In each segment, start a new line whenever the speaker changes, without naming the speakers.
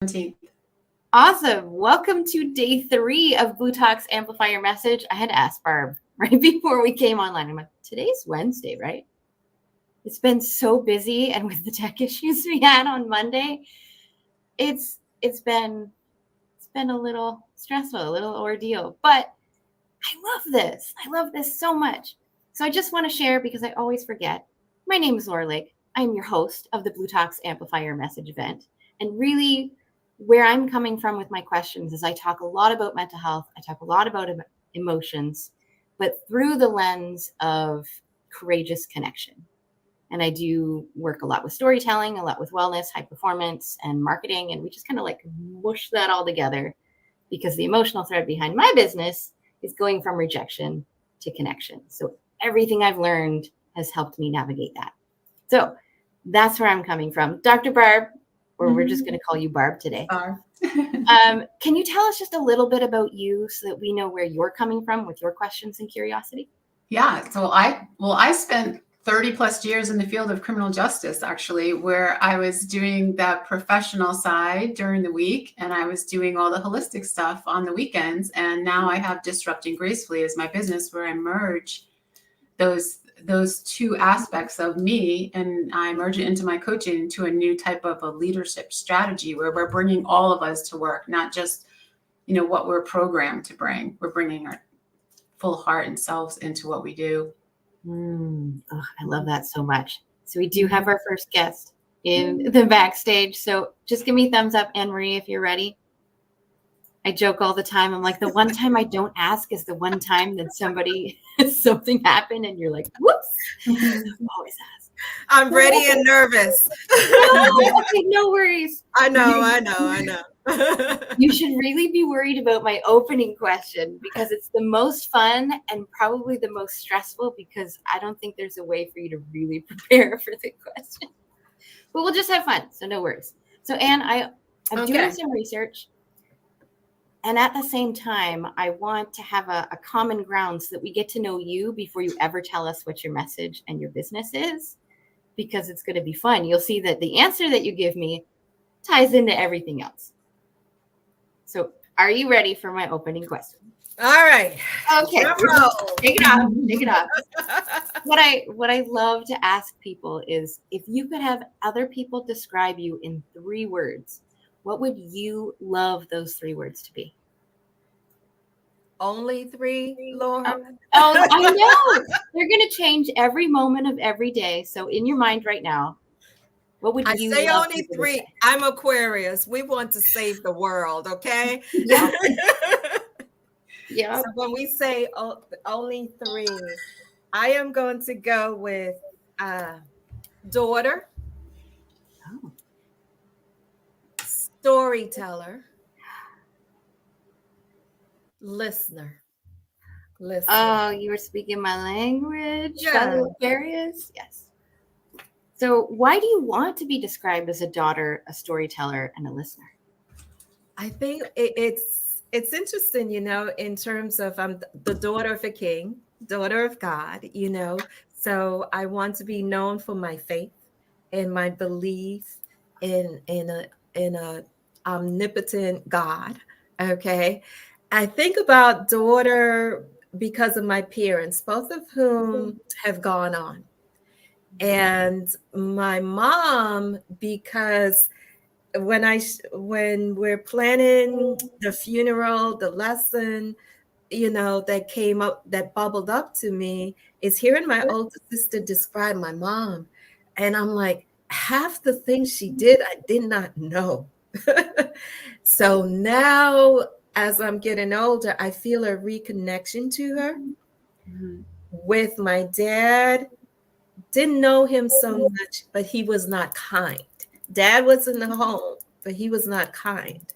17th.
Awesome. Welcome to day 3 of Blue Talk's Amplify Your Message. I had to ask Barb right before we came online. I'm like, today's Wednesday, right? It's been so busy, and with the tech issues we had on Monday, it's been a little stressful, a little ordeal. But I love this. I love this so much. So I just want to share, because I always forget. My name is Laura Lake. I am your host of the Blue Talk's Amplify Your Message event. And really, where I'm coming from with my questions is I talk a lot about mental health. I talk a lot about emotions, but through the lens of courageous connection. And I do work a lot with storytelling, a lot with wellness, high performance, and marketing. And we just kind of like mush that all together, because the emotional thread behind my business is going from rejection to connection. So everything I've learned has helped me navigate that. So that's where I'm coming from. Dr. Barb, or we're just going to call you Barb today.
Barb.
Can you tell us just a little bit about you so that we know where you're coming from with your questions and curiosity?
Yeah. So I spent 30 plus years in the field of criminal justice, actually, where I was doing that professional side during the week, and I was doing all the holistic stuff on the weekends. And now I have Disrupting Gracefully as my business, where I merge those two aspects of me, and I merge it into my coaching to a new type of a leadership strategy, where we're bringing all of us to work, not just, what we're programmed to bring. We're bringing our full heart and selves into what we do.
I love that so much. So we do have our first guest in the backstage. So just give me thumbs up, Anne-Marie, if you're ready. I joke all the time. I'm like, the one time I don't ask is the one time that something happened and you're like, whoops. Always ask.
I'm ready and nervous.
Okay, no worries.
I know.
You should really be worried about my opening question, because it's the most fun and probably the most stressful, because I don't think there's a way for you to really prepare for the question. But we'll just have fun, so no worries. So Anne, I'm doing some research. And at the same time, I want to have a common ground so that we get to know you before you ever tell us what your message and your business is, because it's going to be fun. You'll see that the answer that you give me ties into everything else. So are you ready for my opening question?
All right.
Okay. Take it off. What I love to ask people is, if you could have other people describe you in 3 words, what would you love those 3 words to be?
Only 3, Laura?
Oh, I know. They're going to change every moment of every day. So in your mind right now, what would you
say? Only 3. I'm Aquarius. We want to save the world, okay?
Yeah. Yeah.
So when we say only 3, I am going to go with daughter, storyteller, listener.
Oh, you were speaking my language.
Yeah.
Aquarius. Yes. So why do you want to be described as a daughter, a storyteller, and a listener?
I think it's interesting, in terms of I'm the daughter of a king, daughter of God, So I want to be known for my faith and my belief in a omnipotent God. Okay. I think about daughter because of my parents, both of whom have gone on. And my mom, because when we're planning the funeral, the lesson, that bubbled up to me is hearing my older sister describe my mom. And I'm like, half the things she did, I did not know. So now, as I'm getting older, I feel a reconnection to her. With my dad, didn't know him so much, but he was not kind. Dad was in the home, but he was not kind.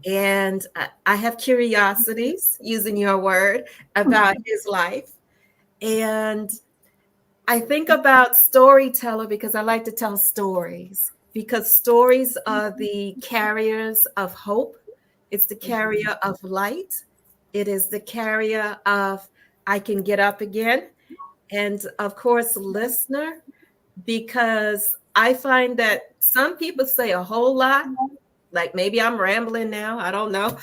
And I have curiosities, using your word, about his life. And I think about storyteller because I like to tell stories, because stories are the carriers of hope. It's the carrier of light. It is the carrier of I can get up again. And of course, listener, because I find that some people say a whole lot, like maybe I'm rambling now, I don't know.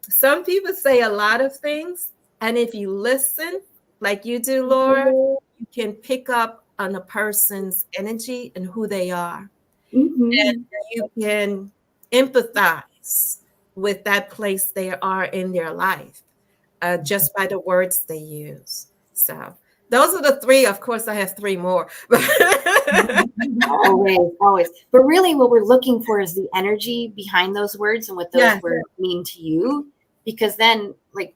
Some people say a lot of things, and if you listen like you do, Laura, you can pick up on a person's energy and who they are. And
Mm-hmm.
you can empathize with that place they are in their life, just by the words they use. So those are the three. Of course, I have three more.
Always, always. But really, what we're looking for is the energy behind those words and what those
Yes.
words mean to you. Because then, like,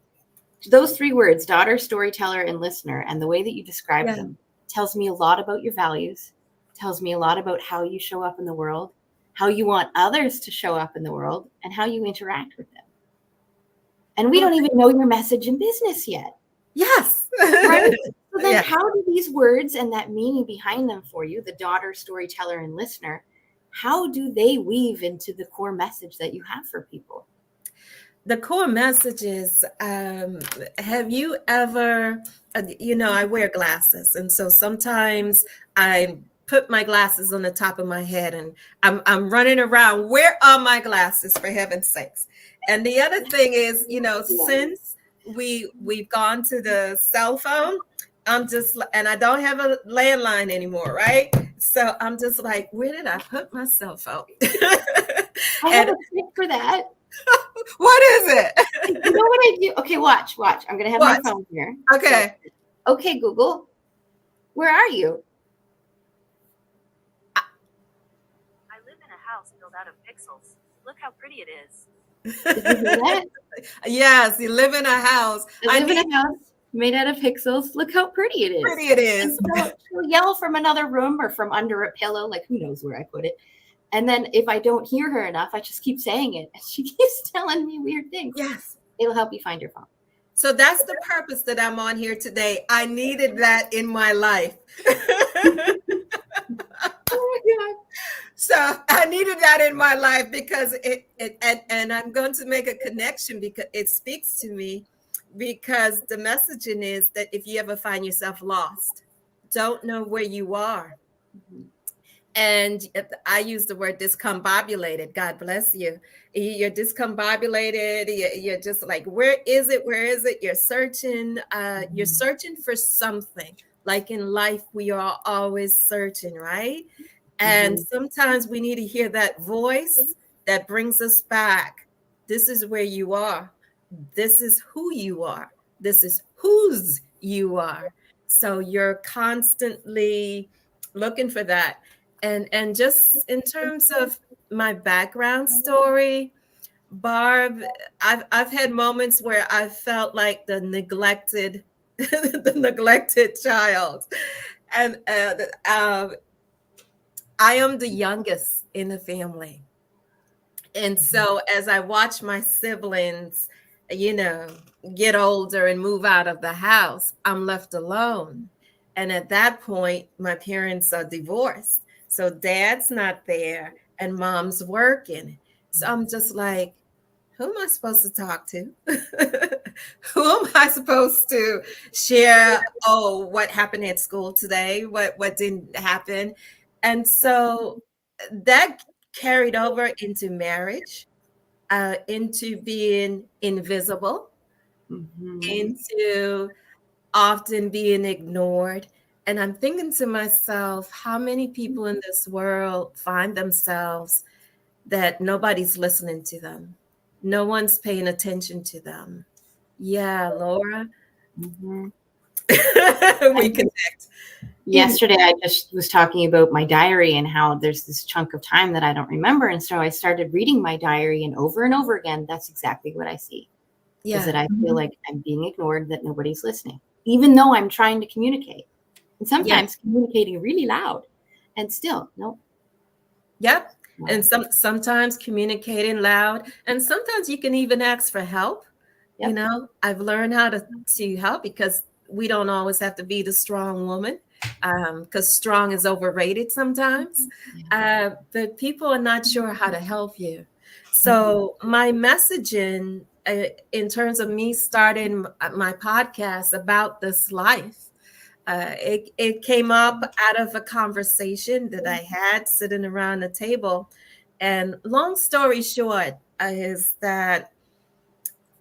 those three words, daughter, storyteller, and listener, and the way that you describe
Yeah.
them tells me a lot about your values, tells me a lot about how you show up in the world, how you want others to show up in the world, and how you interact with them. And we don't even know your message in business yet.
Yes.
Right? So then
Yeah.
how do these words and that meaning behind them for you, the daughter, storyteller, and listener, how do they weave into the core message that you have for people?
The core message is, have you ever, I wear glasses. And so sometimes I put my glasses on the top of my head and I'm running around. Where are my glasses, for heaven's sakes? And the other thing is, since we've gone to the cell phone, and I don't have a landline anymore, right? So I'm just like, where did I put my cell phone?
I have a trick for that.
What is it?
You know what I do? Okay, watch. I'm going to have
Watch.
my phone here.
Okay.
So, okay, Google, where are you?
I live in a house built out of pixels. Look how pretty it is.
Did you hear that?
Yes, you live in a house.
I live in a house made out of pixels. Look how pretty it is.
Pretty it is.
And so she'll yell from another room or from under a pillow, like who knows where I put it. And then if I don't hear her enough, I just keep saying it. And she keeps telling me weird things.
Yes.
It'll help you find your phone.
So that's the purpose that I'm on here today. I needed that in my life.
Oh my God.
So I needed that in my life because and I'm going to make a connection because it speaks to me, because the messaging is that if you ever find yourself lost, don't know where you are.
Mm-hmm.
And I use the word discombobulated. God bless you. You're discombobulated. You're just like, where is it? Where is it? You're searching. You're searching for something. Like in life, we are always searching, right? And sometimes we need to hear that voice that brings us back. This is where you are. This is who you are. This is whose you are. So you're constantly looking for that. And just in terms of my background story, Barb, I've had moments where I felt like the neglected child. And I am the youngest in the family. And so as I watch my siblings, get older and move out of the house, I'm left alone. And at that point, my parents are divorced. So dad's not there and mom's working. So I'm just like, who am I supposed to talk to? Who am I supposed to share? Oh, what happened at school today? What didn't happen? And so that carried over into marriage, into being invisible, into often being ignored. And I'm thinking to myself, how many people in this world find themselves that nobody's listening to them? No one's paying attention to them. Yeah, Laura. We connect.
Yesterday, I just was talking about my diary and how there's this chunk of time that I don't remember. And so I started reading my diary, and over again, that's exactly what I see. Is that I feel like I'm being ignored, that nobody's listening, even though I'm trying to communicate. And sometimes communicating really loud, and still, nope.
Yep. And sometimes communicating loud, and sometimes you can even ask for help.
Yep.
I've learned how to help, because we don't always have to be the strong woman, because strong is overrated sometimes. But people are not sure how to help you. So my messaging, in terms of me starting my podcast about this life, it came up out of a conversation that I had sitting around the table. And long story short is that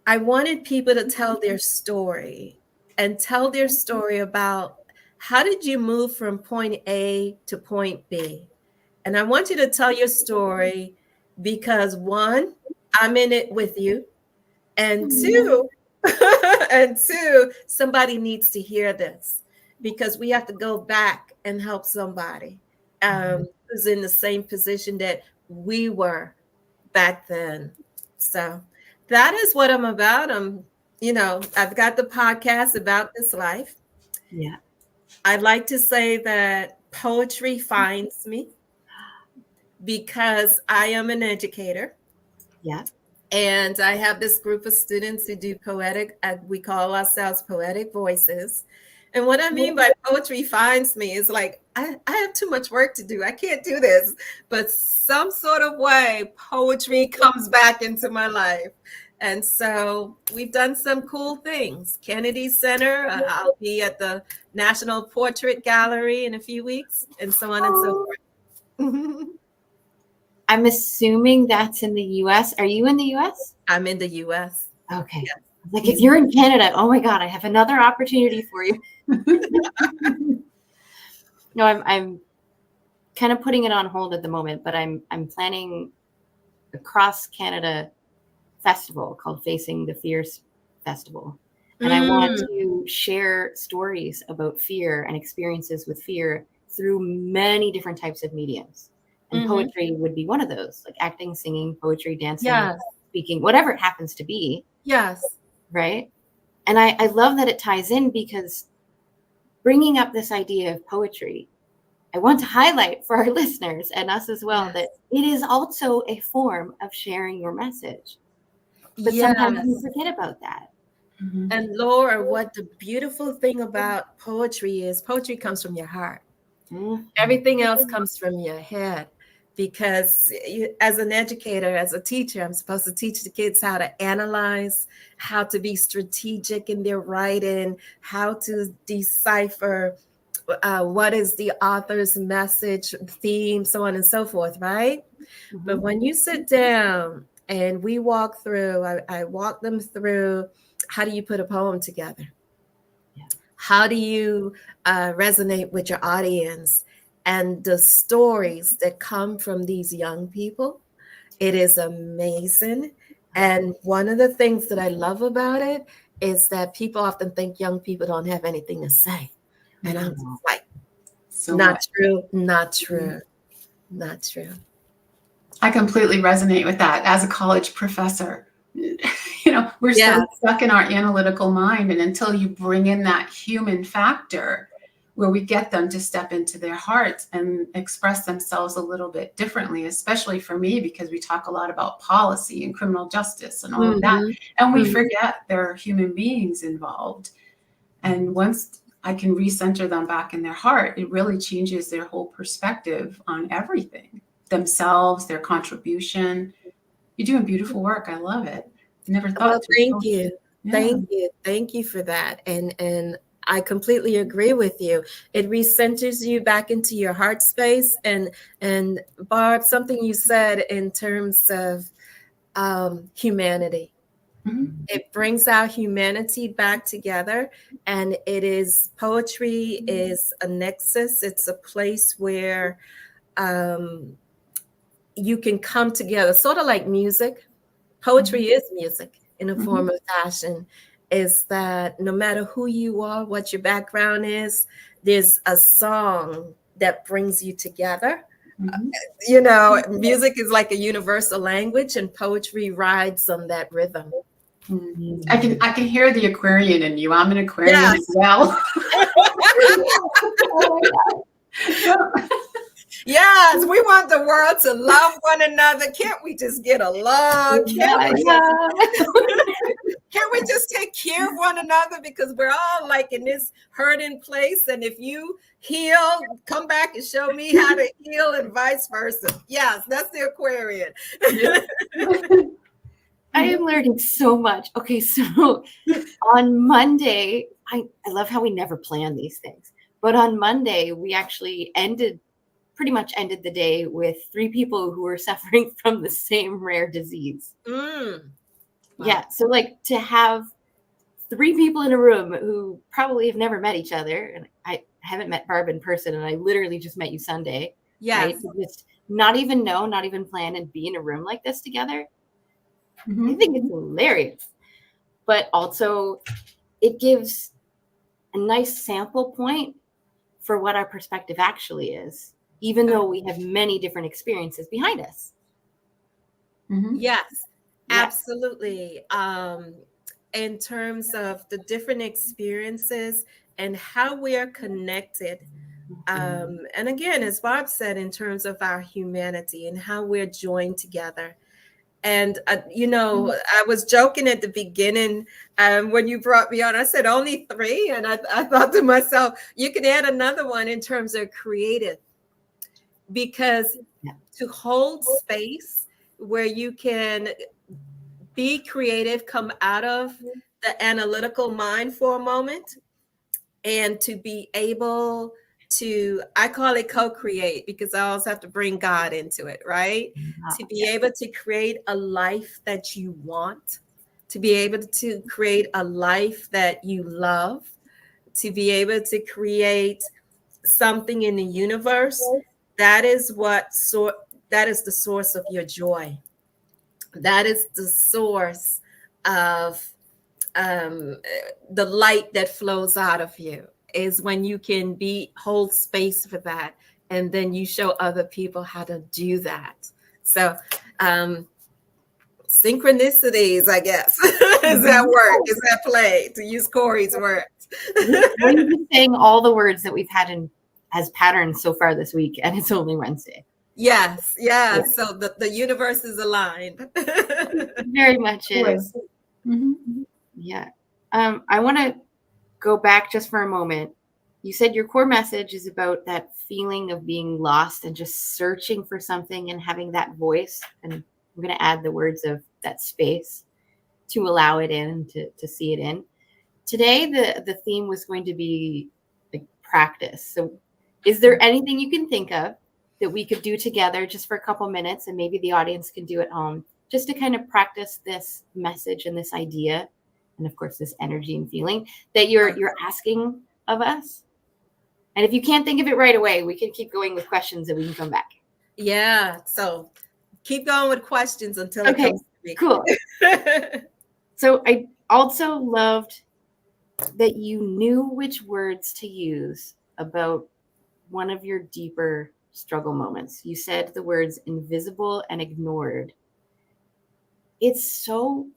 I wanted people to tell their story and tell their story about how did you move from point A to point B? And I want you to tell your story because one, I'm in it with you. And two, and two, somebody needs to hear this because we have to go back and help somebody who's in the same position that we were back then. So that is what I'm about. I've got the podcast about this life.
Yeah.
I'd like to say that poetry finds me because I am an educator.
Yeah.
And I have this group of students who do poetic, we call ourselves poetic voices. And what I mean by poetry finds me is like, I have too much work to do. I can't do this. But some sort of way, poetry comes back into my life. And so we've done some cool things. Kennedy Center, I'll be at the National Portrait Gallery in a few weeks, and so on and so forth.
I'm assuming that's in the US. Are you in the US?
I'm in the US.
Okay. Yeah. Like if you're in Canada, oh my God, I have another opportunity for you. No, I'm kind of putting it on hold at the moment, but I'm planning a cross Canada festival called Facing the Fears Festival. And I want to share stories about fear and experiences with fear through many different types of mediums. And poetry would be one of those, like acting, singing, poetry, dancing, speaking, whatever it happens to be.
Yes.
Right. And I love that it ties in because bringing up this idea of poetry, I want to highlight for our listeners and us as well that it is also a form of sharing your message. But sometimes we forget about that.
And Laura, what the beautiful thing about poetry is, poetry comes from your heart. Everything else comes from your head. Because as an educator, as a teacher, I'm supposed to teach the kids how to analyze, how to be strategic in their writing, how to decipher what is the author's message, theme, so on and so forth, right? But when you sit down and we walk through, I walk them through, how do you put a poem together? How do you resonate with your audience? And the stories that come from these young people, it is amazing. And one of the things that I love about it is that people often think young people don't have anything to say. And I'm just like, not true, not true, not true.
I completely resonate with that as a college professor. We're so stuck in our analytical mind. And until you bring in that human factor, where we get them to step into their hearts and express themselves a little bit differently, especially for me, because we talk a lot about policy and criminal justice and all of that. And we forget there are human beings involved. And once I can recenter them back in their heart, it really changes their whole perspective on everything, themselves, their contribution. You're doing beautiful work. I love it. Never thought.
Well, thank you. Yeah. Thank you for that. And I completely agree with you. It recenters you back into your heart space. And Barb, something you said in terms of humanity. It brings our humanity back together. And poetry is a nexus. It's a place where you can come together, sort of like music. Poetry is music in a form of fashion. Is that no matter who you are, what your background is, there's a song that brings you together. Music is like a universal language, and poetry rides on that rhythm.
I can hear the Aquarian in you. I'm an Aquarian as well.
Yes, we want the world to love one another. Can't we just get along? Can't we just take care of one another? Because we're all like in this hurting place. And if you heal, come back and show me how to heal and vice versa. Yes, that's the Aquarian.
I am learning so much. Okay, so on Monday, I love how we never plan these things. But on Monday, we actually ended pretty much ended the day with 3 people who were suffering from the same rare disease.
Wow.
Yeah. So like to have 3 people in a room who probably have never met each other, and I haven't met Barb in person, and I literally just met you Sunday. Right?
Yes.
To just not even know, not even plan, and be in a room like this together. I
Mhm.
think it's hilarious. But also it gives a nice sample point for what our perspective actually is, even though we have many different experiences behind us.
Mhm.
Yes,
Yeah.
absolutely. In terms of the different experiences and how we are connected. And again, as Bob said, in terms of our humanity and how we're joined together. And, I was joking at the beginning when you brought me on. I said only 3. And I thought to myself, you could add another one in terms of creative, because
Yeah.
to hold space where you can be creative, come out of the analytical mind for a moment, and to be able to, I call it co-create, because I always have to bring God into it, right? To be able to create a life that you want, to be able to create a life that you love, to be able to create something in the universe. That is that is the source of your joy. That is the source of the light that flows out of you, is when you can hold space for that, and then you show other people how to do that. So synchronicities, I guess, is that word, is that play, to use Corey's words.
We've been saying all the words that we've had in as patterns so far this week, and it's only Wednesday.
Yes. So the universe is aligned.
Very much is.
Mhm.
Yeah. I want to go back just for a moment. You said your core message is about that feeling of being lost and just searching for something and having that voice. And I'm going to add the words of that space to allow it in, to see it in. Today, the theme was going to be like practice. So is there anything you can think of that we could do together just for a couple minutes, and maybe the audience can do at home, just to kind of practice this message and this idea, and of course this energy and feeling that you're asking of us? And if you can't think of it right away, we can keep going with questions and we can come back.
Yeah. So keep going with questions until it
Okay,
comes to me.
cool. So I also loved that you knew which words to use about one of your deeper struggle moments. You said the words invisible and ignored. It's so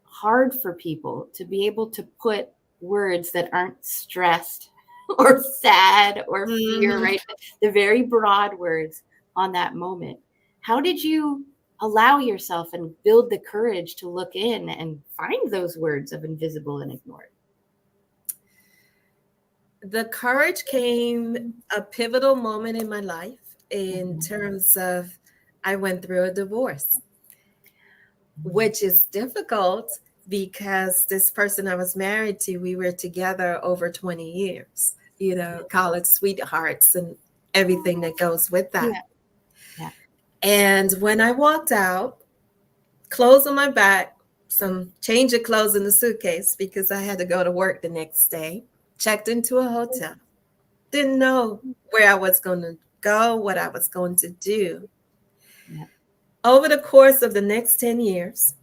hard for people to be able to put words that aren't stressed or sad or fear, right? The very broad words on that moment. How did you allow yourself and build the courage to look in and find those words of invisible and ignored?
The courage came a pivotal moment in my life, in terms of, I went through a divorce, which is difficult because this person I was married to, we were together over 20 years, college sweethearts and everything that goes with that.
Yeah.
And when I walked out, clothes on my back, some change of clothes in the suitcase because I had to go to work the next day, checked into a hotel, didn't know where I was going to go, what I was going to do.
Yeah.
Over the course of the next 10 years,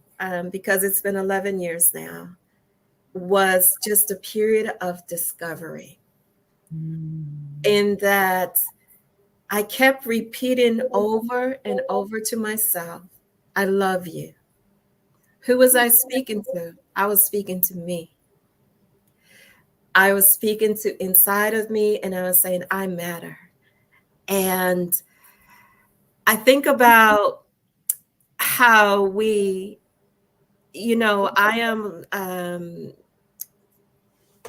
because it's been 11 years now, was just a period of discovery. In that I kept repeating over and over to myself, I love you. Who was I speaking to? I was speaking to me. I was speaking to inside of me, and I was saying, I matter. And I think about how I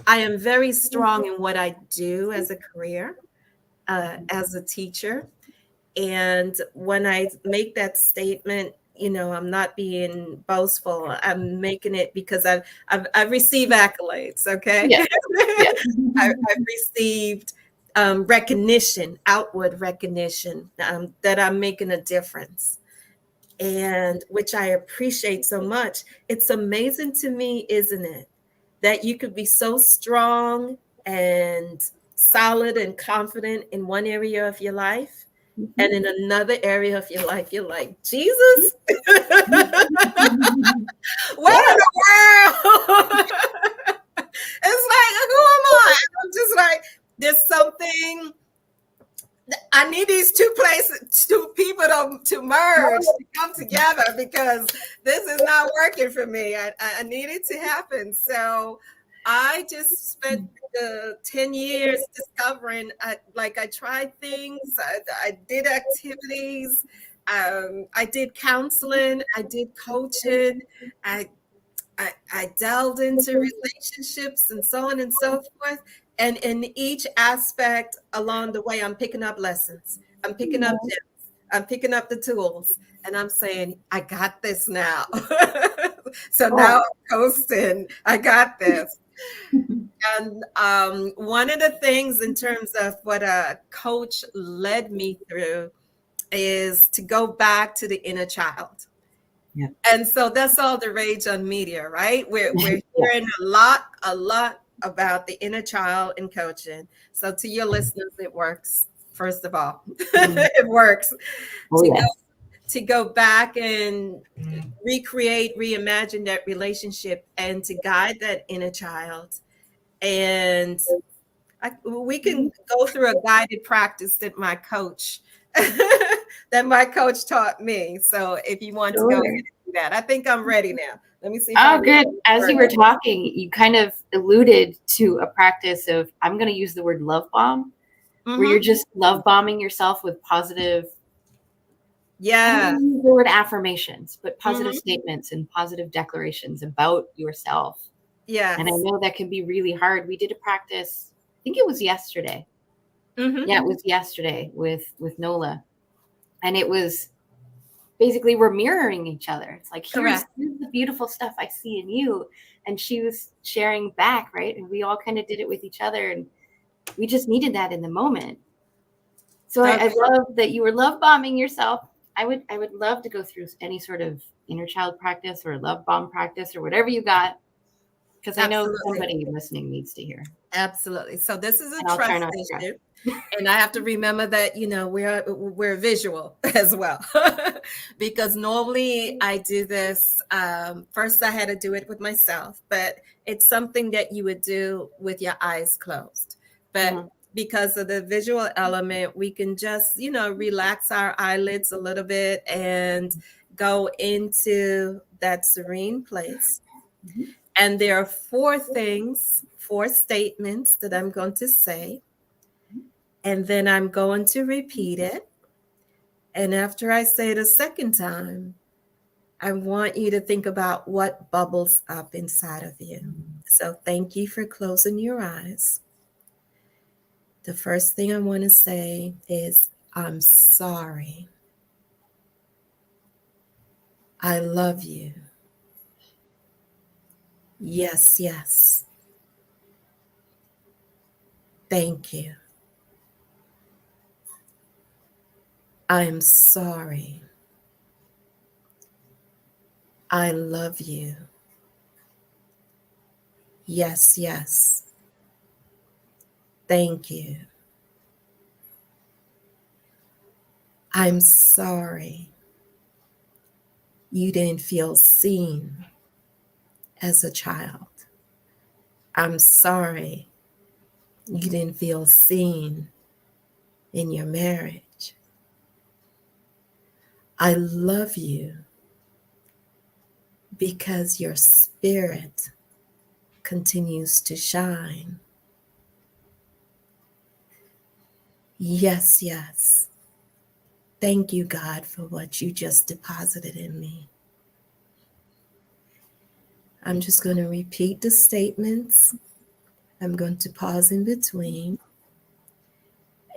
am very strong in what I do as a career, as a teacher. And when I make that statement, I'm not being boastful. I'm making it because I've received accolades. Okay.
Yeah.
I've received recognition, outward recognition, that I'm making a difference, and which I appreciate so much. It's amazing to me, isn't it, that you could be so strong and solid and confident in one area of your life, and in another area of your life, you're like, Jesus, what in the world? It's like, who am I? I'm just like, there's something. I need these two people to merge, to come together, because this is not working for me. I need it to happen. So I just spent 10 years discovering, I tried things, I did activities, I did counseling, I did coaching, I delved into relationships and so on and so forth. And in each aspect along the way, I'm picking up lessons. I'm picking up gems. I'm picking up the tools. And I'm saying, I got this now. So now I'm coasting. I got this. And one of the things in terms of what a coach led me through is to go back to the inner child.
Yeah.
And so that's all the rage on media, right? We're hearing a lot about the inner child in coaching. So to your listeners, it works. First of all, it works. To go back and recreate, reimagine that relationship, and to guide that inner child. And we can go through a guided practice that my coach taught me. So if you want to go ahead and do that, I think I'm ready now. Let me see.
Oh, good. As you were talking, you kind of alluded to a practice of, I'm going to use the word love bomb, where you're just love bombing yourself with positive.
Yeah.
The word affirmations, but positive statements and positive declarations about yourself.
Yeah.
And I know that can be really hard. We did a practice, I think it was yesterday. Yeah, it was yesterday with Nola. And it was basically, we're mirroring each other. It's like, here's the beautiful stuff I see in you. And she was sharing back, right? And we all kind of did it with each other. And we just needed that in the moment. So I love that you were love bombing yourself. I would love to go through any sort of inner child practice or love bomb practice or whatever you got, because I know somebody listening needs to hear.
Absolutely. So this is a trust issue. And I have to remember that, we're visual as well, because normally I do this. First, I had to do it with myself, but it's something that you would do with your eyes closed. But because of the visual element, we can just, relax our eyelids a little bit and go into that serene place. And there are four statements that I'm going to say. And then I'm going to repeat it. And after I say it a second time, I want you to think about what bubbles up inside of you. So thank you for closing your eyes. The first thing I want to say is, I'm sorry. I love you. Yes, yes. Thank you. I'm sorry. I love you. Yes, yes. Thank you. I'm sorry you didn't feel seen as a child. I'm sorry you didn't feel seen in your marriage. I love you because your spirit continues to shine. Yes, yes. Thank you, God, for what you just deposited in me. I'm just going to repeat the statements. I'm going to pause in between,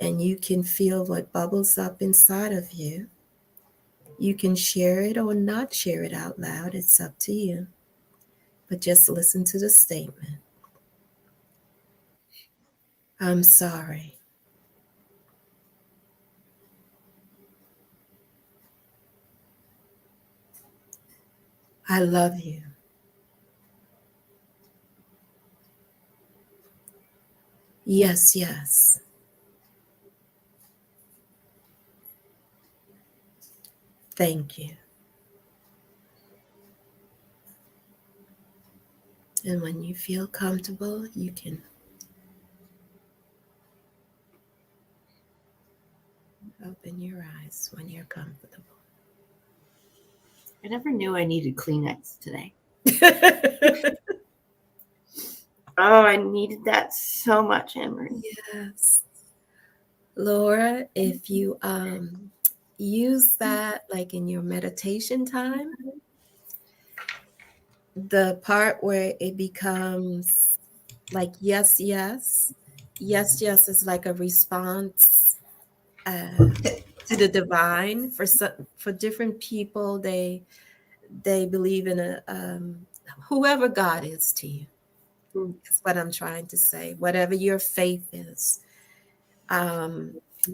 and you can feel what bubbles up inside of you. You can share it or not share it out loud. It's up to you. But just listen to the statement. I'm sorry. I love you. Yes, yes. Thank you. And when you feel comfortable, you can open your eyes when you're comfortable.
I never knew I needed Kleenex today. Oh, I needed that so much, Anne-Marie.
Yes. Laura, if you use that like in your meditation time, the part where it becomes like yes, yes, yes, yes is like a response to the divine. For different people, they believe in a whoever God is to you. That's what I'm trying to say. Whatever your faith is,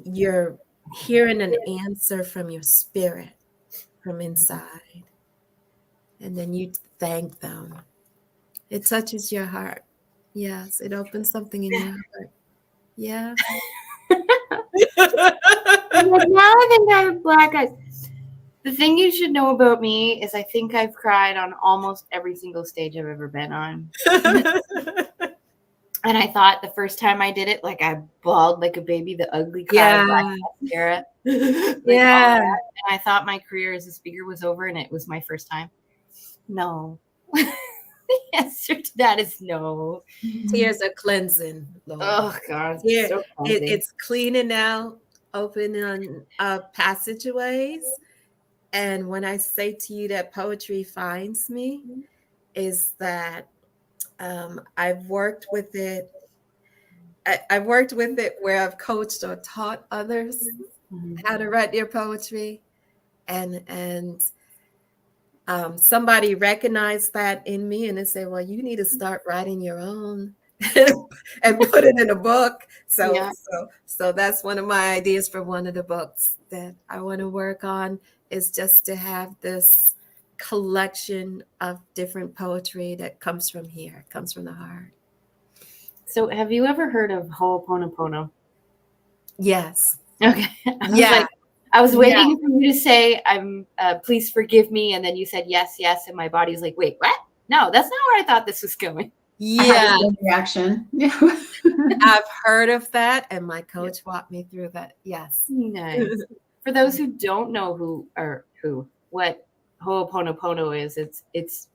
you're hearing an answer from your spirit, from inside, and then you thank them. It touches your heart. Yes, it opens something in your heart. Yeah.
Like, now I think I have black eyes. The thing you should know about me is I think I've cried on almost every single stage I've ever been on. And I thought the first time I did it, like I bawled like a baby, the ugly cry of black mascara.
Yeah.
And I thought my career as a speaker was over and it was my first time. No. The answer to that is no.
Tears are cleansing, Lord.
Oh God.
Yeah,
So
it's cleaning out, opening passageways. And when I say to you that poetry finds me, is that I've worked with it. I've worked with it where I've coached or taught others how to write their poetry, and somebody recognized that in me, and they say, "Well, you need to start writing your own." And put it in a book. So that's one of my ideas for one of the books that I want to work on, is just to have this collection of different poetry that comes from here, comes from the heart.
So have you ever heard of Ho'oponopono?
Yes.
Okay. I was waiting for you to say, "I'm please forgive me," and then you said yes, yes, and my body's like, "Wait, what? No, that's not where I thought this was going."
Yeah.
Reaction.
I've heard of that, and my coach walked me through that. Yes.
Nice. For those who don't know what Ho'oponopono is, it's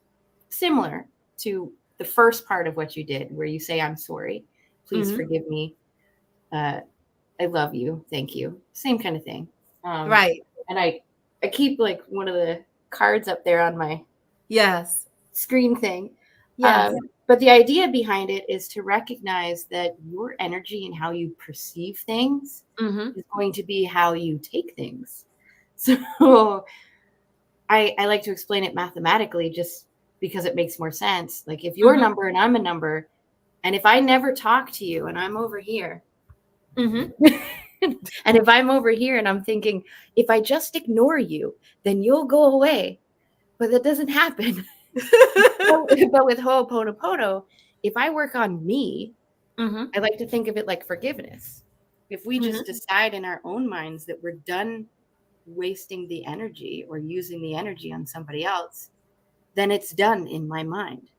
similar to the first part of what you did, where you say, "I'm sorry, please forgive me, I love you, thank you." Same kind of thing.
Right.
And I keep like one of the cards up there on my screen thing.
Yes.
But the idea behind it is to recognize that your energy and how you perceive things is going to be how you take things. So I like to explain it mathematically just because it makes more sense. Like if you're a number and I'm a number, and if I never talk to you and I'm over here, and if I'm over here and I'm thinking, if I just ignore you, then you'll go away. But that doesn't happen. But with Ho'oponopono, if I work on me, I like to think of it like forgiveness. If we just decide in our own minds that we're done wasting the energy or using the energy on somebody else, then it's done in my mind.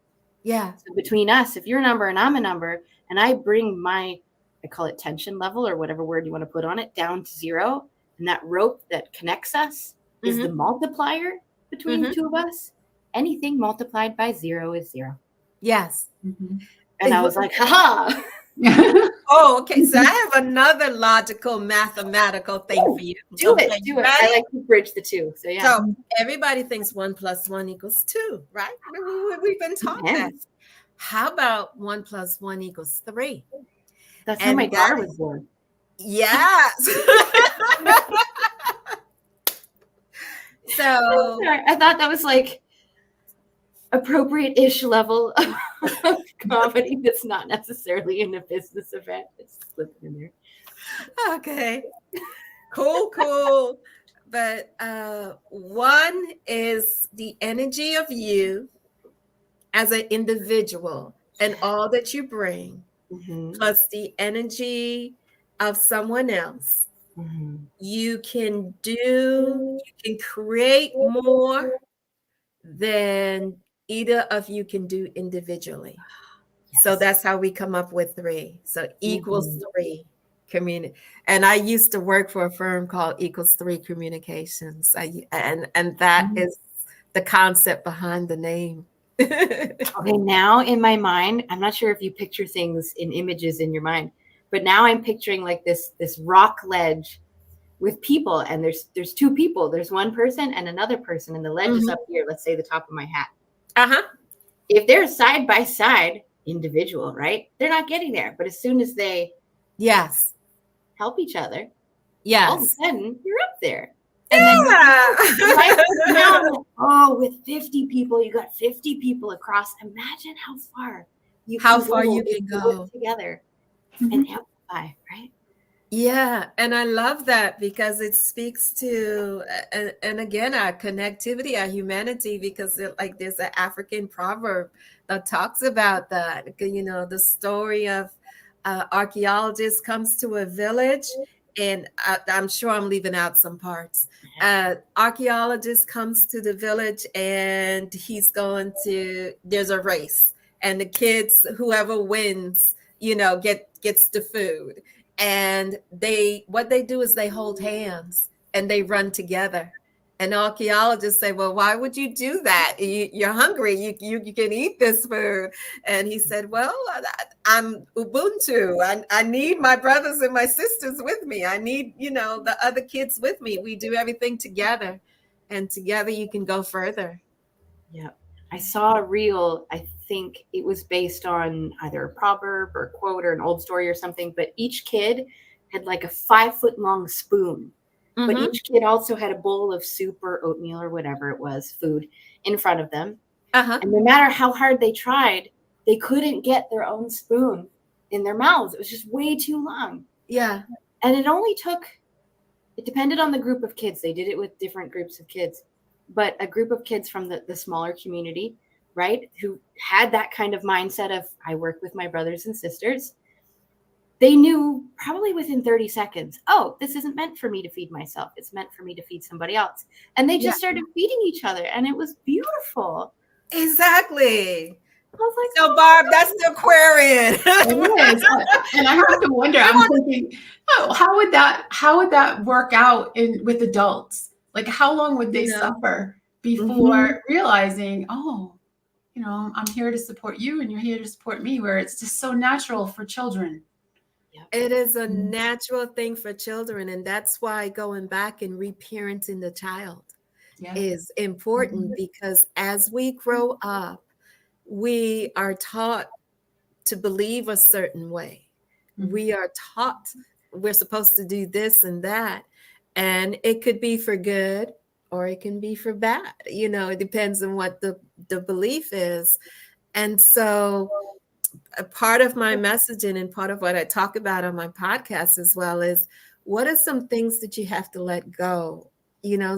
Yeah.
So between us, if you're a number and I'm a number, and I bring my, I call it tension level or whatever word you want to put on it, down to zero, and that rope that connects us is the multiplier between the two of us. Anything multiplied by zero is zero.
Yes.
And I was like, haha.
Oh, okay. So I have another logical, mathematical thing for you.
Do it. I like to bridge the two. So yeah.
So everybody thinks 1 + 1 = 2, right? We've been taught that. How about 1 + 1 = 3?
That's how my daughter was born.
Yes. So
I thought that was like appropriate-ish level of comedy that's not necessarily in a business event. It's slipping in there.
Okay. Cool. but one is the energy of you as an individual and all that you bring,
Mhm.
plus the energy of someone else.
Mhm.
You can create more than either of you can do individually. So
Yes.
that's how we come up with 3. So equals
Mhm.
3 community. And I used to work for a firm called Equals 3 Communications. And that
Mhm.
is the concept behind the name.
Okay, now in my mind, I'm not sure if you picture things in images in your mind, but now I'm picturing like this rock ledge with people, and there's 2 people. There's one person and another person, and the ledge is
Mhm.
up here. Let's say the top of my hat.
Uh-huh.
If they're side by side, individual, right? They're not getting there. But as soon as they
Yes.
help each other, all of a
Yes.
sudden you're up there. And then right
Yeah.
now, I'm like, oh, with 50 people, you got 50 people across. Imagine how far you
How
can
far
go
you
if
can
you work
go.
together and
Mhm.
amplify, right?
Yeah, and I love that because it speaks to and again our connectivity, our humanity, because like there's an African proverb that talks about that. The story of archaeologist comes to a village, and I'm sure I'm leaving out some parts. Archaeologist comes to the village, and there's a race, and the kids, whoever wins, gets the food, and what they do is they hold hands and they run together. And archaeologists say, well, why would you do that? You're hungry, you can eat this food. And he said, well, I'm Ubuntu. I need my brothers and my sisters with me. I need the other kids with me. We do everything together, and together you can go further.
Yeah. I saw a reel. I think it was based on either a proverb or a quote or an old story or something, but each kid had like a 5-foot long spoon. But
Mm-hmm.
each kid also had a bowl of soup or oatmeal or whatever it was, food in front of them.
Uh-huh.
And no matter how hard they tried, they couldn't get their own spoon in their mouths. It was just way too long.
Yeah.
And it depended on the group of kids. They did it with different groups of kids. But a group of kids from the smaller community, right, who had that kind of mindset of, I work with my brothers and sisters, they knew probably within 30 seconds, oh, this isn't meant for me to feed myself. It's meant for me to feed somebody else. And they
Yeah.
just started feeding each other. And it was beautiful.
Exactly.
I was like,
So Barb, that's the Aquarian.
It is. And I have to wonder, I'm thinking, oh, how would that work out with adults? Like, how long would they suffer before realizing, oh, I'm here to support you and you're here to support me, where it's just so natural for children.
It is a natural thing for children, and that's why going back and reparenting the child is important, because as we grow up, we are taught to believe a certain way. We are taught we're supposed to do this and that, and it could be for good or it can be for bad. It depends on what the belief is. And so a part of my messaging and part of what I talk about on my podcast as well is, what are some things that you have to let go?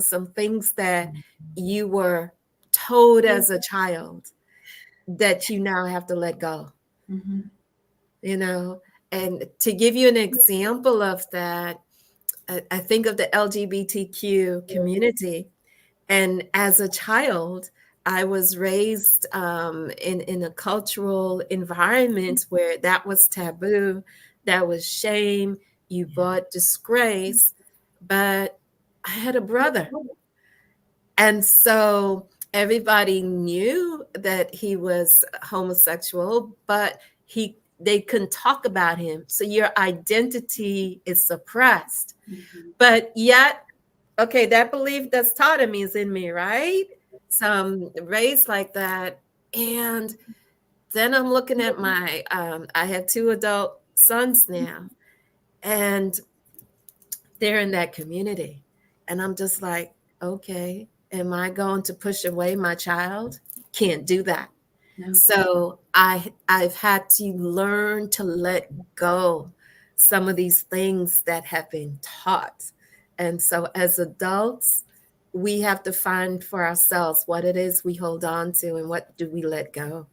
Some things that you were told as a child that you now have to let go. And to give you an example of that, I think of the LGBTQ community. And as a child, I was raised in a cultural environment where that was taboo, that was shame, you brought disgrace. But I had a brother. And so everybody knew that he was homosexual, but they couldn't talk about him. So your identity is suppressed. But yet, okay, that belief that's taught in me is in me, right? So I'm raised like that. And then I'm looking at I have 2 adult sons now, and they're in that community. And I'm just like, okay, am I going to push away my child? Can't do that. No. So I've had to learn to let go some of these things that have been taught. And so as adults, we have to find for ourselves what it is we hold on to and what do we let go.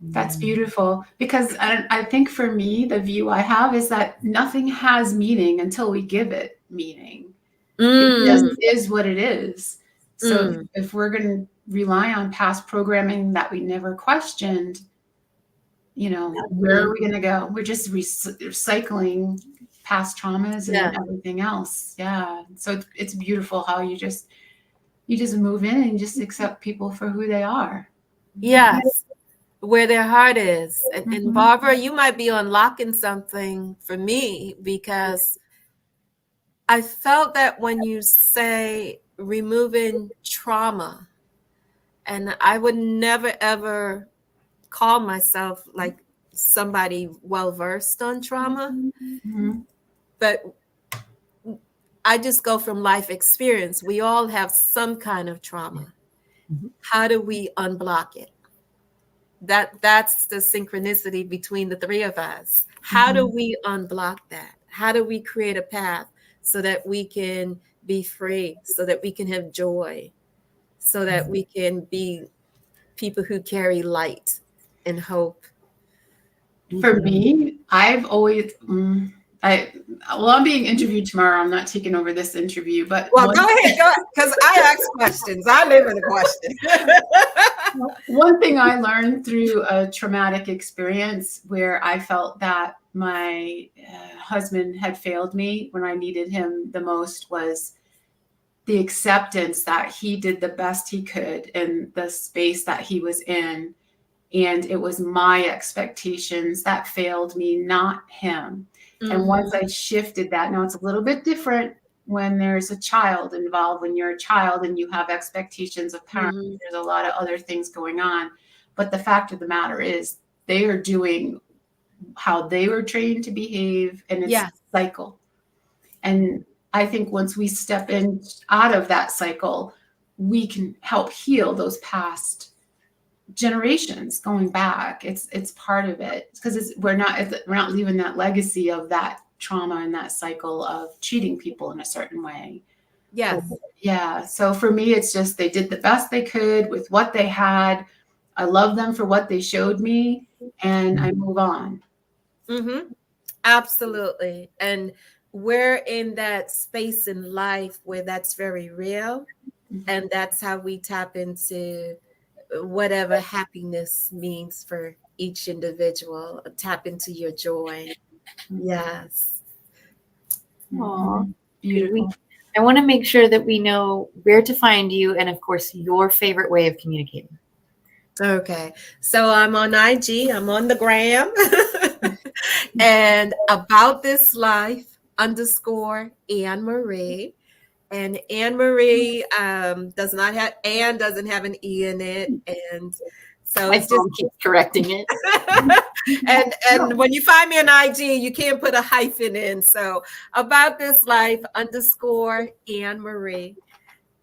That's beautiful, because I think for me, the view I have is that nothing has meaning until we give it meaning. It just is what it is. So if we're going to rely on past programming that we never questioned, where are we going to go? We're just recycling past traumas and everything else. Yeah. So it's beautiful how you just move in and just accept people for who they are.
Yes. Where their heart is. And Barbara, you might be unlocking something for me, because I felt that when you say removing trauma, and I would never ever call myself like somebody well-versed on trauma, but I just go from life experience. We all have some kind of trauma. How do we unblock it? That's the synchronicity between the three of us. How do we unblock that? How do we create a path so that we can be free, so that we can have joy, so that we can be people who carry light and hope?
For me, I've always I'm being interviewed tomorrow. I'm not taking over this interview, but
go ahead, because I ask questions. I live in a question.
One thing I learned through a traumatic experience where I felt that my husband had failed me when I needed him the most was the acceptance that he did the best he could in the space that he was in. And it was my expectations that failed me, not him. And once I shifted that, now it's a little bit different when there's a child involved. When you're a child and you have expectations of parents, there's a lot of other things going on. But the fact of the matter is they are doing how they were trained to behave, and it's a cycle. And I think once we step in out of that cycle, we can help heal those past generations going back. It's part of it, because we're not leaving that legacy of that trauma and that cycle of treating people in a certain way. So for me, it's just they did the best they could with what they had. I love them for what they showed me, and I move on.
Absolutely. And we're in that space in life where that's very real, and that's how we tap into whatever happiness means for each individual. Tap into your joy. Yes.
Aww.
Beautiful.
I want to make sure that we know where to find you, and of course, your favorite way of communicating.
Okay. So I'm on IG, I'm on the gram, and About This Life _ Anne Marie. And Anne Marie doesn't have an E in it, and so
my phone keeps correcting it.
and when you find me on IG, you can't put a hyphen in. So About This Life _ Anne Marie.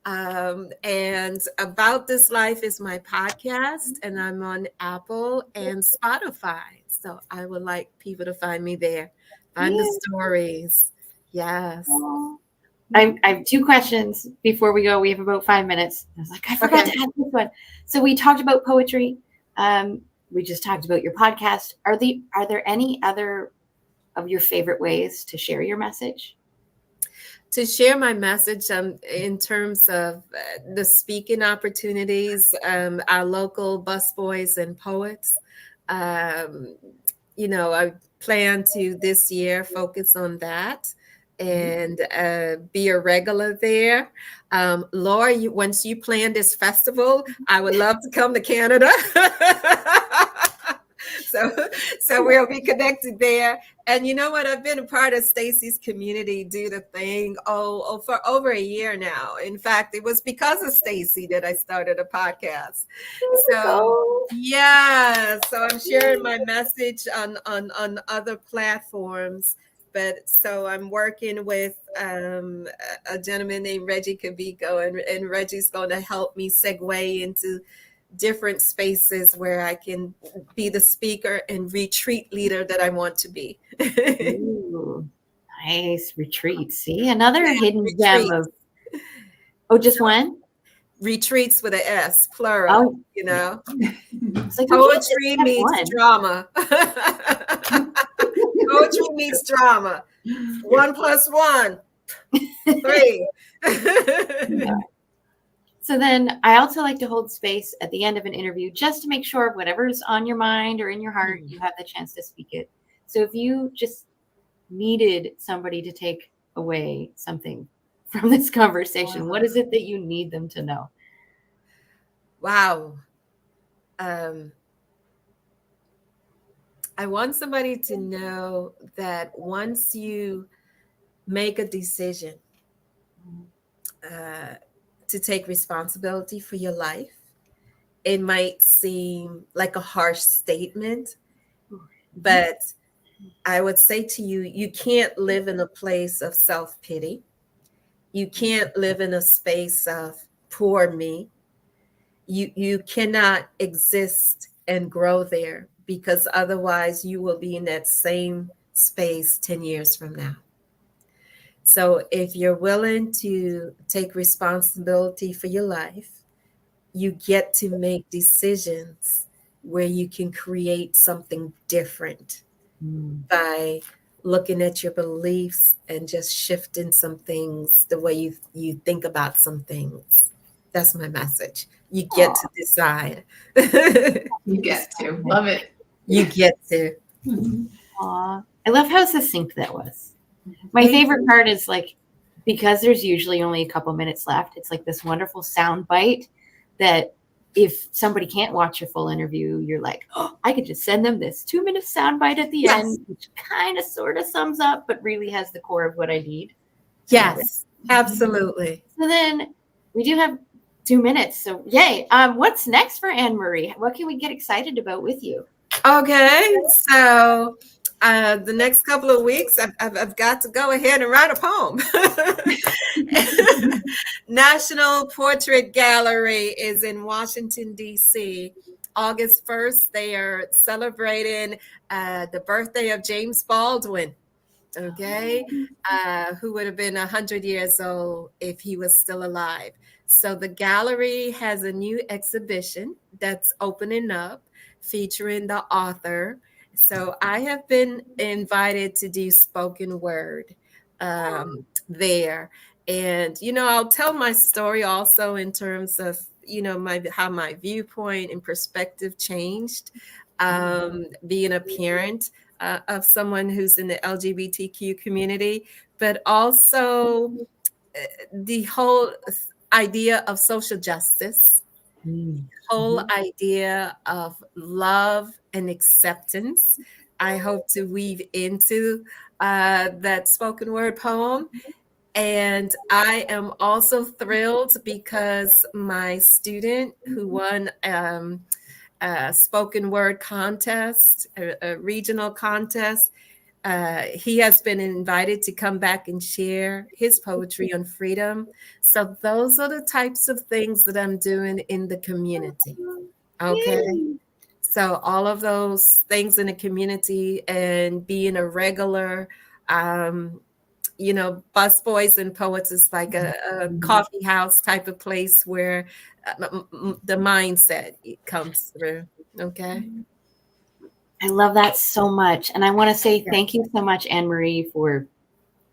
And About This Life is my podcast, and I'm on Apple and Spotify. So I would like people to find me there, find the stories. Yes.
I have two questions before we go. We have about 5 minutes. I was like, I forgot to ask this one. So we talked about poetry. We just talked about your podcast. Are there any other of your favorite ways to share your message?
To share my message in terms of the speaking opportunities, our local busboys and poets. I plan to this year focus on that and be a regular there. Laura, once you plan this festival, I would love to come to Canada. So we'll be connected there. And you know what? I've been a part of Stacy's community, do the thing, for over a year now. In fact, it was because of Stacy that I started a podcast. So I'm sharing my message on other platforms. But so I'm working with a gentleman named Reggie Cabico, and Reggie's going to help me segue into different spaces where I can be the speaker and retreat leader that I want to be.
Ooh, Nice retreat. See, another hidden gem of. Oh, just one?
Retreats with an S, plural.
Oh,
you know,
it's like
poetry
one.
meets drama. Poetry meets drama. 1 + 1, 3.
Yeah. So then I also like to hold space at the end of an interview just to make sure whatever's on your mind or in your heart, you have the chance to speak it. So if you just needed somebody to take away something from this conversation, what is it that you need them to know?
Wow. I want somebody to know that once you make a decision to take responsibility for your life, it might seem like a harsh statement, but I would say to you, you can't live in a place of self-pity. You can't live in a space of poor me. You cannot exist and grow there, because otherwise you will be in that same space 10 years from now. So if you're willing to take responsibility for your life, you get to make decisions where you can create something different by looking at your beliefs and just shifting some things, the way you think about some things. That's my message. You get to decide.
You get to. Love it.
You get to.
Aw, I love how succinct that was. My favorite part is like, because there's usually only a couple minutes left, it's like this wonderful sound bite that if somebody can't watch a full interview, you're like, oh, I could just send them this 2-minute sound bite at the end, which kind of sort of sums up, but really has the core of what I need.
Yes, absolutely.
So then we do have 2 minutes. So yay. What's next for Anne Marie? What can we get excited about with you?
Okay, so the next couple of weeks, I've got to go ahead and write a poem. National Portrait Gallery is in Washington, D.C. August 1st, they are celebrating the birthday of James Baldwin, okay, who would have been 100 years old if he was still alive. So the gallery has a new exhibition that's opening up featuring the author. So I have been invited to do spoken word there. And, I'll tell my story also in terms of, how my viewpoint and perspective changed, being a parent of someone who's in the LGBTQ community, but also the whole idea of social justice, whole idea of love and acceptance. I hope to weave into that spoken word poem. And I am also thrilled because my student who won a spoken word contest, a regional contest, he has been invited to come back and share his poetry on freedom. So those are the types of things that I'm doing in the community. Okay. So all of those things in the community and being a regular, Busboys and Poets is like a coffee house type of place where the mindset comes through. Okay.
I love that so much. And I want to say thank you so much, Anne Marie, for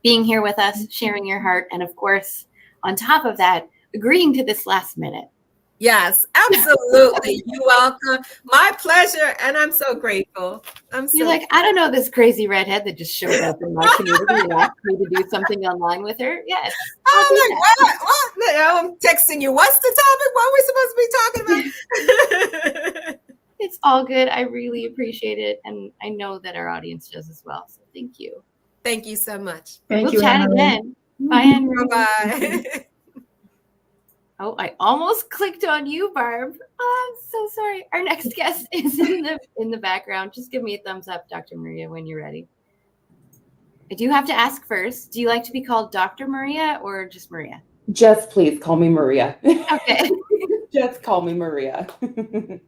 being here with us, sharing your heart. And of course, on top of that, agreeing to this last minute.
Yes, absolutely. You're welcome. My pleasure. And I'm so grateful.
You're like, I don't know this crazy redhead that just showed up in my community and asked me to do something online with her. Yes.
I'm like, what? I'm texting you. What's the topic? What are we supposed to be talking about?
It's all good. I really appreciate it. And I know that our audience does as well. So thank you.
Thank you so much.
Thank
We'll
you,
chat
Anne-Marie.
again. Bye, Anne Marie.
Bye-bye.
Oh, I almost clicked on you, Barb. Oh, I'm so sorry. Our next guest is in the background. Just give me a thumbs up, Dr. Maria, when you're ready. I do have to ask first, do you like to be called Dr. Maria or just Maria?
Just please call me Maria.
Okay.
Just call me Maria.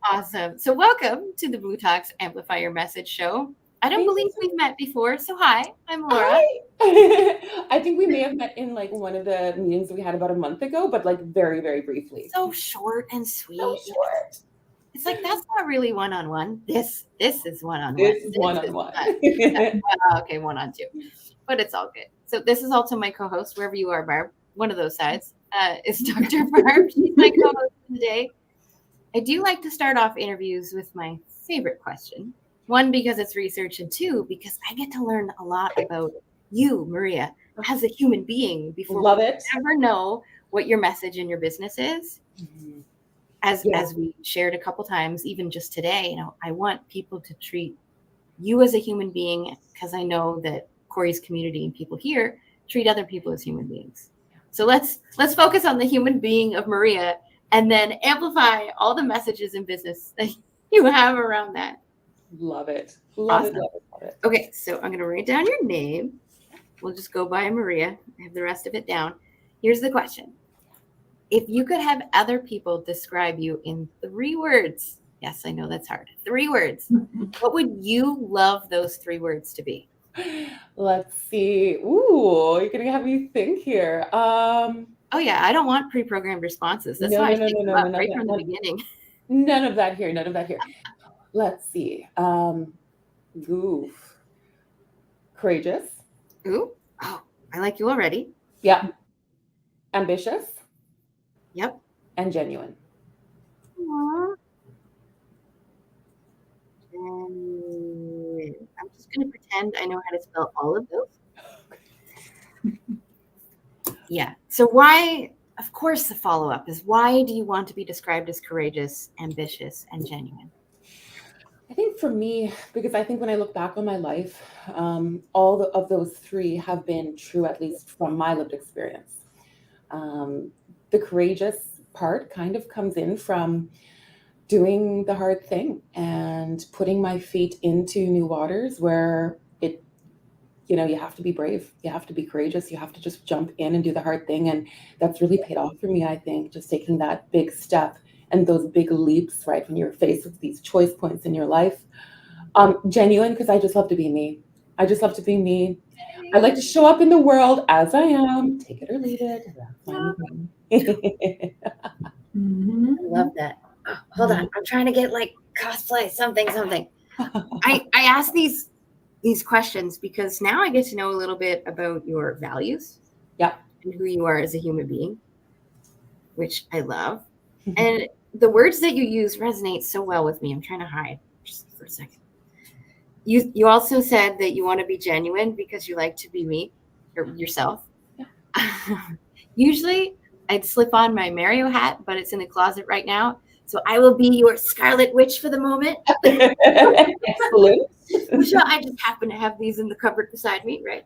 Awesome. So welcome to the Blue Talks Amplify Your Message show. I don't
Thank
believe
you.
we've met before. So hi, I'm Laura.
Hi. I think we may have met in like one of the meetings we had about a month ago, but like very, very briefly.
So short and sweet.
So short.
It's like that's not really one-on-one. This is one-on-one.
This is one-on-one.
Okay, one-on-two. But it's all good. So this is also my co-host, wherever you are, Barb. One of those sides is Dr. Barb. She's my co-host today. I do like to start off interviews with my favorite question. One, because it's research, and two, because I get to learn a lot about you, Maria, as a human being before
Love
we
it.
ever know what your message in your business is.
Mhm.
As we shared a couple times, even just today, you know, I want people to treat you as a human being, because I know that Corey's community and people here treat other people as human beings. So let's focus on the human being of Maria, and then amplify all the messages in business that you have around that.
Love it. Love
Awesome.
it. Love it. Love it.
Okay, so I'm going to write down your name. We'll just go by Maria. I have the rest of it down. Here's the question. If you could have other people describe you in 3 words, yes, I know that's hard, 3 words, what would you love those 3 words to be?
Let's see. Ooh, you're gonna have me think here.
Oh yeah, I don't want pre-programmed responses. That's why I think them up right from the beginning.
None of that here. None of that here. Let's see. Goof. Courageous.
Ooh, oh, I like you already.
Yeah. Ambitious.
Yep.
And genuine.
Aww. And I'm just going to pretend I know how to spell all of those. Yeah. So why, of course, the follow-up is, why do you want to be described as courageous, ambitious, and genuine?
I think for me, because I think when I look back on my life, all of those 3 have been true, at least from my lived experience. The courageous part kind of comes in from doing the hard thing and putting my feet into new waters where it, you know, you have to be brave, you have to be courageous, you have to just jump in and do the hard thing. And that's really paid off for me, I think, just taking that big step and those big leaps, right, when you're faced with these choice points in your life. Genuine, because I just love to be me. I just love to be me. I like to show up in the world as I am, take it or leave it. That's fine with me.
I love that. Oh, hold on, I'm trying to get like cosplay something. I ask these questions because now I get to know a little bit about your values,
Yeah,
and who you are as a human being, which I love. And the words that you use resonate so well with me. I'm trying to hide just for a second. You also said that you want to be genuine because you like to be me or yourself. Yeah. Usually I'd slip on my Mario hat, but it's in the closet right now. So I will be your Scarlet Witch for the moment.
Excellent.
Michelle, I just happen to have these in the cupboard beside me, right?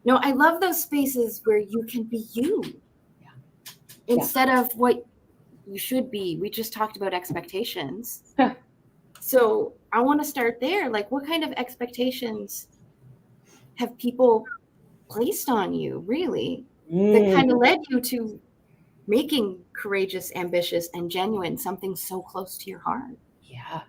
No, I love those spaces where you can be you. Yeah. Instead of what you should be. We just talked about expectations.
Yeah.
So I want to start there. Like, what kind of expectations have people placed on you, really, that kind of led you to making courageous, ambitious, and genuine something so close to your heart?
Yeah,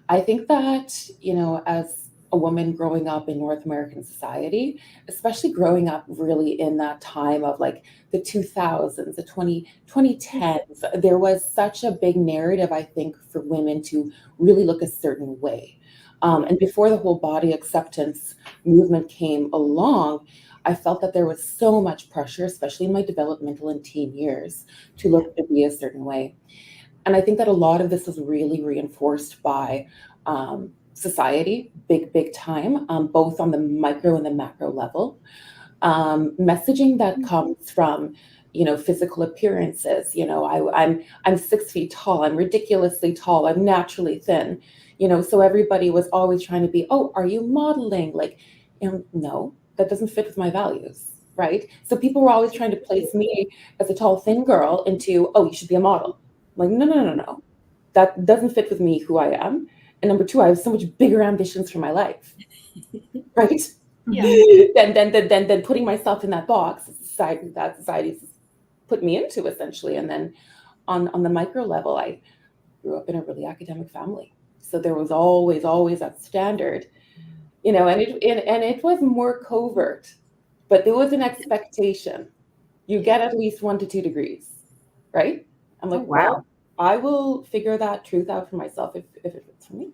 I think that, you know, as a woman growing up in North American society, especially growing up really in that time of like the 2000s, the 2010s, there was such a big narrative, I think, for women to really look a certain way. And before the whole body acceptance movement came along, I felt that there was so much pressure, especially in my developmental and teen years, to look to be a certain way. And I think that a lot of this was really reinforced by society, big time, both on the micro and the macro level. Messaging that comes from, you know, physical appearances. You know, I'm 6 feet tall. I'm ridiculously tall. I'm naturally thin. You know, so everybody was always trying to be, oh, are you modeling? Like, you know, no, that doesn't fit with my values, right? So people were always trying to place me as a tall, thin girl into, oh, you should be a model. I'm like, no. That doesn't fit with me, who I am. And number 2, I have so much bigger ambitions for my life, right?
Yeah.
Than putting myself in that box that society's put me into, essentially. And then on the micro level, I grew up in a really academic family. So there was always that standard, you know, and it was more covert, but there was an expectation. You get at least 1 to 2 degrees, right? I'm
Oh,
like,
wow.
well, I will figure that truth out for myself if it fits for me.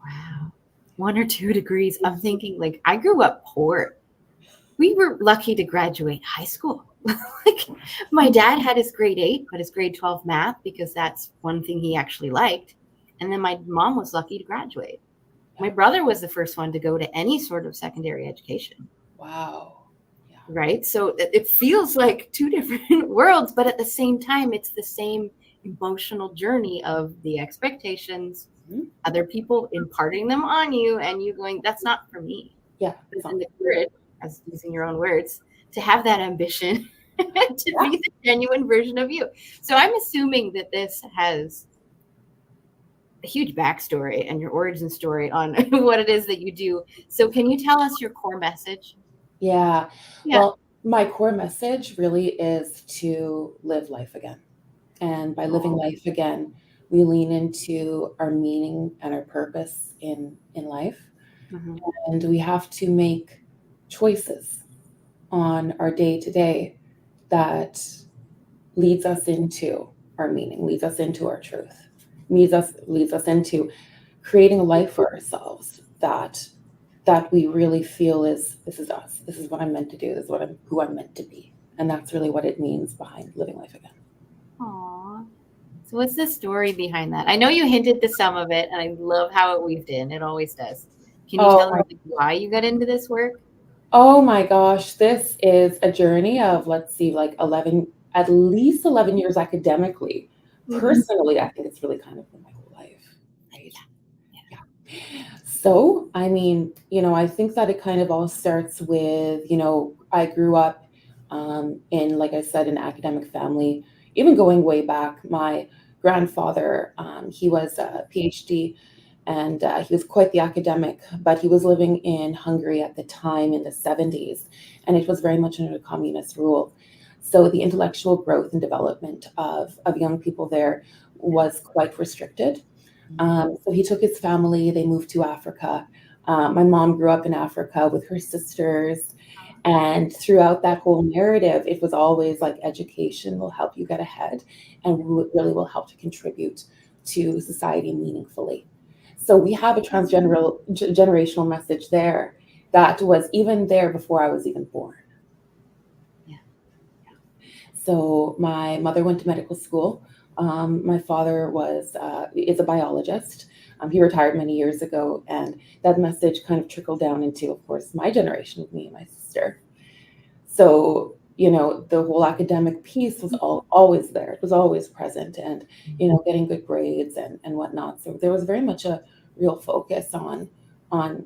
Wow. 1 or 2 degrees. I'm thinking, like, I grew up poor. We were lucky to graduate high school. Like, my dad had his grade 8, but his grade 12 math, because that's one thing he actually liked. And then my mom was lucky to graduate. My brother was the first one to go to any sort of secondary education.
Wow. Yeah.
Right? So it feels like two different worlds, but at the same time, it's the same emotional journey of the expectations,
Mhm.
other people imparting them on you, and you going, that's not for me.
Yeah.
But then the courage, as using your own words, to have that ambition to be the genuine version of you. So I'm assuming that this has a huge backstory and your origin story on what it is that you do. So can you tell us your core message?
Yeah.
Yeah.
Well, my core message really is to live life again. And by living life again, we lean into our meaning and our purpose in life.
Mhm.
And we have to make choices on our day to day that leads us into our meaning, leads us into our truth, leads us into creating a life for ourselves that we really feel is this is us. This is what I'm meant to do. This is who I'm meant to be. And that's really what it means behind living life again.
Aw. So what's the story behind that? I know you hinted to some of it, and I love how it weaved in. It always does. Can you tell us why you got into this work?
Oh my gosh, this is a journey of, let's see, like at least 11 years academically. Personally, I think it's really kind of been my whole life, right? Yeah. So, I mean, I think that it kind of all starts with, I grew up in, like I said, an academic family. Even going way back, my grandfather, he was a PhD, and he was quite the academic, but he was living in Hungary at the time in the 70s, and it was very much under communist rule. So the intellectual growth and development of young people there was quite restricted. So he took his family, they moved to Africa. My mom grew up in Africa with her sisters. And throughout that whole narrative, it was always like education will help you get ahead and really will help to contribute to society meaningfully. So we have a generational message there that was even there before I was even born.
Yeah.
So my mother went to medical school. My father is a biologist. He retired many years ago, and that message kind of trickled down into, of course, my generation with me and my sister. So, the whole academic piece was always there. It was always present, and, getting good grades and whatnot. So there was very much a real focus on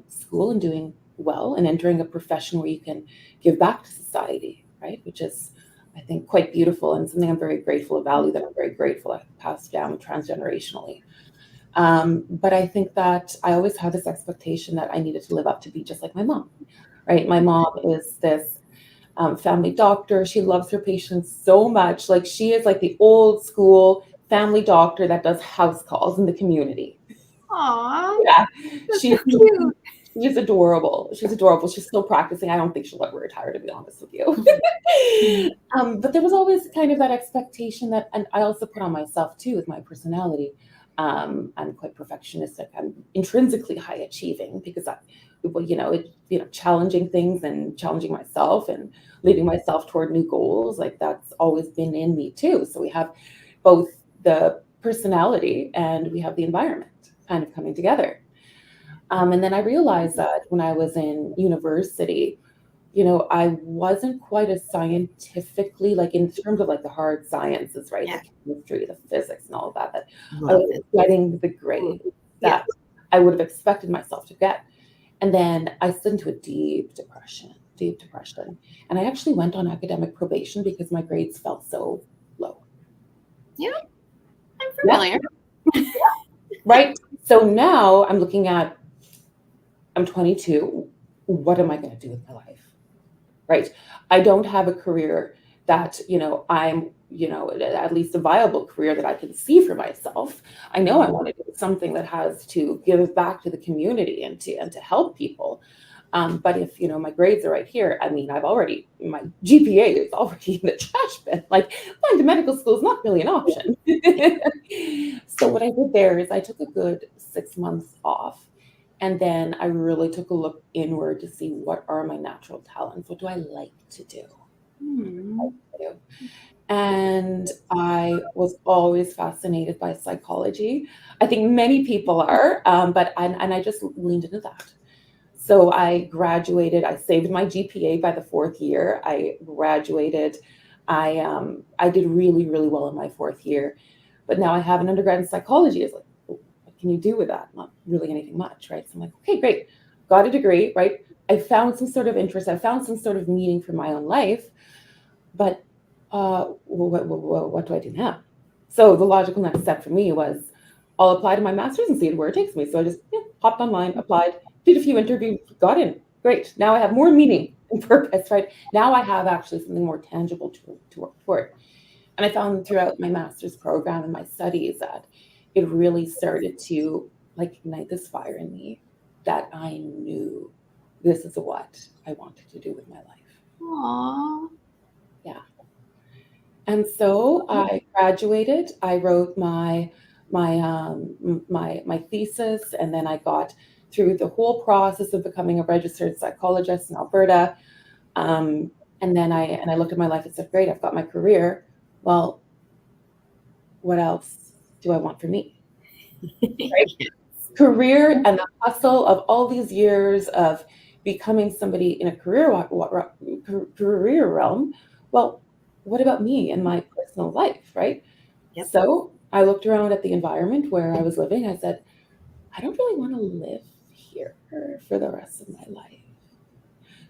school and doing well and entering a profession where you can give back to society, right? Which is, I think, quite beautiful and something I'm very grateful, a value that I'm very grateful I passed down transgenerationally. But I think that I always had this expectation that I needed to live up to be just like my mom, right? My mom is this family doctor. She loves her patients so much. Like, she is like the old school family doctor that does house calls in the community.
Aw.
Yeah,
That's
she's
so cute.
she's adorable. She's adorable. She's still practicing. I don't think she'll ever retire, to be honest with you. But there was always kind of that expectation that, and I also put on myself too with my personality. I'm quite perfectionistic. I'm intrinsically high achieving because challenging things and challenging myself and leading myself toward new goals. Like, that's always been in me too. So we have both the personality and we have the environment kind of coming together. And then I realized that when I was in university, I wasn't quite as scientifically, like in terms of like the hard sciences, right?
Yeah.
The chemistry, the physics, and all of that, I
Love
was
it.
getting the grade that I would have expected myself to get. And then I slid into a deep depression. And I actually went on academic probation because my grades felt so low.
Yeah, I'm familiar.
Right? So now I'm 22. What am I going to do with my life? Right? I don't have a career that, I'm at least a viable career that I can see for myself. I know I want to do something that has to give back to the community and to help people. But if my grades are right here, I mean, my GPA is already in the trash bin. Like, going to medical school is not really an option. So what I did there is I took a good 6 months off, and then I really took a look inward to see what are my natural talents. What do I like to do? And I was always fascinated by psychology. I think many people are, but I just leaned into that. So I graduated. I saved my GPA by the 4th year. I graduated. I did really, really well in my 4th year, but now I have an undergrad in psychology. It's like, what can you do with that? Not really anything much, right? So I'm like, okay, great, got a degree, right? I found some sort of interest. I found some sort of meaning for my own life, but what do I do now? So the logical next step for me was, I'll apply to my master's and see where it takes me. So I just hopped online, applied, did a few interviews, got in. Great. Now I have more meaning and purpose, right? Now I have actually something more tangible to work toward. And I found throughout my master's program and my studies that it really started to ignite this fire in me that I knew this is what I wanted to do with my life.
Aww.
Yeah. And so I graduated. I wrote my thesis, and then I got through the whole process of becoming a registered psychologist in Alberta. And then I looked at my life and said, great, I've got my career. Well, what else do I want for me? Right? Career and the hustle of all these years of becoming somebody in a career realm. Well, what about me and my personal life, right?
Yep.
So I looked around at the environment where I was living. I said, I don't really want to live here for the rest of my life.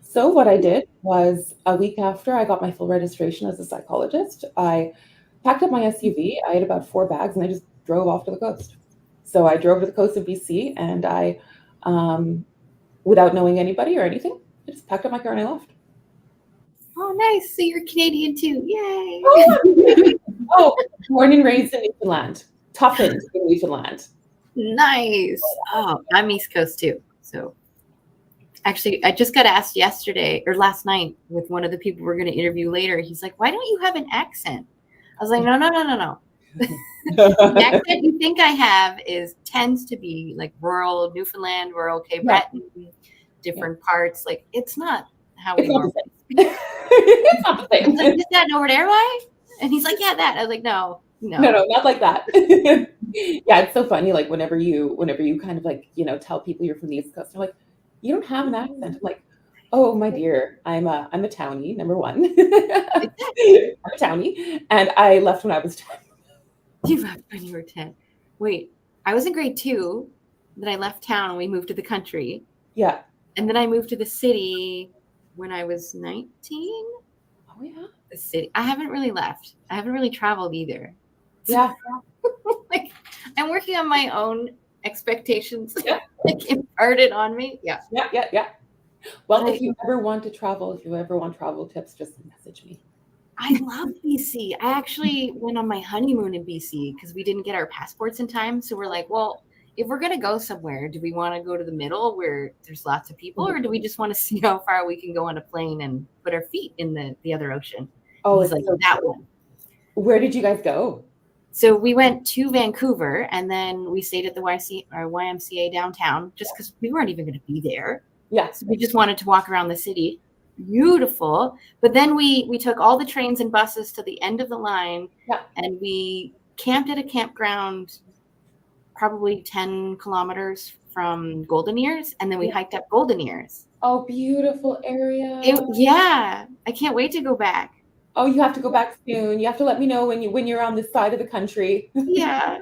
So what I did was, a week after I got my full registration as a psychologist, I packed up my SUV. I had about 4 bags, and I just drove off to the coast. So I drove to the coast of BC, and I, without knowing anybody or anything, I just packed up my car and I left.
Oh, nice. So you're Canadian too. Yay.
Oh, born and raised in Newfoundland. Toughened in Newfoundland.
Nice. Oh, I'm East Coast too. So actually, I just got asked yesterday or last night with one of the people we're going to interview later. He's like, why don't you have an accent? I was like, no. The accent you think I have tends to be like rural Newfoundland, rural Cape Breton, different parts. Like, it's not how we normally speak.
It's not the same.
I was like, is that over there, why? And he's like, yeah, that. I was like, no,
not like that. Yeah, it's so funny. Like whenever you kind of tell people you're from the East Coast, they're like, you don't have an accent. I'm like, oh my dear, I'm a townie, number one. I'm a townie, and I left when I was 10.
You left when you were 10. Wait, I was in grade 2. Then I left town and we moved to the country.
Yeah.
And then I moved to the city when I was 19.
Oh yeah.
The city. I haven't really left. I haven't really traveled either.
Yeah.
Like, I'm working on my own expectations. Imparted on me. Yeah.
Well, if you ever want travel tips, just message me.
I love BC. I actually went on my honeymoon in BC because we didn't get our passports in time. So we're like, well, if we're going to go somewhere, do we want to go to the middle where there's lots of people, or do we just want to see how far we can go on a plane and put our feet in the other ocean?
Oh,
it's like so that one.
Where did you guys go?
So we went to Vancouver, and then we stayed at the YMCA downtown just because we weren't even going to be there.
Yeah.
So we just wanted to walk around the city. Beautiful. But then we took all the trains and buses to the end of the line, and we camped at a campground probably 10 kilometers from Golden Ears, and then we hiked up Golden Ears.
Oh, beautiful area.
I can't wait to go back.
Oh, you have to go back soon. You have to let me know when you're on this side of the country.
Yeah.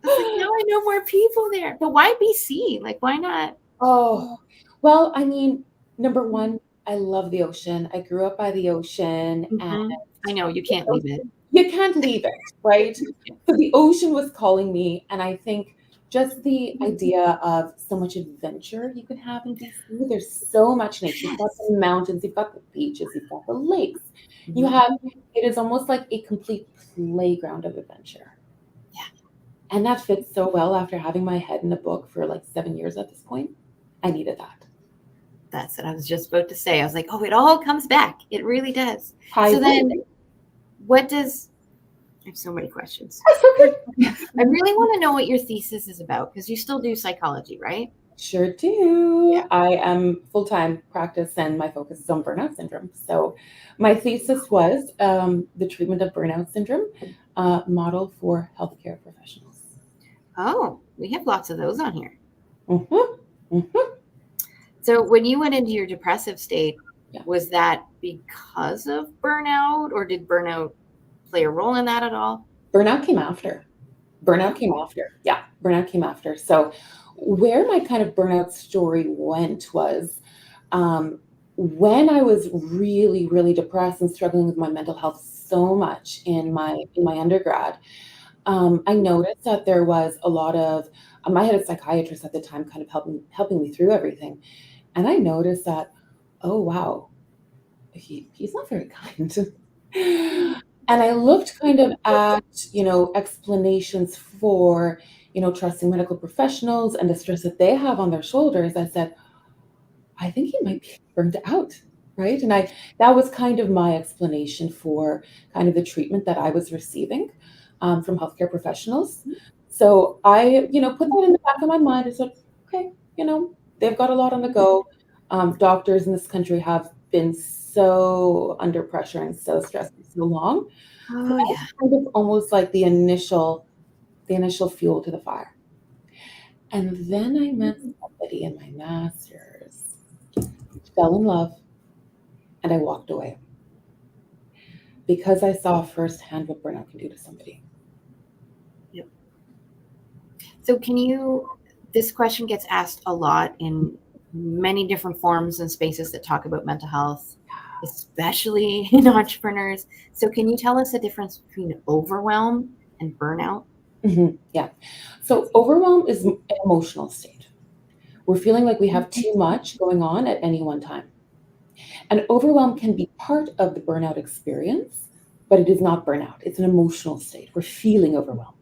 I was like, now I know more people there. But why BC? Like, why not?
Oh, well, I mean, number one, I love the ocean. I grew up by the ocean. And
I know, you can't leave it.
You can't leave it, right? So the ocean was calling me. And I think just the idea of so much adventure you can have in BC. There's so much nature. You've got the mountains, you've got the beaches, you've got the lakes. You have, it is almost like a complete playground of adventure.
Yeah.
And that fits so well after having my head in a book for like 7 years at this point. I needed that.
That's what I was just about to say. I was like, oh, it all comes back. It really does.
I
So then what does, I have so many questions.
okay.
I really want to know what your thesis is about, because you still do psychology, right?
Sure do.
Yeah.
I am full-time practice and my focus is on burnout syndrome. So my thesis was the treatment of burnout syndrome model for healthcare professionals.
Oh, we have lots of those on here.
Mm-hmm. Mm-hmm.
So when you went into your depressive state,
Yeah.
was that because of burnout, or did burnout play a role in that at all?
Burnout came after. Yeah, burnout came after. So where my kind of burnout story went was when I was really, really depressed and struggling with my mental health so much in my undergrad, I noticed that there was a lot of I had a psychiatrist at the time kind of helping me through everything. And I noticed that, oh wow, he's not very kind. And I looked kind of at, explanations for, trusting medical professionals and the stress that they have on their shoulders. I said, I think he might be burned out, right? And that was kind of my explanation for kind of the treatment that I was receiving from healthcare professionals. So I, put that in the back of my mind. I said, okay, they've got a lot on the go. Doctors in this country have been so under pressure and so stressed for so long.
Oh,
So that was kind of almost like the initial fuel to the fire. And then I met somebody in my master's, fell in love, and I walked away because I saw firsthand what burnout can do to somebody.
Yep. So this question gets asked a lot in many different forms and spaces that talk about mental health, especially in entrepreneurs. So can you tell us the difference between overwhelm and burnout?
Mm-hmm. Yeah. So overwhelm is an emotional state. We're feeling like we have too much going on at any one time. And overwhelm can be part of the burnout experience, but it is not burnout. It's an emotional state. We're feeling overwhelmed.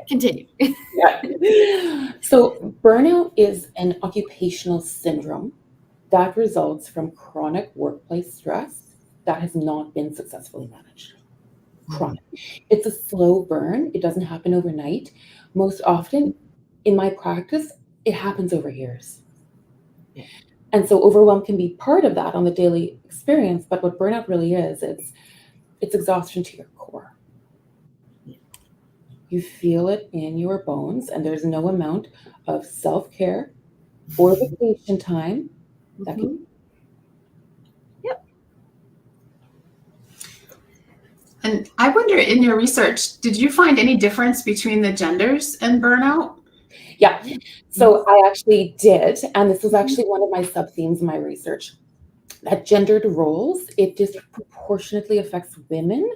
Continue.
Yeah. So burnout is an occupational syndrome that results from chronic workplace stress that has not been successfully managed. Chronic. It's a slow burn. It doesn't happen overnight. Most often in my practice, it happens over years.
Yeah.
And so overwhelm can be part of that on the daily experience, but what burnout really is, it's exhaustion to your core. You feel it in your bones, and there's no amount of self-care or vacation time that can.
Yep.
And I wonder, in your research, did you find any difference between the genders and burnout?
Yeah. So I actually did, and this was actually one of my sub-themes in my research. That gendered roles, it disproportionately affects women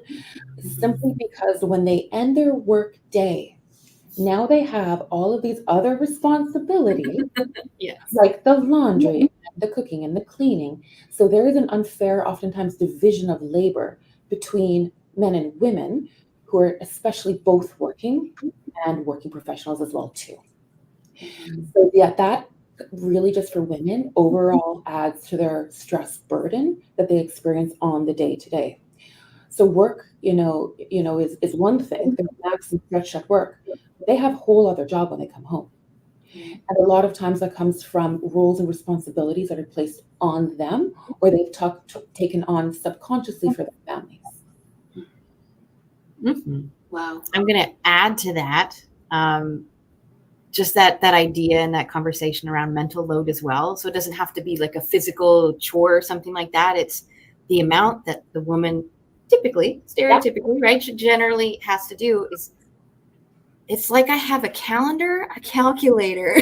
simply because when they end their work day, now they have all of these other responsibilities,
Yes.
like the laundry, the cooking, and the cleaning. So there is an unfair, oftentimes, division of labor between men and women who are especially both working and working professionals as well, too. So yeah, that really just for women overall adds to their stress burden that they experience on the day to day. So work, is one thing. They're max and stretched at work. They have a whole other job when they come home. And a lot of times that comes from roles and responsibilities that are placed on them or they've taken on subconsciously for their families.
Mm-hmm.
Wow.
I'm going to add to that. Just that idea and that conversation around mental load as well. So it doesn't have to be like a physical chore or something like that. It's the amount that the woman stereotypically, right, generally has to do is, it's like I have a calendar, a calculator,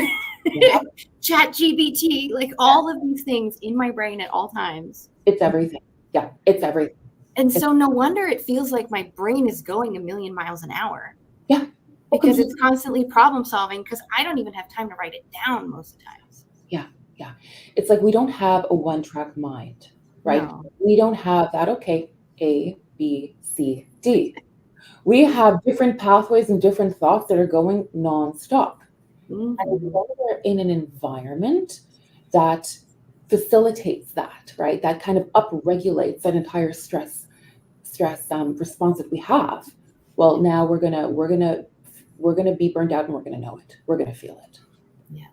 ChatGPT, like all of these things in my brain at all times.
It's everything. Yeah, it's everything.
And so no wonder it feels like my brain is going a million miles an hour.
Yeah.
because it's constantly problem solving, because I don't even have time to write it down most of the times.
Yeah. It's like we don't have a one-track mind, right?
No.
We don't have that, okay, A, B, C, D. We have different pathways and different thoughts that are going nonstop. And
Mhm.
when we're in an environment that facilitates that, right? That kind of upregulates that entire stress response that we have. Well, now we're gonna be burned out, and we're gonna know it. We're gonna feel it.
Yeah.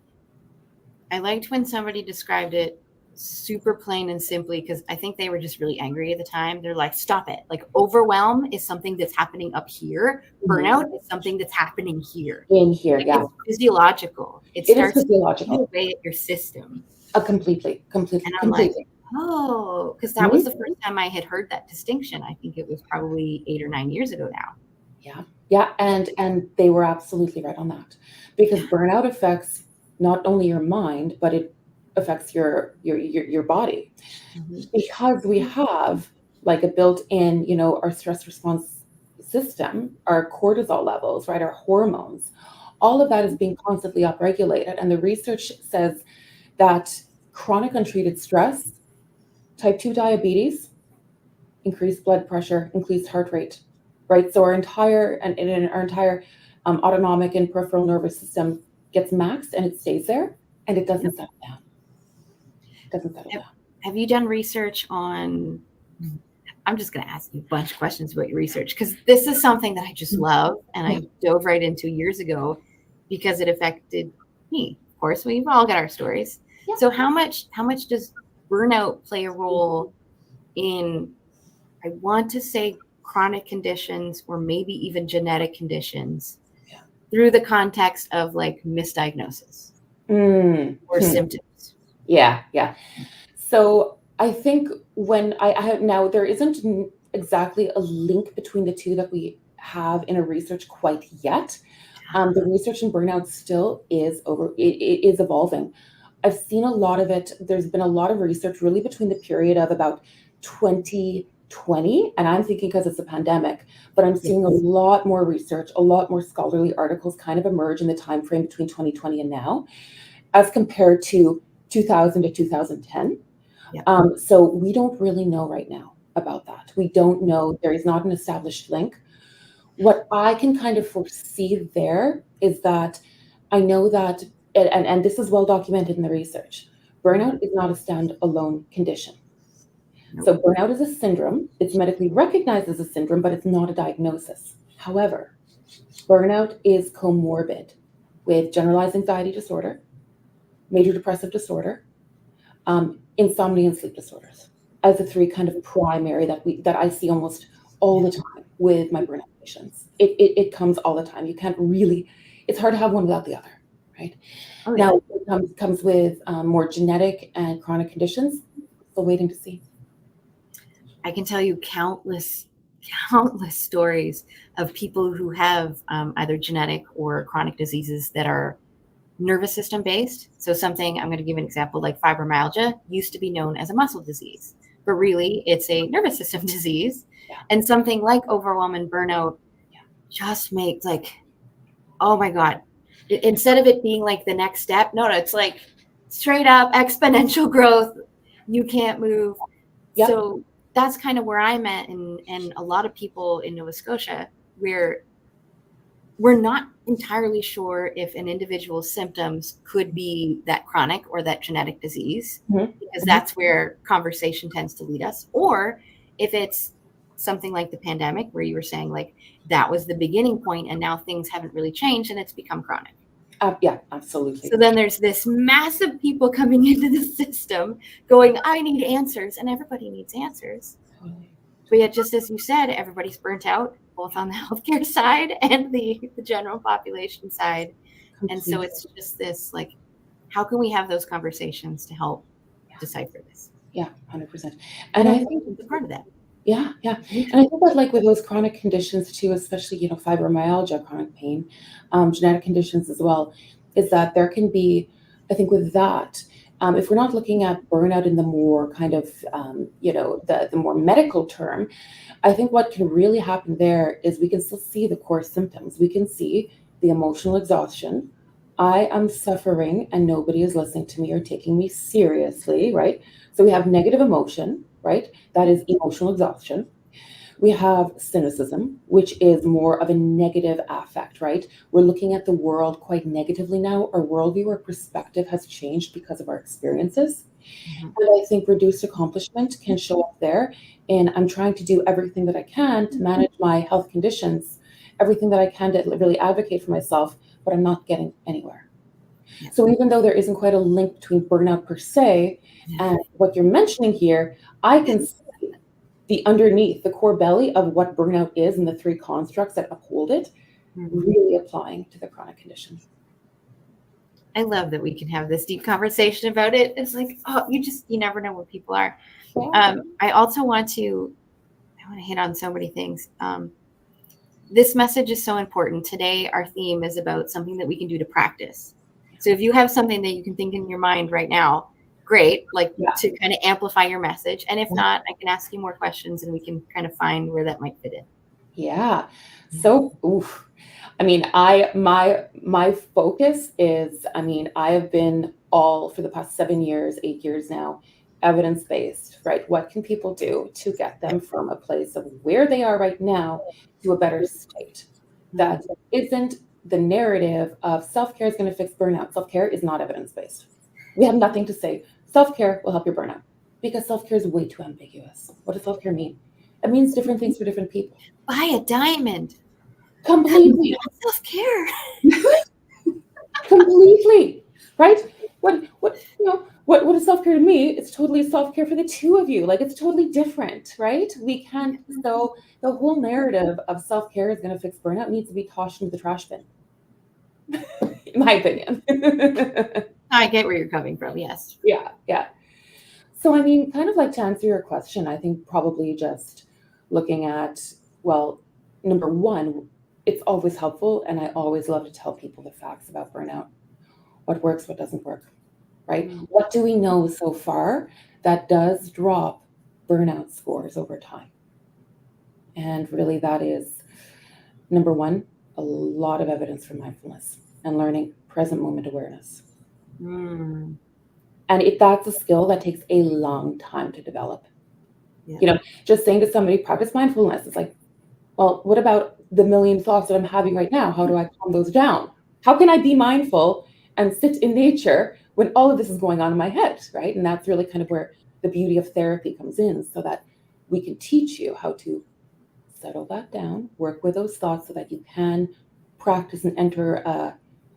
I liked when somebody described it super plain and simply, because I think they were just really angry at the time. They're like, stop it. Like, overwhelm is something that's happening up here. Burnout is something that's happening here.
In here,
Like,
yeah.
it's physiological. It
It is
starts to eat
physiological.
away at your system.
Completely.
And I'm like, oh, because that was the first time I had heard that distinction. I think it was probably 8 or 9 years ago now.
Yeah, and they were absolutely right on that, because burnout affects not only your mind, but it affects your body, because we have like a built-in, our stress response system, our cortisol levels, right, our hormones, all of that is being constantly upregulated, and the research says that chronic untreated stress, type 2 diabetes, increased blood pressure, increased heart rate, right? So our entire autonomic and peripheral nervous system gets maxed, and it stays there, and it doesn't settle down.
Have you done research on? I'm just going to ask you a bunch of questions about your research, because this is something that I just love, and I dove right into years ago because it affected me. Of course, we've all got our stories. Yeah. So how much does burnout play a role in, I want to say, chronic conditions, or maybe even genetic conditions, through the context of like misdiagnosis or symptoms?
Yeah. So I think when I have now, there isn't exactly a link between the two that we have in a research quite yet. The research in burnout still is evolving. I've seen a lot of it. There's been a lot of research really between the period of about 2020, and I'm thinking because it's a pandemic, but I'm seeing a lot more research, a lot more scholarly articles kind of emerge in the time frame between 2020 and now, as compared to 2000 to 2010. So we don't really know right now about that. We don't know. There is not an established link. What I can kind of foresee there is that I know that, and this is well documented in the research, burnout is not a standalone condition. So burnout is a syndrome. It's medically recognized as a syndrome, but it's not a diagnosis. However, burnout is comorbid with generalized anxiety disorder, major depressive disorder, insomnia, and sleep disorders as the three kind of primary that I see almost all the time with my burnout patients. It comes all the time. You can't really, it's hard to have one without the other, right? Now, it comes with more genetic and chronic conditions. Still waiting to see.
I can tell you countless stories of people who have either genetic or chronic diseases that are nervous system based. So something, I'm going to give an example, like fibromyalgia used to be known as a muscle disease, but really it's a nervous system disease. And something like overwhelm and burnout just makes like, oh my God, instead of it being like the next step, no, it's like straight up exponential growth. You can't move. So that's kind of where I'm at, and a lot of people in Nova Scotia, where we're not entirely sure if an individual's symptoms could be that chronic or that genetic disease, because that's where conversation tends to lead us, or if it's something like the pandemic, where you were saying like that was the beginning point and now things haven't really changed and it's become chronic.
Yeah, absolutely.
So then there's this massive people coming into the system going, I need answers, and everybody needs answers. But yet, just as you said, everybody's burnt out, both on the healthcare side and the general population side. And so it's just this, like, how can we have those conversations to help decipher this?
Yeah, 100%. And I think
it's part of that.
Yeah. And I think that like with those chronic conditions too, especially, fibromyalgia, chronic pain, genetic conditions as well, is that there can be, I think with that, if we're not looking at burnout in the more kind of, the more medical term, I think what can really happen there is we can still see the core symptoms. We can see the emotional exhaustion. I am suffering and nobody is listening to me or taking me seriously, right? So we have negative emotion, right? That is emotional exhaustion. We have cynicism, which is more of a negative affect, right? We're looking at the world quite negatively now. Our worldview, our perspective has changed because of our experiences.
Mhm.
And I think reduced accomplishment can show up there. And I'm trying to do everything that I can to manage my health conditions, everything that I can to really advocate for myself, but I'm not getting anywhere.
Yeah.
So even though there isn't quite a link between burnout per se
Yeah.
and what you're mentioning here, I can see the underneath, the core belly of what burnout is and the three constructs that uphold it,
Mhm.
really applying to the chronic condition.
I love that we can have this deep conversation about it. It's like, oh, you never know what people are. I also want to hit on so many things. This message is so important. Today, our theme is about something that we can do to practice. So if you have something that you can think in your mind right now, great, like
Yeah.
to kind of amplify your message. And if
Yeah.
not, I can ask you more questions and we can kind of find where that might fit in.
Yeah. So, oof. I mean, my focus is, I mean, I have been all for the past 7 years, 8 years now, evidence-based, right? What can people do to get them from a place of where they are right now to a better state? That isn't the narrative of self-care is going to fix burnout. Self-care is not evidence-based. We have nothing to say self-care will help your burnout because self-care is way too ambiguous. What does self-care mean? It means different things for different people.
Buy a diamond.
Completely.
Self-care.
Completely. Right? What is self-care to me? It's totally self-care for the two of you. Like it's totally different, right? We can't, so the whole narrative of self-care is gonna fix burnout needs to be tossed into the trash bin. In my opinion.
I get where you're coming from, yes.
Yeah. So I mean, kind of like to answer your question, I think probably just looking at, well, number one, it's always helpful, and I always love to tell people the facts about burnout. What works, what doesn't work, right?
Mm.
What do we know so far that does drop burnout scores over time? And really that is, number one, a lot of evidence for mindfulness and learning present moment awareness.
Mm.
And that's a skill that takes a long time to develop.
Yeah.
You know, just saying to somebody, practice mindfulness, it's like, well, what about the million thoughts that I'm having right now? How do I calm those down? How can I be mindful and sit in nature when all of this is going on in my head, right? And that's really kind of where the beauty of therapy comes in, so that we can teach you how to settle that down, work with those thoughts so that you can practice and enter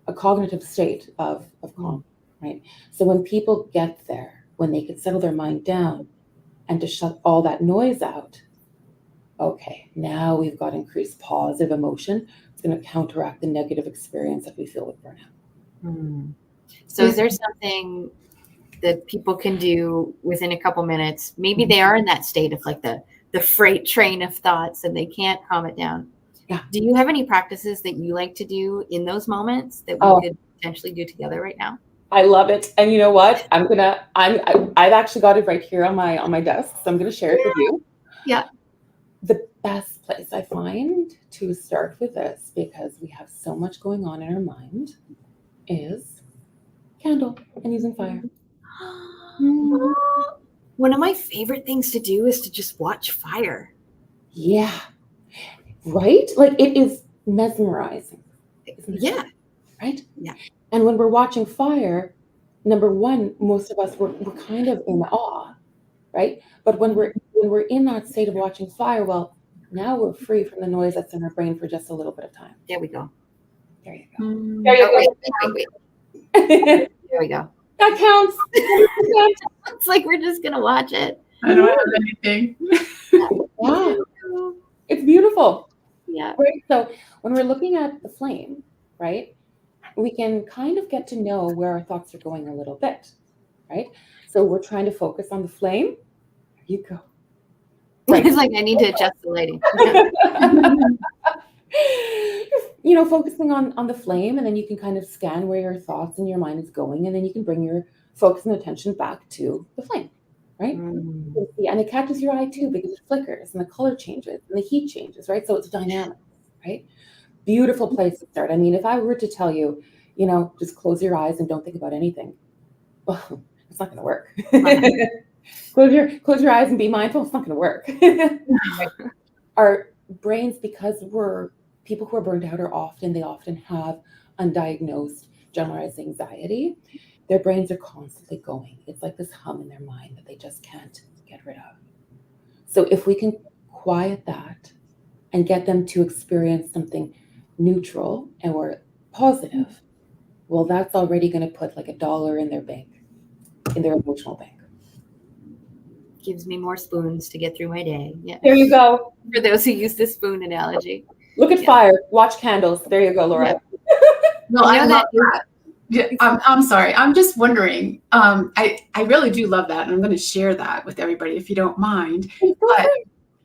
a cognitive state of calm, right? So when people get there, when they can settle their mind down and to shut all that noise out, okay, now we've got increased positive emotion. It's going to counteract the negative experience that we feel with burnout.
Mm. So is there something that people can do within a couple minutes? Maybe they are in that state of like the freight train of thoughts and they can't calm it down.
Yeah.
Do you have any practices that you like to do in those moments that we could potentially do together right now?
I love it. And you know what? I've actually got it right here on my desk. So I'm going to share it with you.
Yeah.
The best place I find to start with this, because we have so much going on in our mind, is candle and using fire.
One of my favorite things to do is to just watch fire.
Yeah. Right? Like it is mesmerizing.
Yeah.
Right?
Yeah.
And when we're watching fire, number one, most of us we're kind of in awe, right? But when we're in that state of watching fire, well, now we're free from the noise that's in our brain for just a little bit of time.
There we go.
There you go. There you go.
Wait. There we go.
That counts.
It's like we're just gonna watch it.
I don't have anything.
Yeah. It's beautiful.
Yeah.
Right. So when we're looking at the flame, right, we can kind of get to know where our thoughts are going a little bit, right? So we're trying to focus on the flame. There you go.
Right. It's like I need to adjust the lighting.
You know, focusing on the flame, and then you can kind of scan where your thoughts and your mind is going, and then you can bring your focus and attention back to the flame, right?
Mm.
And it catches your eye too, because it flickers and the color changes and the heat changes, right? So it's dynamic, right? Beautiful place to start. I mean, if I were to tell you, just close your eyes and don't think about anything, well, it's not going to work. Close your eyes and be mindful. It's not going to work. Our brains, because we're people who are burned out, they often have undiagnosed generalized anxiety. Their brains are constantly going. It's like this hum in their mind that they just can't get rid of. So if we can quiet that and get them to experience something neutral or positive, well, that's already going to put like $1 in their bank, in their emotional bank.
Gives me more spoons to get through my day. Yeah.
There you go.
For those who use the spoon analogy.
Look at fire. Watch candles. There you go, Laura.
Yeah.
No, I love that. Yeah, I'm sorry. I'm just wondering. I really do love that, and I'm going to share that with everybody if you don't mind. But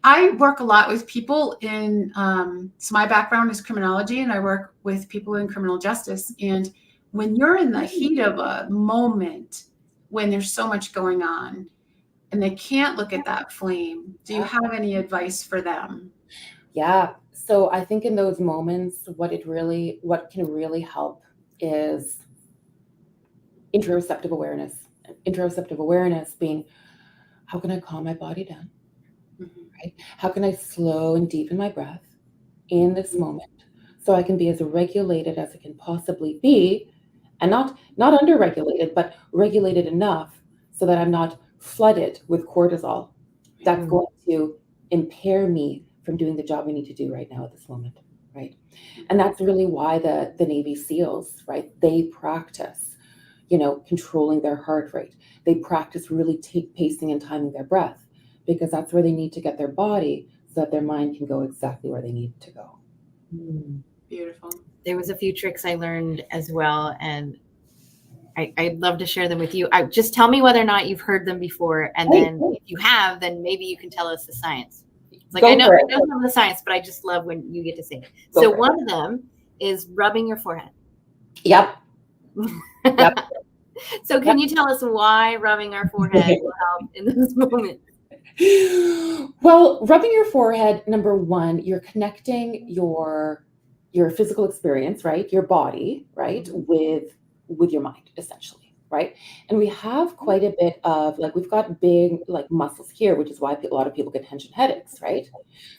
I work a lot with people in. So my background is criminology, and I work with people in criminal justice. And when you're in the heat of a moment, when there's so much going on, and they can't look at that flame, do you have any advice for them?
Yeah. So I think in those moments, what can really help is interoceptive awareness. Interoceptive awareness being, how can I calm my body down? Right? How can I slow and deepen my breath in this moment so I can be as regulated as it can possibly be, and not underregulated, but regulated enough so that I'm not flooded with cortisol. That's going to impair me from doing the job I need to do right now at this moment, right? And that's really why the Navy SEALs, right? They practice, controlling their heart rate. They practice really pacing and timing their breath, because that's where they need to get their body so that their mind can go exactly where they need to go.
Beautiful.
There was a few tricks I learned as well, and I'd love to share them with you. Just tell me whether or not you've heard them before, and then if you have, then maybe you can tell us the science. Like I know the science, but I just love when you get to say it. So one of them is rubbing your forehead.
Yep.
So can you tell us why rubbing our forehead will help in those moments?
Well, rubbing your forehead, number one, you're connecting your physical experience, right? Your body, right? With your mind, essentially, right? And we have quite a bit of, we've got big, muscles here, which is why a lot of people get tension headaches, right?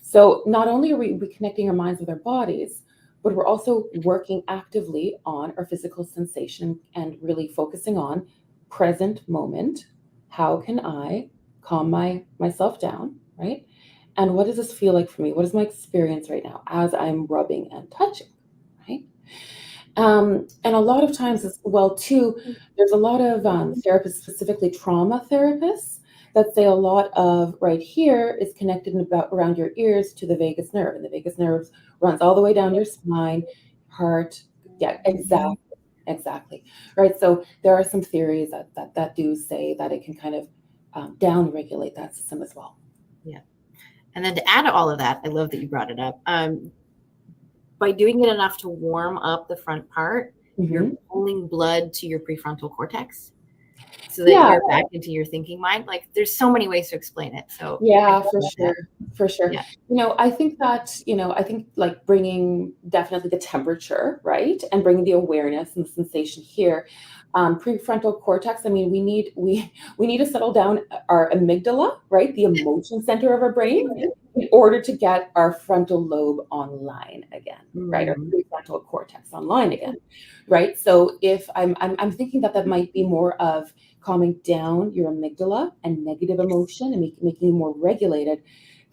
So not only are we connecting our minds with our bodies, but we're also working actively on our physical sensation and really focusing on present moment. How can I calm myself down, right? And what does this feel like for me? What is my experience right now as I'm rubbing and touching, right? And a lot of times as well, too, there's a lot of therapists, specifically trauma therapists, that say a lot of right here is connected around your ears to the vagus nerve. And the vagus nerve runs all the way down your spine, heart. Yeah, exactly. Right. So there are some theories that do say that it can kind of down-regulate that system as well.
Yeah. And then to add to all of that, I love that you brought it up. By doing it enough to warm up the front part, you're pulling blood to your prefrontal cortex so that you're back into your thinking mind. There's so many ways to explain it. So
yeah, for sure.
Yeah.
I think that, bringing definitely the temperature, right? And bringing the awareness and the sensation here. Prefrontal cortex, I mean, we need to settle down our amygdala, right? The emotion center of our brain, in order to get our frontal lobe online again, right? Our prefrontal cortex online again, right? So if I'm thinking that might be more of calming down your amygdala and negative emotion and making you more regulated,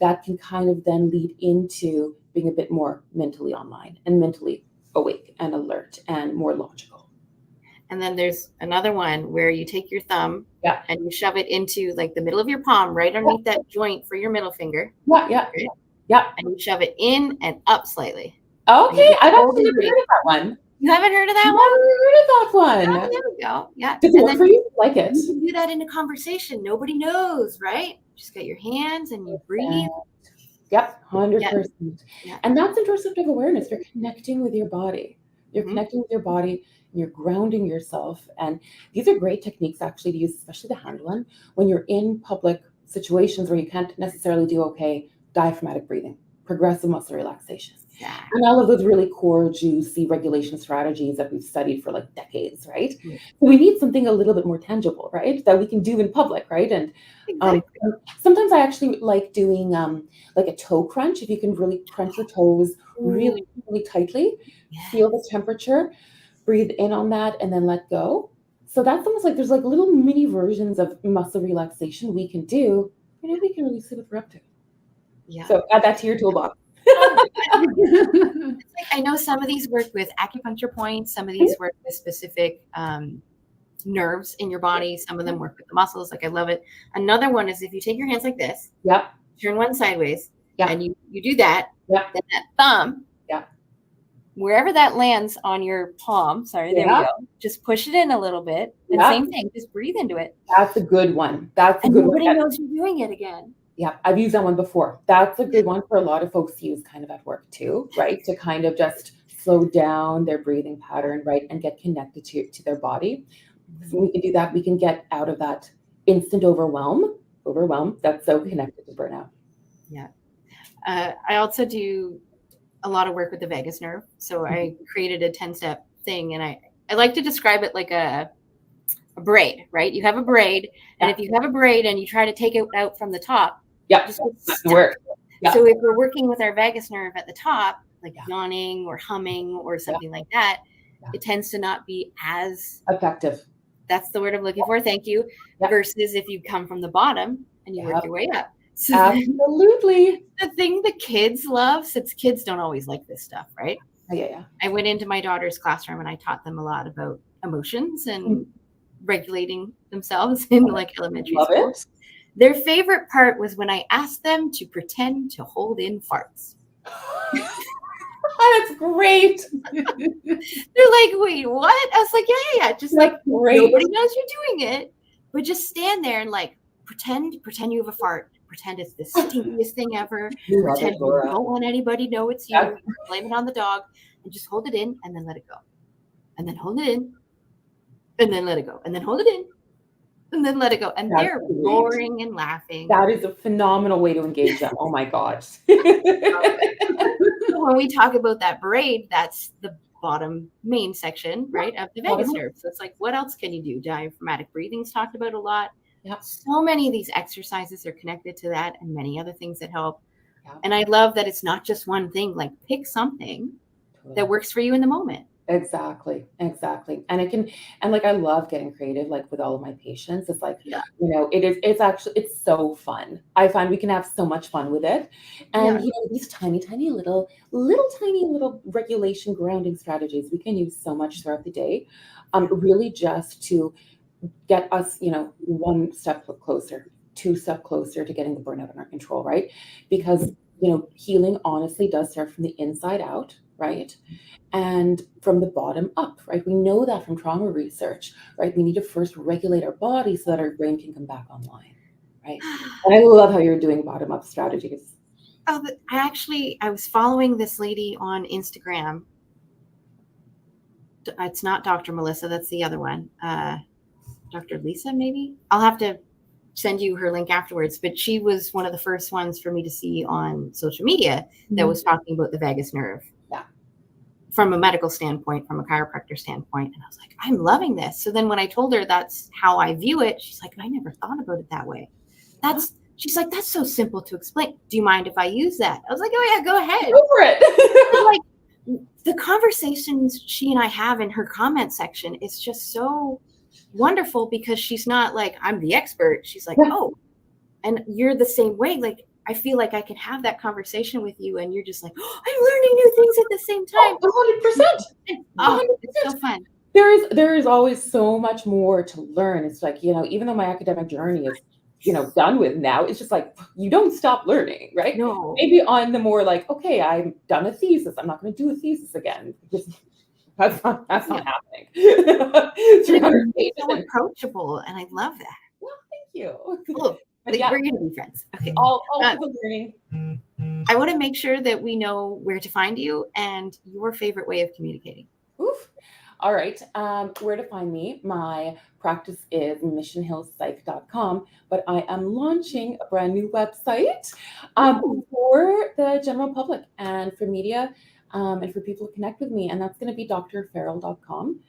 that can kind of then lead into being a bit more mentally online and mentally awake and alert and more logical.
And then there's another one where you take your thumb and you shove it into the middle of your palm, right underneath that joint for your middle finger.
Yeah.
And you shove it in and up slightly.
Okay, I've actually never heard of that one.
You haven't heard of that
one?
one?
Never heard of that one.
Oh, there we go. Yeah.
Does it work for you? Like it.
You can do that in a conversation. Nobody knows, right? Just get your hands and you breathe.
Yep, 100%.
Yeah.
And that's interoceptive awareness. You're connecting with your body. You're connecting with your body. You're grounding yourself. And these are great techniques actually to use, especially the hand one, when you're in public situations where you can't necessarily do diaphragmatic breathing, progressive muscle relaxation.
Exactly.
And all of those really core, juicy regulation strategies that we've studied for like decades, right?
Yeah.
So we need something a little bit more tangible, right? That we can do in public, right? And
Exactly.
sometimes I actually like doing like a toe crunch. If you can really crunch your toes really,
Ooh,
really tightly,
yeah.
feel the temperature, breathe in on that, and then let go. So that's almost like there's like little mini versions of muscle relaxation we can do. You know, we can really see what we're up to.
Yeah.
So add that to your toolbox.
It's like I know some of these work with acupuncture points, some of these work with specific nerves in your body, some of them work with the muscles. Like I love it. Another one is if you take your hands like this,
Yep.
turn one sideways,
Yep.
and you do that,
Yep.
then that thumb,
Yep.
wherever that lands on your palm, sorry, there we
Yeah.
go. Just push it in a little bit. And
Yeah.
same thing, just breathe into it.
That's a good one. That's a
And
good
nobody
one.
knows you're doing it again.
Yeah, I've used that one before. That's a good one for a lot of folks to use kind of at work too, right? To kind of just slow down their breathing pattern, right? And get connected to their body. So we can do that. We can get out of that instant overwhelm that's so connected to burnout.
Yeah. I also do a lot of work with the vagus nerve. So I created a 10-step thing, and I like to describe it like a braid, right? You have a braid, and if you have a braid and you try to take it out from the top,
Yeah,
just get
that
stuck.
work. Yeah.
So if we're working with our vagus nerve at the top, like
Yeah.
yawning or humming or something like that, it tends to not be as
effective.
That's the word I'm looking for. Thank you.
Yeah.
Versus if you come from the bottom and you work your way up. So
absolutely.
The thing the kids love, since kids don't always like this stuff, right?
Yeah.
I went into my daughter's classroom and I taught them a lot about emotions and regulating themselves in like elementary
Love
school.
it.
Their favorite part was when I asked them to pretend to hold in farts.
That's great.
They're like, wait, what? I was like, yeah. Just
That's
like
great.
Nobody knows you're doing it, but just stand there and like pretend you have a fart. Pretend it's the stinkiest thing ever. Pretend you don't want anybody to know it's you. Blame it on the dog and just hold it in and then let it go. And then hold it in and then let it go. And then hold it in and then let it go. And
That's
they're
great.
roaring and laughing.
That is a phenomenal way to engage them. Oh my gosh.
When we talk about that braid, that's the bottom main section, right, of the vagus nerve. So it's like, what else can you do? Diaphragmatic breathing's talked about a lot.
Yep.
So many of these exercises are connected to that and many other things that help.
Yep.
And I love that it's not just one thing. Like pick something that works for you in the moment.
Exactly. And it can, and like, I love getting creative, like with all of my patients. It's like, you know, it's so fun. I find we can have so much fun with it. And, you know, these tiny little regulation grounding strategies we can use so much throughout the day. Really just to get us, you know, one step closer, two steps closer to getting the burnout in our control, right? Because, you know, healing honestly does start from the inside out, right? And from the bottom up, right? We know that from trauma research, right? We need to first regulate our body so that our brain can come back online, right? And I love how you're doing bottom up strategies.
Oh, I was following this lady on Instagram. It's not Dr. Melissa, that's the other one. Dr. Lisa, maybe? I'll have to send you her link afterwards, but she was one of the first ones for me to see on social media that was talking about the vagus nerve. From a medical standpoint, from a chiropractor standpoint. And I was like, I'm loving this. So then when I told her that's how I view it, she's like, I never thought about it that way. She's like, that's so simple to explain. Do you mind if I use that? I was like, oh yeah, go ahead.
Go for it.
So like the conversations she and I have in her comment section is just so wonderful because she's not like, I'm the expert. She's like, oh, and you're the same way. Like, I feel like I can have that conversation with you and you're just like, oh, I'm learning new things at the same time.
100%.
Oh, it's so fun.
There is always so much more to learn. It's like, you know, even though my academic journey is, you know, done with now, it's just like, you don't stop learning, right?
No.
Maybe on the more like, okay, I'm done a thesis. I'm not going to do a thesis again. That's not happening.
It's so approachable and I love that.
Well, thank you.
Cool. We're going to be friends. Okay.
All people learning.
I want to make sure that we know where to find you and your favorite way of communicating.
Oof. All right. Where to find me? My practice is missionhillpsych.com, but I am launching a brand new website for the general public and for media and for people to connect with me. And that's going to be drfarrell.com,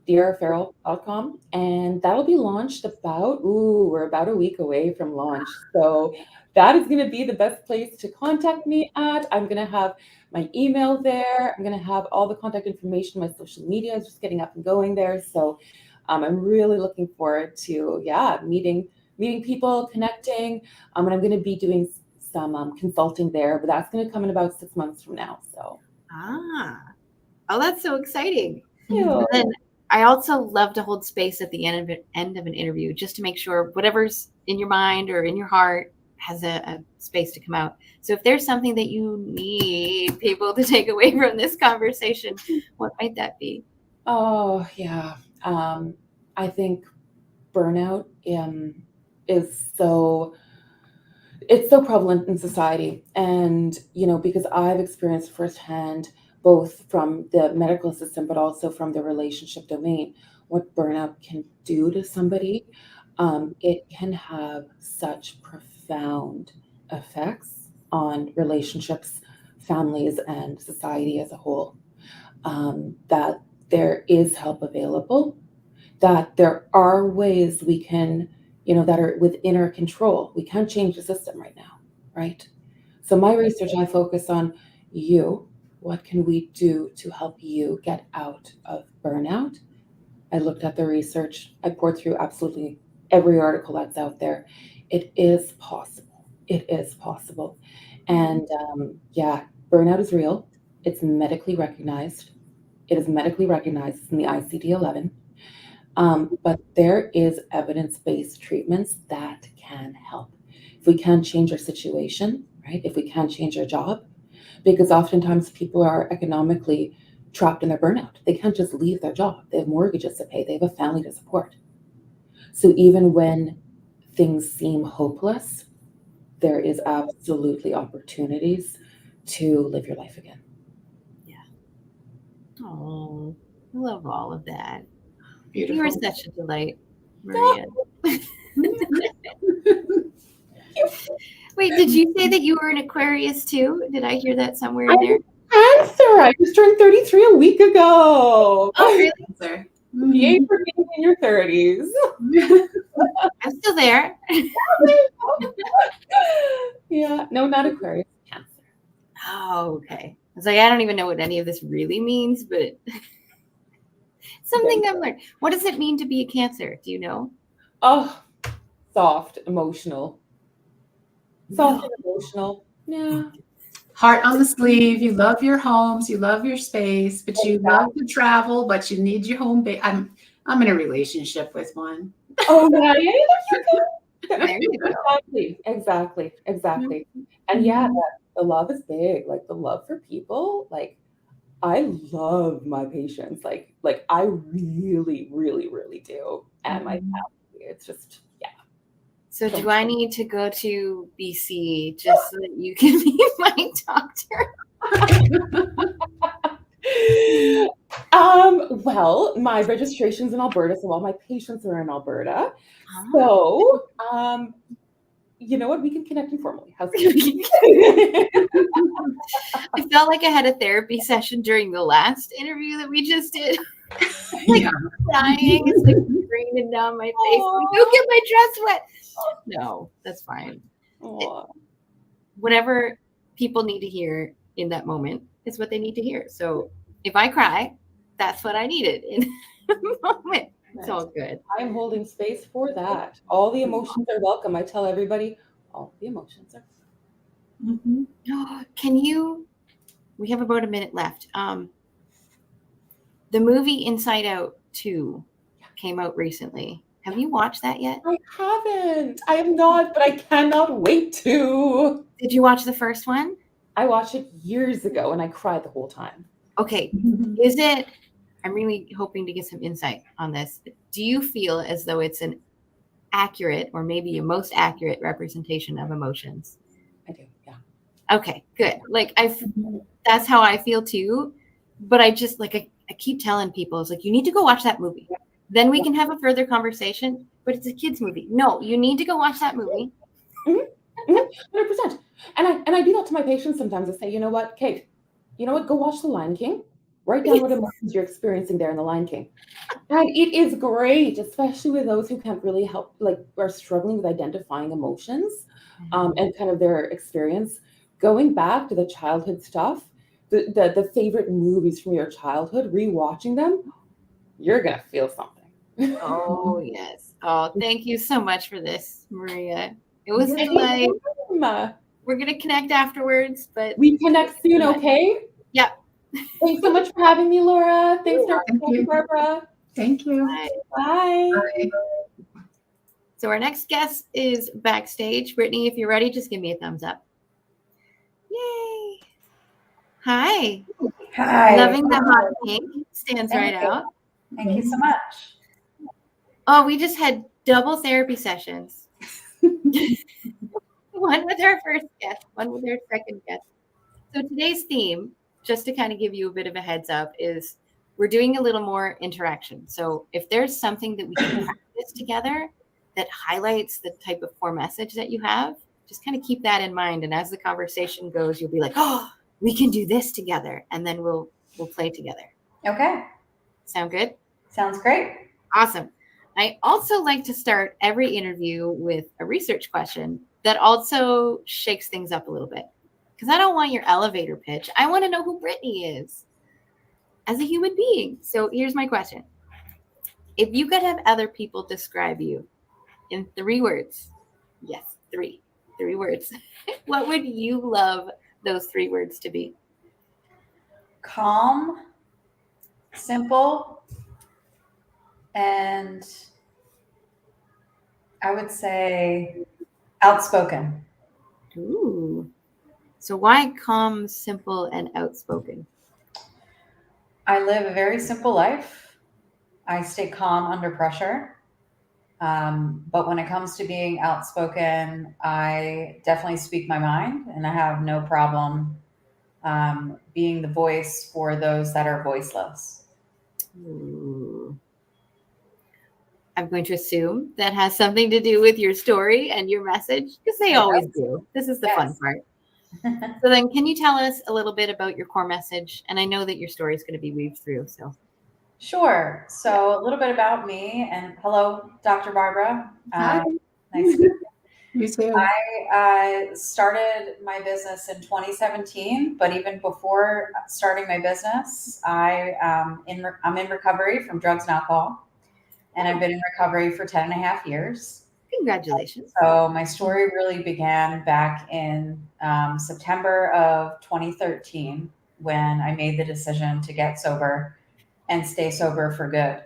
dearfarrell.com. And that'll be launched we're about a week away from launch. So that is going to be the best place to contact me at. I'm going to have my email there. I'm going to have all the contact information. My social media is just getting up and going there. So I'm really looking forward to, meeting people, connecting. And I'm going to be doing some consulting there, but that's going to come in about 6 months from now. So.
Oh, that's so exciting.
Yeah.
And then I also love to hold space at the end of an interview, just to make sure whatever's in your mind or in your heart has a space to come out. So if there's something that you need people to take away from this conversation, what might that be?
Oh, yeah. I think burnout is it's so prevalent in society. And, because I've experienced firsthand, both from the medical system, but also from the relationship domain, what burnout can do to somebody. It can have such profound effects on relationships, families, and society as a whole, that there is help available, that there are ways we can, that are within our control. We can't change the system right now, right? So my research, I focus on you. What can we do to help you get out of burnout? I looked at the research. I poured through absolutely every article that's out there. It is possible. It is possible. And burnout is real. It's medically recognized. It is medically recognized in the ICD-11. But there is evidence-based treatments that can help. If we can't change our situation, right? If we can't change our job, because oftentimes people are economically trapped in their burnout. They can't just leave their job. They have mortgages to pay. They have a family to support. So even when things seem hopeless, there is absolutely opportunities to live your life again.
Yeah. Oh, I love all of that.
Beautiful.
You were such a delight, Maria. Wait, did you say that you were an Aquarius too? Did I hear that somewhere in there?
Cancer. I just turned 33 a week ago.
Oh, really?
Cancer.
Yay for being in your 30s.
I'm still there.
Yeah, no, not Aquarius, Cancer.
Oh, okay. I was like, I don't even know what any of this really means, but something I've learned. What does it mean to be a Cancer? Do you know?
Oh, soft, emotional. Soft and emotional. Yeah.
Heart on the sleeve. You love your homes. You love your space, but you love to travel, but you need your home base. I'm in a relationship with one.
Oh, yeah.
There you go.
Exactly. And the love is big. Like the love for people. Like I love my patients. Like I really, really, really do. And my family. It's just,
So do I need to go to BC just so that you can be my doctor?
Well, my registration's in Alberta, so all my patients are in Alberta. So, you know what? We can connect informally. How's it?
I felt like I had a therapy session during the last interview that we just did. Like dying, it's like raining down my face. Like, go get my dress wet. No, that's fine. Whatever people need to hear in that moment is what they need to hear. So if I cry, that's what I needed in the moment. It's all good.
I'm holding space for that. All the emotions are welcome. I tell everybody, all the emotions are welcome.
We have about a minute left. The movie Inside Out 2 came out recently. Have you watched that yet?
I haven't. I have not, but I cannot wait to.
Did you watch the first one?
I watched it years ago and I cried the whole time.
Okay. I'm really hoping to get some insight on this. Do you feel as though it's an accurate or maybe a most accurate representation of emotions?
I do, yeah.
Okay, good. Like that's how I feel too. But I just I keep telling people, it's like, you need to go watch that movie. Then we can have a further conversation, but it's a kid's movie. No, you need to go watch that movie.
100%. And I do that to my patients sometimes. I say, you know what, Kate, you know what, go watch The Lion King. Write down what emotions you're experiencing there in The Lion King. And it is great, especially with those who can't really help, like, are struggling with identifying emotions and kind of their experience. Going back to the childhood stuff, the favorite movies from your childhood, rewatching them, you're gonna feel something.
Oh, yes. Oh, thank you so much for this, Maria. It was a delight. We're going to connect afterwards, but
we connect soon, okay?
Yep.
Thanks so much for having me, Laura. Thanks,
you.
Barbara.
Thank you.
Bye.
Bye.
Bye.
So our next guest is backstage. Brittany, if you're ready, just give me a thumbs up. Yay. Hi.
Hi.
Loving the hot pink. Stands right out.
Thank you so much.
Oh, we just had double therapy sessions. One with our first guest, one with our second guest. So today's theme, just to kind of give you a bit of a heads up, is we're doing a little more interaction. So if there's something that we can practice together that highlights the type of core message that you have, just kind of keep that in mind. And as the conversation goes, you'll be like, oh, we can do this together. And then we'll play together.
Okay.
Sound good?
Sounds great.
Awesome. I also like to start every interview with a research question that also shakes things up a little bit. Because I don't want your elevator pitch. I want to know who Brittany is as a human being. So here's my question. If you could have other people describe you in 3 words, yes, 3 words, what would you love those 3 words to be?
Calm, simple, and I would say outspoken.
Ooh. So why calm, simple, and outspoken?
I live a very simple life. I stay calm under pressure. But when it comes to being outspoken, I definitely speak my mind, and I have no problem being the voice for those that are voiceless.
Ooh. I'm going to assume that has something to do with your story and your message, because they always do. This is the fun part. So then can you tell us a little bit about your core message? And I know that your story is going to be weaved through. So
Sure. So a little bit about me, and hello, Dr. Barbara.
Hi.
Nice to meet you.
You too.
I started my business in 2017, but even before starting my business, I'm in recovery from drugs and alcohol, and I've been in recovery for 10 and a half years.
congratulations.
So my story really began back in September of 2013 when I made the decision to get sober and stay sober for good.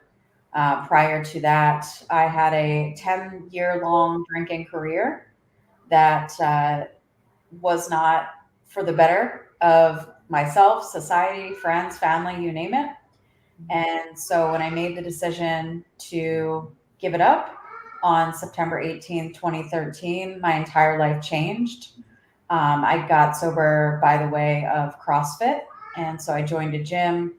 Prior to that, I had a 10-year-long drinking career that was not for the better of myself, society, friends, family, you name it. And so when I made the decision to give it up on September 18th, 2013, my entire life changed. I got sober by the way of CrossFit. And so I joined a gym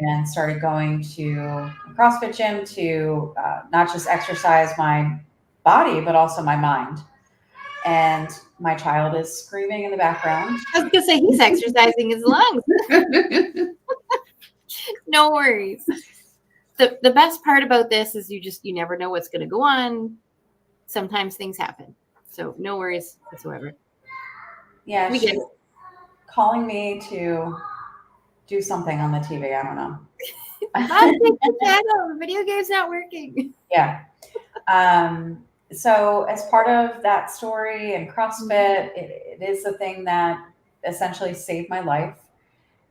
and started going to a CrossFit gym to not just exercise my body, but also my mind. And my child is screaming in the background.
I was going to say, he's exercising his lungs. No worries. The best part about this is you never know what's going to go on. Sometimes things happen. So no worries whatsoever.
Yeah,
We
she's
get it.
calling me to do something on the TV. I don't know.
Mom, take the channel. The video game's not working.
Yeah. So as part of that story and CrossFit, it is the thing that essentially saved my life.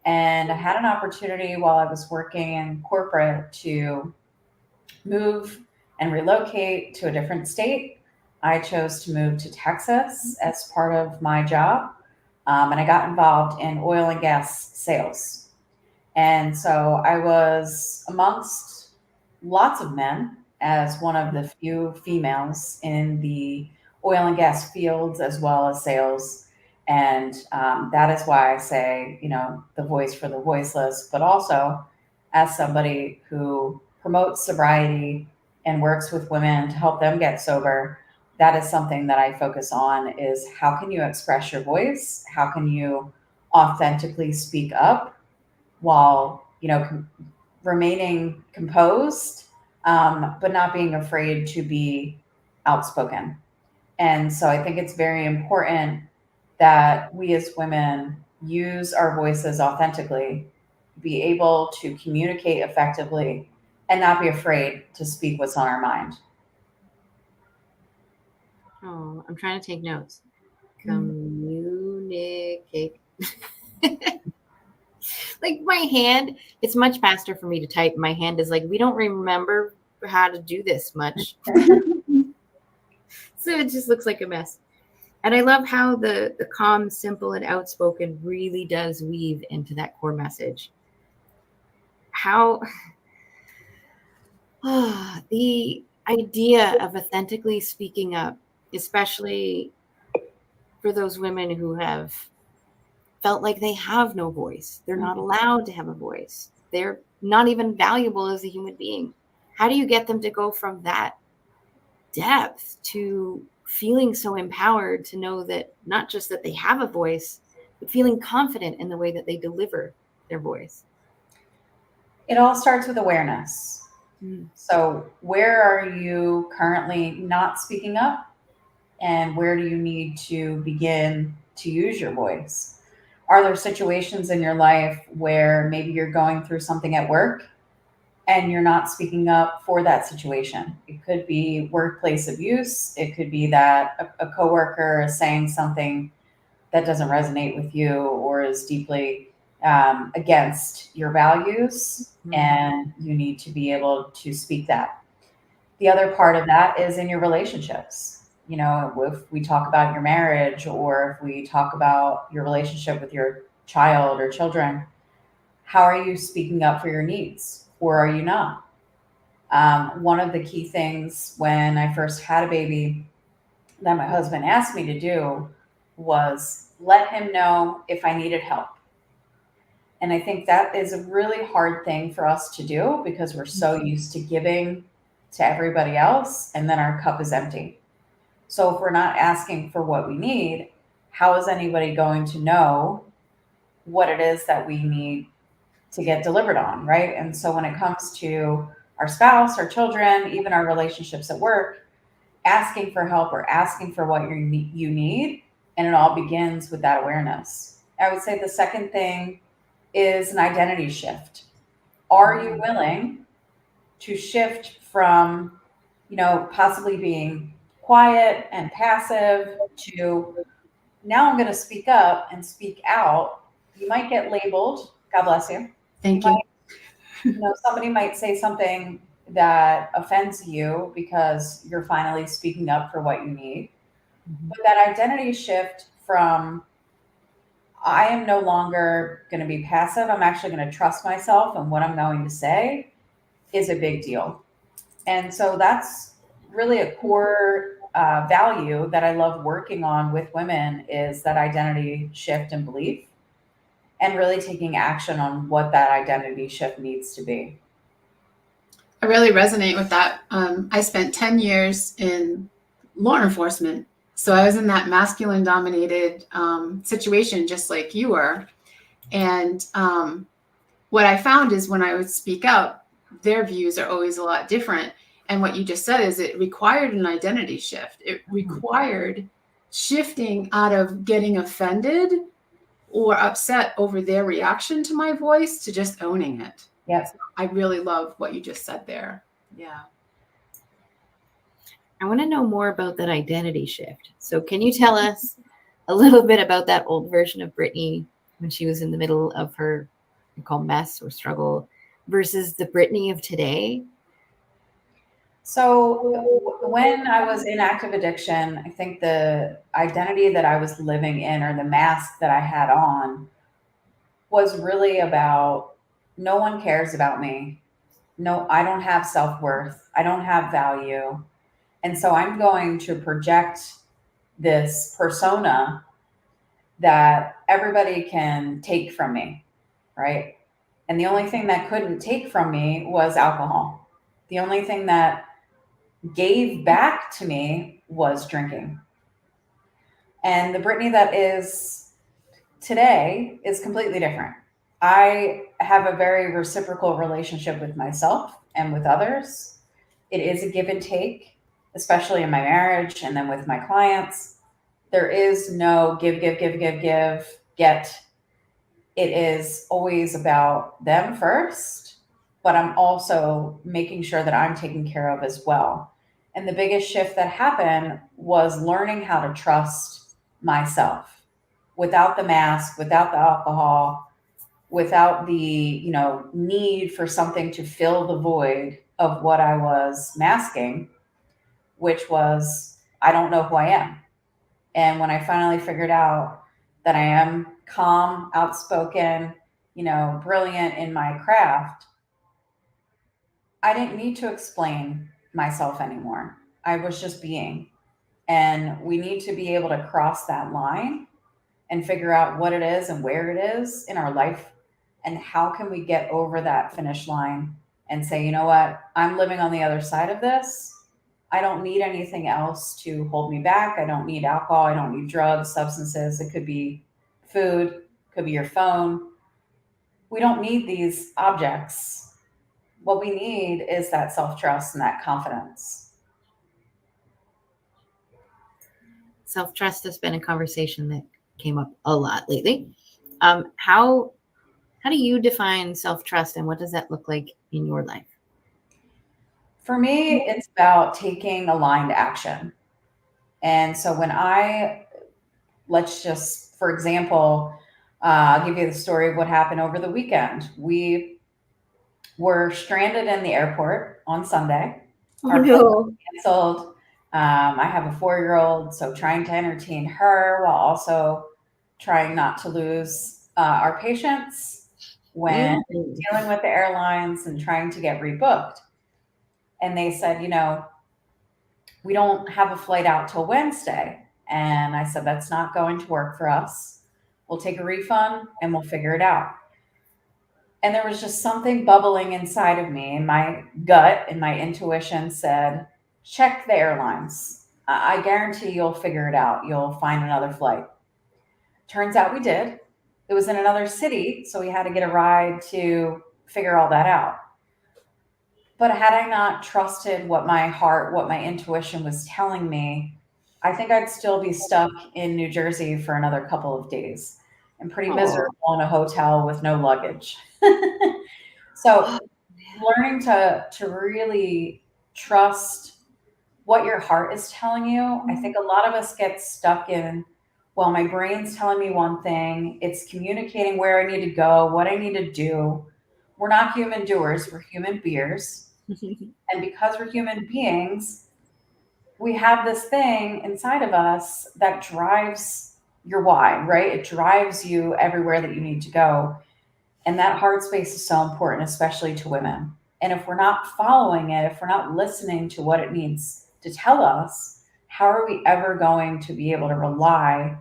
And I had an opportunity while I was working in corporate to move and relocate to a different state. I chose to move to Texas as part of my job. And I got involved in oil and gas sales. And so I was amongst lots of men as one of the few females in the oil and gas fields as well as sales. And that is why I say, the voice for the voiceless, but also as somebody who promotes sobriety and works with women to help them get sober, that is something that I focus on, is how can you express your voice? How can you authentically speak up while, remaining composed, but not being afraid to be outspoken. And so I think it's very important that we as women use our voices authentically, be able to communicate effectively, and not be afraid to speak what's on our mind.
Oh, I'm trying to take notes.
Mm.
Communicate. Like my hand, it's much faster for me to type. My hand is like, we don't remember how to do this much. So it just looks like a mess. And I love how the calm, simple, and outspoken really does weave into that core message. How the idea of authentically speaking up, especially for those women who have felt like they have no voice. They're not allowed to have a voice. They're not even valuable as a human being. How do you get them to go from that depth to feeling so empowered to know that not just that they have a voice, but feeling confident in the way that they deliver their voice?
It all starts with awareness.
Mm.
So, where are you currently not speaking up? And where do you need to begin to use your voice? Are there situations in your life where maybe you're going through something at work and you're not speaking up for that situation? It could be workplace abuse. It could be that a coworker is saying something that doesn't resonate with you or is deeply against your values, and you need to be able to speak that. The other part of that is in your relationships. If we talk about your marriage, or if we talk about your relationship with your child or children, how are you speaking up for your needs, or are you not? One of the key things when I first had a baby that my husband asked me to do was let him know if I needed help. And I think that is a really hard thing for us to do because we're so used to giving to everybody else, and then our cup is empty. So if we're not asking for what we need, how is anybody going to know what it is that we need to get delivered on, right? And so when it comes to our spouse, our children, even our relationships at work, asking for help or asking for what you need, and it all begins with that awareness. I would say the second thing is an identity shift. Are you willing to shift from, possibly being quiet and passive to now I'm going to speak up and speak out? You might get labeled. God bless you.
Thank you.
Somebody might say something that offends you because you're finally speaking up for what you need. But that identity shift from I am no longer going to be passive, I'm actually going to trust myself and what I'm going to say, is a big deal. And so that's really a core value that I love working on with women, is that identity shift and belief, and really taking action on what that identity shift needs to be.
I really resonate with that. I spent 10 years in law enforcement. So I was in that masculine dominated situation, just like you were. And what I found is when I would speak out, their views are always a lot different. And what you just said is it required an identity shift. It required shifting out of getting offended or upset over their reaction to my voice to just owning it.
Yes.
I really love what you just said there. Yeah.
I want to know more about that identity shift. So can you tell us a little bit about that old version of Brittany when she was in the middle of her mess or struggle versus the Brittany of today?
So when I was in active addiction, I think the identity that I was living in, or the mask that I had on, was really about no one cares about me. No, I don't have self-worth. I don't have value. And so I'm going to project this persona that everybody can take from me, right? And the only thing that couldn't take from me was alcohol. The only thing that gave back to me was drinking. And the Brittany that is today is completely different. I have a very reciprocal relationship with myself and with others. It is a give and take, especially in my marriage and then with my clients. There is no give, get. It is always about them first, but I'm also making sure that I'm taken care of as well. And the biggest shift that happened was learning how to trust myself without the mask, without the alcohol, without the, need for something to fill the void of what I was masking, which was, I don't know who I am. And when I finally figured out that I am calm, outspoken, brilliant in my craft, I didn't need to explain myself anymore. I was just being. And we need to be able to cross that line and figure out what it is and where it is in our life and how can we get over that finish line and say, you know what, I'm living on the other side of this. I don't need anything else to hold me back. I don't need alcohol. I don't need drugs, substances. It could be food, could be your phone. We don't need these objects. What we need is that self-trust and that confidence.
Self-trust has been a conversation that came up a lot lately. How do you define self-trust and what does that look like in your life?
For me, it's about taking aligned action. And so let's just, for example, I'll give you the story of what happened over the weekend. We were stranded in the airport on Sunday. Our flight was canceled. I have a 4-year-old, so trying to entertain her while also trying not to lose our patients when dealing with the airlines and trying to get rebooked. And they said, we don't have a flight out till Wednesday. And I said, that's not going to work for us. We'll take a refund and we'll figure it out. And there was just something bubbling inside of me, and my gut and my intuition said, check the airlines. I guarantee you'll figure it out. You'll find another flight. Turns out we did. It was in another city, so we had to get a ride to figure all that out. But had I not trusted what my heart, what my intuition was telling me, I think I'd still be stuck in New Jersey for another couple of days and pretty miserable in a hotel with no luggage. So learning to really trust what your heart is telling you. I think a lot of us get stuck in, well, my brain's telling me one thing. It's communicating where I need to go, what I need to do. We're not human doers. We're human beers. And because we're human beings, we have this thing inside of us that drives your why, right? It drives you everywhere that you need to go. And that heart space is so important, especially to women. And if we're not following it, if we're not listening to what it needs to tell us, how are we ever going to be able to rely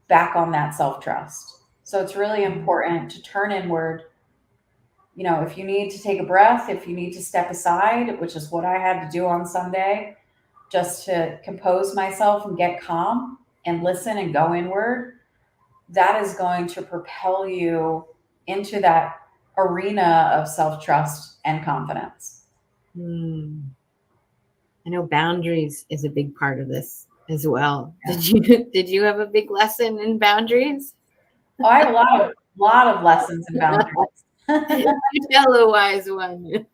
back on that self-trust? So it's really important to turn inward. If you need to take a breath, if you need to step aside, which is what I had to do on Sunday, just to compose myself and get calm and listen and go inward, that is going to propel you into that arena of self-trust and confidence.
I know boundaries is a big part of this as well.
Yeah.
Did you have a big lesson in boundaries?
Oh, I have a lot of lessons in boundaries.
You tell a wise one.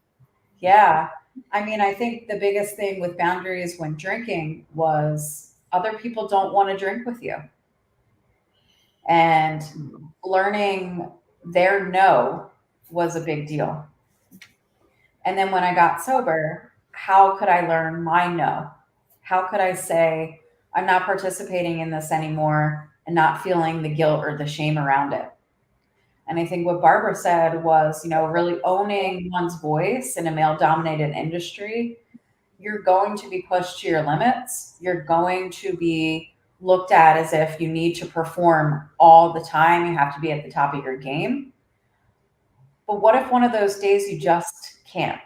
Yeah. I mean, I think the biggest thing with boundaries when drinking was other people don't want to drink with you. And learning their no was a big deal. And then when I got sober, how could I learn my no? How could I say, I'm not participating in this anymore and not feeling the guilt or the shame around it? And I think what Barbara said was, really owning one's voice in a male-dominated industry. You're going to be pushed to your limits. You're going to be looked at as if you need to perform all the time. You have to be at the top of your game. But what if one of those days you just can't?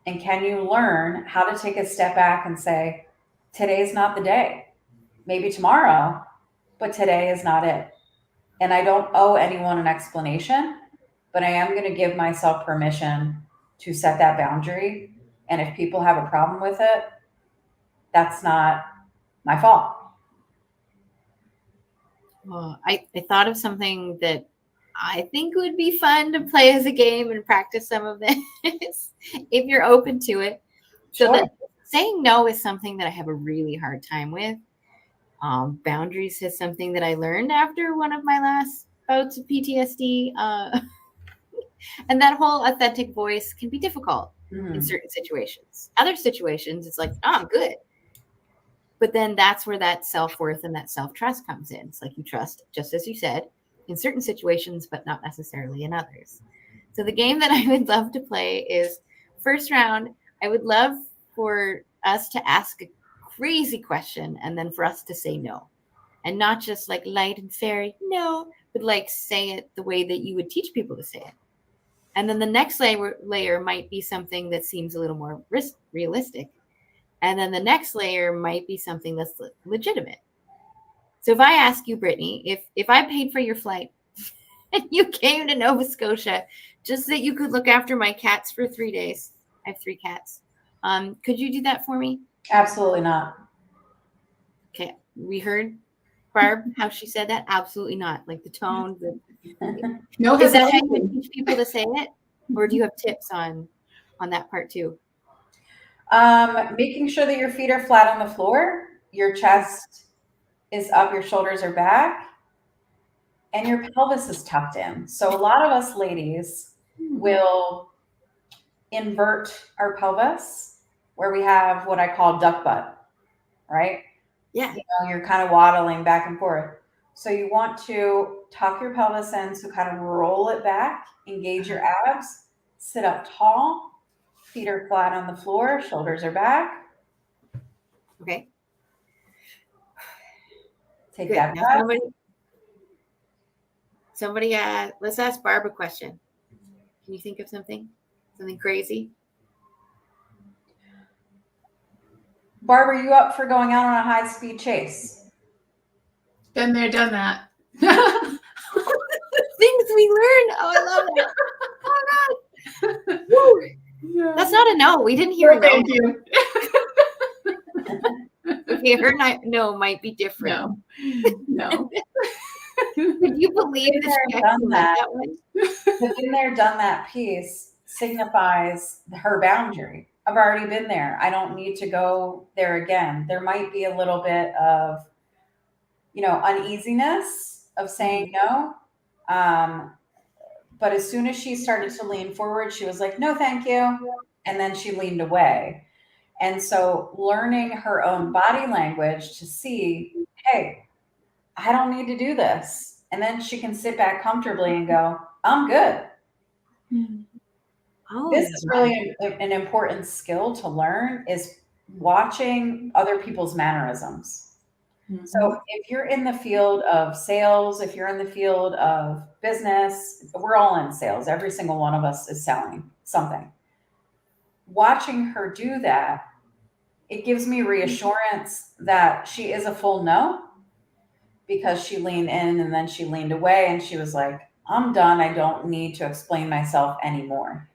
And can you learn how to take a step back and say, today's not the day. Maybe tomorrow, but today is not it. And I don't owe anyone an explanation, but I am going to give myself permission to set that boundary. And if people have a problem with it, that's not my fault.
Well, I thought of something that I think would be fun to play as a game and practice some of this if you're open to it. So
Sure.
that saying no is something that I have a really hard time with. Boundaries is something that I learned after one of my last bouts of PTSD. And that whole authentic voice can be difficult in certain situations. Other situations, it's like, oh, I'm good. But then that's where that self-worth and that self-trust comes in. It's like you trust, just as you said, in certain situations, but not necessarily in others. So the game that I would love to play is first round, I would love for us to ask a crazy question and then for us to say no. And not just like light and fairy, no, but like say it the way that you would teach people to say it. And then the next layer might be something that seems a little more realistic. And then the next layer might be something that's legitimate. So if I ask you, Brittany, if I paid for your flight and you came to Nova Scotia just that you could look after my cats for 3 days, I have 3 cats. Could you do that for me?
Absolutely not.
Okay, we heard Barb how she said that. Absolutely not. Like the tone.
No
Is that how you
hesitation.
teach people to say it, or do you have tips on that part too?
Making sure that your feet are flat on the floor, your chest is up, your shoulders are back, and your pelvis is tucked in. So a lot of us ladies will invert our pelvis where we have what I call duck butt, right?
Yeah.
You're kind of waddling back and forth. So you want to tuck your pelvis in, so kind of roll it back, engage your abs, sit up tall, feet are flat on the floor, shoulders are back.
Okay.
Take
Good.
that
Now
breath.
somebody, let's ask Barb a question. Can you think of something crazy?
Barb, are you up for going out on a high-speed chase?
Been there, done that.
Things we learn. Oh, I love that. Oh God. Woo.
Yeah.
That's not a no. We didn't hear a no.
Thank you.
Okay, her no might be different.
No.
Could you believe
Been
that
there,
she
done
actually
that.
meant that one?
The been there, done that piece signifies her boundary. I've already been there. I don't need to go there again. There might be a little bit of, uneasiness of saying no. But as soon as she started to lean forward, she was like, no, thank you. And then she leaned away. And so learning her own body language to see, hey, I don't need to do this. And then she can sit back comfortably and go, I'm good.
Oh,
This is really an important skill to learn, is watching other people's mannerisms.
Mm-hmm.
So if you're in the field of sales, if you're in the field of business, we're all in sales. Every single one of us is selling something. Watching her do that, it gives me reassurance that she is a full no, because she leaned in and then she leaned away and she was like, I'm done. I don't need to explain myself anymore.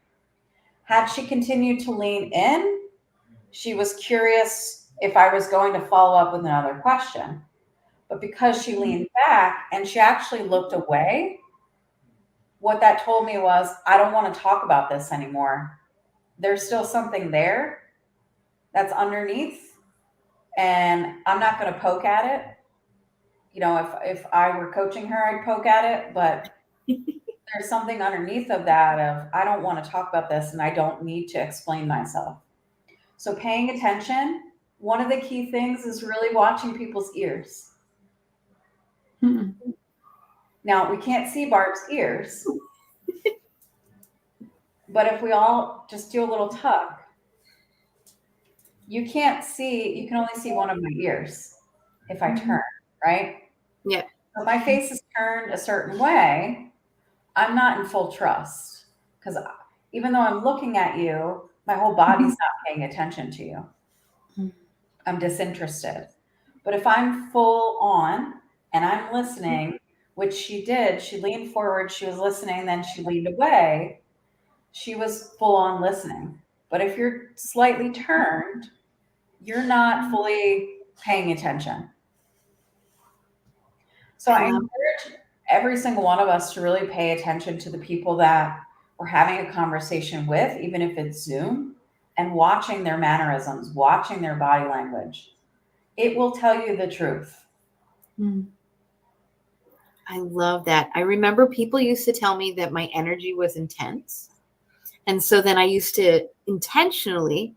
Had she continued to lean in, she was curious if I was going to follow up with another question. But because she leaned back and she actually looked away, what that told me was, I don't want to talk about this anymore. There's still something there that's underneath, and I'm not going to poke at it. If I were coaching her, I'd poke at it, but there's something underneath of that of, I don't want to talk about this and I don't need to explain myself. So paying attention, one of the key things is really watching people's ears.
Mm-hmm.
Now, we can't see Barb's ears, but if we all just do a little tuck, you can only see one of my ears if I turn, right?
Yeah.
So if my face is turned a certain way, I'm not in full trust, because even though I'm looking at you, my whole body's not paying attention to you.
Mhm.
I'm disinterested. But if I'm full on and I'm listening, which she did, she leaned forward, she was listening, then she leaned away. She was full on listening. But if you're slightly turned, you're not fully paying attention. So I encourage every single one of us to really pay attention to the people that we're having a conversation with, even if it's Zoom, and watching their mannerisms, watching their body language. It will tell you the truth.
I love that. I remember people used to tell me that my energy was intense. And so then I used to intentionally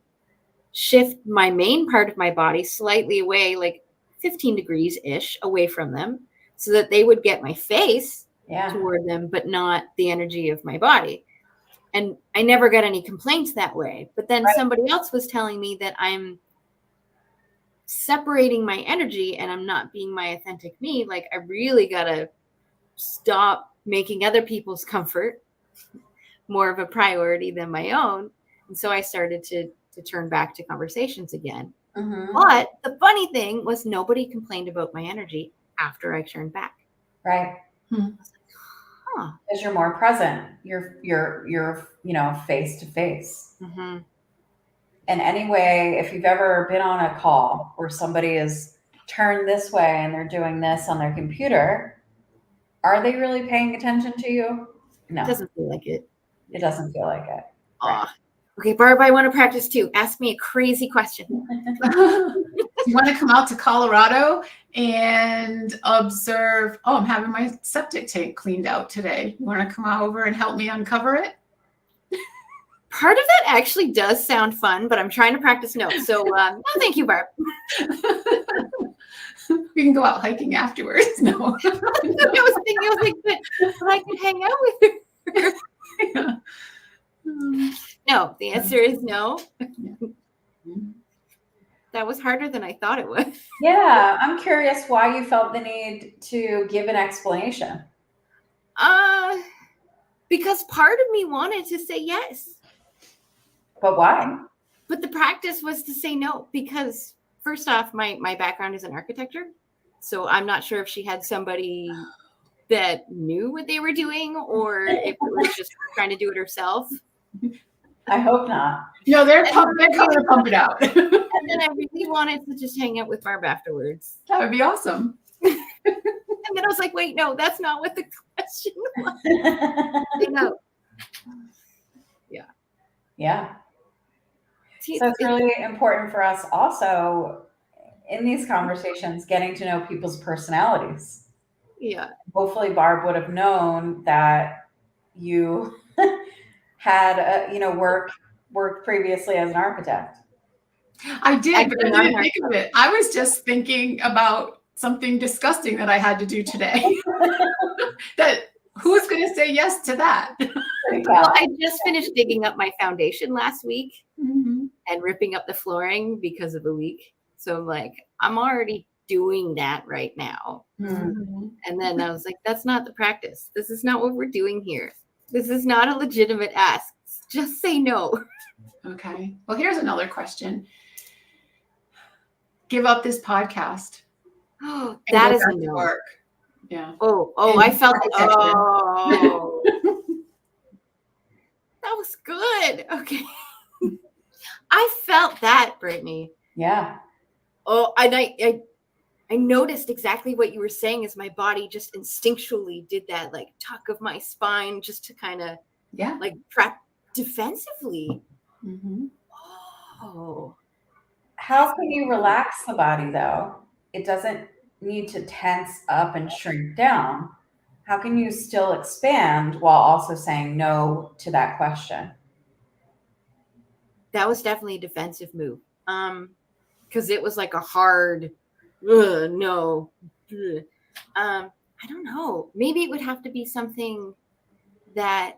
shift my main part of my body slightly away, like 15 degrees ish away from them, so that they would get my face toward them, but not the energy of my body. And I never got any complaints that way. But then somebody else was telling me that I'm separating my energy and I'm not being my authentic me. Like, I really got to stop making other people's comfort more of a priority than my own. And so I started to turn back to conversations again.
Mm-hmm.
But the funny thing was nobody complained about my energy after I turned back.
Right.
Huh.
Because you're more present. You're face to face.
Mm-hmm.
And anyway, if you've ever been on a call where somebody is turned this way and they're doing this on their computer, are they really paying attention to you? No.
It doesn't feel like it.
It doesn't feel like it.
Right. Okay, Barb, I want to practice too. Ask me a crazy question.
You want to come out to Colorado and observe? Oh, I'm having my septic tank cleaned out today. You want to come over and help me uncover it?
Part of that actually does sound fun, but I'm trying to practice no. So no, thank you, Barb.
We can go out hiking afterwards. No.
I was thinking, but I could hang out with her.
Yeah.
No, the answer is no. That was harder than I thought it was.
Yeah, I'm curious why you felt the need to give an explanation.
Because part of me wanted to say yes.
But why?
But the practice was to say no, because first off, my background is in architecture. So I'm not sure if she had somebody that knew what they were doing or if it was just trying to do it herself.
I hope not.
No, they're coming to pump it out.
And then I really wanted to just hang out with Barb afterwards.
That would be awesome.
And then I was like, wait, no, that's not what the question was. No. Yeah.
Yeah.
See,
So it's really important for us also in these conversations, getting to know people's personalities.
Yeah.
Hopefully Barb would have known that you had, worked previously as an architect.
I did, but I didn't think of it. I was just thinking about something disgusting that I had to do today. That who's going to say yes to that?
Well, I just finished digging up my foundation last week and ripping up the flooring because of the leak. So I'm like, I'm already doing that right now. And then I was like, that's not the practice. This is not what we're doing here. This is not a legitimate ask. Just say no.
Okay. Well, here's another question. Give up this podcast.
Oh, that is a no.
Work. Yeah.
Oh, I felt it. Oh. That was good. Okay. I felt that, Brittany.
Yeah.
Oh, and I noticed exactly what you were saying as my body just instinctually did that, like tuck of my spine just to kind of like prep defensively. Oh.
How can you relax the body though? It doesn't need to tense up and shrink down. How can you still expand while also saying no to that question?
That was definitely a defensive move. Because it was like a hard no. I don't know. Maybe it would have to be something that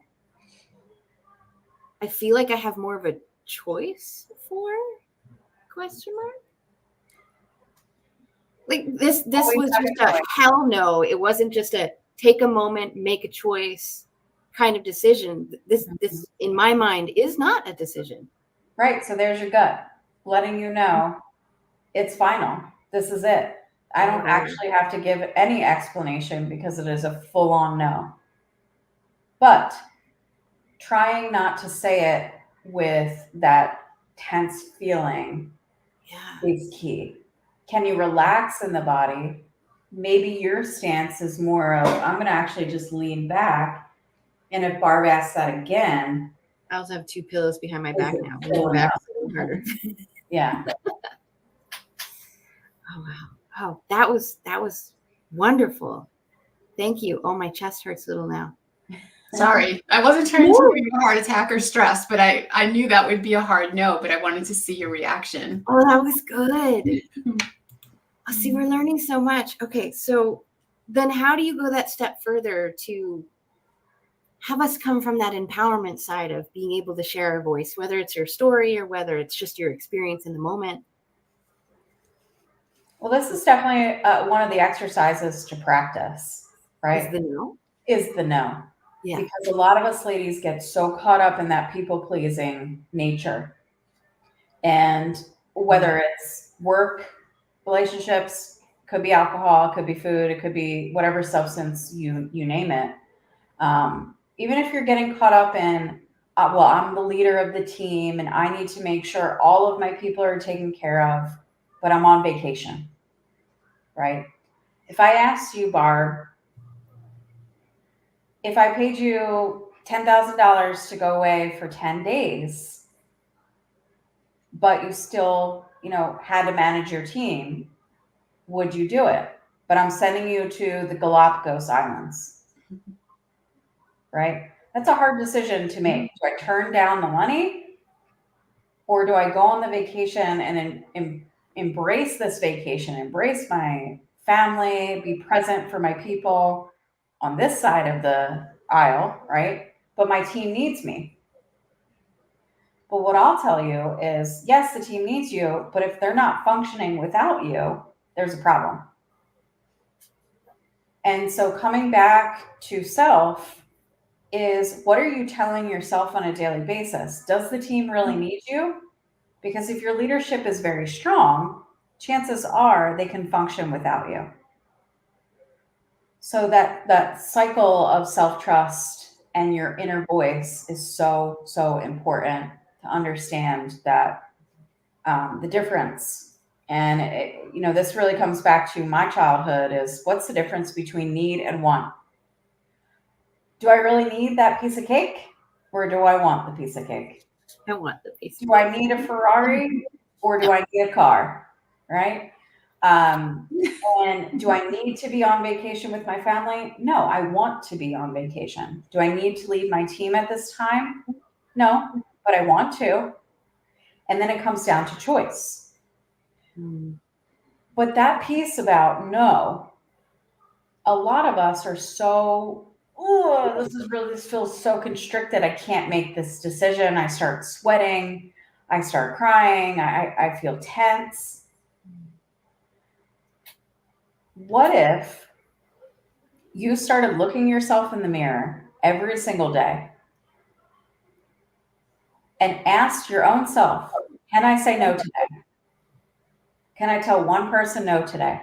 I feel like I have more of a choice for? Question mark? Like this was just a hell no. It wasn't just a take a moment, make a choice. kind of decision. This in my mind is not a decision.
Right. So there's your gut letting you know it's final. This is it. I don't actually have to give any explanation because it is a full-on no. But trying not to say it with that tense feeling is key. Can you relax in the body? Maybe your stance is more of, I'm going to actually just lean back. And if Barb asks that again,
I also have 2 pillows behind my back now.
still
Back
enough?
harder.
Yeah.
Oh wow. Oh, that was wonderful. Thank you. Oh, my chest hurts a little now.
Sorry, I wasn't trying to give you a heart attack or stress, but I knew that would be a hard no, but I wanted to see your reaction.
Oh, that was good. Oh, see, we're learning so much. Okay, so then how do you go that step further to have us come from that empowerment side of being able to share our voice, whether it's your story or whether it's just your experience in the moment?
Well, this is definitely one of the exercises to practice, right?
Is the no?
Is the no.
Yeah.
Because a lot of us ladies get so caught up in that people-pleasing nature. And whether it's work, relationships, could be alcohol, could be food, it could be whatever substance you name it. Even if you're getting caught up in, well, I'm the leader of the team and I need to make sure all of my people are taken care of, but I'm on vacation, right? If I asked you, Barb, if I paid you $10,000 to go away for 10 days, but you still, had to manage your team, would you do it? But I'm sending you to the Galapagos Islands, right? That's a hard decision to make. Do I turn down the money or do I go on the vacation and embrace this vacation, embrace my family, be present for my people on this side of the aisle, right? But my team needs me. But what I'll tell you is, yes, the team needs you, but if they're not functioning without you, there's a problem. And so coming back to self is, what are you telling yourself on a daily basis? Does the team really need you? Because if your leadership is very strong, chances are they can function without you. So that cycle of self-trust and your inner voice is so, so important to understand that the difference. And this really comes back to my childhood is, what's the difference between need and want? Do I really need that piece of cake or do I want the piece of cake?
I want the piece.
Do I need a Ferrari or do I need a car? Right? And do I need to be on vacation with my family? No, I want to be on vacation. Do I need to leave my team at this time? No, but I want to. And then it comes down to choice. But that piece about no, a lot of us are so, this feels so constricted. I can't make this decision. I start sweating. I start crying. I feel tense. What if you started looking yourself in the mirror every single day and asked your own self, can I say no today? Can I tell one person no today?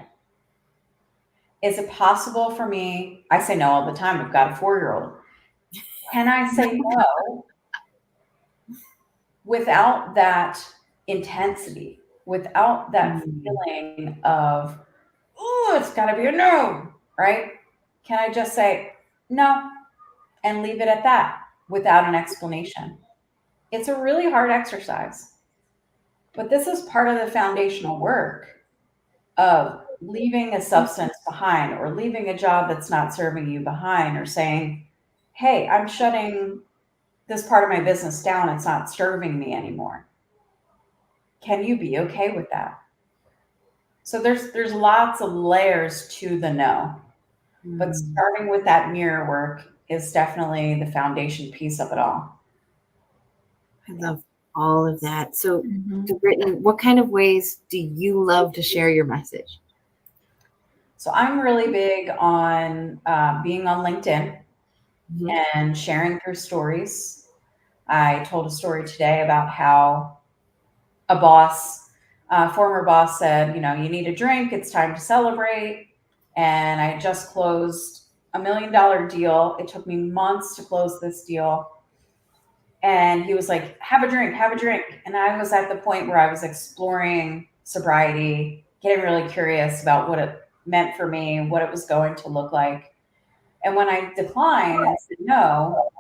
Is it possible for me? I say no all the time. I've got a 4-year-old. Can I say no without that intensity, without that feeling of, oh, it's got to be a no, right? Can I just say no and leave it at that without an explanation? It's a really hard exercise, but this is part of the foundational work of leaving a substance behind or leaving a job that's not serving you behind, or saying, hey, I'm shutting this part of my business down. It's not serving me anymore. Can you be okay with that? So there's lots of layers to the no, but starting with that mirror work is definitely the foundation piece of it all.
I love all of that. So, Brittany, what kind of ways do you love to share your message?
So I'm really big on being on LinkedIn. and sharing through stories. I told a story today about how a former boss said, you know, you need a drink, it's time to celebrate. And I just closed $1 million deal. It took me months to close this deal. And he was like, have a drink, have a drink. And I was at the point where I was exploring sobriety, getting really curious about what it meant for me, what it was going to look like. And when I declined and said no,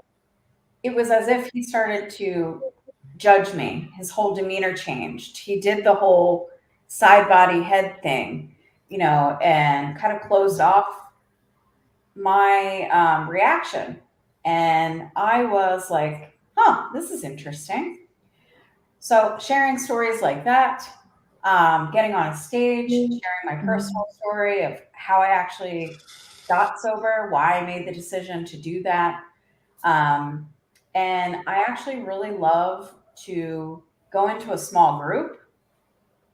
it was as if he started to judge me. His whole demeanor changed. He did the whole side body head thing, you know, and kind of closed off my reaction. And I was like, huh, this is interesting. So sharing stories like that, getting on a stage, sharing my personal story of how I actually got sober, why I made the decision to do that. And I actually really love to go into a small group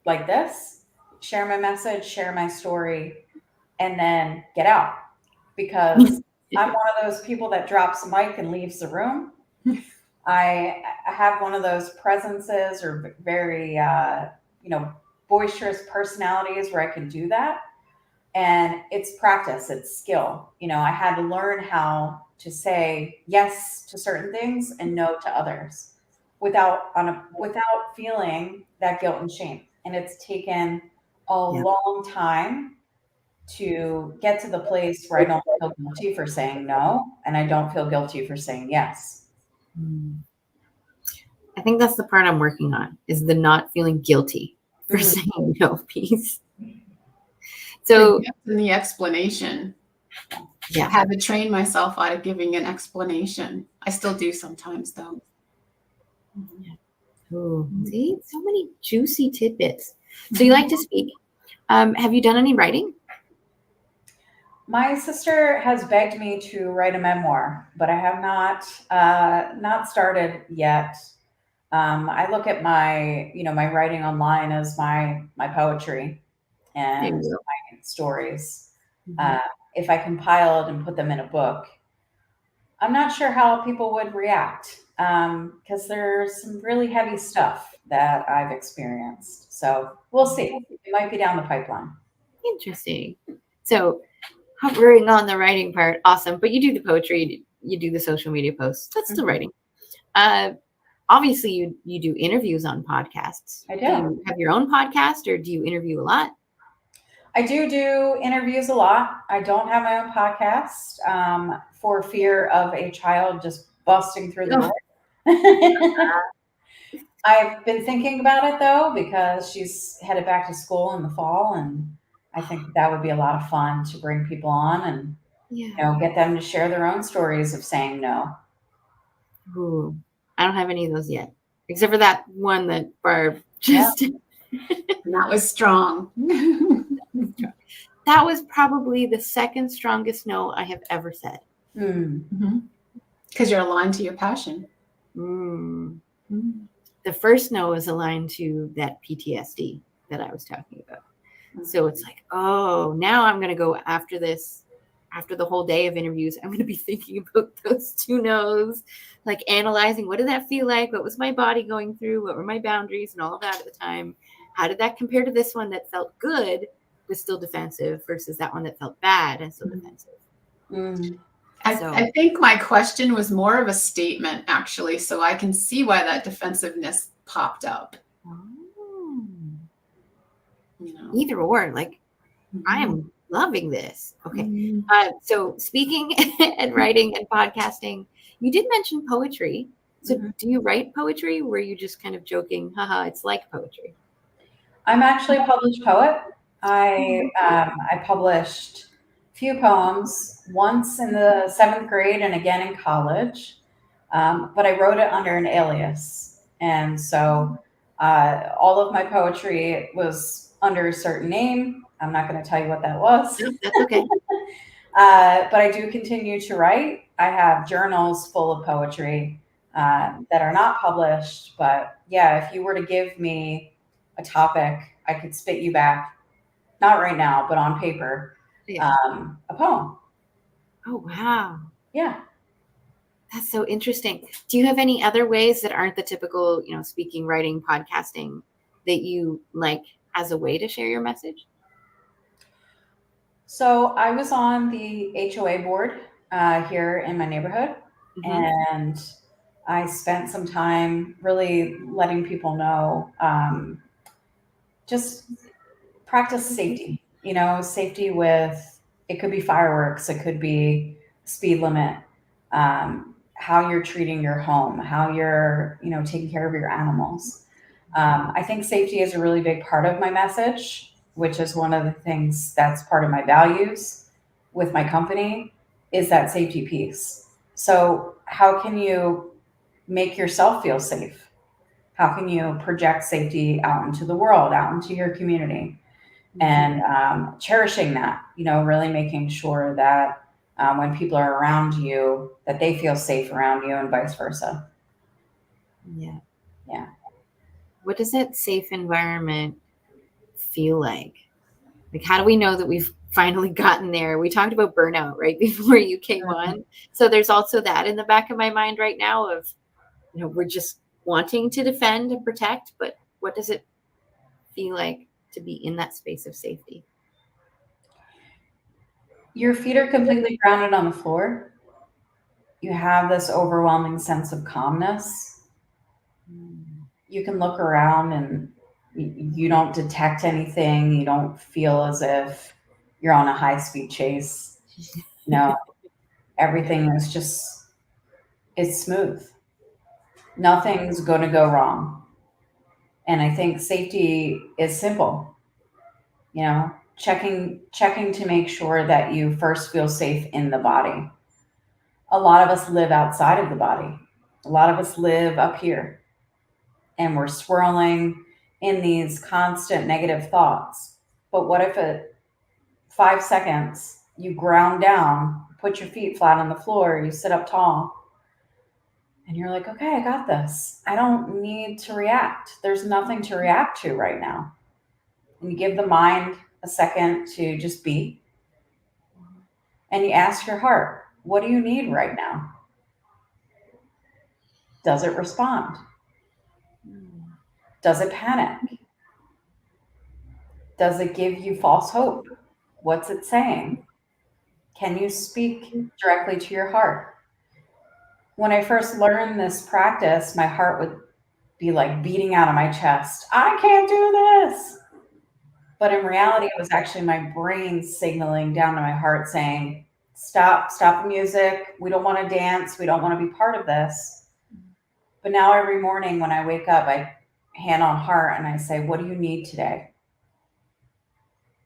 like this, share my message, share my story, and then get out. Because I'm one of those people that drops the mic and leaves the room. I have one of those presences or very, boisterous personalities where I can do that. And it's practice, it's skill. You know, I had to learn how to say yes to certain things and no to others without feeling that guilt and shame. And it's taken a long time to get to the place where I don't feel guilty for saying no and I don't feel guilty for saying yes.
I think that's the part I'm working on, is the not feeling guilty for saying no piece. So
in the explanation,
yeah,
I had to train myself out of giving an explanation. I still do sometimes, though.
Ooh, see, so many juicy tidbits. So you like to speak. Have you done any writing?
My sister has begged me to write a memoir, but I have not started yet. I look at my writing online as my poetry and my stories. If I compiled and put them in a book, I'm not sure how people would react because there's some really heavy stuff that I've experienced. So we'll see. It might be down the pipeline.
Interesting. So hovering on the writing part, awesome. But you do the poetry, you do the social media posts. That's still writing. Obviously, you do interviews on podcasts.
I do.
Do you have your own podcast, or do you interview a lot?
I do interviews a lot. I don't have my own podcast for fear of a child just busting through the door. I've been thinking about it though, because she's headed back to school in the fall, and I think that would be a lot of fun to bring people on and get them to share their own stories of saying no.
Ooh, I don't have any of those yet, except for that one that Barb just did.
That was strong.
That was probably the second strongest no I have ever said.
Because you're aligned to your passion.
The first no is aligned to that PTSD that I was talking about. So it's like, oh, now I'm going to go after this. After the whole day of interviews, I'm going to be thinking about those two no's, like analyzing, what did that feel like? What was my body going through? What were my boundaries and all of that at the time? How did that compare to this one that felt good but still defensive versus that one that felt bad and still defensive?
I think my question was more of a statement, actually, so I can see why that defensiveness popped up.
Either or, like, I am loving this. Okay. So speaking and writing and podcasting, you did mention poetry. So do you write poetry? Or were you just kind of joking, haha, it's like poetry?
I'm actually a published poet. I published a few poems, once in the 7th grade and again in college, but I wrote it under an alias. And so all of my poetry was under a certain name. I'm not going to tell you what that was.
No, that's okay.
But I do continue to write. I have journals full of poetry that are not published. But yeah, if you were to give me a topic, I could spit you back, not right now, but on paper, a poem.
Oh, wow.
Yeah.
That's so interesting. Do you have any other ways that aren't the typical, speaking, writing, podcasting that you like as a way to share your message?
So I was on the HOA board here in my neighborhood, and I spent some time really letting people know, just practice safety. Safety with, it could be fireworks, it could be speed limit, how you're treating your home, how you're taking care of your animals. I think safety is a really big part of my message, which is one of the things that's part of my values with my company, is that safety piece. So how can you make yourself feel safe? How can you project safety out into the world, out into your community? And cherishing that, really making sure that when people are around you, that they feel safe around you, and vice versa.
Yeah.
Yeah.
What does that safe environment feel like? Like, how do we know that we've finally gotten there? We talked about burnout right before you came on. So there's also that in the back of my mind right now of, we're just wanting to defend and protect, but what does it feel like to be in that space of safety?
Your feet are completely grounded on the floor. You have this overwhelming sense of calmness. You can look around and you don't detect anything. You don't feel as if you're on a high-speed chase. Everything is just, it's smooth. Nothing's going to go wrong. And I think safety is simple. Checking to make sure that you first feel safe in the body. A lot of us live outside of the body. A lot of us live up here, and we're swirling in these constant negative thoughts. But what if at 5 seconds you ground down, put your feet flat on the floor, you sit up tall, and you're like, okay, I got this. I don't need to react. There's nothing to react to right now. And you give the mind a second to just be. And you ask your heart, what do you need right now? Does it respond? Does it panic? Does it give you false hope? What's it saying? Can you speak directly to your heart? When I first learned this practice, my heart would be like beating out of my chest. I can't do this. But in reality, it was actually my brain signaling down to my heart saying, stop the music. We don't want to dance. We don't want to be part of this. But now every morning when I wake up, I hand on heart and I say, what do you need today?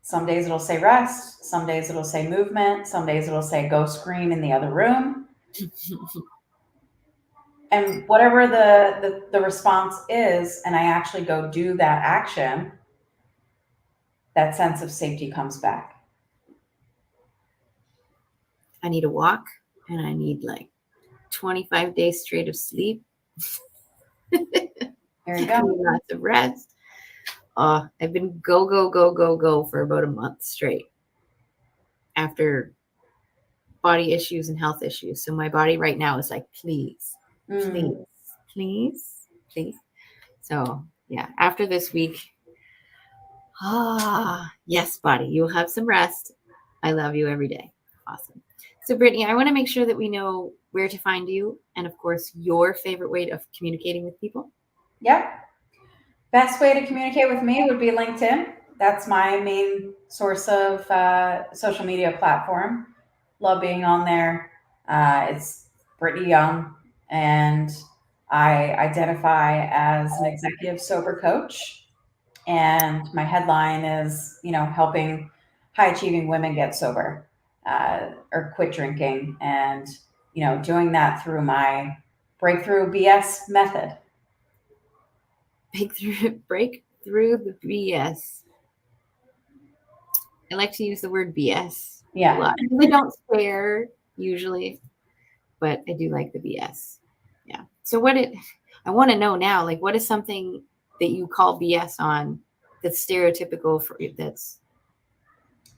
Some days it'll say rest. Some days it'll say movement. Some days it'll say go scream in the other room. And whatever the response is, and I actually go do that action, that sense of safety comes back.
I need a walk, and I need like 25 days straight of sleep.
There you go.
Lots of rest. I've been go for about a month straight after body issues and health issues. So my body right now is like, please. So yeah, after this week, yes, body, you'll have some rest. I love you every day. Awesome. So Brittany, I want to make sure that we know where to find you and of course your favorite way of communicating with people.
Yep. Best way to communicate with me would be LinkedIn. That's my main source of social media platform. Love being on there. It's Brittany Young, and I identify as an executive sober coach. And my headline is, helping high achieving women get sober or quit drinking, and doing that through my breakthrough BS method.
Break through the BS. I like to use the word BS a lot. I don't swear usually, but I do like the BS. Yeah. So I want to know now, like, what is something that you call BS on that's stereotypical for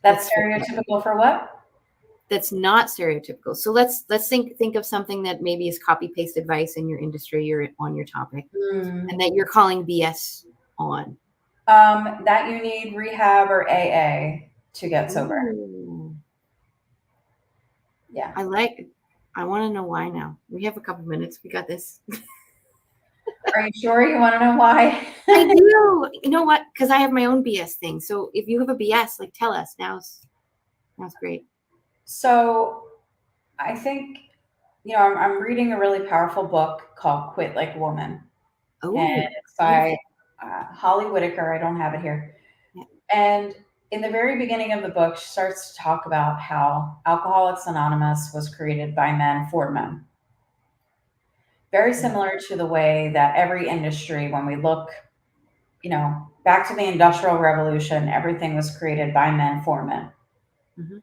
that's
stereotypical for what?
that's not stereotypical. So let's think of something that maybe is copy paste advice in your industry or on your topic, and that you're calling BS on.
That you need rehab or AA to get sober.
Ooh.
Yeah.
I want to know why now. We have a couple minutes. We got this.
Are you sure you want to know why?
I do. You know what? Because I have my own BS thing. So if you have a BS, like tell us. Now's great.
So I think, I'm reading a really powerful book called Quit Like a Woman.
Oh,
And it's by Holly Whitaker. I don't have it here.
Yeah.
And in the very beginning of the book, she starts to talk about how Alcoholics Anonymous was created by men for men. Very similar to the way that every industry, when we look, back to the Industrial Revolution, everything was created by men for men.
Mm-hmm.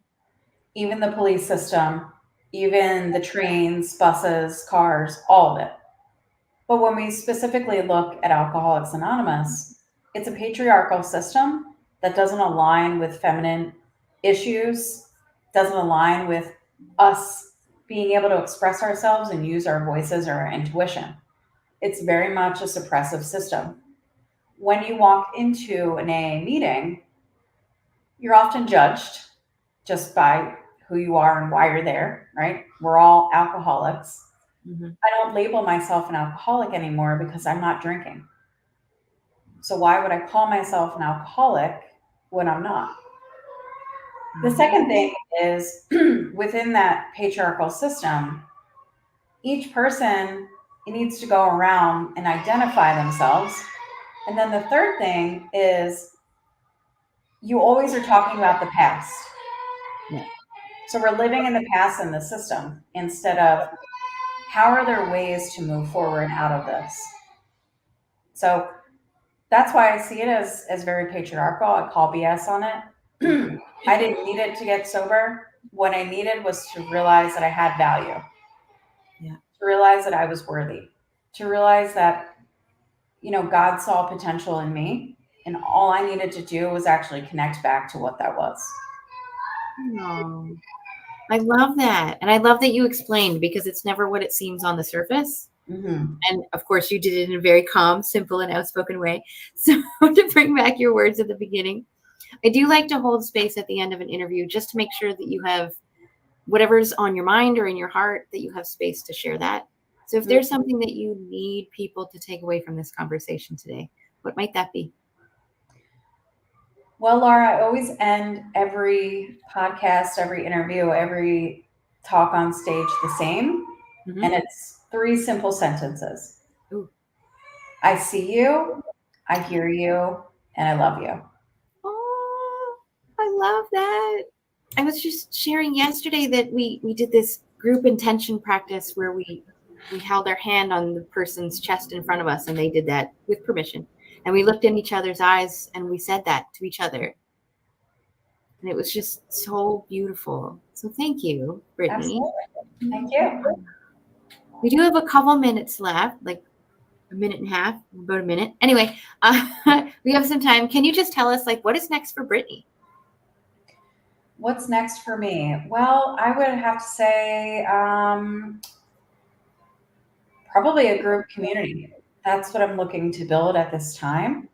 Even the police system, even the trains, buses, cars, all of it. But when we specifically look at Alcoholics Anonymous, it's a patriarchal system that doesn't align with feminine issues, doesn't align with us being able to express ourselves and use our voices or our intuition. It's very much a suppressive system. When you walk into an AA meeting, you're often judged just by who you are and why you're there, right? We're all alcoholics.
Mm-hmm.
I don't label myself an alcoholic anymore because I'm not drinking. So why would I call myself an alcoholic when I'm not? The second thing is within that patriarchal system, each person needs to go around and identify themselves. And then the third thing is you always are talking about the past.
Yeah.
So we're living in the past in the system instead of how are there ways to move forward out of this? So that's why I see it as very patriarchal. I call BS on it. I didn't need it to get sober. What I needed was to realize that I had value.
Yeah.
To realize that I was worthy. To realize that, God saw potential in me. And all I needed to do was actually connect back to what that was.
Oh, I love that. And I love that you explained, because it's never what it seems on the surface.
Mm-hmm.
And of course, you did it in a very calm, simple, and outspoken way. So to bring back your words at the beginning, I do like to hold space at the end of an interview just to make sure that you have whatever's on your mind or in your heart, that you have space to share that. So if there's something that you need people to take away from this conversation today, what might that be?
Well, Laura, I always end every podcast, every interview, every talk on stage the same.
Mm-hmm.
And it's 3 simple sentences.
Ooh.
I see you, I hear you, and I love you.
Oh, I love that. I was just sharing yesterday that we did this group intention practice where we held our hand on the person's chest in front of us, and they did that with permission. And we looked in each other's eyes and we said that to each other. And it was just so beautiful. So thank you, Brittany.
Absolutely. Thank you.
We do have a couple minutes left, like a minute and a half, about a minute. Anyway, we have some time. Can you just tell us, what is next for Brittany?
What's next for me? Well, I would have to say probably a group community. That's what I'm looking to build at this time.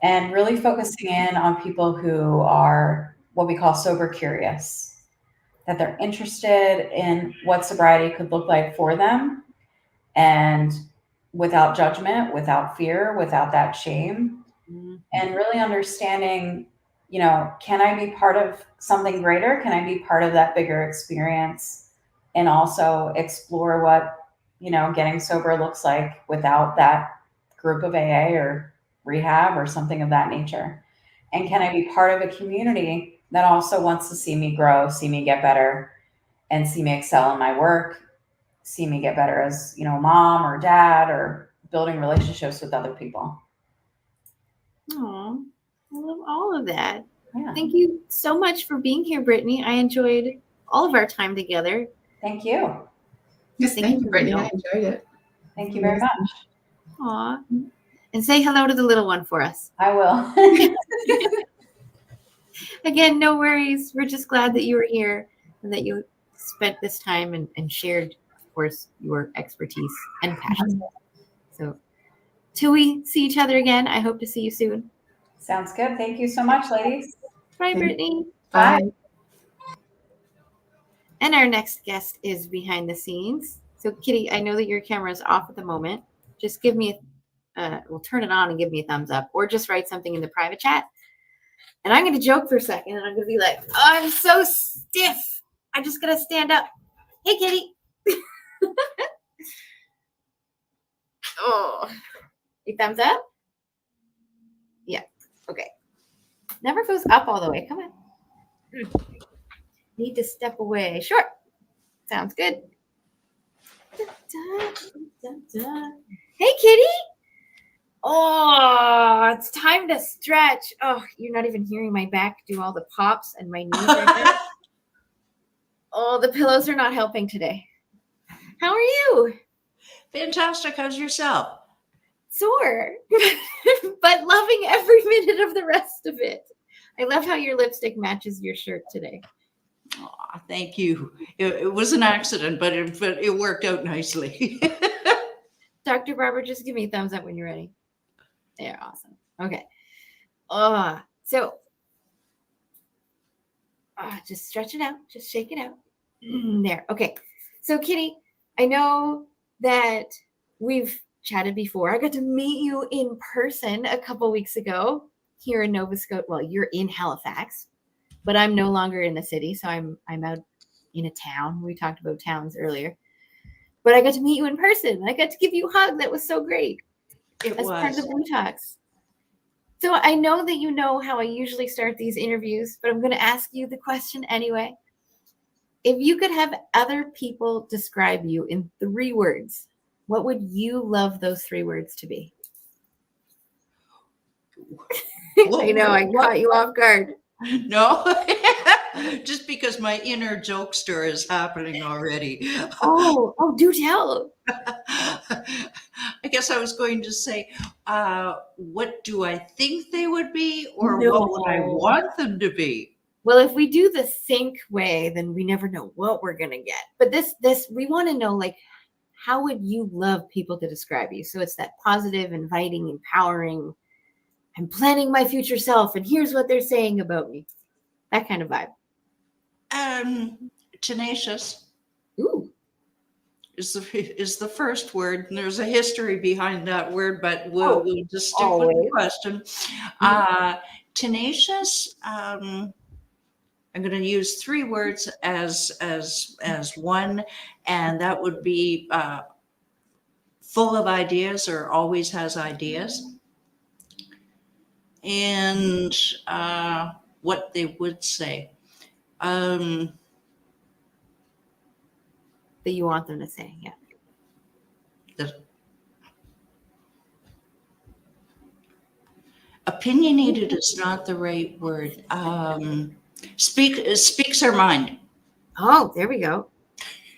And really focusing in on people who are what we call sober curious, that they're interested in what sobriety could look like for them, and without judgment, without fear, without that shame, and really understanding, can I be part of something greater? Can I be part of that bigger experience, and also explore what, getting sober looks like without that group of AA or rehab or something of that nature? And can I be part of a community that also wants to see me grow, see me get better, and see me excel in my work, see me get better as, mom or dad, or building relationships with other people.
Oh, I love all of that.
Yeah.
Thank you so much for being here, Brittany. I enjoyed all of our time together.
Thank you.
Yes, thank you, Brittany. I enjoyed it.
Thank you very much.
Aw. And say hello to the little one for us.
I will.
Again, no worries. We're just glad that you were here. and that you spent this time and shared, of course, your expertise and passion. So till we see each other again, I hope to see you soon.
Sounds good. Thank you so much, ladies.
Bye, Brittany.
Bye.
And our next guest is behind the scenes. So Kitty, I know that your camera is off at the moment. Just give me we'll turn it on and give me a thumbs up, or just write something in the private chat. And I'm going to joke for a second, and I'm going to be like, oh, I'm so stiff. I just got to stand up. Hey, Kitty. Oh, a thumbs up? Yeah. Okay. Never goes up all the way. Come on. Need to step away. Sure. Sounds good. Hey, Kitty. Oh, it's time to stretch. Oh, you're not even hearing my back do all the pops and my knees right now. Oh, the pillows are not helping today. How are you?
Fantastic. How's yourself?
Sore, but loving every minute of the rest of it. I love how your lipstick matches your shirt today.
Aw, thank you. It was an accident, but it worked out nicely.
Dr. Barber, just give me a thumbs up when you're ready. There, awesome. Okay. Just stretch it out. Just shake it out. There. Okay. So, Kitty, I know that we've chatted before. I got to meet you in person a couple weeks ago here in Nova Scotia. Well, you're in Halifax, but I'm no longer in the city, so I'm out in a town. We talked about towns earlier. But I got to meet you in person. I got to give you a hug. That was so great.
It
As part of the
was.
Blue Talks. So I know that you know how I usually start these interviews, but I'm going to ask you the question anyway. If you could have other people describe you in 3 words, what would you love those 3 words to be? I know, I caught you off guard.
No, just because my inner jokester is happening already.
Oh, do tell.
I guess I was going to say, what do I think they would be, or
No.
what would I want them to be?
Well, if we do the think way, then we never know what we're going to get. But this, we want to know, like, how would you love people to describe you? So it's that positive, inviting, empowering. I'm planning my future self, and here's what they're saying about me. That kind of vibe.
Tenacious
Ooh.
is the first word, and there's a history behind that word, but we'll just stick with the question. Tenacious. I'm going to use 3 words as one, and that would be full of ideas, or always has ideas. And what they would say.
That you want them to say, yeah.
Opinionated is not the right word. Speaks her mind.
Oh, there we go.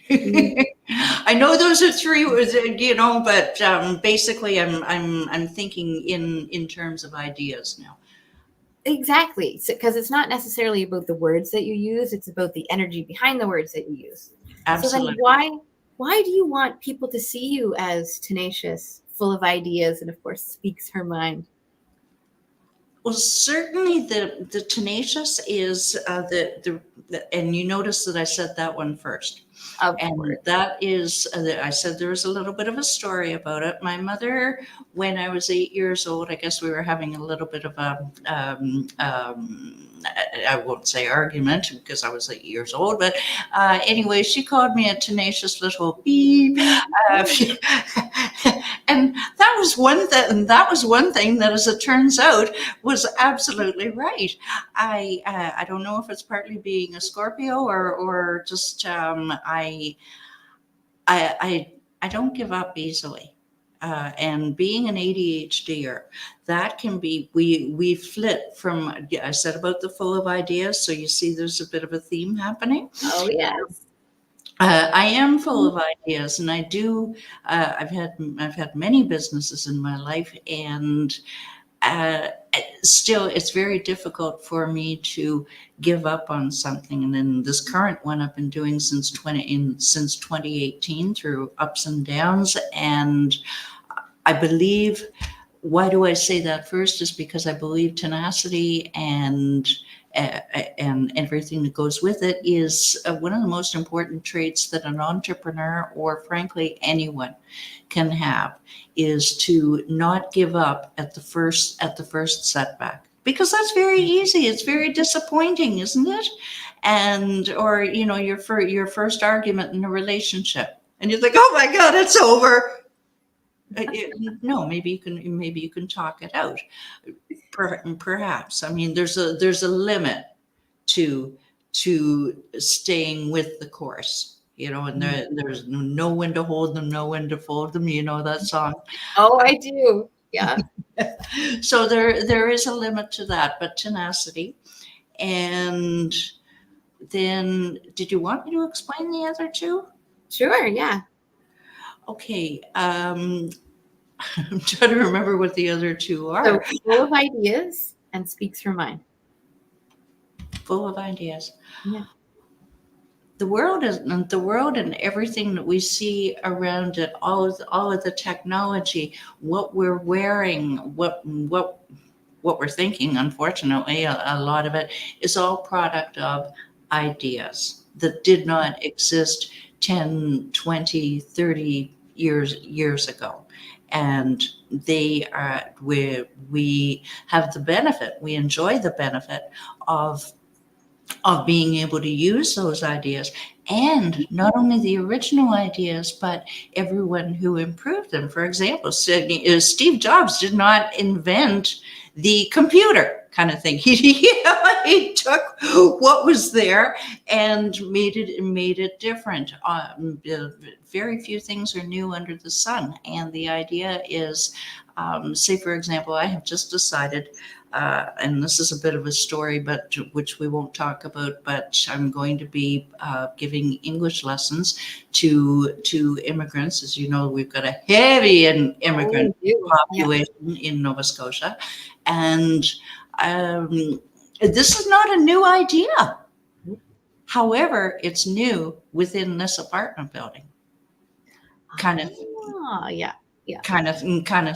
I know those are 3 words, but basically, I'm thinking in terms of ideas now.
Exactly, because it's not necessarily about the words that you use; it's about the energy behind the words that you use.
Absolutely.
So then, why do you want people to see you as tenacious, full of ideas, and of course, speaks her mind?
Well, certainly the tenacious is and you notice that I said that one first. And that is, I said there was a little bit of a story about it. My mother, when I was 8 years old, I guess we were having a little bit of I won't say argument because I was 8 years old, but anyway, she called me a tenacious little beep. And that was one thing that, as it turns out, was absolutely right. I don't know if it's partly being a Scorpio or just I don't give up easily. And being an ADHDer, that can be, we flip from, I said about the full of ideas. So you see there's a bit of a theme happening.
Oh, yes.
I am full of ideas, and I do. I've had many businesses in my life, and still, it's very difficult for me to give up on something. And then this current one I've been doing since 2018 through ups and downs. And I believe, why do I say that first is because I believe tenacity and everything that goes with it is one of the most important traits that an entrepreneur, or frankly anyone, can have, is to not give up at the first setback, because that's very easy. It's very disappointing, isn't it? And or your first argument in a relationship, and you think, oh my God, it's over. No, maybe you can talk it out. Perhaps. I mean, there's a limit to staying with the course, and there's no when to hold them, no when to fold them. You know that song.
Oh, I do. Yeah.
So there is a limit to that, but tenacity. And then, did you want me to explain the other two?
Sure. Yeah.
Okay. I'm trying to remember what the other two are.
So full of ideas and speaks her mind.
Full of ideas.
Yeah.
The world and everything that we see around it, all of the technology, what we're wearing, what we're thinking, unfortunately, a lot of it is all product of ideas that did not exist 10, 20, 30 years ago. And we have the benefit, we enjoy the benefit of being able to use those ideas, and not only the original ideas, but everyone who improved them. For example, Steve Jobs did not invent the computer kind of thing. He took what was there and made it different. Very few things are new under the sun. And the idea is, say, for example, I have just decided, and this is a bit of a story, but which we won't talk about, but I'm going to be giving English lessons to immigrants. As you know, we've got a heavy immigrant population in Nova Scotia. And this is not a new idea. However, it's new within this apartment building. Kind of.
Yeah.
Kind of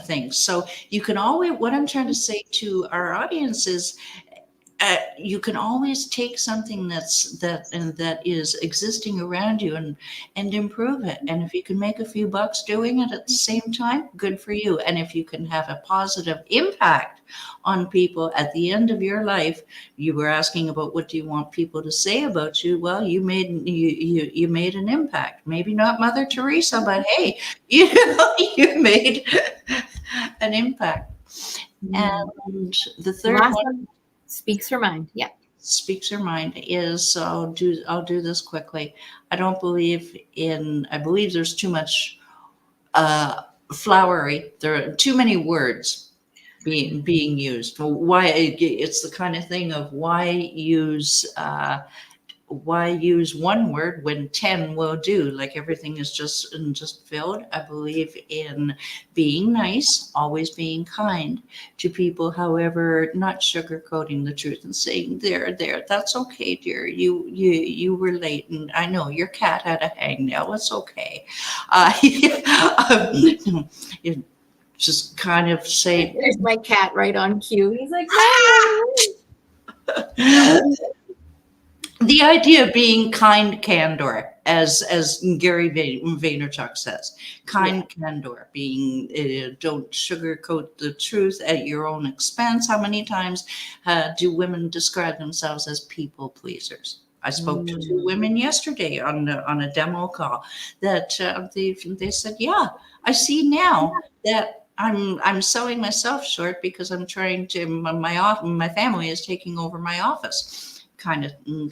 thing. So you can always, what I'm trying to say to our audience is, you can always take something that is existing around you and improve it. And if you can make a few bucks doing it at the same time, good for you. And if you can have a positive impact on people at the end of your life, you were asking about what do you want people to say about you? Well, you made an impact. Maybe not Mother Teresa, but hey, you made an impact. And the third one,
speaks her mind. Yeah.
Speaks her mind is, I'll do this quickly. I believe there's too much flowery. There are too many words being used. Why? It's the kind of thing of why use one word when 10 will do? Like everything is just filled. I believe in being nice, always being kind to people, however, not sugarcoating the truth and saying, there, that's okay, dear. You were late, and I know your cat had a hangnail. It's okay. Just kind of say,
there's my cat right on cue. He's like,
the idea of being kind candor, as Gary Vaynerchuk says, kind candor, being don't sugarcoat the truth at your own expense. How many times do women describe themselves as people pleasers? I spoke to two women yesterday on a demo call that they said, yeah, I see now that I'm selling myself short because I'm trying to, my family is taking over my office. Kind of thing.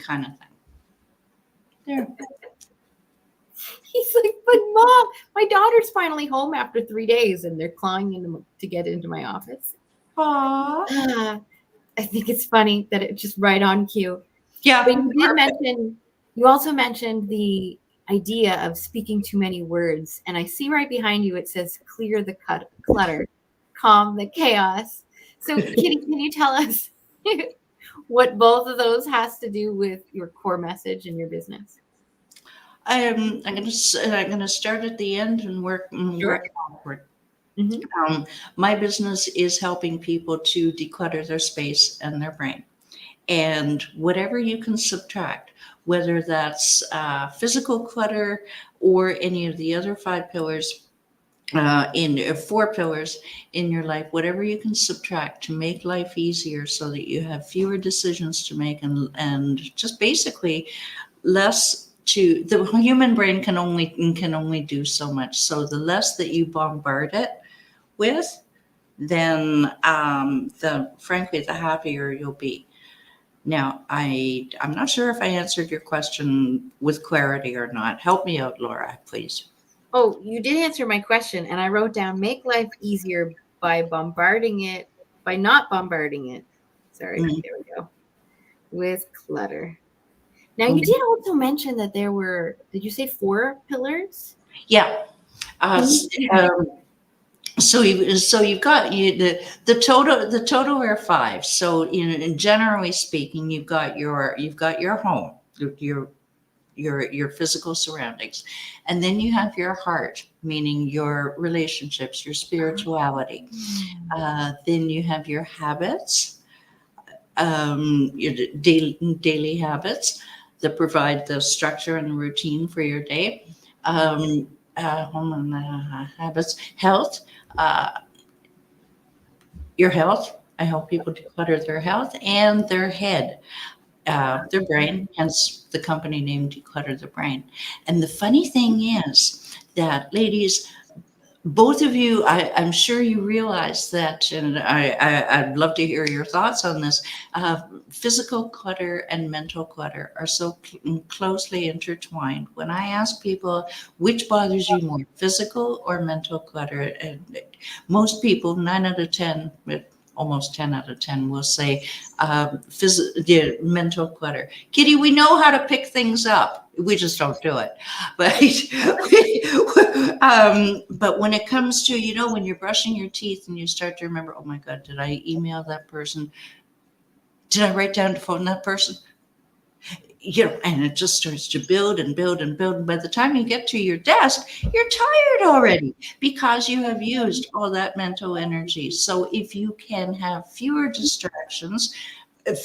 There.
He's like, but Mom, my daughter's finally home after 3 days, and they're clawing to get into my office.
Aww.
I think it's funny that it's just right on cue.
Yeah.
But you also mentioned the idea of speaking too many words, and I see right behind you it says clear the clutter, calm the chaos. So, Kitty, can you tell us what both of those has to do with your core message in your business?
I'm gonna start at the end and work outward. My business is helping people to declutter their space and their brain, and whatever you can subtract, whether that's physical clutter or any of the other 5 pillars in 4 pillars in your life, whatever you can subtract to make life easier so that you have fewer decisions to make and just basically less to the human brain can only do so much. So the less that you bombard it with, then frankly the happier you'll be. Now, I'm not sure if I answered your question with clarity or not. Help me out, Laura, please.
Oh, you did answer my question, and I wrote down make life easier by not bombarding it. Sorry, there we go. With clutter. Now, you did also mention that there were, did you say 4 pillars?
Yeah. So you've got the total are 5. So generally speaking, you've got your home, your physical surroundings, and then you have your heart, meaning your relationships, your spirituality. Then you have your habits, your daily habits that provide the structure and routine for your day. Habits, health, your health. I help people declutter their health and their head, their brain, hence the company name Declutter the Brain. And the funny thing is that, ladies, both of you, I'm sure you realize that, and I'd love to hear your thoughts on this. Physical clutter and mental clutter are so closely intertwined. When I ask people which bothers you more, physical or mental clutter, and most people, 9 out of 10, almost 10 out of 10 will say the mental clutter. Kitty, we know how to pick things up. We just don't do it. But when it comes to, when you're brushing your teeth and you start to remember, oh my God, did I email that person? Did I write down to phone that person? And it just starts to build and build and build. And by the time you get to your desk, you're tired already because you have used all that mental energy. So if you can have fewer distractions,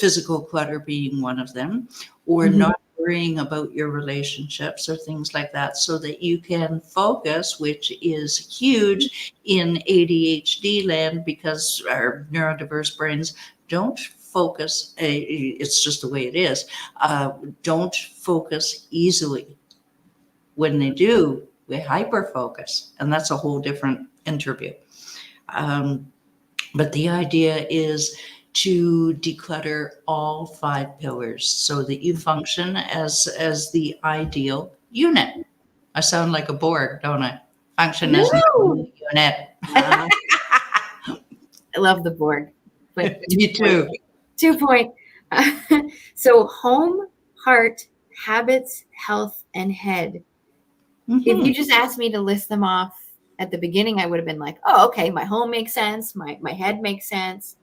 physical clutter being one of them, or not worrying about your relationships or things like that, so that you can focus, which is huge in ADHD land because our neurodiverse brains don't focus. It's just the way it is. Don't focus easily. When they do, we hyper focus, and that's a whole different interview. But the idea is to declutter all 5 pillars so that you function as the ideal unit. I sound like a Borg, don't I? Function as a unit.
I love the Borg. But
You too.
2 point. So home, heart, habits, health, and head. If you just asked me to list them off at the beginning, I would have been like, oh, okay, my home makes sense. My head makes sense.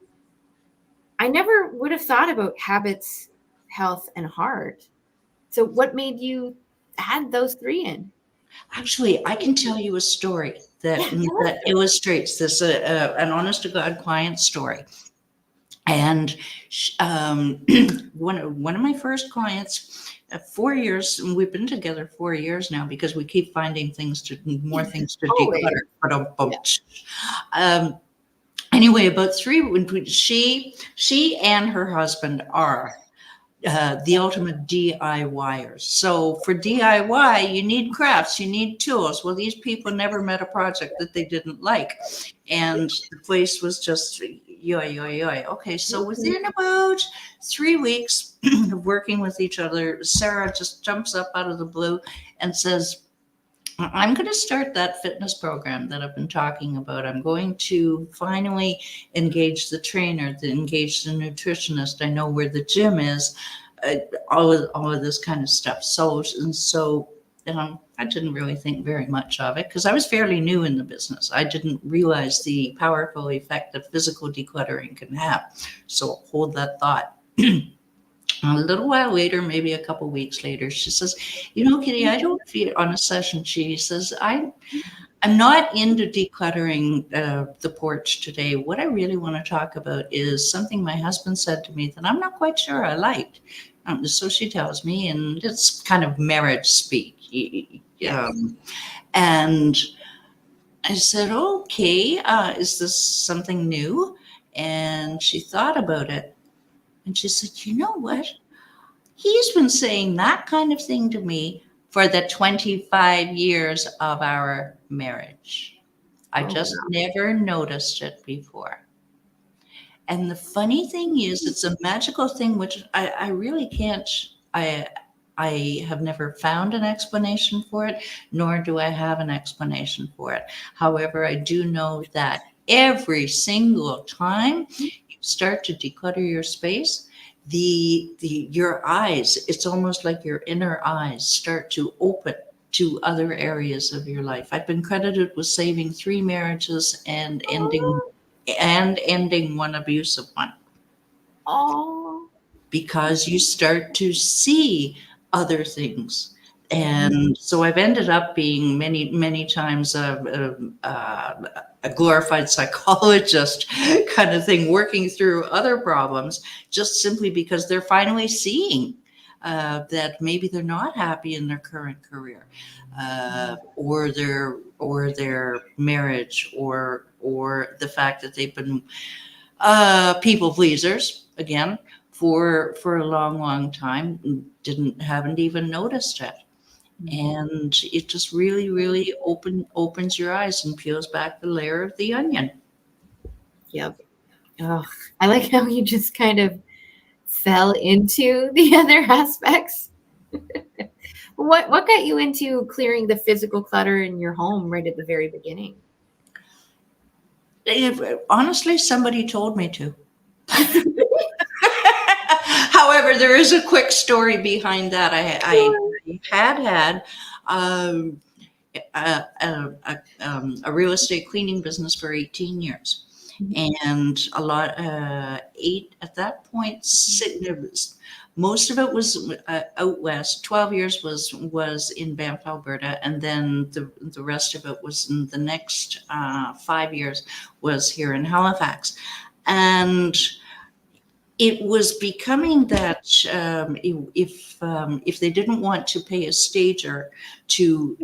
I never would have thought about habits, health, and heart. So what made you add those 3 in?
Actually, I can tell you a story that illustrates this, an honest to God client story. And one of my first clients, 4 years, and we've been together 4 years now because we keep finding more things to declutter. Anyway, about 3, she and her husband are the ultimate DIYers. So for DIY, you need crafts, you need tools. Well, these people never met a project that they didn't like. And the place was just yoy. Okay, so within about 3 weeks of working with each other, Sarah just jumps up out of the blue and says, I'm going to start that fitness program that I've been talking about. I'm going to finally engage the trainer, engage the nutritionist. I know where the gym is, all of this kind of stuff. So I didn't really think very much of it because I was fairly new in the business. I didn't realize the powerful effect that physical decluttering can have. So hold that thought. A little while later, maybe a couple weeks later, she says, Kitty, I don't feel on a session. She says, I'm not into decluttering the porch today. What I really want to talk about is something my husband said to me that I'm not quite sure I liked. So she tells me, and it's kind of marriage speak. And I said, okay, is this something new? And she thought about it. And she said, you know what? He's been saying that kind of thing to me for the 25 years of our marriage. I just never noticed it before. And the funny thing is, it's a magical thing, which I really can't, I have never found an explanation for it, nor do I have an explanation for it. However, I do know that every single time you start to declutter your space, your eyes, it's almost like your inner eyes start to open to other areas of your life. I've been credited with saving 3 marriages and ending one abusive one.
Oh,
Because you start to see other things. And so I've ended up being many times a glorified psychologist kind of thing, working through other problems, just simply because they're finally seeing that maybe they're not happy in their current career, or their marriage, or the fact that they've been people pleasers again for a long time, haven't even noticed it. And it just really opens your eyes and peels back the layer of the onion.
yep. Oh, I like how you just kind of fell into the other aspects. What got you into clearing the physical clutter in your home right at the very beginning?
Honestly, somebody told me to. However, there is a quick story behind that. I had a real estate cleaning business for 18 years. And a lot, 8 at that point, most of it was out west. 12 years was in Banff, Alberta. And then the rest of it was in the next 5 years was here in Halifax. And it was becoming that if they didn't want to pay a stager to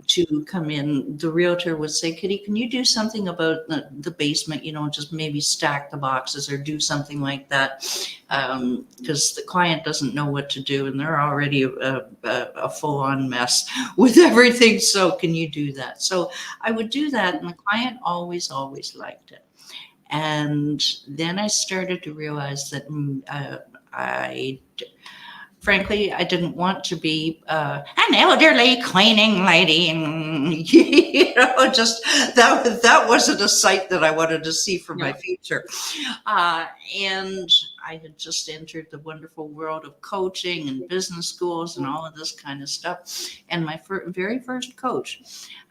come in, the realtor would say, Kitty, can you do something about the basement, just maybe stack the boxes or do something like that, because the client doesn't know what to do and they're already a full-on mess with everything. So can you do that? So I would do that, and the client always liked it. And then I started to realize that frankly, I didn't want to be an elderly cleaning lady, and just that wasn't a sight that I wanted to see for my future. And I had just entered the wonderful world of coaching and business schools and all of this kind of stuff. And my very first coach,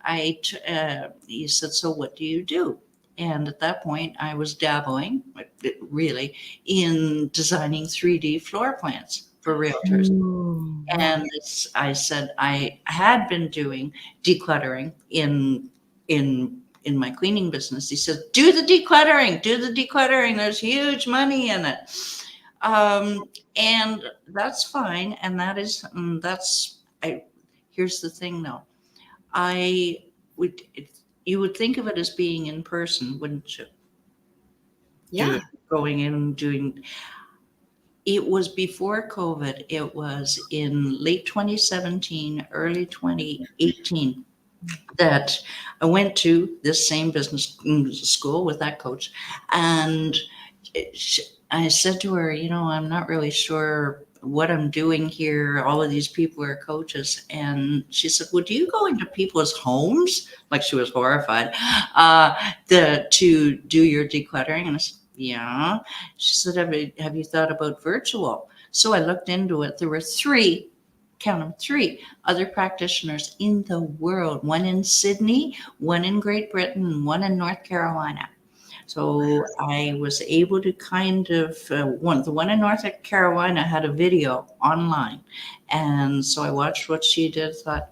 he said, "So what do you do?" And at that point, I was dabbling, really, in designing 3D floor plans for realtors. And I said I had been doing decluttering in my cleaning business. He said, do the decluttering. There's huge money in it. And that's fine. And here's the thing though. You would think of it as being in person, wouldn't you?
Yeah.
Going in and doing. It was before COVID. It was in late 2017, early 2018 that I went to this same business school with that coach. And I said to her, I'm not really sure what I'm doing here. All of these people are coaches. And she said, well, do you go into people's homes? Like, she was horrified, to do your decluttering. And I said, yeah. She said, have you thought about virtual? So I looked into it. There were 3 count them, 3 other practitioners in the world, one in Sydney, one in Great Britain, and one in North Carolina. So I was able to kind of, the one in North Carolina had a video online. And so I watched what she did, thought,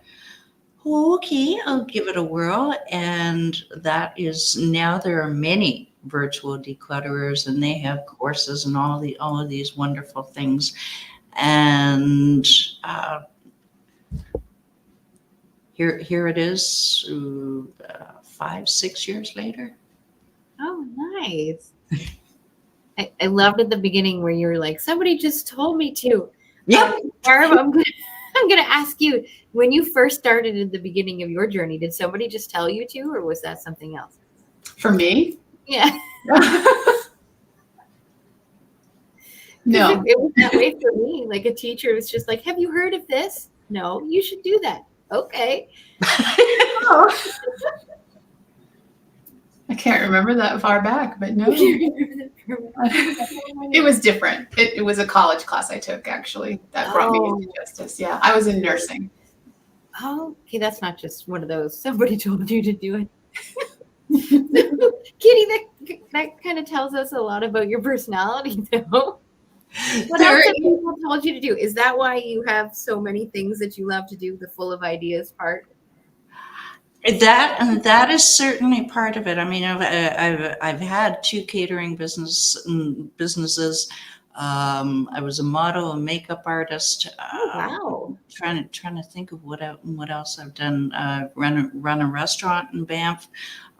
oh, okay, I'll give it a whirl. And that is, now there are many virtual declutterers, and they have courses and all of these wonderful things. And here it is, 5-6 years later.
Oh, nice. I loved at the beginning where you were like, somebody just told me to.
Yeah.
Barb, I'm gonna ask you, when you first started at the beginning of your journey, did somebody just tell you to, or was that something else?
For me?
Yeah.
No.
It was that way for me. Like a teacher was just like, have you heard of this? No, you should do that. Okay.
I can't remember that far back, but no. It was different. It was a college class I took, actually, that brought me into justice. Yeah, I was in nursing.
Oh, okay, that's not just one of those, somebody told you to do it. Kitty, that kind of tells us a lot about your personality, though. What else have people told you to do? Is that why you have so many things that you love to do, the full of ideas part?
That is certainly part of it. I mean, I've had 2 catering businesses. I was a model, a makeup artist.
Wow!
Trying to think of what else I've done. Run a restaurant in Banff.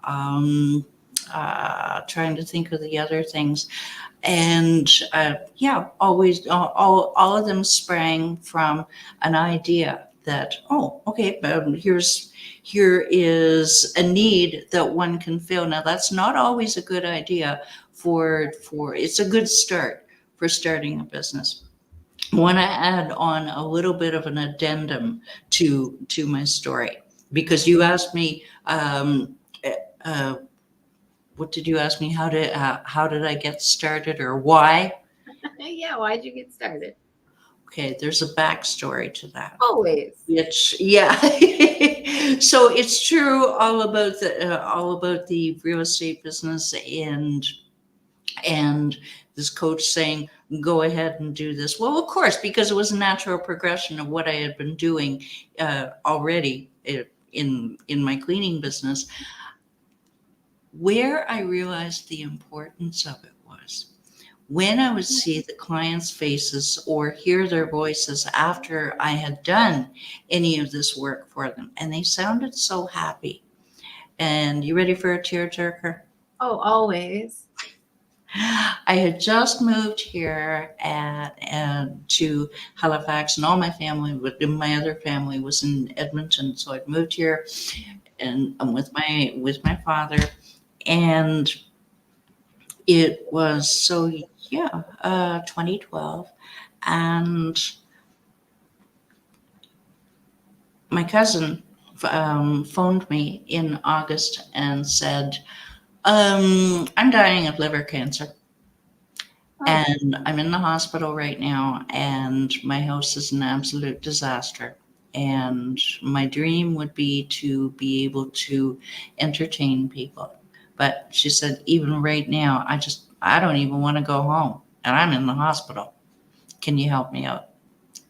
Trying to think of the other things, and always all of them sprang from an idea that, oh, okay, here is a need that one can fill. Now, that's not always a good idea for it's a good start for starting a business. I want to add on a little bit of an addendum to my story, because you asked me, what did you ask me? How did I get started, or why?
Yeah, why'd you get started?
Okay, there's a backstory to that.
Always.
Which, yeah. So it's true all about the real estate business, and this coach saying, go ahead and do this. Well, of course, because it was a natural progression of what I had been doing already in my cleaning business. Where I realized the importance of it was when I would see the clients' faces or hear their voices after I had done any of this work for them, and they sounded so happy. And you ready for a tearjerker?
Oh, always.
I had just moved here to Halifax, and all my family, my other family, was in Edmonton. So I'd moved here, and I'm with my father, and it was 2012, and my cousin phoned me in August and said, I'm dying of liver cancer. And I'm in the hospital right now, and my house is an absolute disaster. And my dream would be to be able to entertain people. But she said, even right now, I don't even want to go home, and I'm in the hospital. Can you help me out?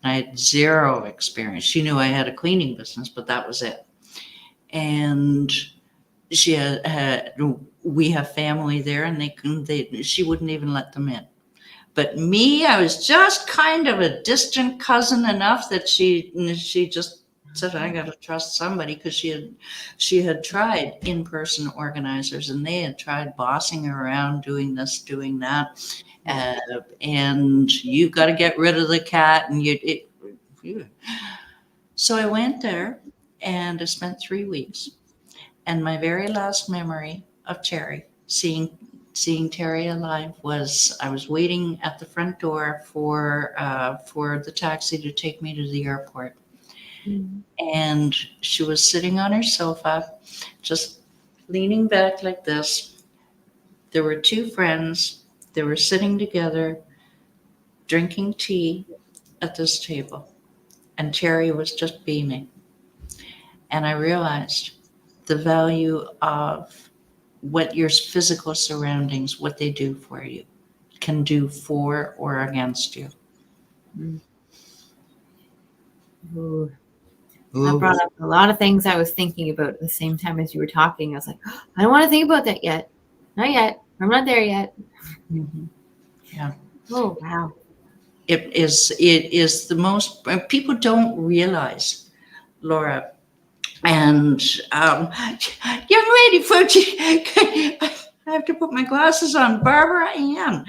I had zero experience. She knew I had a cleaning business, but that was it. And she we have family there, and she wouldn't even let them in. But me, I was just kind of a distant cousin enough that she just said, I got to trust somebody, because she had tried in-person organizers, and they had tried bossing her around, doing this, doing that. And you've got to get rid of the cat. And So I went there, and I spent 3 weeks. And my very last memory of Terry, seeing Terry alive, was I was waiting at the front door for the taxi to take me to the airport. Mm-hmm. And she was sitting on her sofa, just leaning back like this. There were 2 friends. They were sitting together, drinking tea at this table. and Terry was just beaming. And I realized the value of what your physical surroundings, what they do for you, can do for or against you.
Ooh. That brought up a lot of things I was thinking about at the same time as you were talking. I was like, oh, I don't want to think about that yet. Not yet. I'm not there yet.
Mhm. Yeah.
Oh, wow.
It is the most, people don't realize, Laura, and young lady, I have to put my glasses on. Barbara Ann,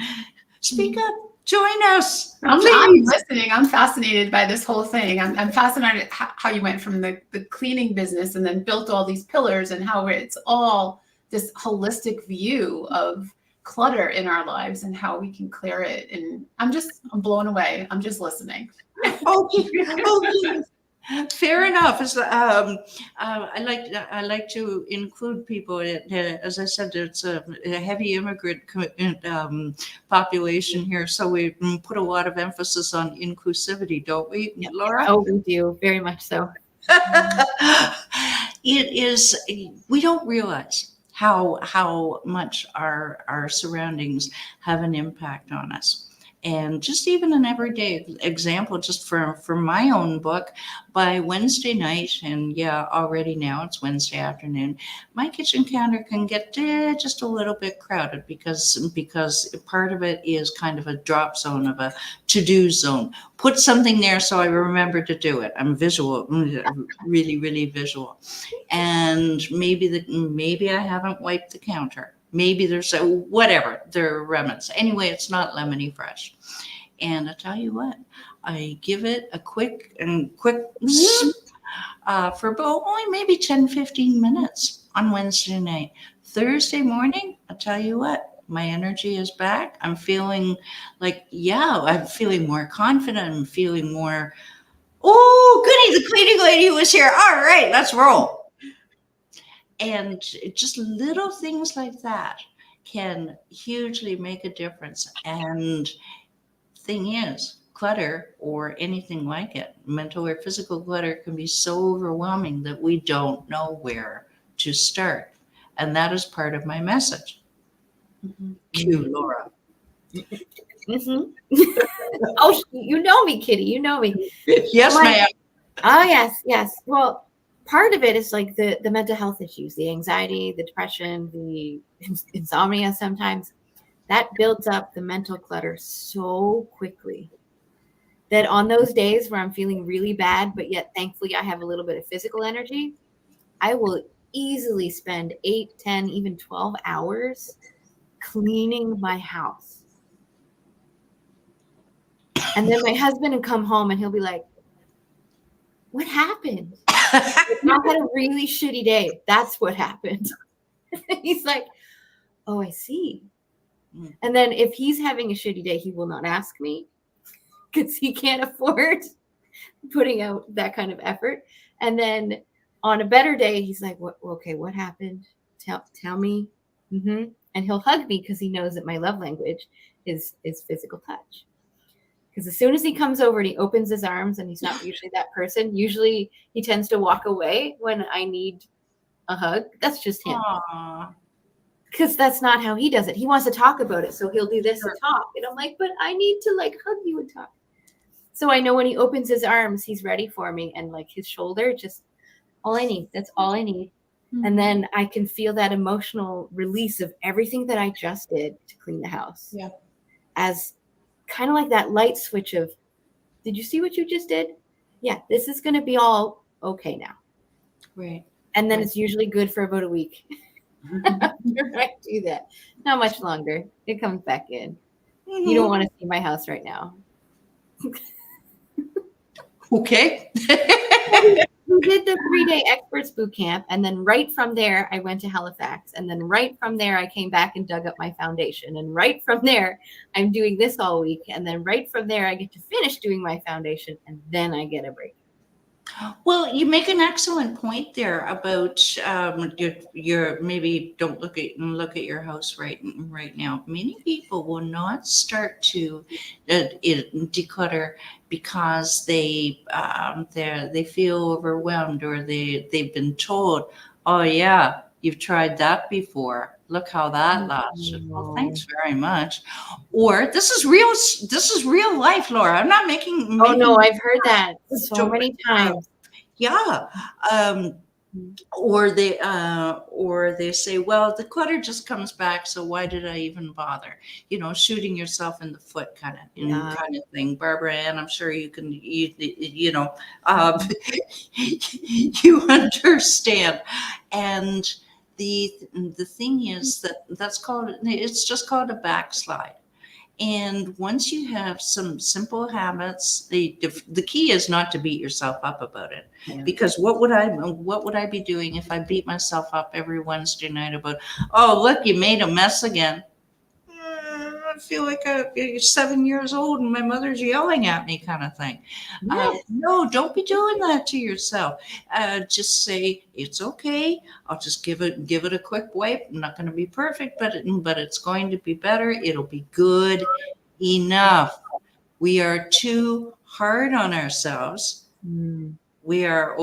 speak up, join us,
I'm
please.
listening. I'm fascinated by this whole thing. I'm fascinated how you went from the cleaning business and then built all these pillars and how it's all this holistic view of clutter in our lives and how we can clear it. And I'm blown away. I'm just listening.
Okay. Fair enough. I like to include people. As I said, it's a heavy immigrant population here, so we put a lot of emphasis on inclusivity, don't we,
Yep.
Laura?
Oh, we do. Very much so.
It is. We don't realize how much our surroundings have an impact on us. And just even an everyday example, just from my own book, by Wednesday night, and yeah, already now it's Wednesday afternoon, my kitchen counter can get just a little bit crowded because part of it is kind of a drop zone of a to-do zone. Put something there so I remember to do it. I'm visual, really, really visual. And maybe I haven't wiped the counter. Maybe there's whatever, there are remnants. Anyway, it's not lemony fresh. And I tell you what, I give it a quick zip, for about only maybe 10, 15 minutes on Wednesday night. Thursday morning, I tell you what, my energy is back. I'm feeling like, I'm feeling more confident. I'm feeling more, oh, goody, the cleaning lady was here. All right, let's roll. And just little things like that can hugely make a difference. And thing is, clutter or anything like it, mental or physical clutter, can be so overwhelming that we don't know where to start. And that is part of my message.
Mm-hmm.
Cue Laura.
Mm-hmm. Oh, you know me, Kitty. You know me.
Yes, ma'am.
Oh, yes. Well, part of it is like the mental health issues, the anxiety, the depression, the insomnia sometimes. That builds up the mental clutter so quickly that on those days where I'm feeling really bad, but yet thankfully I have a little bit of physical energy, I will easily spend 8, 10, even 12 hours cleaning my house. And then my husband will come home and he'll be like, what happened? I had a really shitty day. That's what happened. He's like, oh, I see. And then if he's having a shitty day, he will not ask me because he can't afford putting out that kind of effort. And then on a better day, he's like, what happened? Tell me. Mm-hmm. And he'll hug me because he knows that my love language is physical touch. Because as soon as he comes over and he opens his arms, and he's not usually that person, usually he tends to walk away when I need a hug. That's just him. Because that's not how he does it. He wants to talk about it. So he'll do this and talk. And I'm like, but I need to hug you and talk. So I know when he opens his arms, he's ready for me. And his shoulder, just all I need. That's all I need. Mm-hmm. And then I can feel that emotional release of everything that I just did to clean the house.
Yeah.
As kind of like that light switch of, did you see what you just did? Yeah, this is going to be all okay now.
Right.
And then it's usually good for about a week. After I do that. Not much longer. It comes back in. Mm-hmm. You don't want to see my house right now.
Okay.
We did the 3-day experts boot camp, and then right from there I went to Halifax, and then right from there I came back and dug up my foundation, and right from there I'm doing this all week, and then right from there I get to finish doing my foundation, and then I get a break.
Well, you make an excellent point there about your maybe don't look at your house right now. Many people will not start to declutter because they feel overwhelmed, or they've been told, oh yeah, you've tried that before. Look how that lasted. Well, thanks very much. Or this is real life, Laura. I'm not making
Oh no,
making
I've heard that so many times.
yeah. Or they say, well, the clutter just comes back, so why did I even bother? Shooting yourself in the foot kind of thing. Barbara Ann, I'm sure you understand. And the thing is it's just called a backslide. And once you have some simple habits, the key is not to beat yourself up about it.
Yeah.
Because what would I be doing if I beat myself up every Wednesday night about, oh look, you made a mess again? I feel like I'm 7 years old and my mother's yelling at me, kind of thing. No, don't be doing that to yourself. Just say it's okay. I'll just give it a quick wipe. I'm not going to be perfect, but it's going to be better. It'll be good enough. We are too hard on ourselves. We are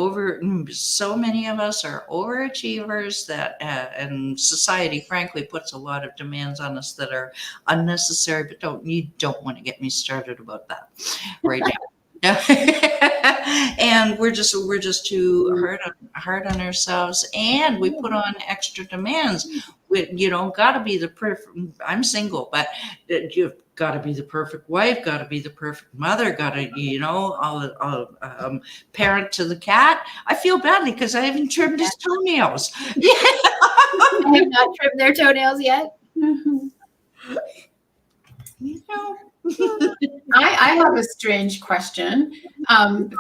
so many of us are overachievers and society frankly puts a lot of demands on us that are unnecessary, but you don't want to get me started about that right now. And we're just too hard on ourselves, and we put on extra demands. Gotta be the perfect. I'm single, but you've got to be the perfect wife, got to be the perfect mother, got to parent to the cat. I feel badly because I haven't trimmed his toenails.
I have not trimmed their toenails yet.
I have a strange question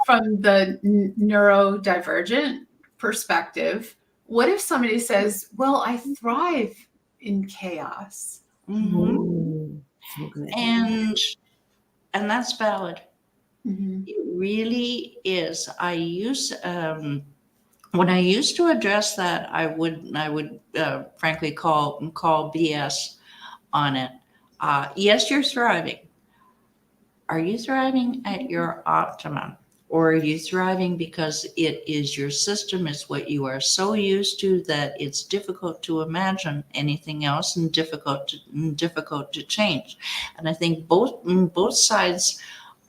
from the neurodivergent perspective. What if somebody says, well, I thrive in chaos?
So good.
And that's valid.
Mm-hmm.
It really is. When I used to address that, I would frankly call BS on it. Yes, you're thriving. Are you thriving at your optimum? Or are you thriving because it is your system, it's what you are so used to that it's difficult to imagine anything else and difficult to change? And I think both sides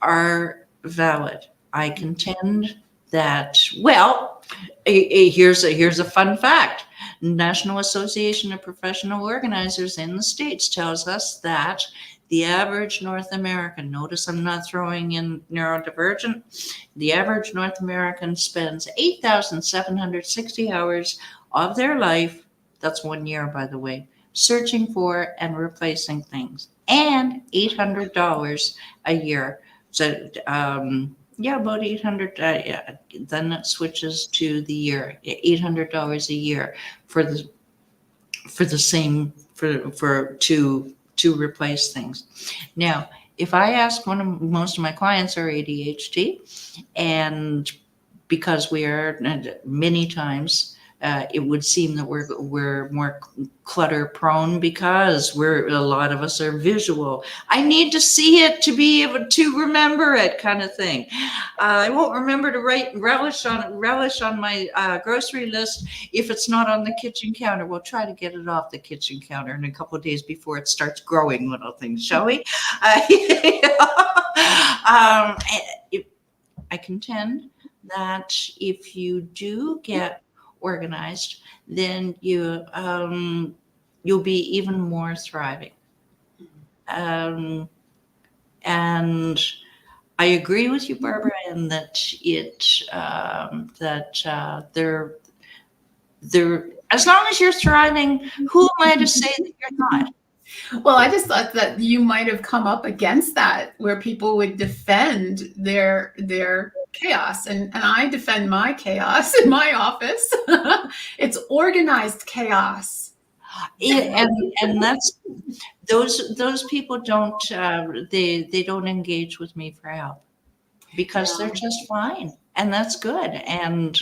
are valid. I contend that, well, here's a fun fact. National Association of Professional Organizers in the States tells us that the average North American, notice I'm not throwing in neurodivergent, the average North American spends 8,760 hours of their life, that's 1 year by the way, searching for and replacing things, and $800 a year. So about 800. Then it switches to the year, $800 a year for the same to replace things. Now, if I ask most of my clients are ADHD, and because we are many times. It would seem that we're more clutter prone because a lot of us are visual. I need to see it to be able to remember it, kind of thing. I won't remember to relish on my grocery list if it's not on the kitchen counter. We'll try to get it off the kitchen counter in a couple of days before it starts growing little things, shall we? I contend that if you do get organized, then you'll be even more thriving. And I agree with you, Barbara, in that they're as long as you're thriving, who am I to say that you're not?
Well, I just thought that you might have come up against that, where people would defend their chaos, and I defend my chaos in my office. It's organized chaos.
And that's those people don't they don't engage with me for help. because they're just fine. And that's good. And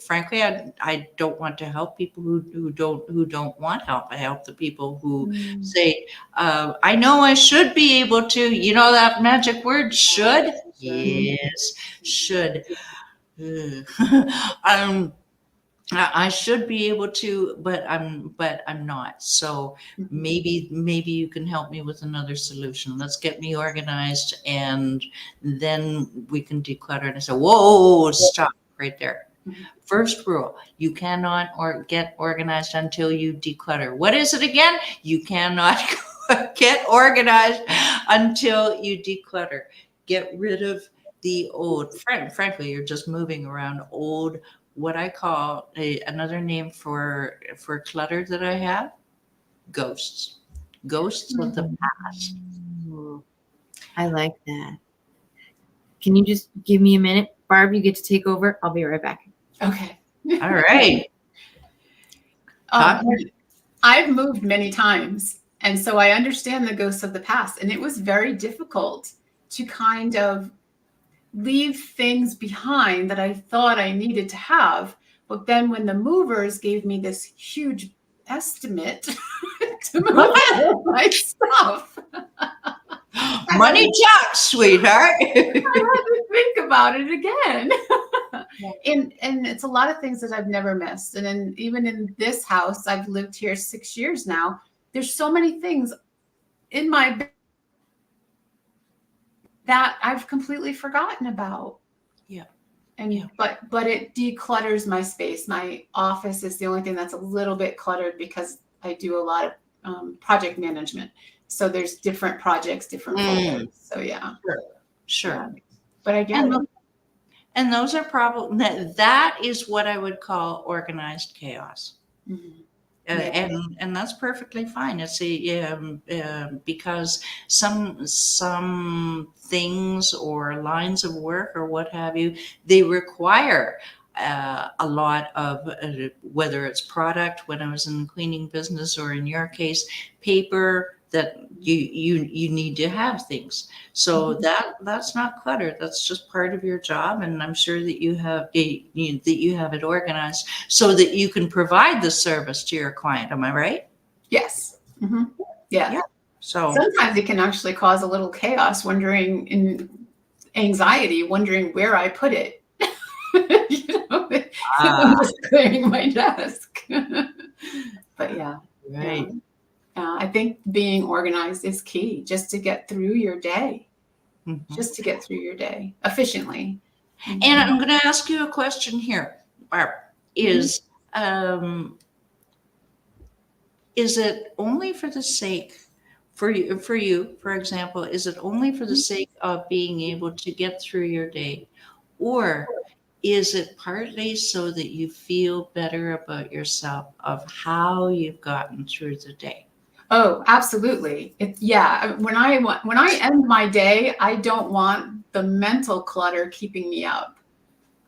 frankly, I don't want to help people who don't want help. I help the people who say, I know I should be able to. You know that magic word, should? Yes, should. I should be able to, but I'm not. So maybe you can help me with another solution. Let's get me organized, and then we can declutter. And I said, whoa, stop right there. First rule: you cannot get organized until you declutter. What is it again? You cannot get organized until you declutter. Get rid of the old. Frankly, you're just moving around old. What I call another name for clutter that I have, ghosts of the past.
I like that. Can you just give me a minute? Barb, you get to take over. I'll be right back.
Okay.
All right.
I've moved many times, and so I understand the ghosts of the past, and it was very difficult to kind of leave things behind that I thought I needed to have. But then when the movers gave me this huge estimate to move all my stuff,
Money talks, sweetheart.
I had to think about it again. And it's a lot of things that I've never missed. And then even in this house, I've lived here 6 years now. There's so many things in my that I've completely forgotten about.
Yeah.
And but it declutters my space. My office is the only thing that's a little bit cluttered because I do a lot of project management. So there's different projects, different folders. So yeah.
Sure.
Yeah. But I get it.
And those are probably that is what I would call organized chaos.
Mm-hmm.
And that's perfectly fine. It's because some things or lines of work or what have you, they require a lot of whether it's product, when I was in the cleaning business, or in your case, paper, that you need to have things. So that's not clutter. That's just part of your job, and I'm sure that you have it organized so that you can provide the service to your client. Am I right?
Yes. Mm-hmm. Yeah.
So
sometimes it can actually cause a little chaos, anxiety, wondering where I put it. I'm just clearing my desk. But yeah.
Right.
Yeah. I think being organized is key just to get through your day, efficiently.
And I'm going to ask you a question here, Barb. Is it only for the sake, for you, for example, is it only for the sake of being able to get through your day? Or is it partly so that you feel better about yourself of how you've gotten through the day?
Oh, absolutely. When I end my day, I don't want the mental clutter keeping me up.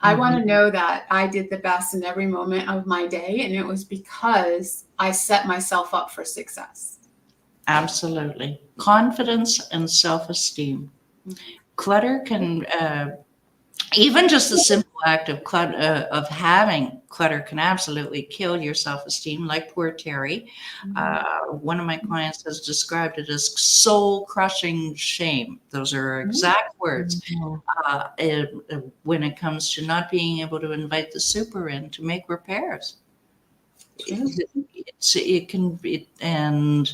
I want to know that I did the best in every moment of my day, and it was because I set myself up for success.
Absolutely. Confidence and self-esteem. Clutter can even just the simple act of having clutter can absolutely kill your self-esteem, like poor Terry. One of my clients has described it as soul-crushing shame. Those are her exact words. When it comes to not being able to invite the super in to make repairs. It can be, and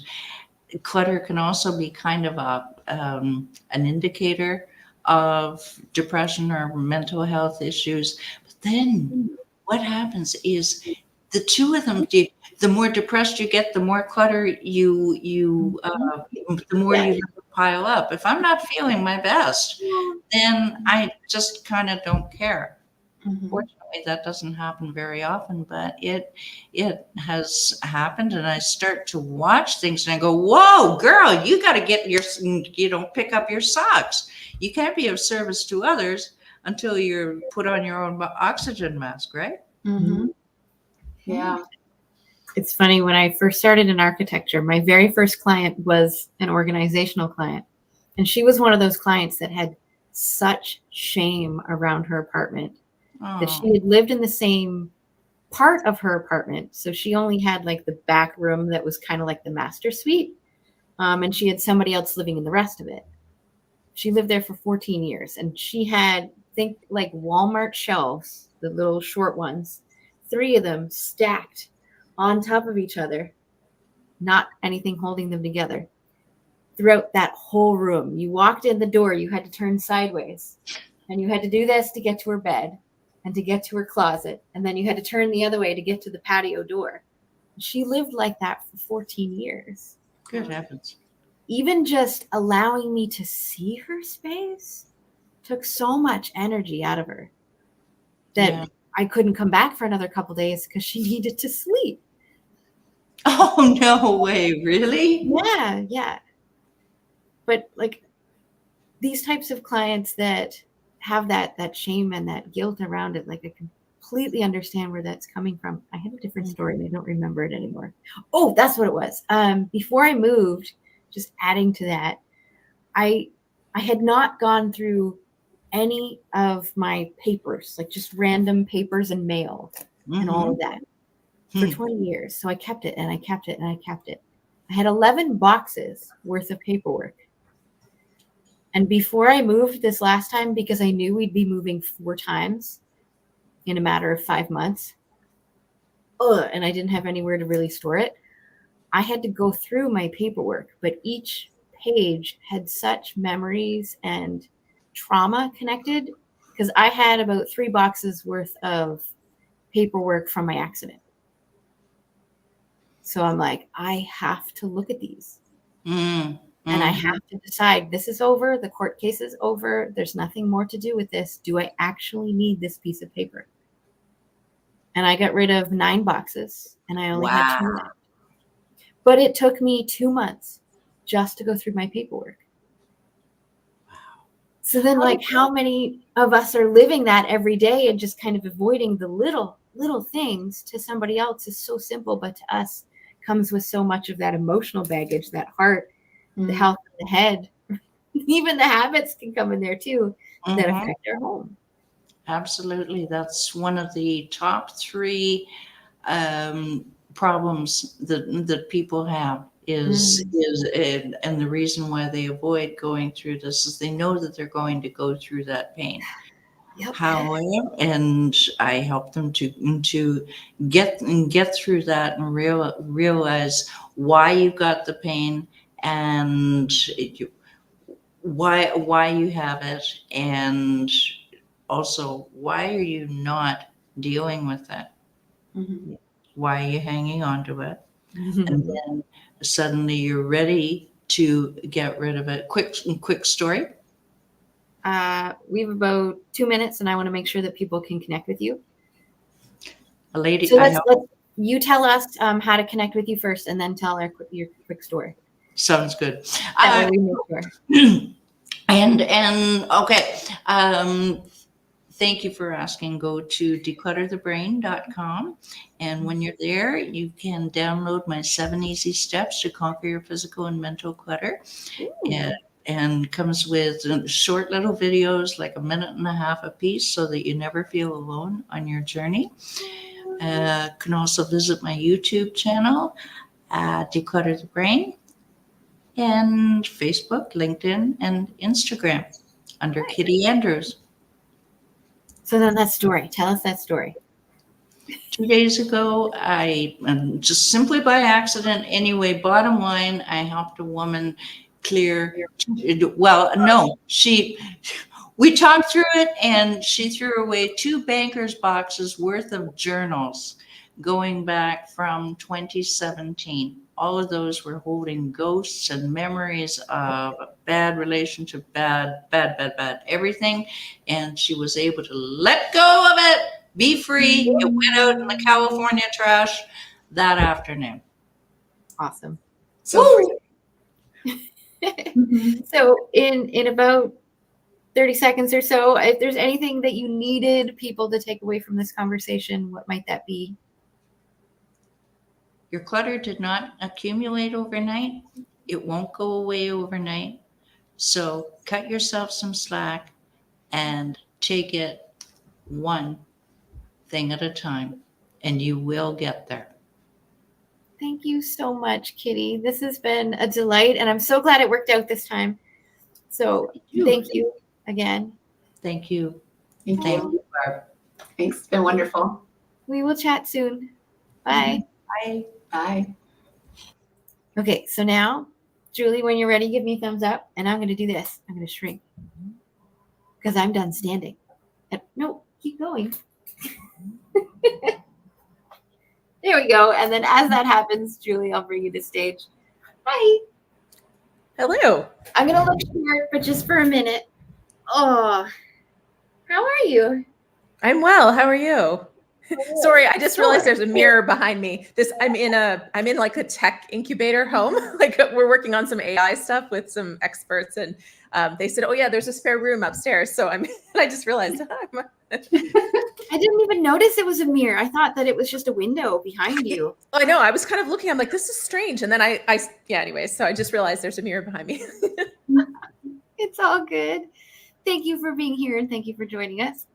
clutter can also be kind of an indicator of depression or mental health issues. But then what happens is the two of them, the more depressed you get, the more clutter the more you have to pile up. If I'm not feeling my best, then I just kind of don't care. Fortunately, that doesn't happen very often, but it has happened, and I start to watch things and I go, whoa, girl, you got to pick up your socks. You can't be of service to others until you're put on your own oxygen mask, right?
Yeah.
It's funny, when I first started in architecture, my very first client was an organizational client. And she was one of those clients that had such shame around her apartment that
Oh.
she had lived in the same part of her apartment. So she only had like the back room that was kind of like the master suite. And she had somebody else living in the rest of it. She lived there for 14 years and she had, think like Walmart shelves, the little short ones, 3 of them stacked on top of each other, not anything holding them together. Throughout that whole room, you walked in the door, you had to turn sideways, and you had to do this to get to her bed and to get to her closet, and then you had to turn the other way to get to the patio door. She lived like that for 14 years.
Good heavens.
Even just allowing me to see her space took so much energy out of her that
Yeah.
I couldn't come back for another couple days because she needed to sleep.
Oh, no way. Really?
Yeah. But like these types of clients that have that shame and that guilt around it, like I completely understand where that's coming from. I had a different story and I don't remember it anymore. Oh, that's what it was. Before I moved, just adding to that, I had not gone through any of my papers, like just random papers and mail and all of that for 20 years. So I kept it and I kept it and I kept it. I had 11 boxes worth of paperwork. And before I moved this last time, because I knew we'd be moving 4 times in a matter of 5 months, and I didn't have anywhere to really store it, I had to go through my paperwork. But each page had such memories and trauma connected because I had about 3 boxes worth of paperwork from my accident. So I'm like, I have to look at these. And I have to decide this is over. The court case is over. There's nothing more to do with this. Do I actually need this piece of paper? And I got rid of 9 boxes and I only had 2 left. But it took me 2 months just to go through my paperwork. So then like how many of us are living that every day and just kind of avoiding the little things to somebody else is so simple, but to us comes with so much of that emotional baggage, that heart, the health of the head, even the habits can come in there too that affect our home.
Absolutely. That's one of the top 3 problems that people have is and the reason why they avoid going through this is they know that they're going to go through that pain.
Yep.
However, and I help them to get through that and realize why you got the pain and why you have it, and also why are you not dealing with it? Why are you hanging on to it? And then suddenly you're ready to get rid of it. Quick story.
We have about 2 minutes and I want to make sure that people can connect with you.
A lady.
So let's you tell us how to connect with you first and then tell your quick story.
Sounds good.
That way we make sure.
And okay. Thank you for asking. Go to declutterthebrain.com. And when you're there, you can download my 7 easy steps to conquer your physical and mental clutter. And comes with short little videos, like 1.5 minutes a piece, so that you never feel alone on your journey. Can also visit my YouTube channel, Declutter the Brain, and Facebook, LinkedIn, and Instagram under Kitty Andrews.
So then that story. Tell us that story.
2 days ago, I just simply by accident, anyway, bottom line, I helped a woman clear. Well, no, we talked through it and she threw away 2 banker's boxes worth of journals going back from 2017. All of those were holding ghosts and memories of a bad relationship, bad, everything. And she was able to let go of it, be free. It went out in the California trash that afternoon.
Awesome. So so in about 30 seconds or so, if there's anything that you needed people to take away from this conversation, what might that be?
Your clutter did not accumulate overnight. It won't go away overnight. So cut yourself some slack. and take it one thing at a time, and you will get there.
Thank you so much, Kitty. This has been a delight, and I'm so glad it worked out this time. So thank you again.
Thank you.
Thank
Thank
you.
you, Barb.
Thanks. It's been wonderful.
We will chat soon. Bye.
Bye.
Bye.
Okay, so now, Julie, when you're ready, give me a thumbs up, and I'm going to do this. I'm going to shrink because I'm done standing. No, keep going. There we go. And then as that happens, Julie, I'll bring you to stage. Hi.
Hello.
I'm going to look short, but just for a minute. Oh, how are you?
I'm well. How are you? Sorry, I just realized there's a mirror behind me. I'm in like a tech incubator home. Like we're working on some AI stuff with some experts, and they said, "Oh yeah, there's a spare room upstairs." So and I just realized.
I didn't even notice it was a mirror. I thought that it was just a window behind you.
I know. I was kind of looking. I'm like, this is strange. And then yeah. Anyways, so I just realized there's a mirror behind me.
It's all good. Thank you for being here, and thank you for joining us.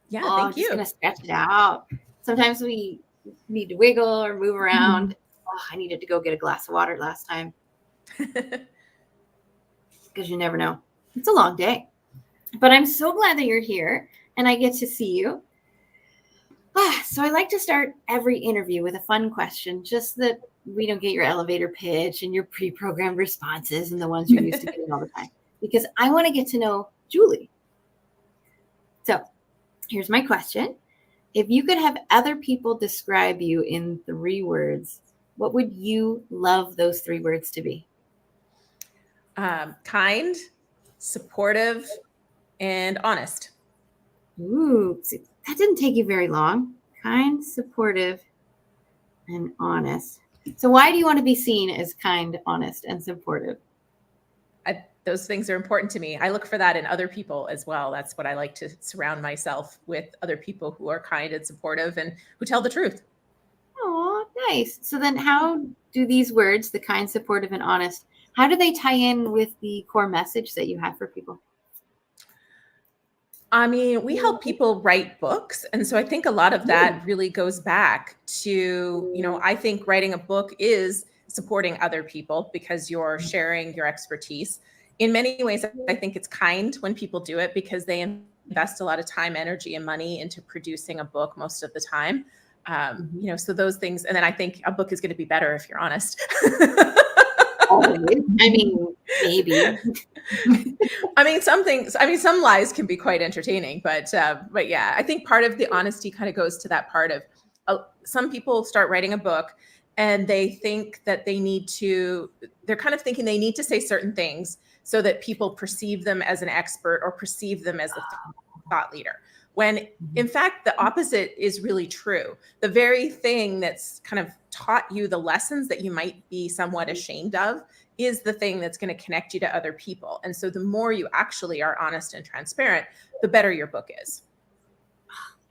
Yeah,
I'm
thank you.
just gonna stretch it out. Sometimes we need to wiggle or move around. Oh, I needed to go get a glass of water last time because you never know. It's a long day, but I'm so glad that you're here and I get to see you. So I like to start every interview with a fun question, just that we don't get your elevator pitch and your pre-programmed responses and the ones you're used to getting all the time, because I want to get to know Julie. So here's my question. If you could have other people describe you in 3 words, what would you love those 3 words to be?
Kind, supportive, and honest.
Ooh, that didn't take you very long. Kind, supportive, and honest. So why do you want to be seen as kind, honest, and supportive?
Those things are important to me. I look for that in other people as well. That's what I like to surround myself with, other people who are kind and supportive and who tell the truth.
Oh, nice. So then how do these words, the kind, supportive, and honest, how do they tie in with the core message that you have for people?
I mean, we help people write books. And so I think a lot of that really goes back to, I think writing a book is supporting other people because you're sharing your expertise. In many ways, I think it's kind when people do it because they invest a lot of time, energy, and money into producing a book most of the time. So those things. And then I think a book is going to be better if you're honest.
I mean, maybe.
Some lies can be quite entertaining, but yeah, I think part of the honesty kind of goes to that part of some people start writing a book and they think that they're kind of thinking they need to say certain things so that people perceive them as an expert or perceive them as a thought leader. When in fact, the opposite is really true. The very thing that's kind of taught you the lessons that you might be somewhat ashamed of is the thing that's going to connect you to other people. And so the more you actually are honest and transparent, the better your book is.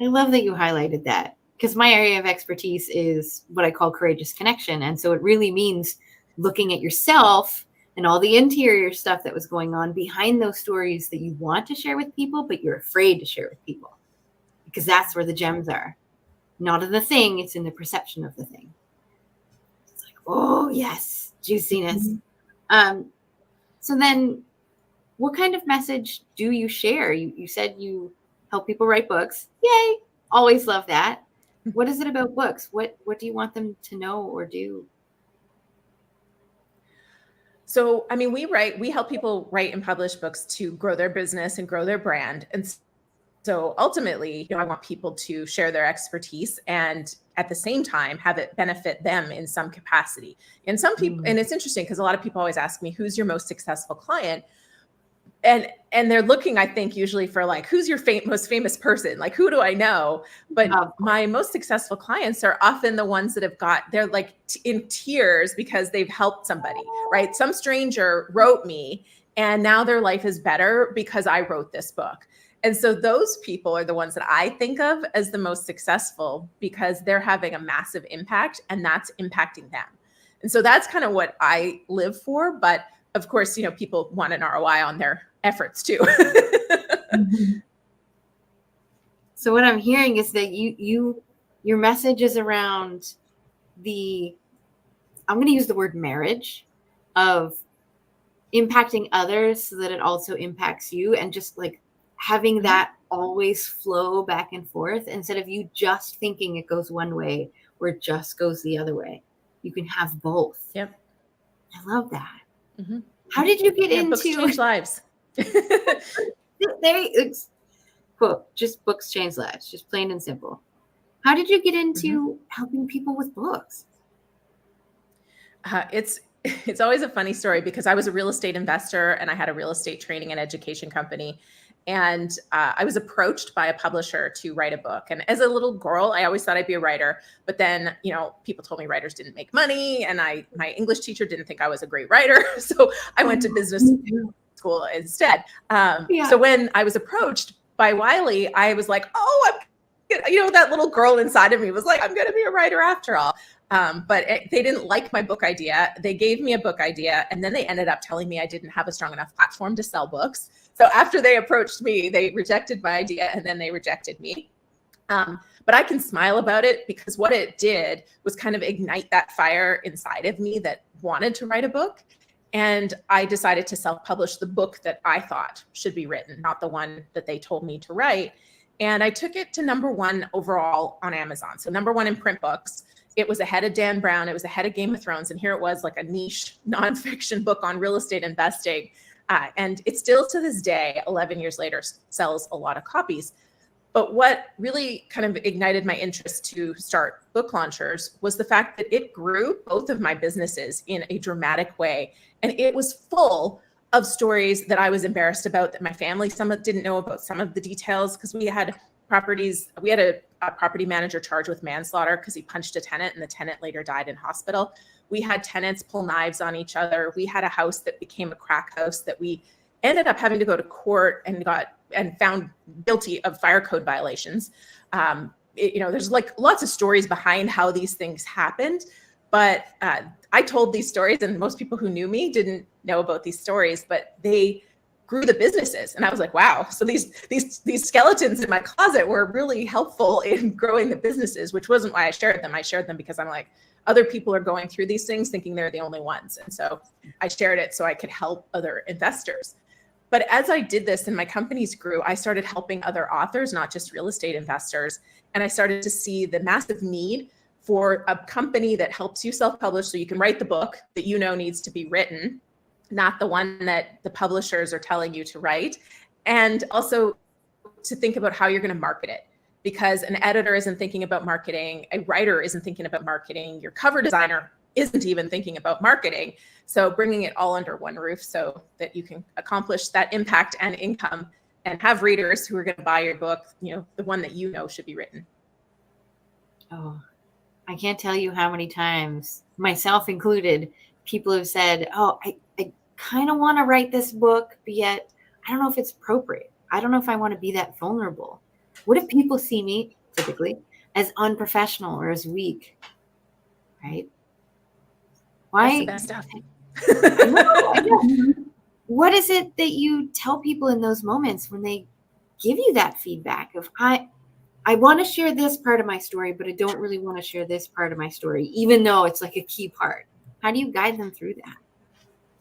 I love that you highlighted that because my area of expertise is what I call courageous connection. And so it really means looking at yourself and all the interior stuff that was going on behind those stories that you want to share with people, but you're afraid to share with people because that's where the gems are. Not in the thing, it's in the perception of the thing. It's like, oh, yes, juiciness. So then what kind of message do you share? You said you help people write books. Yay. Always love that. What is it about books? What do you want them to know or do?
So, I mean, we help people write and publish books to grow their business and grow their brand. And so ultimately, I want people to share their expertise and at the same time have it benefit them in some capacity. And some people, and it's interesting because a lot of people always ask me, who's your most successful client? And they're looking, I think, usually for like, who's your most famous person? Like, who do I know? But my most successful clients are often the ones that they're like in tears because they've helped somebody, right? Some stranger wrote me and now their life is better because I wrote this book. And so those people are the ones that I think of as the most successful because they're having a massive impact and that's impacting them. And so that's kind of what I live for. But of course, people want an ROI on their efforts too.
So what I'm hearing is that your message is around I'm going to use the word marriage of impacting others so that it also impacts you, and just like having that always flow back and forth instead of you just thinking it goes one way or it just goes the other way. You can have both.
Yep.
I love that.
Mm-hmm.
How did you get into
books change lives?
Quote, just books change lives, just plain and simple. How did you get into helping people with books?
It's always a funny story because I was a real estate investor and I had a real estate training and education company. And I was approached by a publisher to write a book. And as a little girl, I always thought I'd be a writer. But then, people told me writers didn't make money. And my English teacher didn't think I was a great writer. So I went to business school instead. So when I was approached by Wiley, I was like, that little girl inside of me was like, I'm going to be a writer after all. But they didn't like my book idea. They gave me a book idea, and then they ended up telling me I didn't have a strong enough platform to sell books. So after they approached me, they rejected my idea, and then they rejected me. But I can smile about it because what it did was kind of ignite that fire inside of me that wanted to write a book. And I decided to self-publish the book that I thought should be written, not the one that they told me to write. And I took it to #1 overall on Amazon. So #1 in print books. It was ahead of Dan Brown. It was ahead of Game of Thrones. And here it was, like a niche nonfiction book on real estate investing. And it still to this day, 11 years later, sells a lot of copies. But what really kind of ignited my interest to start Book Launchers was the fact that it grew both of my businesses in a dramatic way. And it was full of stories that I was embarrassed about, that my family, some didn't know about some of the details, because we had a property manager charged with manslaughter because he punched a tenant and the tenant later died in hospital. We had tenants pull knives on each other. We had a house that became a crack house that we ended up having to go to court and found guilty of fire code violations. There's like lots of stories behind how these things happened, but I told these stories, and most people who knew me didn't know about these stories, but they grew the businesses. And I was like, wow. So these skeletons in my closet were really helpful in growing the businesses, which wasn't why I shared them. I shared them because I'm like, other people are going through these things thinking they're the only ones. And so I shared it so I could help other investors. But as I did this and my companies grew, I started helping other authors, not just real estate investors. And I started to see the massive need for a company that helps you self-publish so you can write the book that needs to be written, not the one that the publishers are telling you to write. And also to think about how you're going to market it, because an editor isn't thinking about marketing, a writer isn't thinking about marketing, your cover designer isn't even thinking about marketing. So bringing it all under one roof so that you can accomplish that impact and income and have readers who are going to buy your book, the one that should be written.
Oh, I can't tell you how many times, myself included, people have said, oh, I kind of want to write this book, but yet I don't know if it's appropriate. I don't know if I want to be that vulnerable. What if people see me, typically, as unprofessional or as weak? Right? Why?
That's the best stuff.
I know. What is it that you tell people in those moments when they give you that feedback of, I want to share this part of my story, but I don't really want to share this part of my story, even though it's like a key part? How do you guide them through that?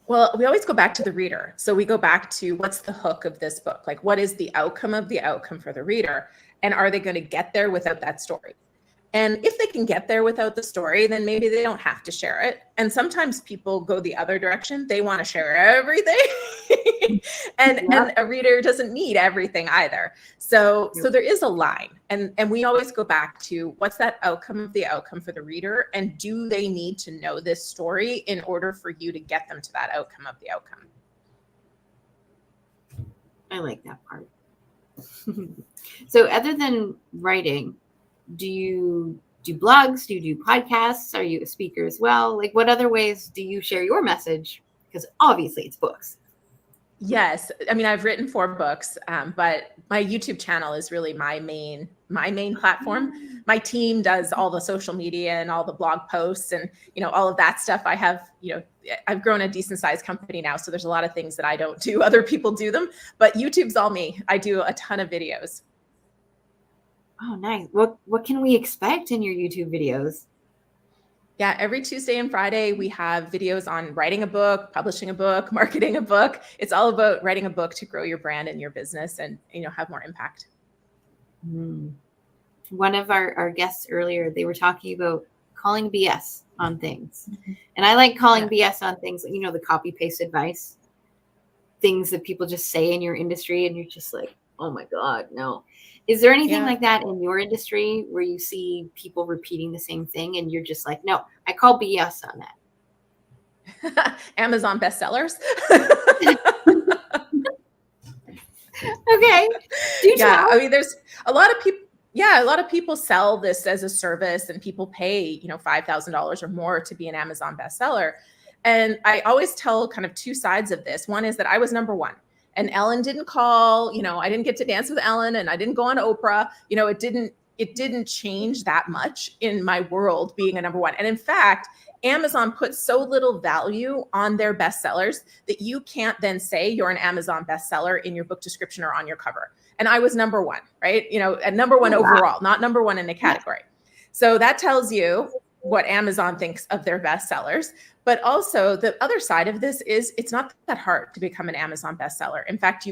Well, we always go back to the reader. So we go back to what's the hook of this book? Like, what is the outcome of the outcome for the reader? And are they going to get there without that story? And if they can get there without the story, then maybe they don't have to share it. And sometimes people go the other direction. They want to share everything. and a reader doesn't need everything either. So there is a line. And we always go back to what's that outcome of the outcome for the reader? And do they need to know this story in order for you to get them to that outcome of the outcome?
I like that part. So other than writing, do you do blogs? Do you do podcasts? Are you a speaker as well? Like, what other ways do you share your message? Because obviously it's books.
Yes. I mean, I've written 4 books, but my YouTube channel is really my main platform. My team does all the social media and all the blog posts and, all of that stuff. I have, I've grown a decent sized company now. So there's a lot of things that I don't do. Other people do them, but YouTube's all me. I do a ton of videos.
Oh, nice. What can we expect in your YouTube videos?
Yeah, every Tuesday and Friday, we have videos on writing a book, publishing a book, marketing a book. It's all about writing a book to grow your brand and your business and, have more impact.
One of our guests earlier, they were talking about calling BS on things. And I like calling BS on things, the copy paste advice, things that people just say in your industry. And you're just like, oh my God, no. Is there anything like that in your industry where you see people repeating the same thing and you're just like, no, I call BS on
that? Amazon bestsellers.
Okay.
I mean, there's a lot of people. Yeah, a lot of people sell this as a service and people pay, $5,000 or more to be an Amazon bestseller. And I always tell kind of 2 sides of this. One is that I was number 1. And Ellen didn't call, I didn't get to dance with Ellen and I didn't go on Oprah. It didn't change that much in my world being a number 1. And in fact, Amazon puts so little value on their bestsellers that you can't then say you're an Amazon bestseller in your book description or on your cover. And I was number 1, right? And number 1 overall, not number 1 in a category. So that tells you what Amazon thinks of their bestsellers. But also the other side of this is it's not that hard to become an Amazon bestseller. In fact,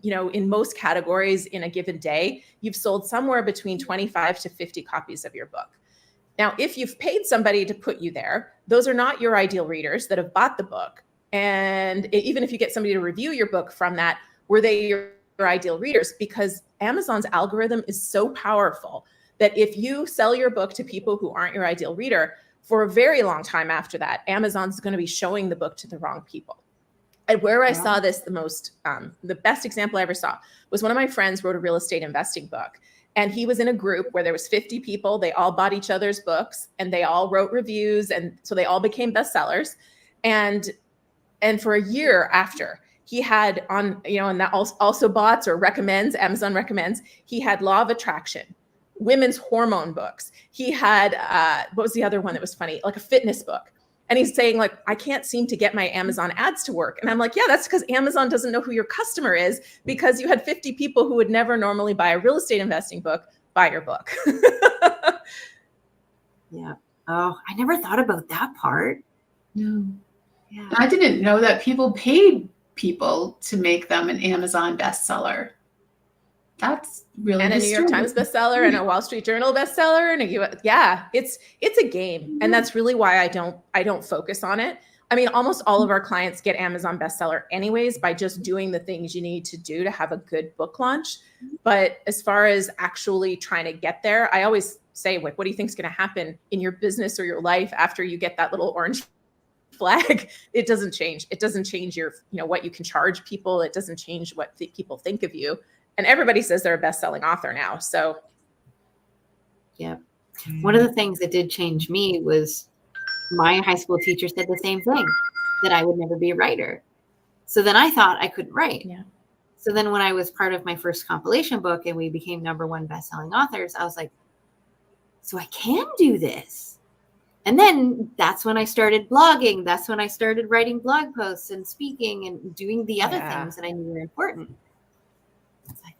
in most categories in a given day, you've sold somewhere between 25 to 50 copies of your book. Now, if you've paid somebody to put you there, those are not your ideal readers that have bought the book. And even if you get somebody to review your book from that, were they your ideal readers? Because Amazon's algorithm is so powerful that if you sell your book to people who aren't your ideal reader, for a very long time after that, Amazon's going to be showing the book to the wrong people. And where I saw this the best example I ever saw was one of my friends wrote a real estate investing book. And he was in a group where there was 50 people. They all bought each other's books and they all wrote reviews. And so they all became bestsellers. And for a year after, he had on, and that also bots or recommends, Amazon recommends, he had Law of Attraction, women's hormone books. He had, what was the other one that was funny? Like a fitness book. And he's saying like, I can't seem to get my Amazon ads to work. And I'm like, yeah, that's because Amazon doesn't know who your customer is because you had 50 people who would never normally buy a real estate investing book, buy your book.
Yeah. Oh, I never thought about that part.
No. Yeah. I didn't know that people paid people to make them an Amazon bestseller. That's really
and a New York Times bestseller and a Wall Street Journal bestseller and it's a game, and that's really why I don't focus on it. I mean, almost all of our clients get Amazon bestseller anyways by just doing the things you need to do to have a good book launch. But as far as actually trying to get there, I always say, like, what do you think is going to happen in your business or your life after you get that little orange flag? It doesn't change. It doesn't change your, what you can charge people. It doesn't change what people think of you. And everybody says they're a best-selling author now. So,
yeah. One of the things that did change me was my high school teacher said the same thing, that I would never be a writer. So then I thought I couldn't write.
Yeah.
So then when I was part of my first compilation book and we became #1 best-selling authors, I was like, so I can do this. And then that's when I started blogging. That's when I started writing blog posts and speaking and doing the other things that I knew were important. It's like,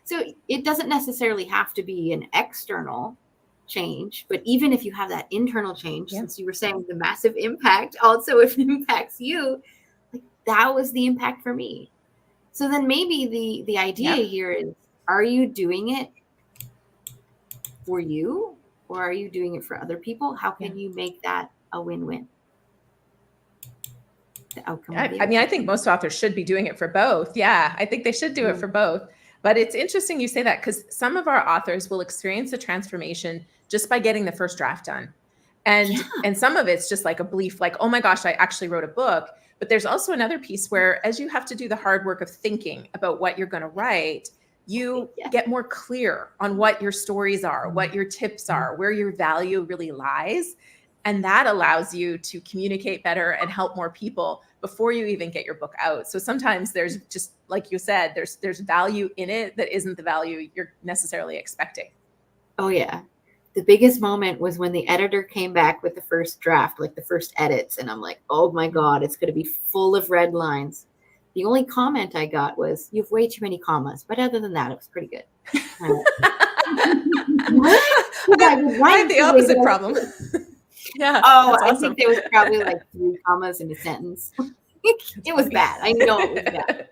so it doesn't necessarily have to be an external change, but even if you have that internal change, since you were saying the massive impact, also if it impacts you, like that was the impact for me. So then maybe the idea here is, are you doing it for you or are you doing it for other people? How can you make that a win-win? The outcome.
I think most authors should be doing it for both. Yeah, I think they should do it for both. But it's interesting you say that because some of our authors will experience a transformation just by getting the first draft done. And some of it's just like a belief, like, oh my gosh, I actually wrote a book. But there's also another piece where as you have to do the hard work of thinking about what you're going to write, you get more clear on what your stories are, what your tips are, where your value really lies. And that allows you to communicate better and help more people before you even get your book out. So sometimes there's just, like you said, there's value in it that isn't the value you're necessarily expecting.
Oh yeah. The biggest moment was when the editor came back with the first draft, like the first edits. And I'm like, oh my God, it's going to be full of red lines. The only comment I got was, you have way too many commas. But other than that, it was pretty good.
I have the opposite problem. Yeah.
Oh,
awesome.
I think there was probably like 3 commas in a sentence. It was bad. I know it was bad.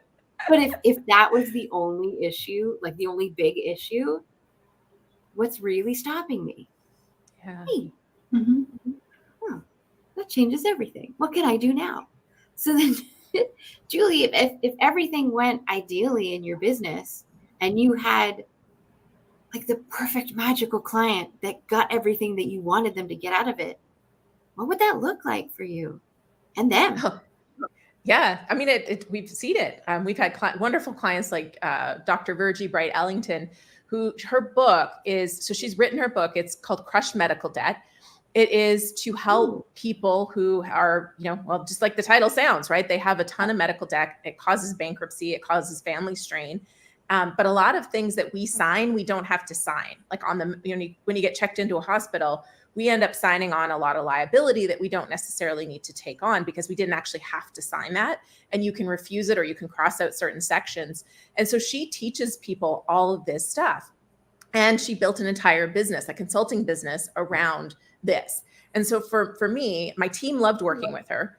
But if that was the only issue, like the only big issue, what's really stopping me?
Yeah.
Me. Oh, that changes everything. What can I do now? So then, Julie, if everything went ideally in your business and you had like the perfect magical client that got everything that you wanted them to get out of it, what would that look like for you and them?
Yeah, I mean, we've seen it. We've had wonderful clients like Dr. Virgie Bright Ellington, who her book is, so she's written her book. It's called Crushed Medical Debt. It is to help people who are, well, just like the title sounds, right? They have a ton of medical debt. It causes bankruptcy. It causes family strain. But a lot of things that we sign, we don't have to sign. Like on the, when you get checked into a hospital, we end up signing on a lot of liability that we don't necessarily need to take on because we didn't actually have to sign that. And you can refuse it or you can cross out certain sections. And so she teaches people all of this stuff. And she built an entire business, a consulting business around this. And so for me, my team loved working with her.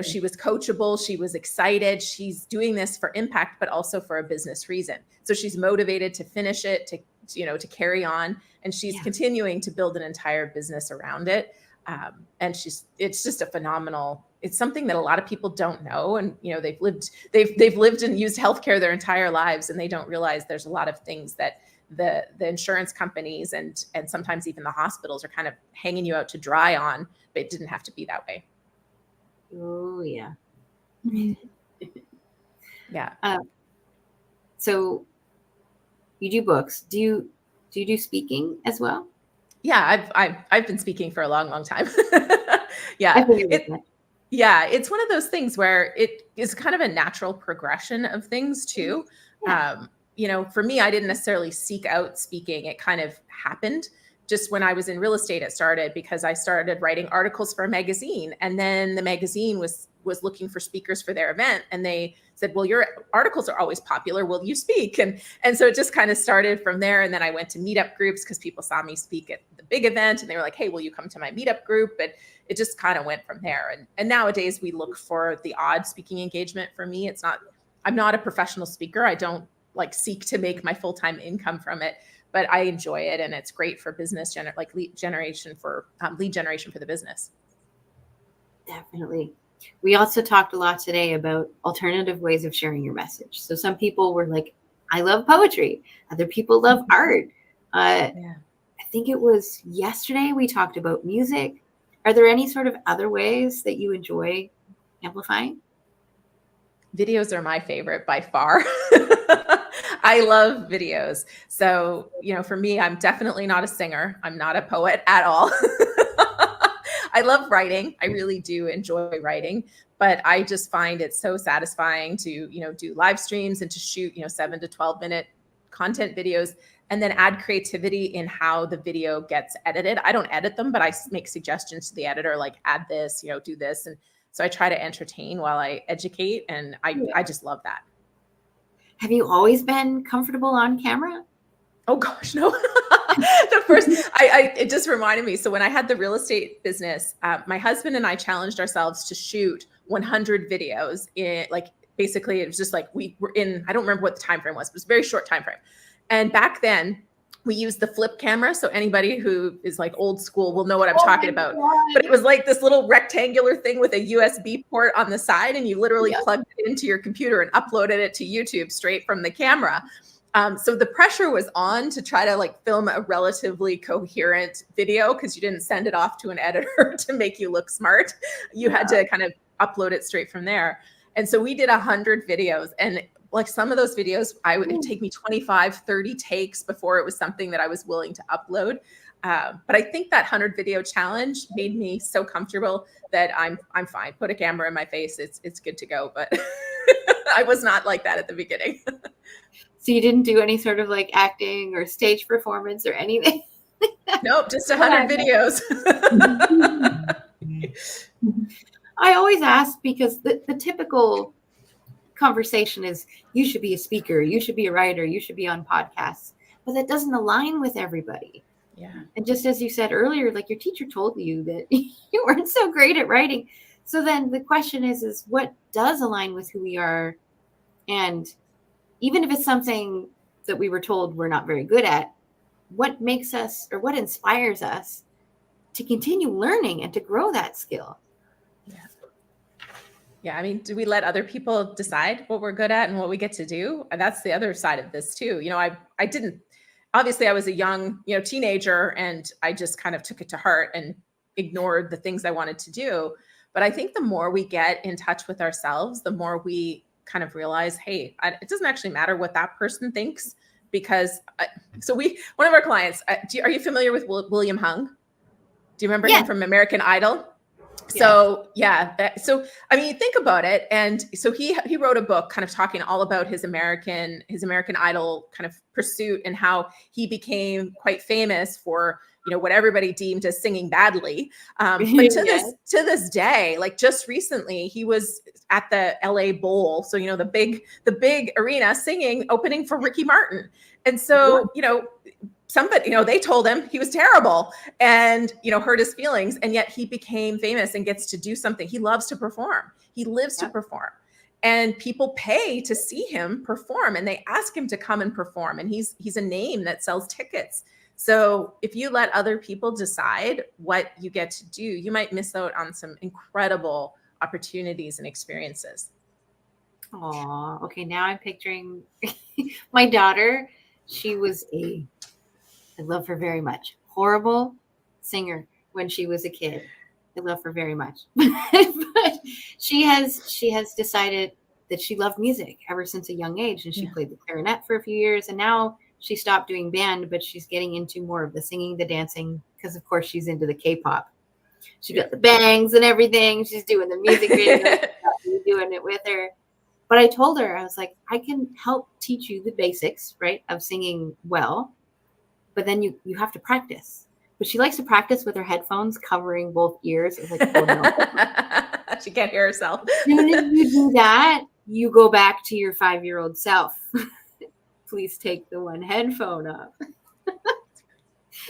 She was coachable. She was excited. She's doing this for impact, but also for a business reason. So she's motivated to finish it, to carry on. And she's continuing to build an entire business around it. And it's just a phenomenal, it's something that a lot of people don't know. And, they've lived and used healthcare their entire lives, and they don't realize there's a lot of things that the insurance companies and sometimes even the hospitals are kind of hanging you out to dry on, but it didn't have to be that way.
Oh yeah.
Yeah.
So you do books. Do you do speaking as well?
Yeah, I've been speaking for a long, long time. Yeah. It's one of those things where it is kind of a natural progression of things too. For me, I didn't necessarily seek out speaking. It kind of happened. Just when I was in real estate, it started because I started writing articles for a magazine, and then the magazine was looking for speakers for their event, and they said, "Well, your articles are always popular. Will you speak?" And so it just kind of started from there. And then I went to meetup groups because people saw me speak at the big event, and they were like, "Hey, will you come to my meetup group?" But it just kind of went from there. And nowadays we look for the odd speaking engagement. For me, I'm not a professional speaker. I don't seek to make my full-time income from it, but I enjoy it, and it's great for business, lead generation for the business.
Definitely. We also talked a lot today about alternative ways of sharing your message. So some people were like, I love poetry. Other people love art. I think it was yesterday we talked about music. Are there any sort of other ways that you enjoy amplifying?
Videos are my favorite by far. I love videos. So, for me, I'm definitely not a singer. I'm not a poet at all. I love writing. I really do enjoy writing, but I just find it so satisfying to, do live streams and to shoot, 7 to 12 minute content videos and then add creativity in how the video gets edited. I don't edit them, but I make suggestions to the editor, like add this, do this. And so I try to entertain while I educate, and I just love that.
Have you always been comfortable on camera?
Oh gosh, no. The first, it just reminded me. So when I had the real estate business, my husband and I challenged ourselves to shoot 100 videos basically it was just like we were in, I don't remember what the time frame was, but it was a very short time frame. And back then we used the flip camera. So anybody who is old school will know what I'm talking about. God. But it was like this little rectangular thing with a USB port on the side, and you literally plugged it into your computer and uploaded it to YouTube straight from the camera. So the pressure was on to try to film a relatively coherent video because you didn't send it off to an editor to make you look smart. You had to kind of upload it straight from there. And so we did 100 videos, and some of those videos, it would take me 25, 30 takes before it was something that I was willing to upload. But I think that 100 video challenge made me so comfortable that I'm fine. Put a camera in my face, it's good to go. But I was not like that at the beginning.
So you didn't do any sort of like acting or stage performance or anything?
Nope, just 100 videos.
I always ask because the typical conversation is you should be a speaker, you should be a writer, you should be on podcasts, but that doesn't align with everybody.
Yeah.
And just as you said earlier, like your teacher told you that you weren't so great at writing. So then the question is what does align with who we are? And even if it's something that we were told we're not very good at, what makes us or what inspires us to continue learning and to grow that skill?
Yeah, I mean, do we let other people decide what we're good at and what we get to do? And that's the other side of this too. You know, I didn't, obviously I was a young, teenager, and I just kind of took it to heart and ignored the things I wanted to do. But I think the more we get in touch with ourselves, the more we kind of realize, hey, it doesn't actually matter what that person thinks, because one of our clients, are you familiar with William Hung? Do you remember him from American Idol? So so I mean, think about it. And so he wrote a book kind of talking all about his American Idol kind of pursuit and how he became quite famous for, what everybody deemed as singing badly. But to this day, like just recently, he was at the LA Bowl. So, the big arena singing, opening for Ricky Martin. And so, somebody, they told him he was terrible and, hurt his feelings. And yet he became famous and gets to do something. He loves to perform. He lives to perform. And people pay to see him perform, and they ask him to come and perform. And he's a name that sells tickets. So if you let other people decide what you get to do, you might miss out on some incredible opportunities and experiences.
Oh, okay. Now I'm picturing my daughter. She was I love her very much. Horrible singer when she was a kid. I love her very much. But she has decided that she loved music ever since a young age. And she played the clarinet for a few years. And now she stopped doing band, but she's getting into more of the singing, the dancing, because of course she's into the K-pop. She's got the bangs and everything. She's doing the music video, doing it with her. But I told her, I was like, I can help teach you the basics, right, of singing well, but then you have to practice. But she likes to practice with her headphones covering both ears. It's like, oh no.
She can't hear herself.
As soon as you do that, you go back to your 5-year-old self. Please take the one headphone off.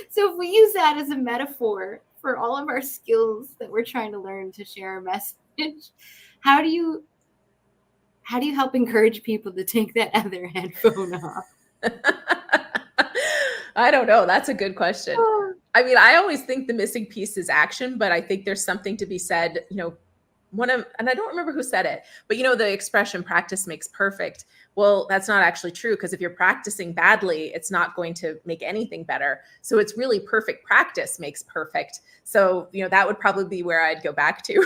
So if we use that as a metaphor for all of our skills that we're trying to learn to share a message, how do you help encourage people to take that other headphone off?
I don't know. That's a good question. I mean, I always think the missing piece is action, but I think there's something to be said, and I don't remember who said it, but the expression practice makes perfect. Well, that's not actually true, because if you're practicing badly, it's not going to make anything better. So it's really perfect practice makes perfect. So, that would probably be where I'd go back to.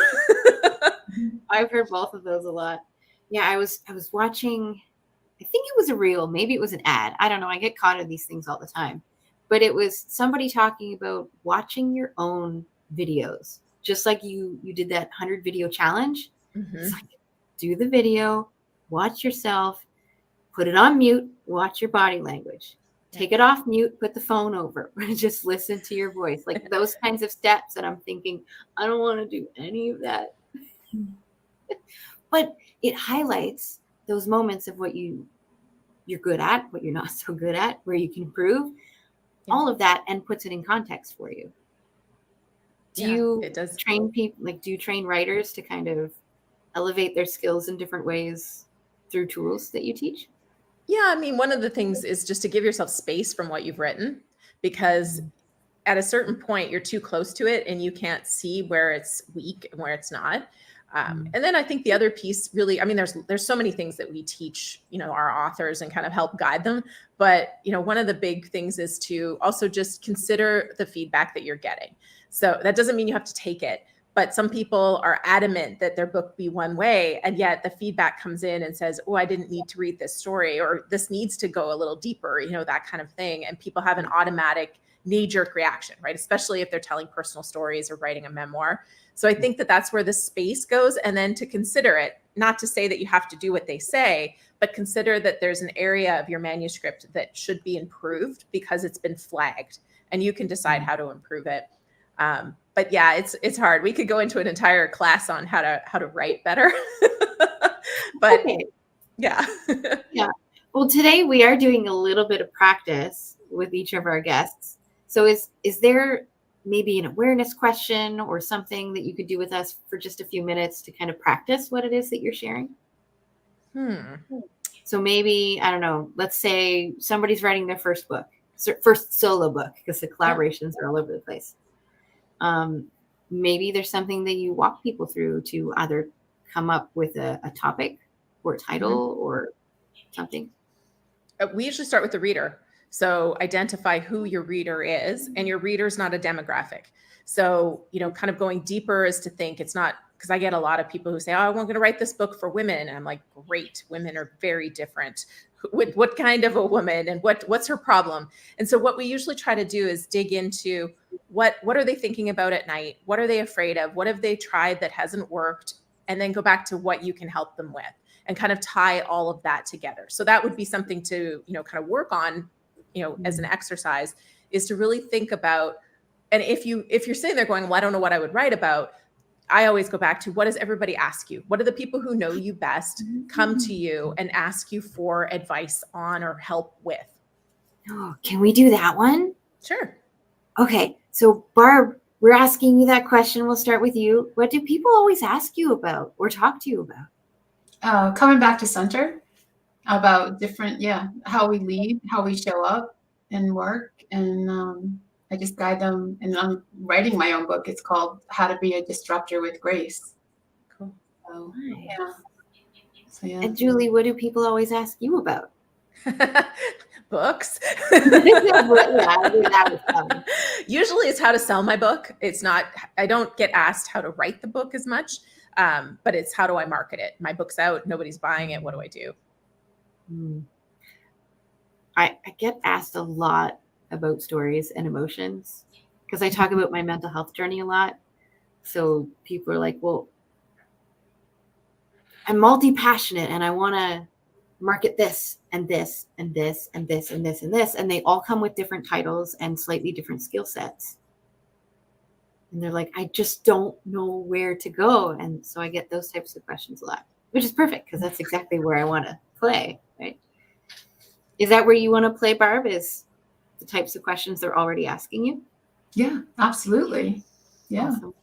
I've heard both of those a lot. Yeah, I was watching, I think it was a reel, maybe it was an ad. I don't know. I get caught in these things all the time. But it was somebody talking about watching your own videos, just like you did that 100 video challenge. It's like, do the video, watch yourself, put it on mute, watch your body language. Take it off mute, put the phone over, just listen to your voice. Like those kinds of steps that I'm thinking, I don't want to do any of that. But it highlights those moments of what you're good at, what you're not so good at, where you can improve, all of that, and puts it in context for you.
It does.
Train people, like, do you train writers to kind of elevate their skills in different ways through tools that you teach?
Yeah, I mean, one of the things is just to give yourself space from what you've written, because at a certain point you're too close to it and you can't see where it's weak and where it's not. And then I think the other piece really, I mean, there's so many things that we teach, our authors and kind of help guide them. But, one of the big things is to also just consider the feedback that you're getting. So that doesn't mean you have to take it, but some people are adamant that their book be one way. And yet the feedback comes in and says, oh, I didn't need to read this story, or this needs to go a little deeper, that kind of thing. And people have an automatic knee-jerk reaction, right? Especially if they're telling personal stories or writing a memoir. So I think that that's where the space goes. And then to consider it, not to say that you have to do what they say, but consider that there's an area of your manuscript that should be improved because it's been flagged, and you can decide how to improve it. But yeah, it's hard. We could go into an entire class on how to write better. But
Okay.
yeah.
Yeah. Well, today we are doing a little bit of practice with each of our guests. So is there maybe an awareness question or something that you could do with us for just a few minutes to kind of practice what it is that you're sharing? So maybe, I don't know, let's say somebody's writing their first book, first solo book, because the collaborations are all over the place. Maybe there's something that you walk people through to either come up with a topic or a title or something.
We usually start with the reader. So identify who your reader is, and your reader is not a demographic. So, kind of going deeper is to think it's not, because I get a lot of people who say, oh, I'm going to write this book for women. And I'm like, great. Women are very different. What kind of a woman, and what's her problem? And so what we usually try to do is dig into what are they thinking about at night? What are they afraid of? What have they tried that hasn't worked? And then go back to what you can help them with, and kind of tie all of that together. So that would be something to, kind of work on, as an exercise, is to really think about. And if you're sitting there going, well, I don't know what I would write about, I always go back to, what does everybody ask you? What are the people who know you best come to you and ask you for advice on or help with?
Oh, can we do that one?
Sure.
Okay. So Barb, we're asking you that question. We'll start with you. What do people always ask you about or talk to you about?
Coming back to center, about different, how we lead, how we show up and work. And I just guide them. And I'm writing my own book. It's called How to Be a Disruptor with Grace.
Cool.
So,
nice. And Julie, what do people always ask you about?
Books.
That was fun.
Usually it's how to sell my book. It's not, I don't get asked how to write the book as much, but it's how do I market it? My book's out, nobody's buying it. What do I do?
I get asked a lot about stories and emotions because I talk about my mental health journey a lot. So people are like, well, I'm multi-passionate and I want to market this and this and this and this and this and this. And they all come with different titles and slightly different skill sets. And they're like, I just don't know where to go. And so I get those types of questions a lot, which is perfect because that's exactly where I want to play, right? Is that where you want to play, Barb? Is the types of questions they're already asking you?
Yeah, absolutely. Yeah.
Awesome.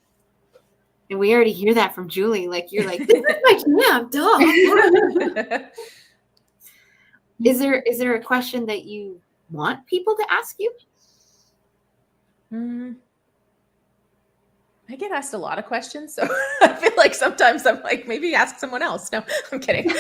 And we already hear that from Julie. Like, you're like, this is my jam, duh. Is there a question that you want people to ask you?
I get asked a lot of questions, so I feel like sometimes I'm like, maybe ask someone else. No, I'm kidding.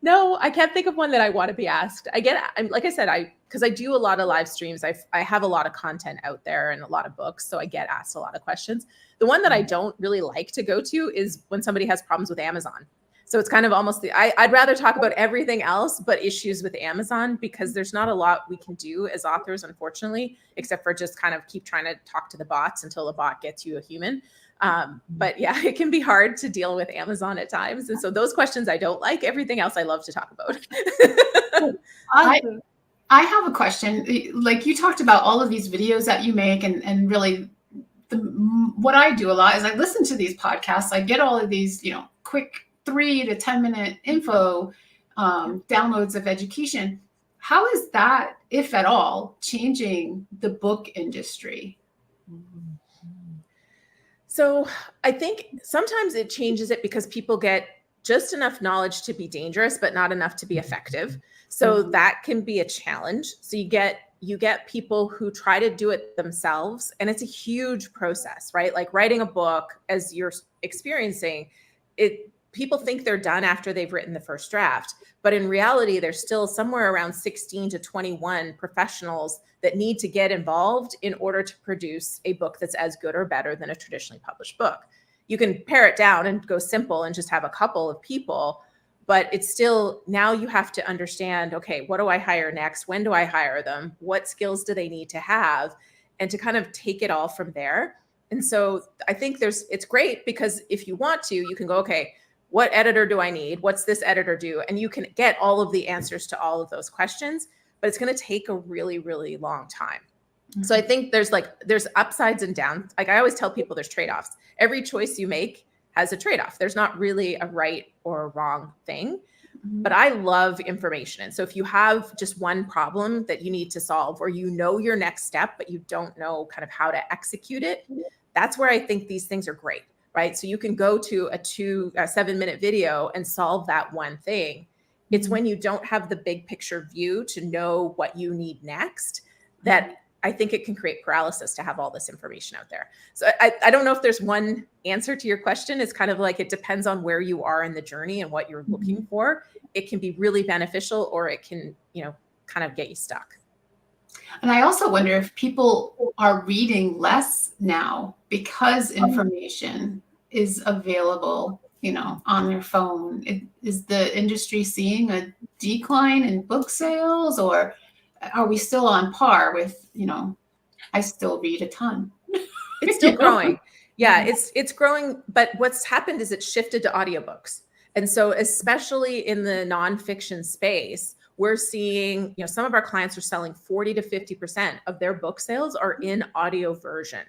No, I can't think of one that I want to be asked. Like I said, because I do a lot of live streams. I have a lot of content out there and a lot of books, so I get asked a lot of questions. The one that I don't really like to go to is when somebody has problems with Amazon. So it's kind of almost I'd rather talk about everything else but issues with Amazon, because there's not a lot we can do as authors, unfortunately, except for just kind of keep trying to talk to the bots until the bot gets you a human. But yeah, it can be hard to deal with Amazon at times. And so those questions I don't like. Everything else I love to talk about.
I have a question. Like, you talked about all of these videos that you make, and really what I do a lot is I listen to these podcasts. I get all of these, quick 3 to 10 minute info, downloads of education. How is that, if at all, changing the book industry?
So I think sometimes it changes it because people get just enough knowledge to be dangerous, but not enough to be effective. So that can be a challenge. So you get people who try to do it themselves, and it's a huge process, right? Like writing a book, as you're experiencing it, people think they're done after they've written the first draft, but in reality, there's still somewhere around 16 to 21 professionals that need to get involved in order to produce a book that's as good or better than a traditionally published book. You can pare it down and go simple and just have a couple of people, but it's still, now you have to understand, okay, what do I hire next? When do I hire them? What skills do they need to have? And to kind of take it all from there. And so I think it's great because if you want to, you can go, okay, what editor do I need? What's this editor do? And you can get all of the answers to all of those questions, but it's going to take a really, really long time. So I think there's upsides and downs. Like I always tell people, there's trade-offs. Every choice you make has a trade-off. There's not really a right or a wrong thing, but I love information. And so if you have just one problem that you need to solve, or you know your next step, but you don't know kind of how to execute it, that's where I think these things are great, right? So you can go to a 7-minute video and solve that one thing. It's when you don't have the big picture view to know what you need next that I think it can create paralysis to have all this information out there. So I don't know if there's one answer to your question. It's kind of like, it depends on where you are in the journey and what you're looking for. It can be really beneficial, or it can, kind of get you stuck.
And I also wonder if people are reading less now because information is available, on their phone. Is the industry seeing a decline in book sales, or are we still on par with, I still read a ton.
It's still growing. Yeah, it's growing. But what's happened is it's shifted to audiobooks. And so especially in the nonfiction space, we're seeing, some of our clients are selling 40 to 50% of their book sales are in audio version.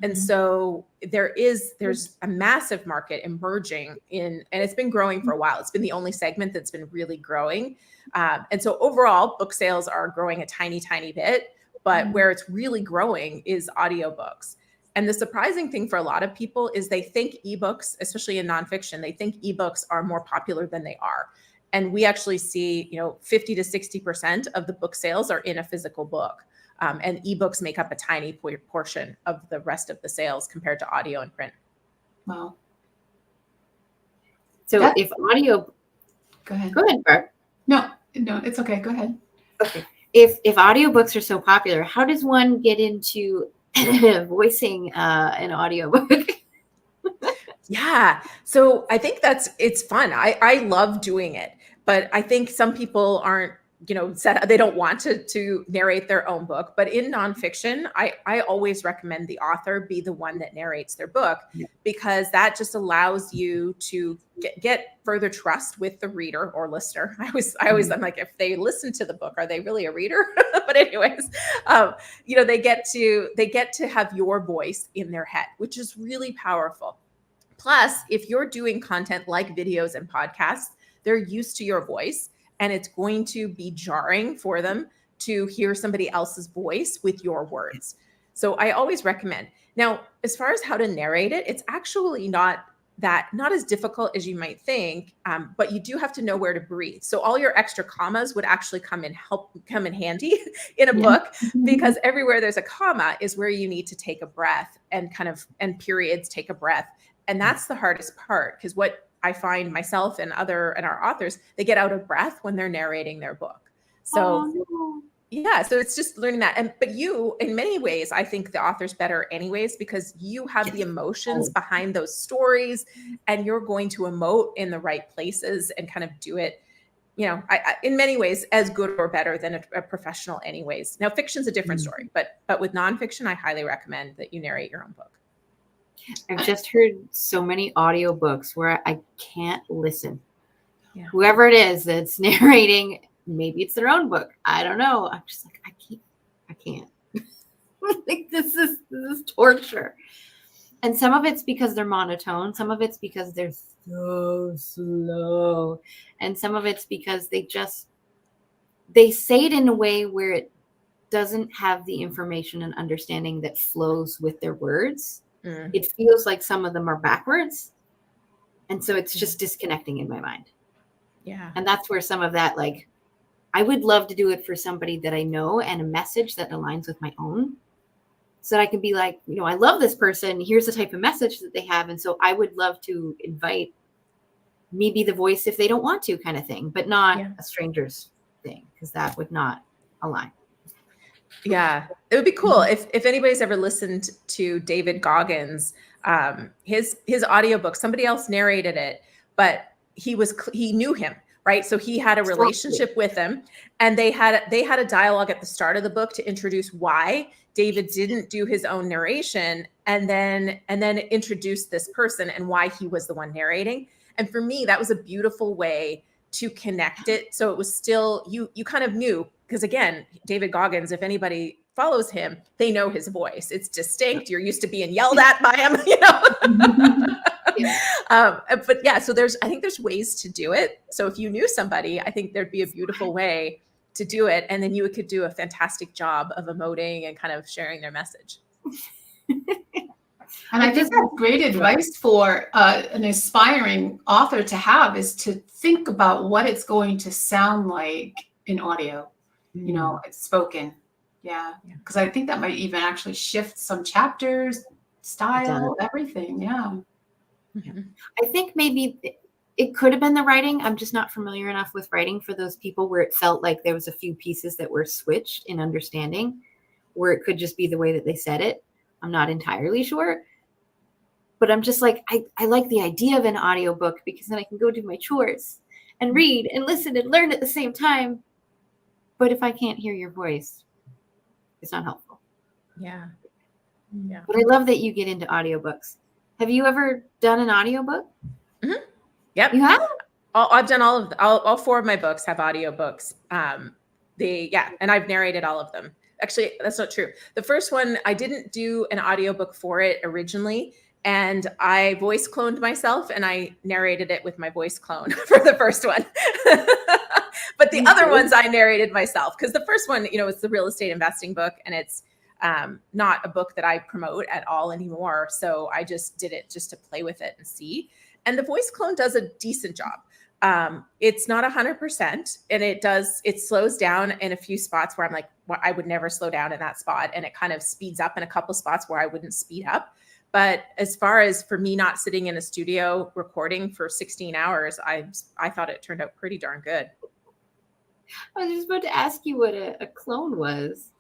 And so there's a massive market emerging and it's been growing for a while. It's been the only segment that's been really growing. And so overall, book sales are growing a tiny, tiny bit, but where it's really growing is audiobooks. And the surprising thing for a lot of people is they think ebooks, especially in nonfiction, they think ebooks are more popular than they are. And we actually see, 50 to 60% of the book sales are in a physical book. And ebooks make up a tiny portion of the rest of the sales compared to audio and print.
Wow.
So if audio,
go ahead,
Barb.
No, it's okay. Go ahead.
Okay. If audiobooks are so popular, how does one get into voicing an audiobook?
Yeah. So I think it's fun. I love doing it, but I think some people aren't, they don't want to narrate their own book. But in nonfiction, I always recommend the author be the one that narrates their book, because that just allows you to get further trust with the reader or listener. I'm like, if they listen to the book, are they really a reader? But anyways, they get to have your voice in their head, which is really powerful. Plus, if you're doing content like videos and podcasts, they're used to your voice. And it's going to be jarring for them to hear somebody else's voice with your words. So I always recommend. Now, as far as how to narrate it, it's actually not as difficult as you might think, but you do have to know where to breathe. So all your extra commas would actually come in handy in a book, because everywhere there's a comma is where you need to take a breath and periods take a breath. And that's the hardest part, because what I find myself and our authors, they get out of breath when they're narrating their book. So yeah, so it's just learning that. But you, in many ways, I think the author's better anyways, because you have the emotions behind those stories and you're going to emote in the right places and kind of do it, in many ways as good or better than a professional anyways. Now, fiction's a different story, but with nonfiction, I highly recommend that you narrate your own book.
I've just heard so many audiobooks where I can't listen.
Yeah.
Whoever it is that's narrating, maybe it's their own book. I don't know. I'm just like, I can't. Like this is torture. And some of it's because they're monotone. Some of it's because they're so slow. And some of it's because they say it in a way where it doesn't have the information and understanding that flows with their words. It feels like some of them are backwards. And so it's just disconnecting in my mind.
Yeah.
And that's where some of that, like, I would love to do it for somebody that I know and a message that aligns with my own, so that I can be like, I love this person. Here's the type of message that they have. And so I would love to invite me be the voice if they don't want to, kind of thing, but not a stranger's thing, because that would not align.
Yeah, it would be cool if anybody's ever listened to David Goggins, his audiobook, somebody else narrated it, but he knew him, right? So he had a relationship with him, and they had a dialogue at the start of the book to introduce why David didn't do his own narration, and then introduce this person and why he was the one narrating. And for me, that was a beautiful way to connect it. So it was still, you kind of knew, because again, David Goggins, if anybody follows him, they know his voice. It's distinct. You're used to being yelled at by him, you know. But yeah, so I think there's ways to do it. So if you knew somebody, I think there'd be a beautiful way to do it. And then you could do a fantastic job of emoting and kind of sharing their message.
And I think that's great advice for an aspiring author to have, is to think about what it's going to sound like in audio, you know, it's spoken. Yeah. Because I think that might even actually shift some chapters, style, everything. Yeah.
I think maybe it could have been the writing. I'm just not familiar enough with writing for those people where it felt like there was a few pieces that were switched in understanding, where it could just be the way that they said it. I'm not entirely sure. But I'm just like, I like the idea of an audiobook, because then I can go do my chores and read and listen and learn at the same time. But if I can't hear your voice, it's not helpful.
Yeah.
But I love that you get into audiobooks. Have you ever done an audiobook?
Mm-hmm. Yep.
You have?
I've done all 4 of my books have audiobooks. And I've narrated all of them. Actually, that's not true. The first one, I didn't do an audiobook for it originally. And I voice cloned myself, and I narrated it with my voice clone for the first one. But the other ones I narrated myself, because the first one, you know, it's the real estate investing book, and it's not a book that I promote at all anymore. So I just did it just to play with it and see. And the voice clone does a decent job. It's not 100%, and it slows down in a few spots where I'm like, well, I would never slow down in that spot. And it kind of speeds up in a couple spots where I wouldn't speed up. But as far as for me not sitting in a studio recording for 16 hours, I thought it turned out pretty darn good.
I was just about to ask you what a clone was.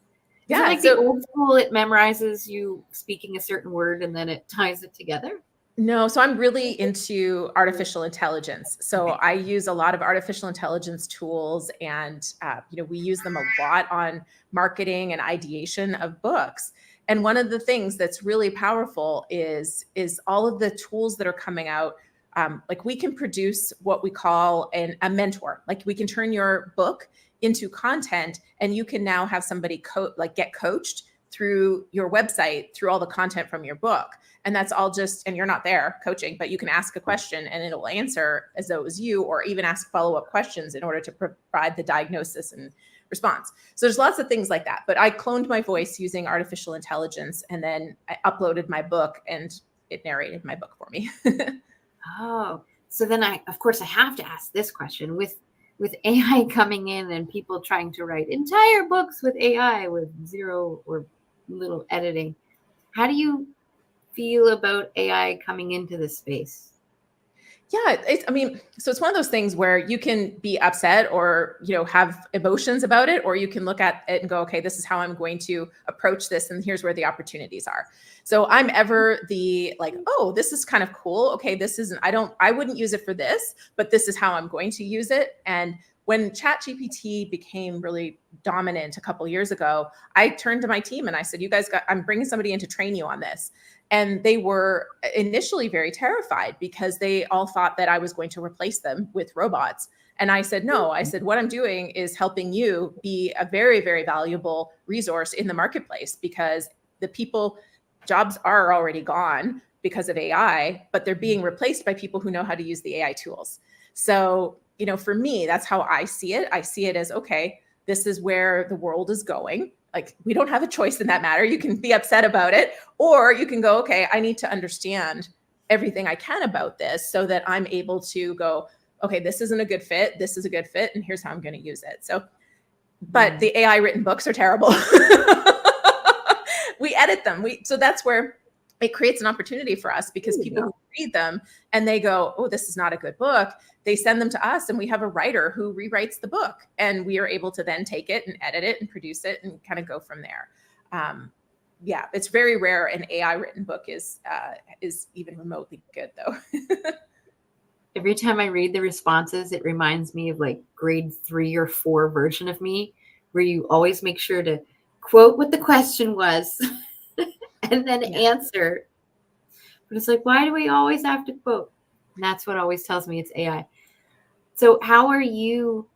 Yeah,
like the old school, it memorizes you speaking a certain word and then it ties it together?
No, so I'm really into artificial intelligence. So I use a lot of artificial intelligence tools, and we use them a lot on marketing and ideation of books. And one of the things that's really powerful is all of the tools that are coming out. Like we can produce what we call a mentor. Like we can turn your book into content, and you can now have somebody get coached through your website, through all the content from your book. And that's all and you're not there coaching, but you can ask a question and it'll answer as though it was you, or even ask follow-up questions in order to provide the diagnosis and response. So there's lots of things like that. But I cloned my voice using artificial intelligence, and then I uploaded my book and it narrated my book for me.
Oh, so then I have to ask this question. With AI coming in and people trying to write entire books with AI with zero or little editing, how do you feel about AI coming into this space?
Yeah, so it's one of those things where you can be upset or, have emotions about it, or you can look at it and go, okay, this is how I'm going to approach this, and here's where the opportunities are. So I'm ever oh, this is kind of cool. Okay, I wouldn't use it for this, but this is how I'm going to use it. And when ChatGPT became really dominant a couple of years ago, I turned to my team and I said, I'm bringing somebody in to train you on this. And they were initially very terrified because they all thought that I was going to replace them with robots. And I said, no, what I'm doing is helping you be a very, very valuable resource in the marketplace, because jobs are already gone because of AI, but they're being replaced by people who know how to use the AI tools. So, for me, that's how I see it. I see it as, okay, this is where the world is going. Like, we don't have a choice in that matter. You can be upset about it, or you can go, okay, I need to understand everything I can about this so that I'm able to go, okay, this isn't a good fit. This is a good fit. And here's how I'm going to use it. So, but the AI written books are terrible. We edit them. So that's where it creates an opportunity for us, because people who read them and they go, oh, this is not a good book. They send them to us, and we have a writer who rewrites the book, and we are able to then take it and edit it and produce it and kind of go from there. It's very rare an AI written book is even remotely good, though.
Every time I read the responses, it reminds me of like grade 3 or 4 version of me, where you always make sure to quote what the question was and then answer. But it's like, why do we always have to quote? And that's what always tells me it's AI. So how are you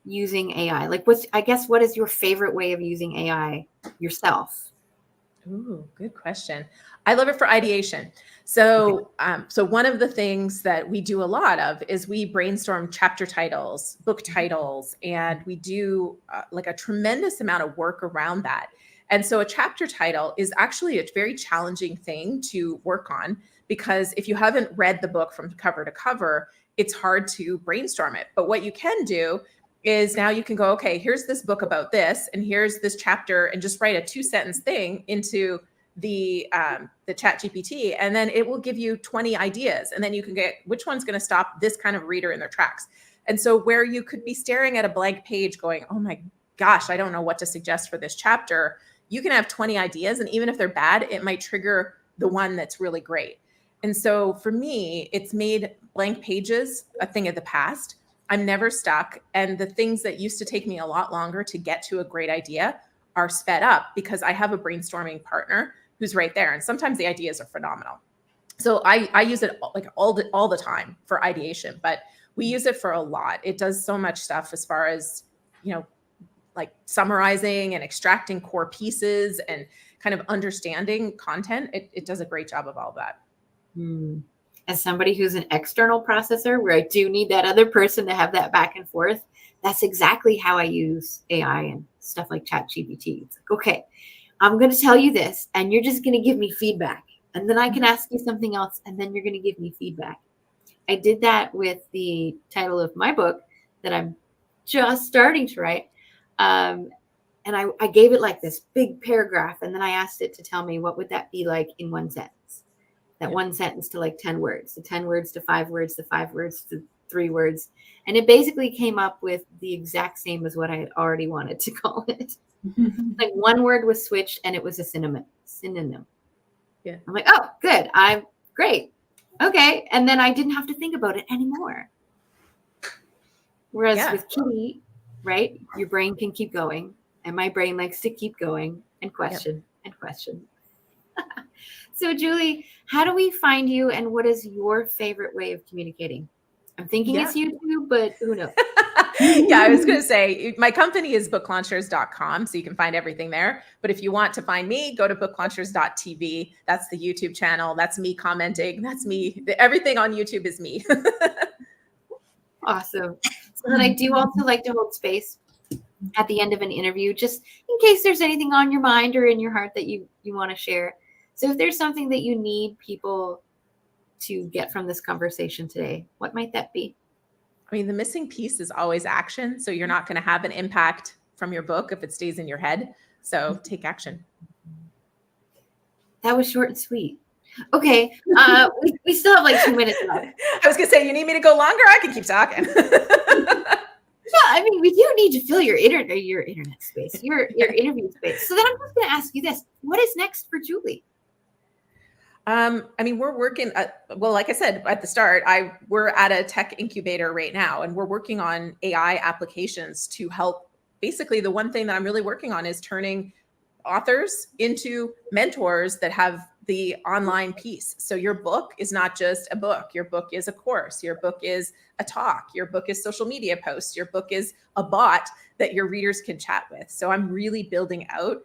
using AI? Like, what is your favorite way of using AI yourself?
Ooh, good question. I love it for ideation. So, so one of the things that we do a lot of is we brainstorm chapter titles, book titles, and we do like a tremendous amount of work around that. And so a chapter title is actually a very challenging thing to work on, because if you haven't read the book from cover to cover, it's hard to brainstorm it. But what you can do is now you can go, okay, here's this book about this, and here's this chapter, and just write a 2-sentence thing into the chat GPT, and then it will give you 20 ideas. And then you can get which one's going to stop this kind of reader in their tracks. And so where you could be staring at a blank page going, oh my gosh, I don't know what to suggest for this chapter, you can have 20 ideas. And even if they're bad, it might trigger the one that's really great. And so for me, it's made blank pages a thing of the past. I'm never stuck. And the things that used to take me a lot longer to get to a great idea are sped up because I have a brainstorming partner who's right there. And sometimes the ideas are phenomenal. So I use it like all the time for ideation, but we use it for a lot. It does so much stuff as far as, like summarizing and extracting core pieces and kind of understanding content. It does a great job of all that.
As somebody who's an external processor, where I do need that other person to have that back and forth, that's exactly how I use AI and stuff like ChatGPT. It's like, okay, I'm going to tell you this, and you're just going to give me feedback. And then I can ask you something else, and then you're going to give me feedback. I did that with the title of my book that I'm just starting to write. And I gave it like this big paragraph, and then I asked it to tell me what would that be like in one sentence. That one sentence to like 10 words, the 10 words to 5 words, to 5 words to 3 words. And it basically came up with the exact same as what I already wanted to call it. Like one word was switched and it was a synonym.
Yeah.
I'm like, oh, good. I'm great. Okay. And then I didn't have to think about it anymore. Whereas with Kitty, right, your brain can keep going. And my brain likes to keep going and question and question. So, Julie, how do we find you, and what is your favorite way of communicating? I'm thinking it's YouTube, but who knows?
I was going to say my company is booklaunchers.com, so you can find everything there. But if you want to find me, go to booklaunchers.tv. That's the YouTube channel. That's me commenting. That's me. Everything on YouTube is me.
Awesome. So then I do also like to hold space at the end of an interview, just in case there's anything on your mind or in your heart that you want to share. So if there's something that you need people to get from this conversation today, what might that be?
I mean, the missing piece is always action. So you're not going to have an impact from your book if it stays in your head. So take action.
That was short and sweet. Okay. We still have like 2 minutes left.
I was going to say, you need me to go longer? I can keep talking.
Yeah, I mean, we do need to fill your internet space, your interview space. So then I'm just going to ask you this. What is next for Julie?
I mean, we're working well, like I said at the start, we're at a tech incubator right now, and we're working on AI applications to help. Basically, the one thing that I'm really working on is turning authors into mentors that have the online piece. So your book is not just a book. Your book is a course. Your book is a talk. Your book is social media posts. Your book is a bot that your readers can chat with. So I'm really building out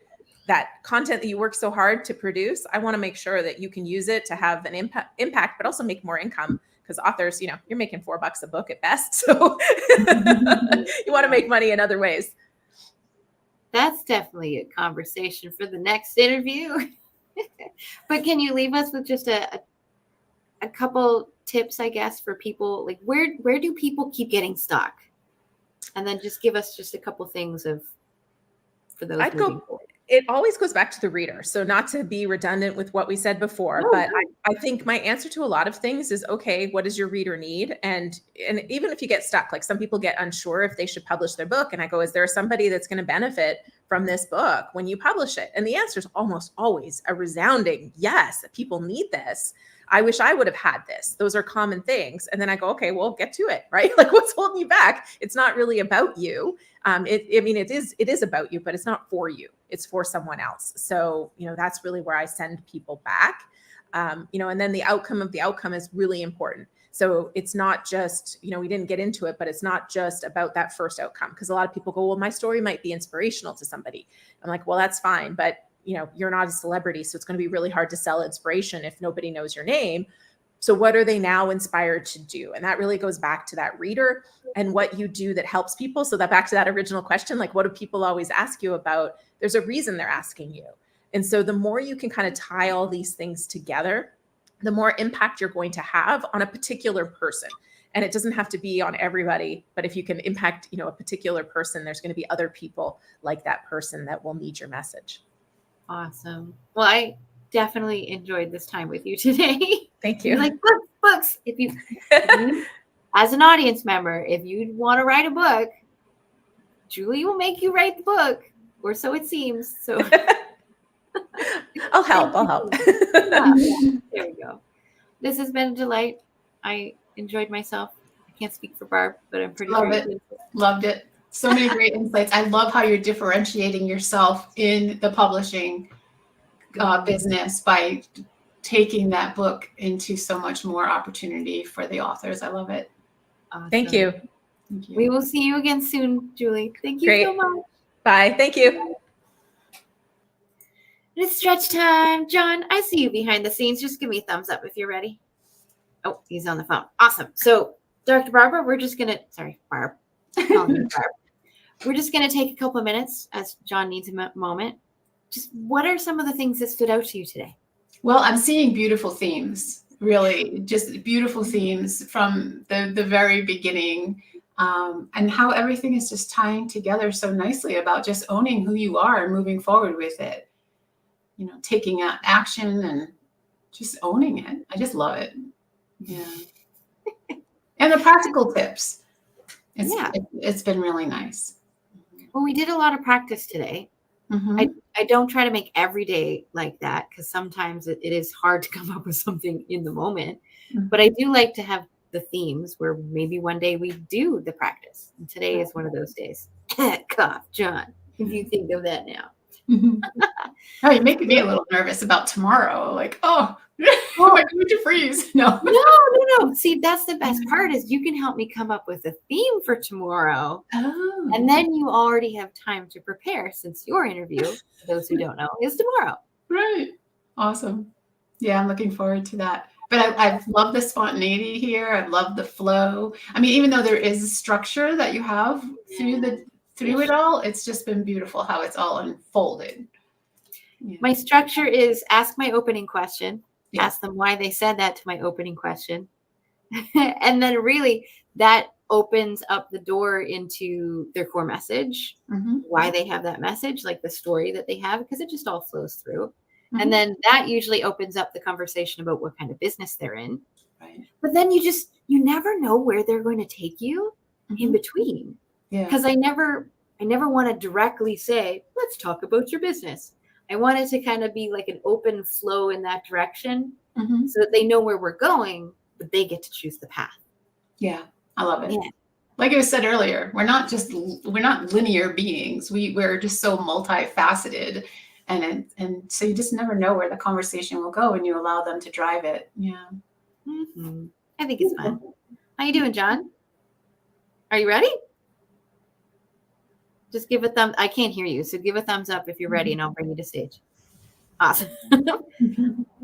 that content that you work so hard to produce. I want to make sure that you can use it to have an impact, but also make more income, because authors, you're making $4 a book at best. So you want to make money in other ways.
That's definitely a conversation for the next interview. But can you leave us with just a couple tips, I guess, for people? Like, where do people keep getting stuck? And then just give us just a couple things for those.
It always goes back to the reader. So not to be redundant with what we said before, but I think my answer to a lot of things is, okay, what does your reader need? And even if you get stuck, like some people get unsure if they should publish their book. And I go, is there somebody that's going to benefit from this book when you publish it? And the answer is almost always a resounding yes, people need this. I wish I would have had this. Those are common things. And then I go, okay, well, get to it, right? Like, what's holding you back? It's not really about you. It is about you, but it's not for you. It's for someone else. So, that's really where I send people back. And then the outcome is really important. So it's not just, we didn't get into it, but it's not just about that first outcome. Because a lot of people go, well, my story might be inspirational to somebody. I'm like, well, that's fine. But, you're not a celebrity. So it's going to be really hard to sell inspiration if nobody knows your name. So what are they now inspired to do? And that really goes back to that reader and what you do that helps people. So that back to that original question, like, what do people always ask you about? There's a reason they're asking you. And so the more you can kind of tie all these things together, the more impact you're going to have on a particular person. And it doesn't have to be on everybody, but if you can impact, a particular person, there's going to be other people like that person that will need your message.
Awesome. Well, I definitely enjoyed this time with you today.
Thank you.
You're like, books. If you, as an audience member, if you want to write a book, Julie will make you write the book, or so it seems. So
I'll help.
Yeah, there we go. This has been a delight. I enjoyed myself. I can't speak for Barb, but I'm pretty sure.
Loved it. So many great insights. I love how you're differentiating yourself in the publishing business by taking that book into so much more opportunity for the authors. I love it.
Awesome.
Thank you.
Thank you.
We will see you again soon, Julie. Thank you so much.
Bye. Thank you.
It's stretch time. John, I see you behind the scenes. Just give me a thumbs up if you're ready. Oh, he's on the phone. Awesome. So, Dr. Barbara, we're just going to, Barb. We're just going to take a couple of minutes as John needs a moment. Just what are some of the things that stood out to you today?
Well, I'm seeing beautiful themes, really, just beautiful themes from the very beginning, and how everything is just tying together so nicely about just owning who you are and moving forward with it. Taking action and just owning it. I just love it. Yeah. And the practical tips. It's been really nice.
Well, we did a lot of practice today.
Mm-hmm.
I don't try to make every day like that because sometimes it is hard to come up with something in the moment. Mm-hmm. But I do like to have the themes where maybe one day we do the practice. And today is one of those days. Cough, John, if you think of that now.
Mm-hmm. Oh, you're making me a little nervous about tomorrow. Like, am I going to freeze? No.
See, that's the best part is you can help me come up with a theme for tomorrow.
Oh.
And then you already have time to prepare since your interview, for those who don't know, is tomorrow.
Right. Awesome. Yeah, I'm looking forward to that. But I've loved the spontaneity here. I've loved the flow. I mean, even though there is a structure that you have through it all, it's just been beautiful how it's all unfolded. Yeah.
My structure is ask my opening question, ask them why they said that to my opening question. And then really that opens up the door into their core message, why they have that message, like the story that they have, because it just all flows through. Mm-hmm. And then that usually opens up the conversation about what kind of business they're in.
Right.
But then you never know where they're going to take you in between. Yeah. Because I never want to directly say, let's talk about your business. I want it to kind of be like an open flow in that direction so that they know where we're going, but they get to choose the path.
Yeah, I love it. Yeah. Like I said earlier, we're not linear beings. We're just so multifaceted. And so you just never know where the conversation will go when you allow them to drive it. Yeah.
Mm-hmm. I think it's fun. How you doing, John? Are you ready? Just give a thumb. I can't hear you. So give a thumbs up if you're ready and I'll bring you to stage. Awesome.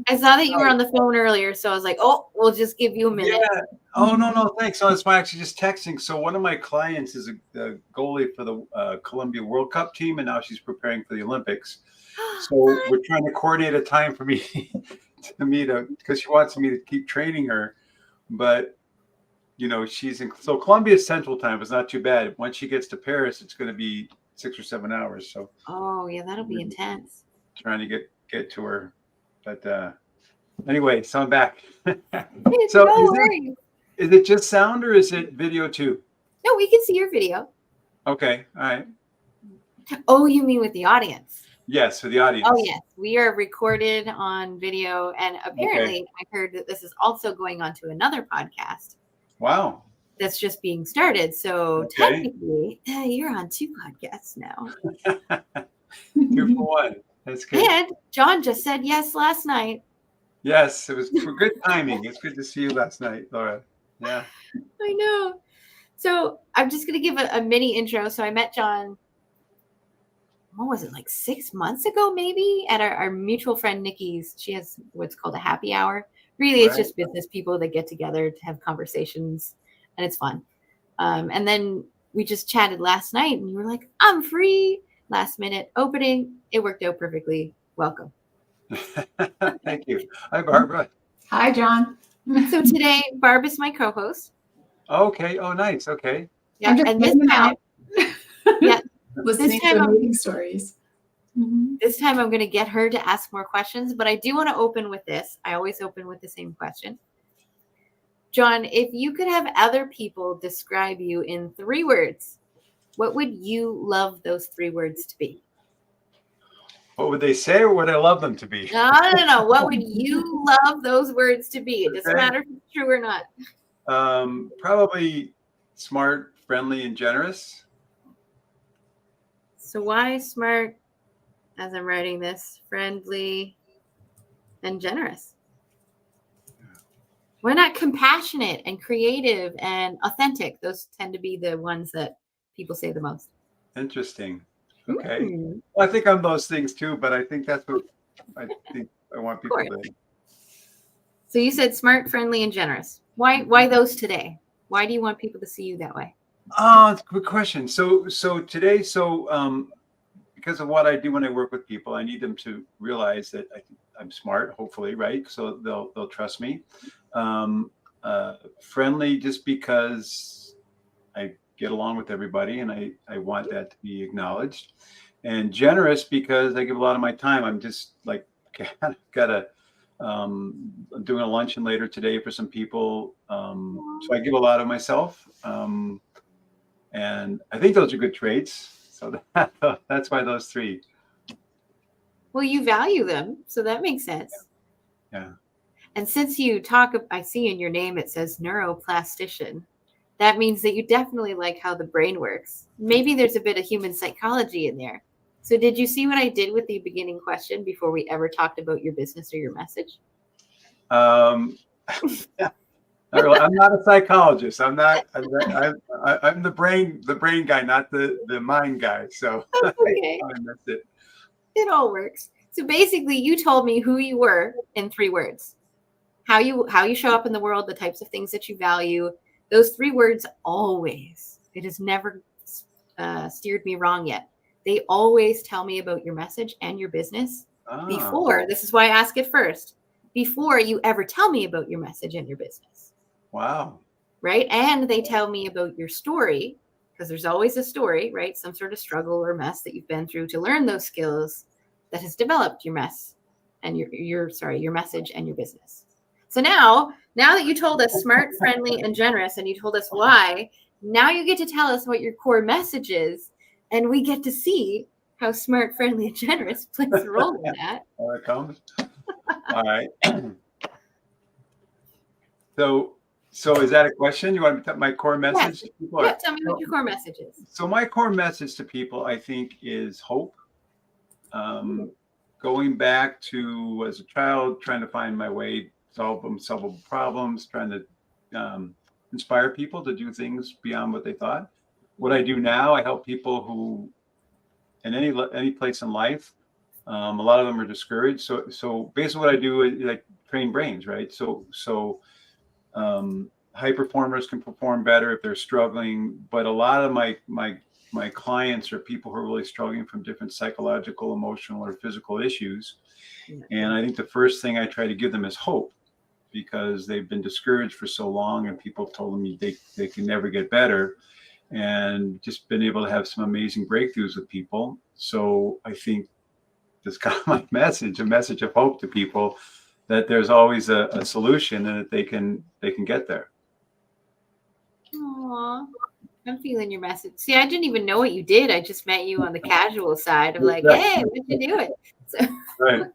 I saw that you were on the phone earlier. So I was like, we'll just give you a minute.
Yeah. Oh, no, thanks. So it's actually just texting. So one of my clients is a goalie for the Columbia World Cup team. And now she's preparing for the Olympics. So we're trying to coordinate a time for me to meet her because she wants me to keep training her. But, she's in, so Colombia's Central Time. It's not too bad. Once she gets to Paris, it's going to be 6 or 7 hours. So,
that'll be intense.
Trying to get to her. But anyway, so I'm back. So is it just sound or is it video too?
No, we can see your video.
Okay. All right.
Oh, you mean with the audience?
Yes, for the audience.
Oh, yes. We are recorded on video. And apparently, I heard that this is also going on to another podcast
Wow.
that's just being started. So
Okay.
technically, you're on 2 podcasts now.
2 for 1. That's good.
And John just said yes last night.
Yes, it was for good timing. It's good to see you last night, Laura. Yeah.
I know. So I'm just going to give a mini intro. So I met John, what was it, like 6 months ago, maybe, at our mutual friend Nikki's. She has what's called a happy hour. Really, it's just business people that get together to have conversations, and it's fun. And then we just chatted last night, and you were like, I'm free. Last minute opening. It worked out perfectly. Welcome.
Thank you. Hi, Barbara.
Hi, John.
So today, Barb is my co-host.
Okay. Oh, nice. Okay.
Yeah,
I'm just
and this
hanging
time,
out.
yeah,
Listening
time
to
I'm-
amazing stories. Mhm.
this time I'm going to get her to ask more questions, but I do want to open with this. I always open with the same question. John, if you could have other people describe you in 3 words, what would you love those 3 words to be?
What would they say, or would I love them to be?
No. What would you love those words to be? It doesn't
Okay.
matter if it's true or not.
Probably smart, friendly, and generous.
So why smart, as I'm writing this, friendly, and generous? Why not compassionate and creative and authentic? Those tend to be the ones that people say the most.
Interesting. Okay.
Mm.
Well, I think I'm those things too, but I think that's what I think I want people
course.
to.
So you said smart, friendly, and generous. Why those today? Why do you want people to see you that way?
Oh, it's a good question. So today, because of what I do when I work with people, I need them to realize that I'm smart, hopefully, right? So they'll trust me. Friendly, just because I get along with everybody, and I want that to be acknowledged. And generous, because I give a lot of my time. I'm just like I'm doing a luncheon later today for some people, so I give a lot of myself. And I think those are good traits. So that's why those 3.
Well, you value them, so that makes sense.
Yeah.
And since you talk, I see in your name it says neuroplastician. That means that you definitely like how the brain works. Maybe there's a bit of human psychology in there. So did you see what I did with the beginning question before we ever talked about your business or your message?
I'm not a psychologist. I'm the brain guy, not the mind guy. So
That's okay.
I missed it.
It all works. So basically, you told me who you were in 3 words. How you show up in the world, the types of things that you value. Those 3 words always. It has never steered me wrong yet. They always tell me about your message and your business before. This is why I ask it first. Before you ever tell me about your message and your business.
Wow.
Right? And they tell me about your story, because there's always a story, right? Some sort of struggle or mess that you've been through to learn those skills that has developed your mess and your message and your business. So now that you told us smart, friendly, and generous, and you told us why, now you get to tell us what your core message is, and we get to see how smart, friendly, and generous plays a role in that.
There it comes. All right. So is that a question? You want me to tell my core message to people?
Yeah, tell me what your core message is.
So my core message to people, I think, is hope. Going back to as a child, trying to find my way, solvable problems, trying to inspire people to do things beyond what they thought. What I do now, I help people who, in any place in life, a lot of them are discouraged. So basically, what I do is like train brains, right? So high performers can perform better if they're struggling, but a lot of my clients are people who are really struggling from different psychological, emotional, or physical issues. And I think the first thing I try to give them is hope, because they've been discouraged for so long, and people have told them they can never get better, and just been able to have some amazing breakthroughs with people. So I think this kind of my message, a message of hope to people, that there's always a solution and that they can get there.
Aww. I'm feeling your message. See, I didn't even know what you did. I just met you on the casual side of like,
Right.
hey, what you doing? So
Right.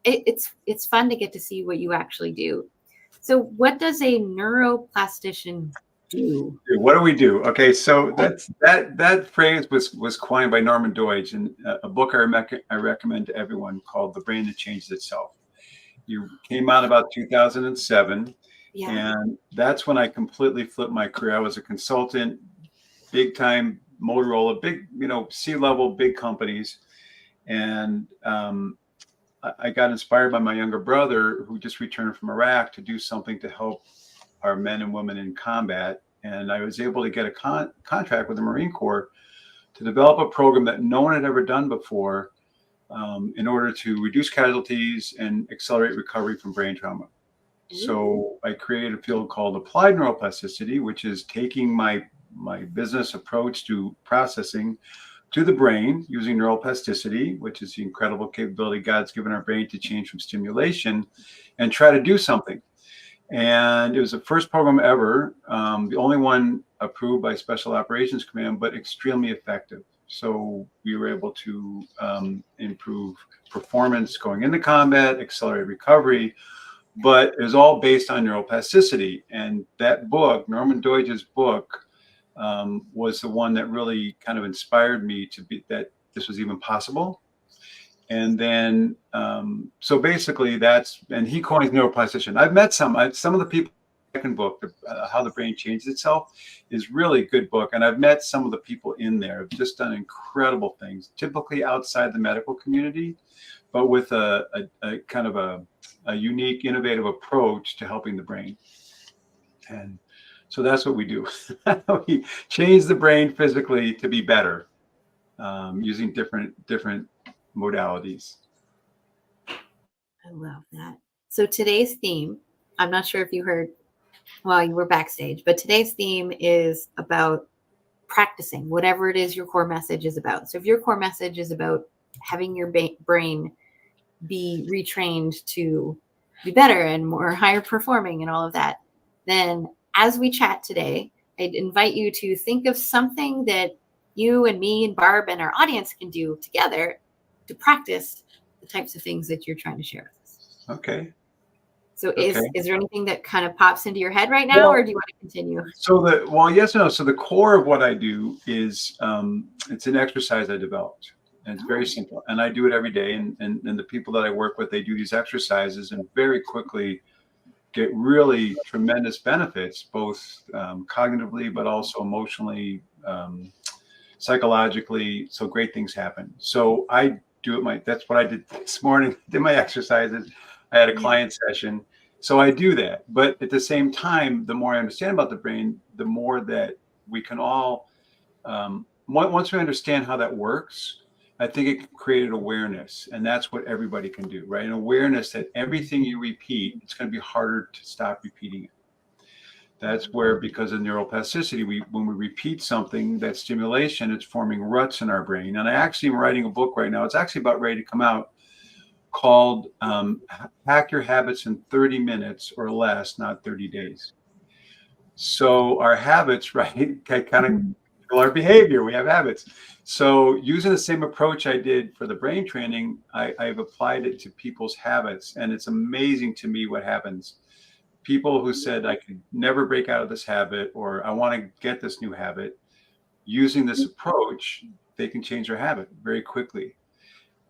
it's fun to get to see what you actually do. So what does a neuroplastician do?
What do we do? Okay, so that phrase was coined by Norman Doidge in a book I recommend to everyone called The Brain That Changes Itself. You came out about 2007,
Yeah.
and that's when I completely flipped my career. I was a consultant, big time Motorola, big, C-level, big companies, and I got inspired by my younger brother who just returned from Iraq to do something to help our men and women in combat. And I was able to get a contract with the Marine Corps to develop a program that no one had ever done before in order to reduce casualties and accelerate recovery from brain trauma. So I created a field called applied neuroplasticity, which is taking my business approach to processing to the brain using neuroplasticity, which is the incredible capability God's given our brain to change from stimulation and try to do something. And it was the first program ever, the only one approved by Special Operations Command, but extremely effective. So we were able to improve performance going into combat, accelerate recovery, but it was all based on neuroplasticity. And that book, Norman Doidge's book, was the one that really kind of inspired me to be that this was even possible. And then, so basically and he coins neuroplasticity. I've met some of the people in the second book, How the Brain Changes Itself, is really a good book. And I've met some of the people in there have just done incredible things, typically outside the medical community, but with a kind of a unique, innovative approach to helping the brain. And so that's what we do. We change the brain physically to be better using different modalities.
I love that. So today's theme, I'm not sure if you heard while you were backstage, but today's theme is about practicing whatever it is your core message is about. So if your core message is about having your brain be retrained to be better and more higher performing and all of that, then as we chat today, I'd invite you to think of something that you and me and Barb and our audience can do together to practice the types of things that you're trying to share with us.
Okay.
So is there anything that kind of pops into your head right now, or do you want to continue?
So yes and no. So the core of what I do is it's an exercise I developed. And it's very simple. And I do it every day. And the people that I work with, they do these exercises and very quickly get really tremendous benefits, both cognitively, but also emotionally, psychologically. So great things happen. So I do it. That's what I did this morning. Did my exercises. I had a client session. So I do that. But at the same time, the more I understand about the brain, the more that we can all, once we understand how that works, I think it created awareness, and that's what everybody can do, right? An awareness that everything you repeat, it's going to be harder to stop repeating it. That's where, because of neuroplasticity, when we repeat something, that stimulation, it's forming ruts in our brain. And I actually am writing a book right now. It's actually about ready to come out, called Hack Your Habits in 30 Minutes or Less, Not 30 Days. So our habits, right, kind of control our behavior. We have habits. So using the same approach I did for the brain training, I've applied it to people's habits. And it's amazing to me what happens. People who said, I could never break out of this habit, or I want to get this new habit, using this approach, they can change their habit very quickly.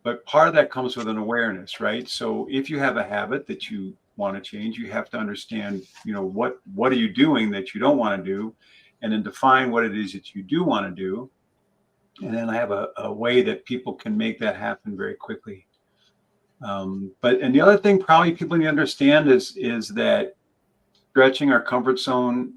But part of that comes with an awareness, right? So if you have a habit that you want to change, you have to understand, what are you doing that you don't want to do, and then define what it is that you do want to do. And then I have a way that people can make that happen very quickly. And the other thing probably people need to understand is that stretching our comfort zone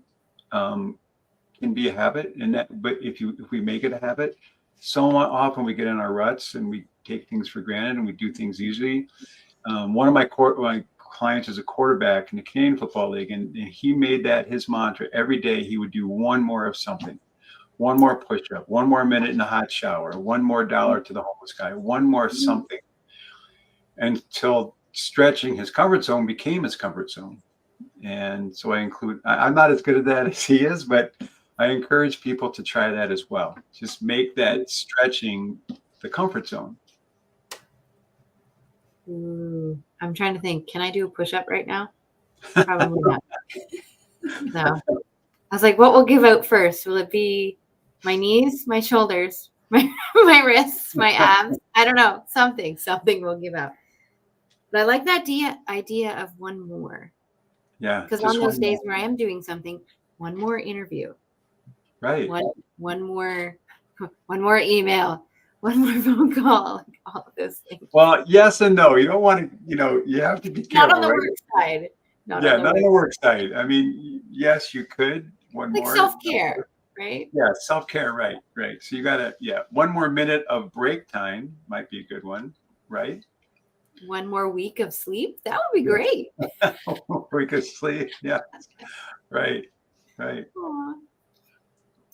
can be a habit, but if we make it a habit, so often we get in our ruts and we take things for granted and we do things easily. One of my clients is a quarterback in the Canadian Football League, and he made that his mantra. Every day he would do one more of something, one more push-up, one more minute in the hot shower, one more dollar to the homeless guy, one more something, until stretching his comfort zone became his comfort zone. And so I'm not as good at that as he is, but I encourage people to try that as well. Just make that stretching the comfort zone.
Ooh, I'm trying to think. Can I do a push-up right now? Probably not. No. I was like, what will give out first? Will it be my knees, my shoulders, my wrists, my abs? I don't know. Something will give out. But I like that idea of one more.
Yeah.
Because
just
on those
one
days
more.
where I am doing something, one more interview,
Right.
one more email, one more phone call, like all of those things.
Well, yes and no. You don't want to, you have to be careful,
Not on the
right?
work side.
Not on the work side. I mean, yes, you could. One
like
more.
Self-care, right?
Yeah, self-care, right. So you gotta, one more minute of break time might be a good one, right?
One more week of sleep. That would be great.
We could sleep. Yeah. Right.
Aww.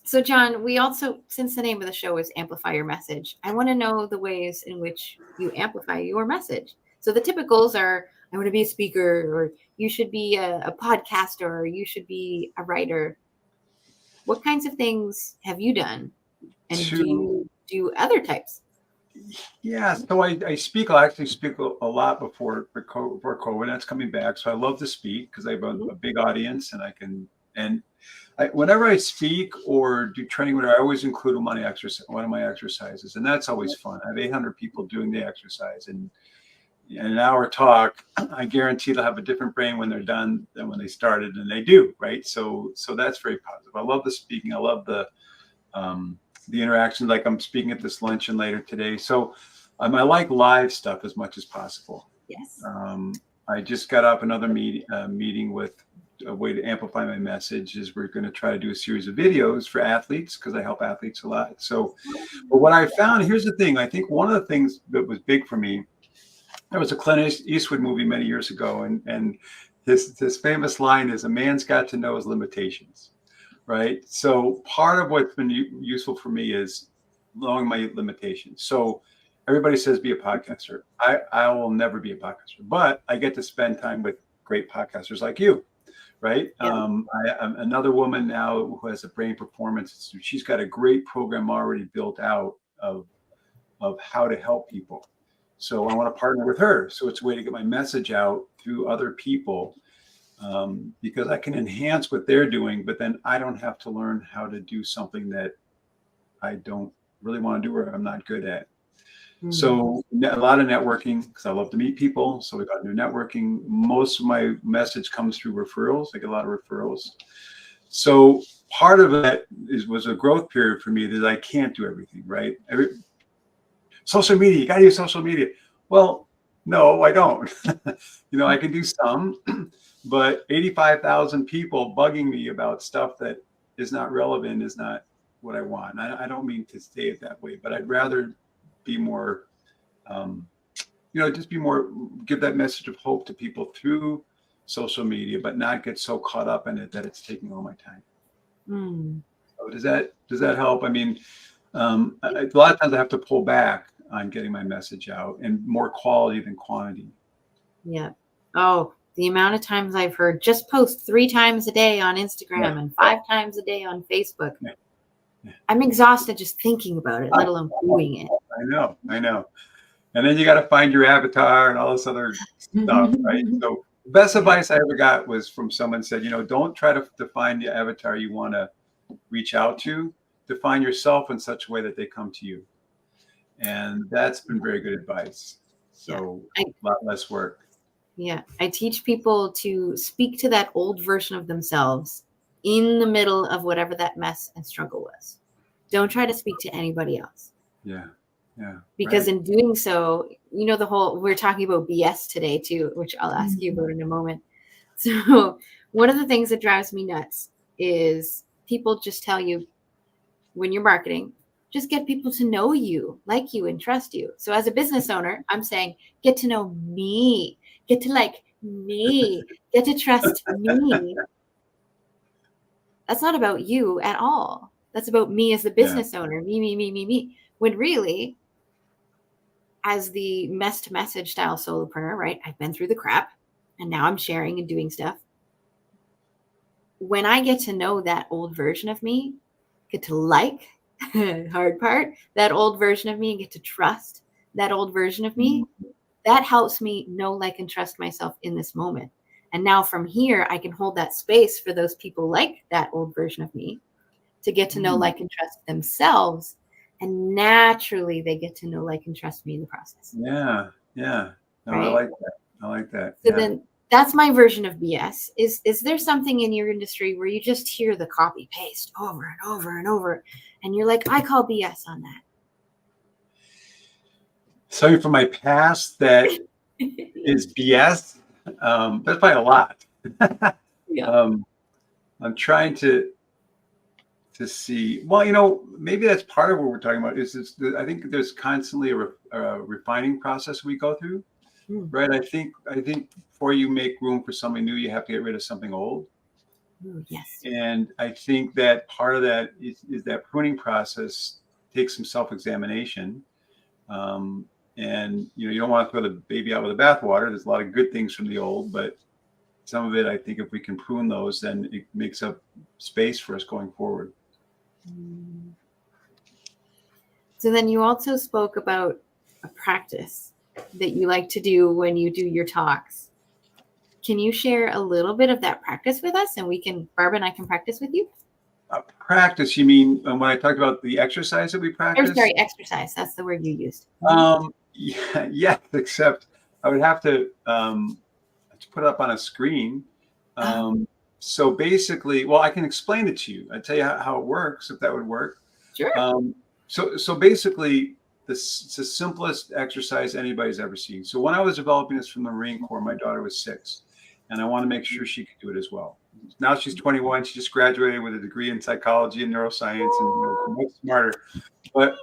So, John, we also, since the name of the show is Amplify Your Message, I want to know the ways in which you amplify your message. So the typicals are, I want to be a speaker, or you should be a podcaster, or you should be a writer. What kinds of things have you done? And do you do other types?
Yeah, so I speak. I actually speak a lot before COVID. That's coming back. So I love to speak because I have a big audience, and I can. And whenever I speak or do training, I always include them on one of my exercises, and that's always fun. I have 800 people doing the exercise, and in an hour talk, I guarantee they'll have a different brain when they're done than when they started, and they do, right? So that's very positive. I love the speaking. I love the interaction. Like I'm speaking at this luncheon later today. So I like live stuff as much as possible.
Yes.
I just got up another meeting with a way to amplify my message is we're going to try to do a series of videos for athletes because I help athletes a lot. So, but what I found, here's the thing. I think one of the things that was big for me, there was a Clint Eastwood movie many years ago, and his famous line is, "A man's got to know his limitations." Right. So part of what's been useful for me is knowing my limitations. So everybody says be a podcaster. I will never be a podcaster, but I get to spend time with great podcasters like you. Right.
Yeah.
I'm another woman now who has a brain performance institute. She's got a great program already built out of how to help people. So I want to partner with her. So it's a way to get my message out through other people. Because I can enhance what they're doing, but then I don't have to learn how to do something that I don't really want to do or I'm not good at. So a lot of networking because I love to meet people. So we got new networking. Most of my message comes through referrals. I get a lot of referrals. So part of that was a growth period for me that I can't do everything, right? Social media, you got to use social media. Well, no, I don't. I can do some. But 85,000 people bugging me about stuff that is not relevant is not what I want. I don't mean to say it that way, but I'd rather be more, just be more, give that message of hope to people through social media, but not get so caught up in it that it's taking all my time. So does that help? I mean, a lot of times I have to pull back on getting my message out and more quality than quantity.
Yeah. Oh, the amount of times I've heard just post 3 times a day on Instagram and 5 times a day on Facebook. Yeah. I'm exhausted just thinking about it, let alone doing it.
I know. And then you got to find your avatar and all this other stuff, right? So the best advice I ever got was from someone said, don't try to define the avatar you want to reach out to. Define yourself in such a way that they come to you. And that's been very good advice. So a lot less work.
Yeah, I teach people to speak to that old version of themselves in the middle of whatever that mess and struggle was. Don't try to speak to anybody else.
Yeah.
Because in doing so, we're talking about BS today too, which I'll ask you about in a moment. So one of the things that drives me nuts is people just tell you when you're marketing, just get people to know you, like you, and trust you. So as a business owner, I'm saying, get to know me. Get to like me, get to trust me. That's not about you at all. That's about me as the business owner, me. When really, as the mess to message style solopreneur, right? I've been through the crap and now I'm sharing and doing stuff. when I get to know that old version of me, get to like, hard part, that old version of me, and get to trust that old version of me, that helps me know, like, and trust myself in this moment. And now from here, I can hold that space for those people like that old version of me to get to know, like, and trust themselves. And naturally, they get to know, like, and trust me in the process.
Yeah. No,
Right?
I like that. I like that.
So then that's my version of BS. Is there something in your industry where you just hear the copy paste over and over and over, and you're like, I call BS on that?
Something from my past that is BS. That's probably a lot.
Yeah.
I'm trying to see. Well, maybe that's part of what we're talking about. I think there's constantly a refining process we go through, right? I think before you make room for something new, you have to get rid of something old.
Yes.
And I think that part of that is that pruning process takes some self-examination. And you don't want to throw the baby out with the bathwater. There's a lot of good things from the old, but some of it, I think, if we can prune those, then it makes up space for us going forward.
So then you also spoke about a practice that you like to do when you do your talks. Can you share a little bit of that practice with us, and Barb and I can practice with you?
Practice, you mean when I talked about the exercise that we practice?
Or sorry, exercise. That's the word you used.
Yeah, except I would have to put it up on a screen. So basically, well, I can explain it to you. I'd tell you how it works, if that would work.
Sure.
So basically, it's the simplest exercise anybody's ever seen. So when I was developing this from the Marine Corps, my daughter was 6, and I want to make sure she could do it as well. Now she's 21. She just graduated with a degree in psychology and neuroscience, and much smarter. But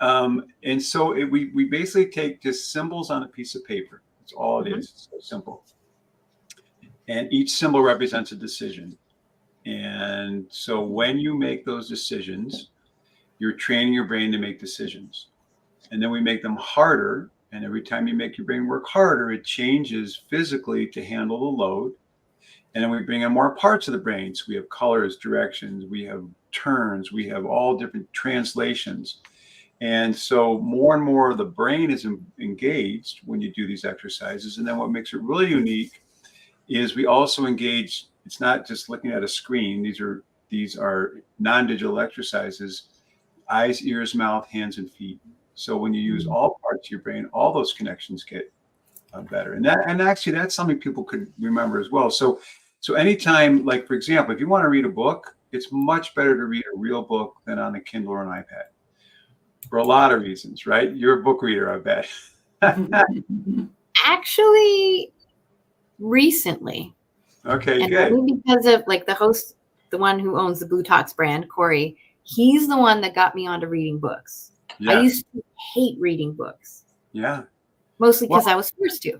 and so we basically take just symbols on a piece of paper. That's all it is. It's so simple. And each symbol represents a decision. And so when you make those decisions, you're training your brain to make decisions. And then we make them harder. And every time you make your brain work harder, it changes physically to handle the load. And then we bring in more parts of the brain. So we have colors, directions, we have turns, we have all different translations. And so more and more of the brain is engaged when you do these exercises. And then what makes it really unique is we also engage. It's not just looking at a screen. These are non-digital exercises: eyes, ears, mouth, hands, and feet. So when you use all parts of your brain, all those connections get better. And actually, that's something people could remember as well. So anytime, like for example, if you want to read a book, it's much better to read a real book than on a Kindle or an iPad. For a lot of reasons, right? You're a book reader, I bet.
Actually, recently.
Okay,
and
good.
Only because of like the host, the one who owns the Blue Talks brand, Corey, he's the one that got me onto reading books.
Yeah.
I used to hate reading books.
Yeah.
Mostly because I was forced to.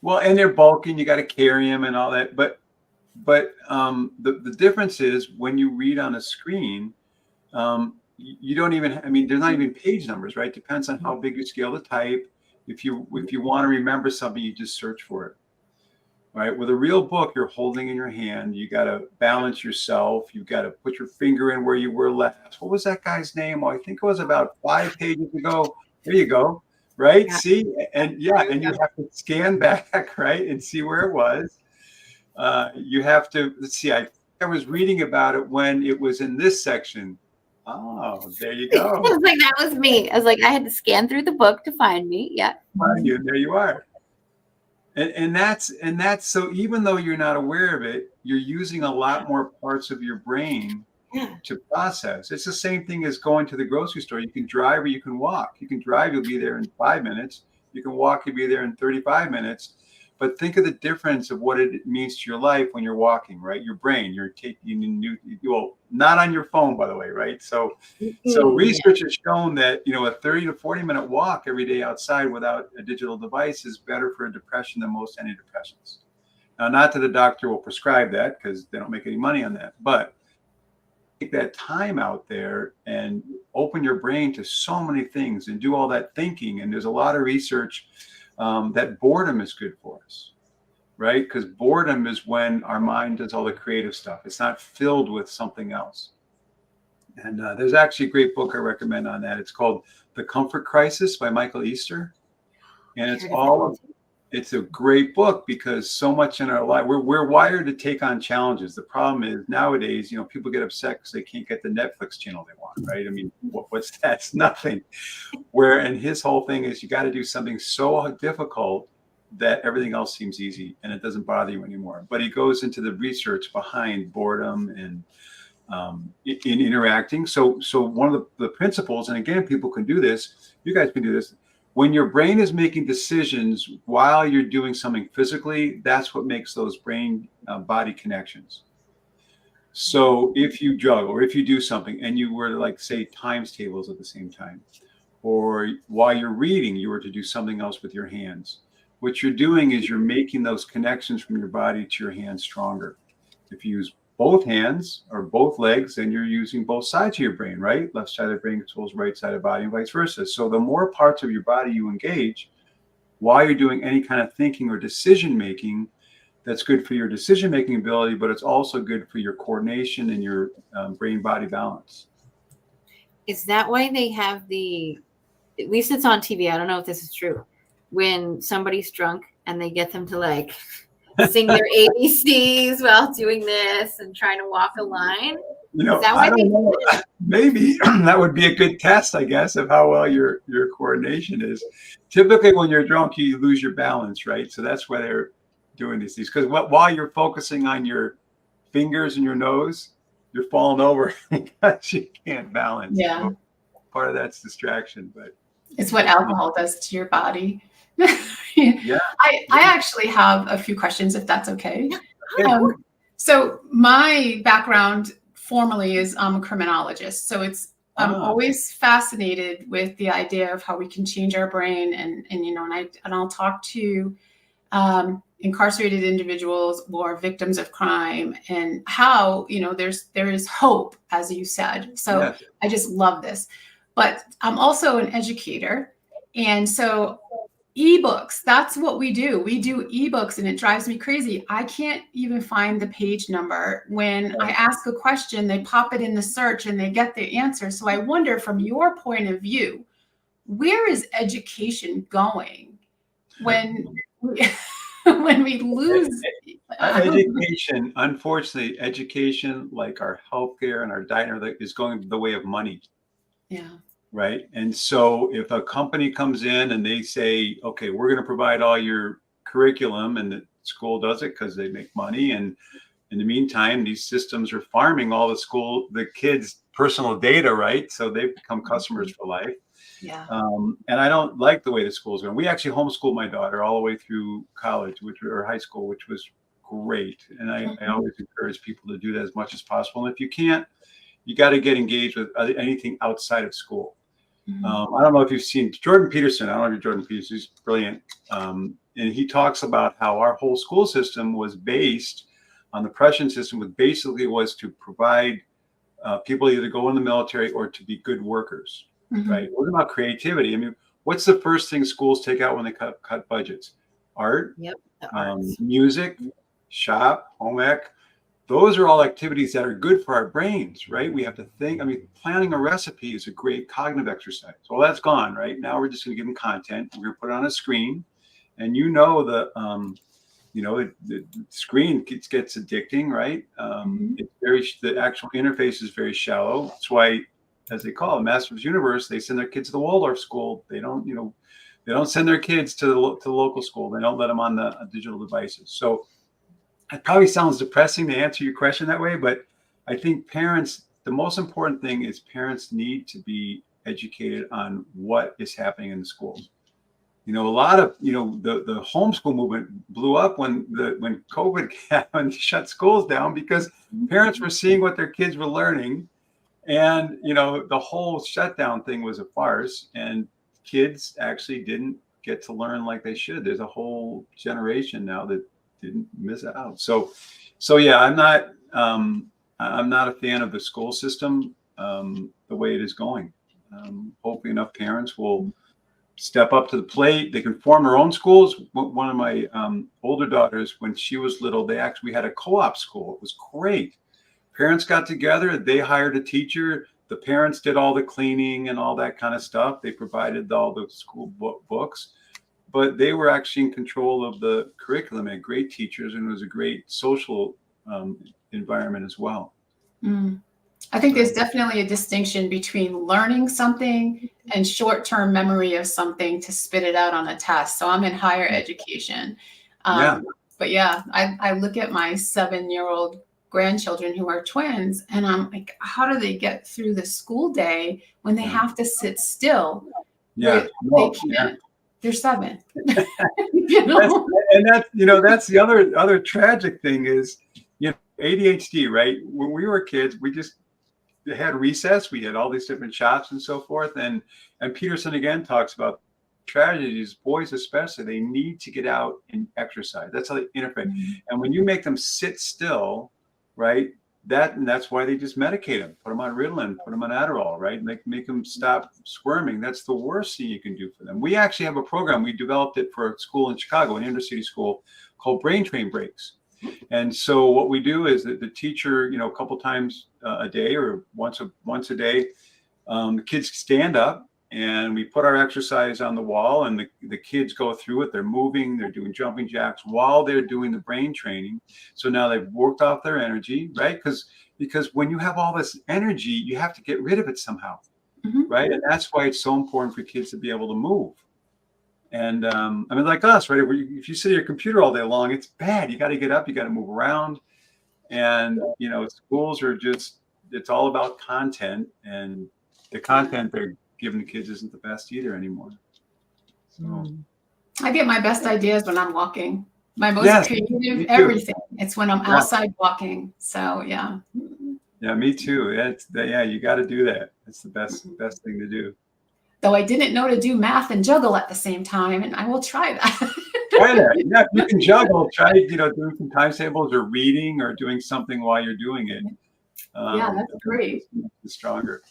Well, and they're bulky and you got to carry them and all that. But the difference is when you read on a screen, you don't even, there's not even page numbers, right? Depends on how big you scale the type. If you want to remember something, you just search for it, right? With a real book, you're holding in your hand. You got to balance yourself. You've got to put your finger in where you were last. What was that guy's name? Oh, I think it was about 5 pages ago. There you go. Right.
Yeah.
See, and you have to scan back, right, and see where it was. You have to, let's see, I was reading about it when it was in this section. Oh, there you go.
I was like, that was me. I was like, I had to scan through the book to find me. Yeah.
Find you, there you are. And that's so even though you're not aware of it, you're using a lot more parts of your brain to process. It's the same thing as going to the grocery store. You can drive or you can walk. You can drive, you'll be there in 5 minutes. You can walk, you'll be there in 35 minutes. But think of the difference of what it means to your life when you're walking, right? Your brain, you're taking not on your phone, by the way, right? So research has shown that, a 30 to 40 minute walk every day outside without a digital device is better for depression than most antidepressants. Now, not that the doctor will prescribe that because they don't make any money on that, but take that time out there and open your brain to so many things and do all that thinking. And there's a lot of research that boredom is good for us. right? Because boredom is when our mind does all the creative stuff. It's not filled with something else. And there's actually a great book I recommend on that. It's called The Comfort Crisis by Michael Easter. And it's a great book because so much in our life, we're wired to take on challenges. The problem is nowadays, people get upset because they can't get the Netflix channel they want, right? I mean, what's that? It's nothing. And his whole thing is you got to do something so difficult that everything else seems easy and it doesn't bother you anymore. But he goes into the research behind boredom and in interacting. So one of the principles, and again, people can do this, you guys can do this. When your brain is making decisions while you're doing something physically, that's what makes those brain body connections. So if you juggle or if you do something and you were to, like, say, times tables at the same time, or while you're reading, you were to do something else with your hands, what you're doing is you're making those connections from your body to your hands stronger. If you use both hands or both legs, then you're using both sides of your brain, right? Left side of the brain controls right side of the body and vice versa. So the more parts of your body you engage while you're doing any kind of thinking or decision making, that's good for your decision making ability, but it's also good for your coordination and your brain body balance.
Is that why they have at least it's on TV, I don't know if this is true, when somebody's drunk and they get them to like sing their ABCs while doing this and trying to walk a line? Is that why
I don't know. Maybe that would be a good test, I guess, of how well your coordination is. Typically, when you're drunk, you lose your balance, right? So that's why they're doing these things. Because while you're focusing on your fingers and your nose, you're falling over because you can't balance.
Yeah.
So part of that's distraction, but
it's what alcohol does to your body.
Yeah.
I actually have a few questions, if that's okay. So my background formally is I'm a criminologist. So I'm always fascinated with the idea of how we can change our brain, and I'll talk to incarcerated individuals or victims of crime, and how there is hope, as you said. So yes. I just love this. But I'm also an educator, and so ebooks, that's what we do. We do ebooks, and it drives me crazy. I can't even find the page number. When I ask a question, they pop it in the search and they get the answer. So I wonder, from your point of view, where is education going when we lose
education? Unfortunately, education, like our healthcare and our diet, is going the way of money.
Yeah.
Right. And so if a company comes in and they say, okay, we're going to provide all your curriculum, and the school does it because they make money. And in the meantime, these systems are farming all the kids' personal data, right? So they've become customers for life.
Yeah.
And I don't like the way the school's going. We actually homeschooled my daughter all the way through college, or high school, which was great. And I always encourage people to do that as much as possible. And if you can't, you got to get engaged with anything outside of school. I don't know if you've seen Jordan Peterson. I don't know if you're Jordan Peterson. He's brilliant. And he talks about how our whole school system was based on the Prussian system, which basically was to provide people either go in the military or to be good workers, right? What about creativity? I mean, what's the first thing schools take out when they cut budgets? Art, music, shop, home ec. Those are all activities that are good for our brains, right? We have to think. I mean, planning a recipe is a great cognitive exercise. Well, that's gone, right? Now we're just going to give them content. We're going to put it on a screen, and the screen gets addicting, right? The actual interface is very shallow. That's why, as they call it, Master's Universe, they send their kids to the Waldorf school. They don't send their kids to the local school. They don't let them on the digital devices. So it probably sounds depressing to answer your question that way, but I think parents, the most important thing is parents need to be educated on what is happening in the schools. A lot of, the homeschool movement blew up when COVID happened, shut schools down, because parents were seeing what their kids were learning. And, the whole shutdown thing was a farce, and kids actually didn't get to learn like they should. There's a whole generation now that didn't miss out. So yeah, I'm not a fan of the school system the way it is going. Hopefully enough parents will step up to the plate. They can form their own schools. One of my older daughters, when she was little, we had a co-op school. It was great. Parents got together. They hired a teacher. The parents did all the cleaning and all that kind of stuff. They provided all the school books, but they were actually in control of the curriculum, and great teachers, and it was a great social environment as well.
I think there's definitely a distinction between learning something and short-term memory of something to spit it out on a test. So I'm in higher education. But yeah, I look at my 7-year-old grandchildren who are twins, and I'm like, how do they get through the school day when they have to sit still? They can't. They're 7. You know?
That's the other tragic thing is, ADHD, right? When we were kids, we just had recess. We had all these different shops and so forth. And Peterson again talks about tragedies, boys especially, they need to get out and exercise. That's how they interpret. And when you make them sit still, right, that's why they just medicate them, put them on Ritalin, put them on Adderall, right? Make them stop squirming. That's the worst thing you can do for them. We actually have a program. We developed it for a school in Chicago, an inner city school called Brain Train Breaks. And so what we do is that the teacher, a couple times a day or once a day, the kids stand up and we put our exercise on the wall, and the kids go through it. They're moving, they're doing jumping jacks while they're doing the brain training. So now they've worked off their energy, right? Because when you have all this energy, you have to get rid of it somehow, right? And that's why it's so important for kids to be able to move. And like us, right? If you sit at your computer all day long, it's bad. You got to get up, you got to move around. And, schools are it's all about content, and the content they're giving the kids isn't the best either anymore. So
I get my best ideas when I'm walking. My most creative everything. It's when I'm outside walking. So yeah.
Yeah, me too. You got to do that. It's the best thing to do.
Though I didn't know to do math and juggle at the same time, and I will try that.
Try that. Yeah, if you can juggle, try doing some timetables or reading or doing something while you're doing it.
Yeah, that's great.
It's stronger.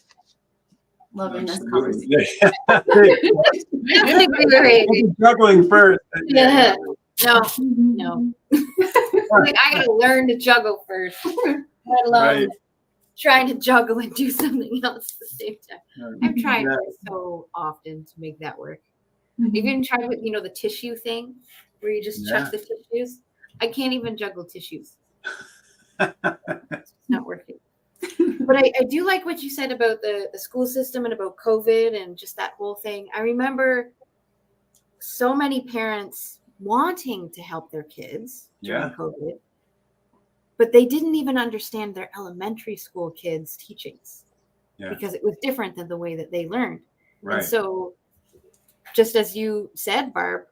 Loving this conversation.
Juggling first.
Yeah. No. I gotta learn to juggle first. Let alone trying to juggle and do something else at the same time. I've tried so often to make that work. Even tried with the tissue thing where you just chuck the tissues. I can't even juggle tissues. It's not working. But I do like what you said about the school system and about COVID and just that whole thing. I remember so many parents wanting to help their kids during COVID, but they didn't even understand their elementary school kids' teachings because it was different than the way that they learned. Right. And so just as you said, Barb,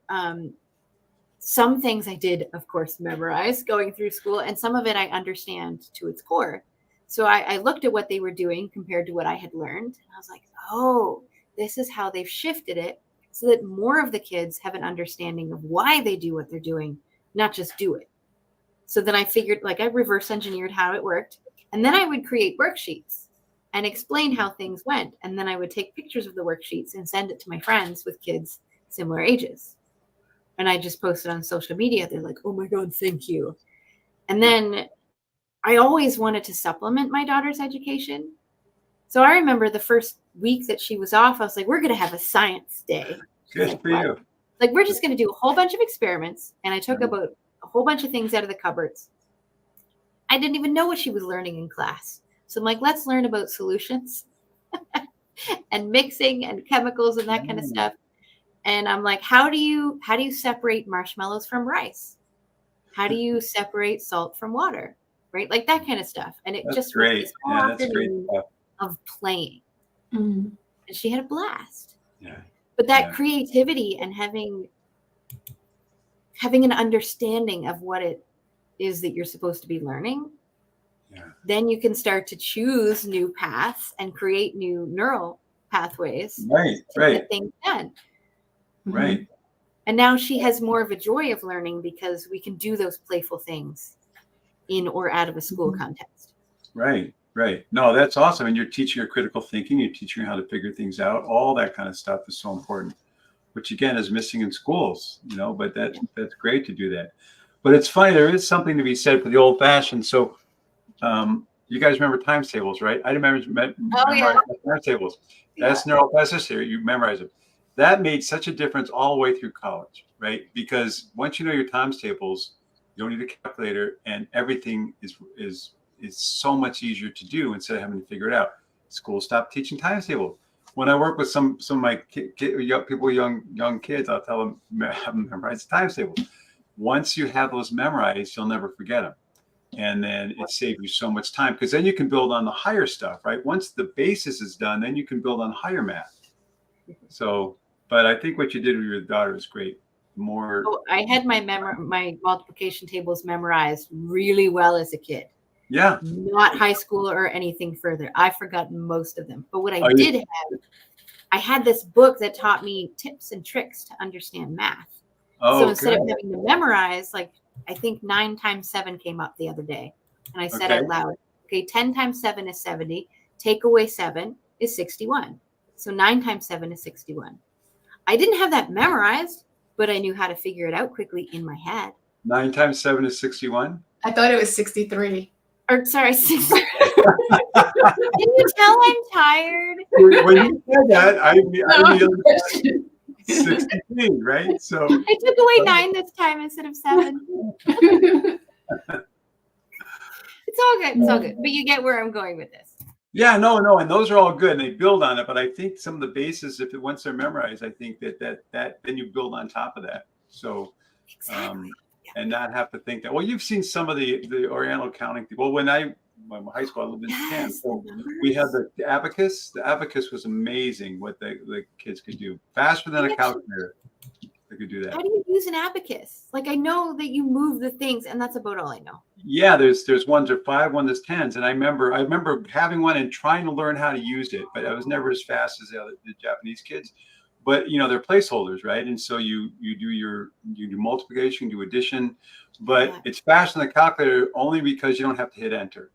some things I did, of course, memorize going through school, and some of it I understand to its core. So I looked at what they were doing compared to what I had learned. And I was like, oh, this is how they've shifted it so that more of the kids have an understanding of why they do what they're doing, not just do it. So then I figured, I reverse engineered how it worked. And then I would create worksheets and explain how things went. And then I would take pictures of the worksheets and send it to my friends with kids similar ages. And I just posted on social media. They're like, oh my God, thank you. And then I always wanted to supplement my daughter's education. So I remember the first week that she was off, I was like, we're going to have a science day.
Good for you.
We're just going to do a whole bunch of experiments. And I took about a whole bunch of things out of the cupboards. I didn't even know what she was learning in class. So I'm like, let's learn about solutions and mixing and chemicals and that kind of stuff. And I'm like, how do you separate marshmallows from rice? How do you separate salt from water? Right? Like that kind of stuff. And it just was this whole afternoon of playing. And she had a blast. Yeah. But that creativity and having an understanding of what it is that you're supposed to be learning, then you can start to choose new paths and create new neural pathways to get things done.
Right.
And now she has more of a joy of learning because we can do those playful things in or out of a school context.
Right. No, that's awesome. And you're teaching her critical thinking. You're teaching her how to figure things out. All that kind of stuff is so important. which again is missing in schools, but that's great to do that. But it's funny, there is something to be said for the old fashioned. So you guys remember times tables, right? I memorize times tables. That's neuroplasticity. You memorize it. That made such a difference all the way through college, right? Because once you know your times tables, you don't need a calculator, and everything is so much easier to do instead of having to figure it out. School stopped teaching times tables. When I work with some of my young kids, I'll tell them have them memorize the times table. Once you have those memorized, you'll never forget them. And then it saves you so much time, because then you can build on the higher stuff, right? Once the basis is done, then you can build on higher math. So, but I think what you did with your daughter is great.
I had my multiplication tables memorized really well as a kid.
Yeah.
Not high school or anything further. I forgot most of them. But what I did have, I had this book that taught me tips and tricks to understand math. So instead of having to memorize, like, I think 9 times 7 came up the other day. And I said out loud, okay, 10 times 7 is 70. Take away 7 is 61. So 9 times 7 is 61. I didn't have that memorized, but I knew how to figure it out quickly in my head.
9 times 7 is 61?
I thought it was 63.
Or sorry, 63. Can you tell I'm tired?
When you said that, I immediately 63, right? So
I took away 9 this time instead of 7. It's all good. It's all good. But you get where I'm going with this.
Yeah, no, and those are all good, and they build on it. But I think some of the bases, once they're memorized, I think that then you build on top of that. So, and not have to think that. Well, you've seen some of the Oriental counting. Well, when high school, I lived in Japan. So we had the abacus. The abacus was amazing. What the kids could do, faster than a calculator. They could do that.
How do you use an abacus? Like, I know that you move the things, and that's about all I know.
Yeah, there's ones are 5, one that's 10s, and I remember having one and trying to learn how to use it, but I was never as fast as the Japanese kids. But they're placeholders, right? And so you do multiplication, you do addition, but it's faster than the calculator only because you don't have to hit enter,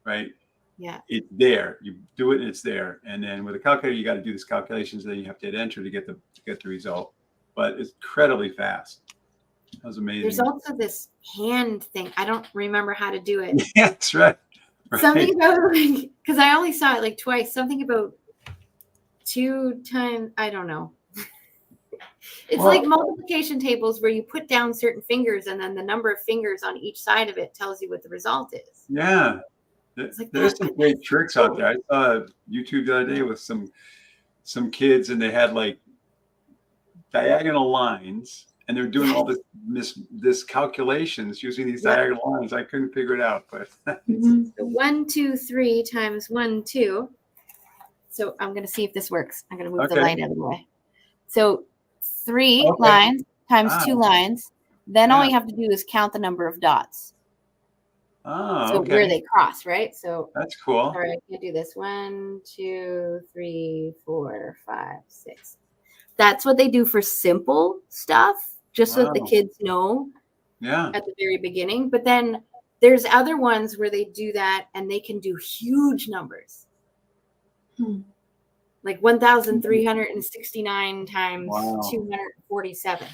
right?
Yeah,
it's there. You do it and it's there. And then with a calculator, you got to do these calculations, and then you have to hit enter to get the result. But it's incredibly fast. That was amazing.
There's also this hand thing. I don't remember how to do it.
Yeah, that's right.
Something about, because I only saw it like twice. Something about 2 times. I don't know. It's like multiplication tables where you put down certain fingers, and then the number of fingers on each side of it tells you what the result is.
Yeah. There's some great tricks out there. I saw YouTube the other day with some kids, and they had like diagonal lines, and they're doing all this calculations using these diagonal lines. I couldn't figure it out, but
So 1, 2, 3 times 1, 2. So I'm going to see if this works. I'm going to move the light out of the way. So 3 lines times 2 lines. Then all you have to do is count the number of dots.
Oh,
so where they cross, right? So
that's cool.
All right, I can do this. 1, 2, 3, 4, 5, 6. That's what they do for simple stuff, just so that the kids know at the very beginning. But then there's other ones where they do that, and they can do huge numbers. Like 1,369 times 247.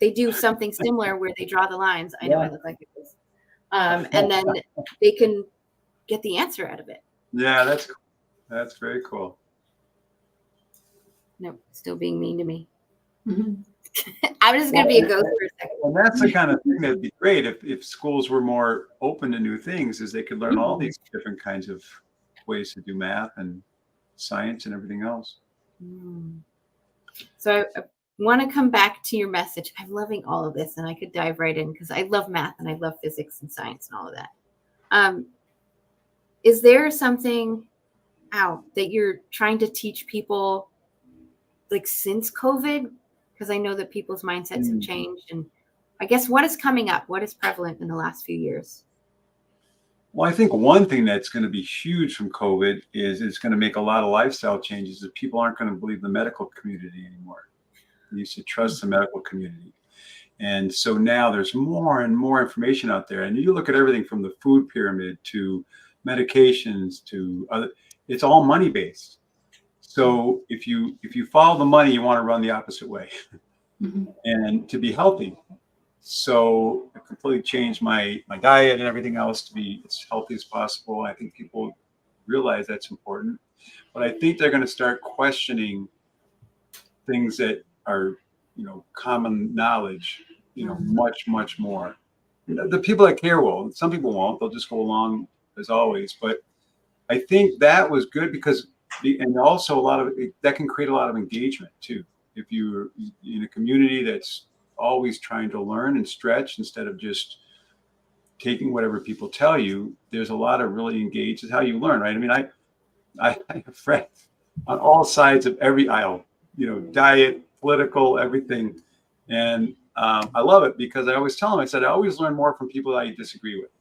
They do something similar where they draw the lines. I know I look like it is. And then they can get the answer out of it.
Yeah, that's very cool.
Nope, still being mean to me. I'm just going to be a ghost for a second.
And that's the kind of thing that'd be great if schools were more open to new things, is they could learn all these different kinds of ways to do math and science and everything else.
So I want to come back to your message. I'm loving all of this, and I could dive right in because I love math and I love physics and science and all of that. Is there something that you're trying to teach people, like, since COVID? Because I know that people's mindsets have changed, and I guess what is coming up? What is prevalent in the last few years?
Well, I think one thing that's going to be huge from COVID is it's going to make a lot of lifestyle changes, that people aren't going to believe the medical community anymore. They used to trust the medical community. And so now there's more and more information out there. And you look at everything from the food pyramid to medications to other, it's all money based. So if you follow the money, you want to run the opposite way,
Mhm.
and to be healthy. So I completely changed my diet and everything else to be as healthy as possible. I think people realize that's important, but I think they're going to start questioning things that are, common knowledge, much more. The people that care will. Some people won't. They'll just go along as always. But I think that was good because, and also a lot of that can create a lot of engagement too. If you're in a community that's always trying to learn and stretch instead of just taking whatever people tell you, there's a lot of really engaged. It's how you learn, right? I mean, I have friends on all sides of every aisle, diet, political, everything. And I love it because I always tell them, I said, I always learn more from people that I disagree with,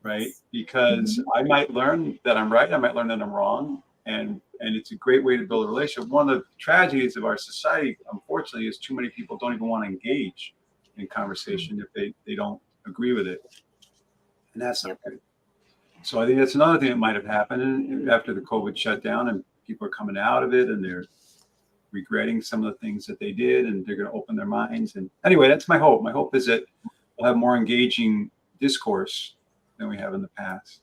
right? Because I might learn that I'm right. I might learn that I'm wrong. And it's a great way to build a relationship. One of the tragedies of our society, unfortunately, is too many people don't even want to engage in conversation if they don't agree with it. And that's not good. So I think that's another thing that might have happened after the COVID shutdown, and people are coming out of it and they're regretting some of the things that they did, and they're going to open their minds. And anyway, that's my hope. My hope is that we'll have more engaging discourse than we have in the past.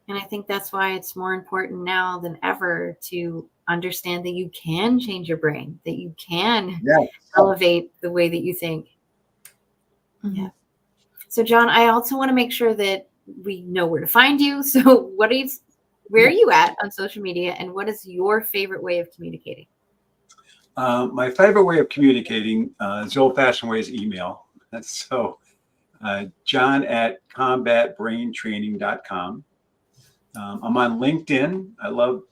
And I think that's why it's more important now than ever to understand that you can change your brain, that you can elevate the way that you think.
Mhm.
Yeah. So, John, I also want to make sure that we know where to find you. So, where are you at on social media, and what is your favorite way of communicating?
My favorite way of communicating is the old-fashioned way is email. That's so John at combatbraintraining.com. I'm on LinkedIn. I love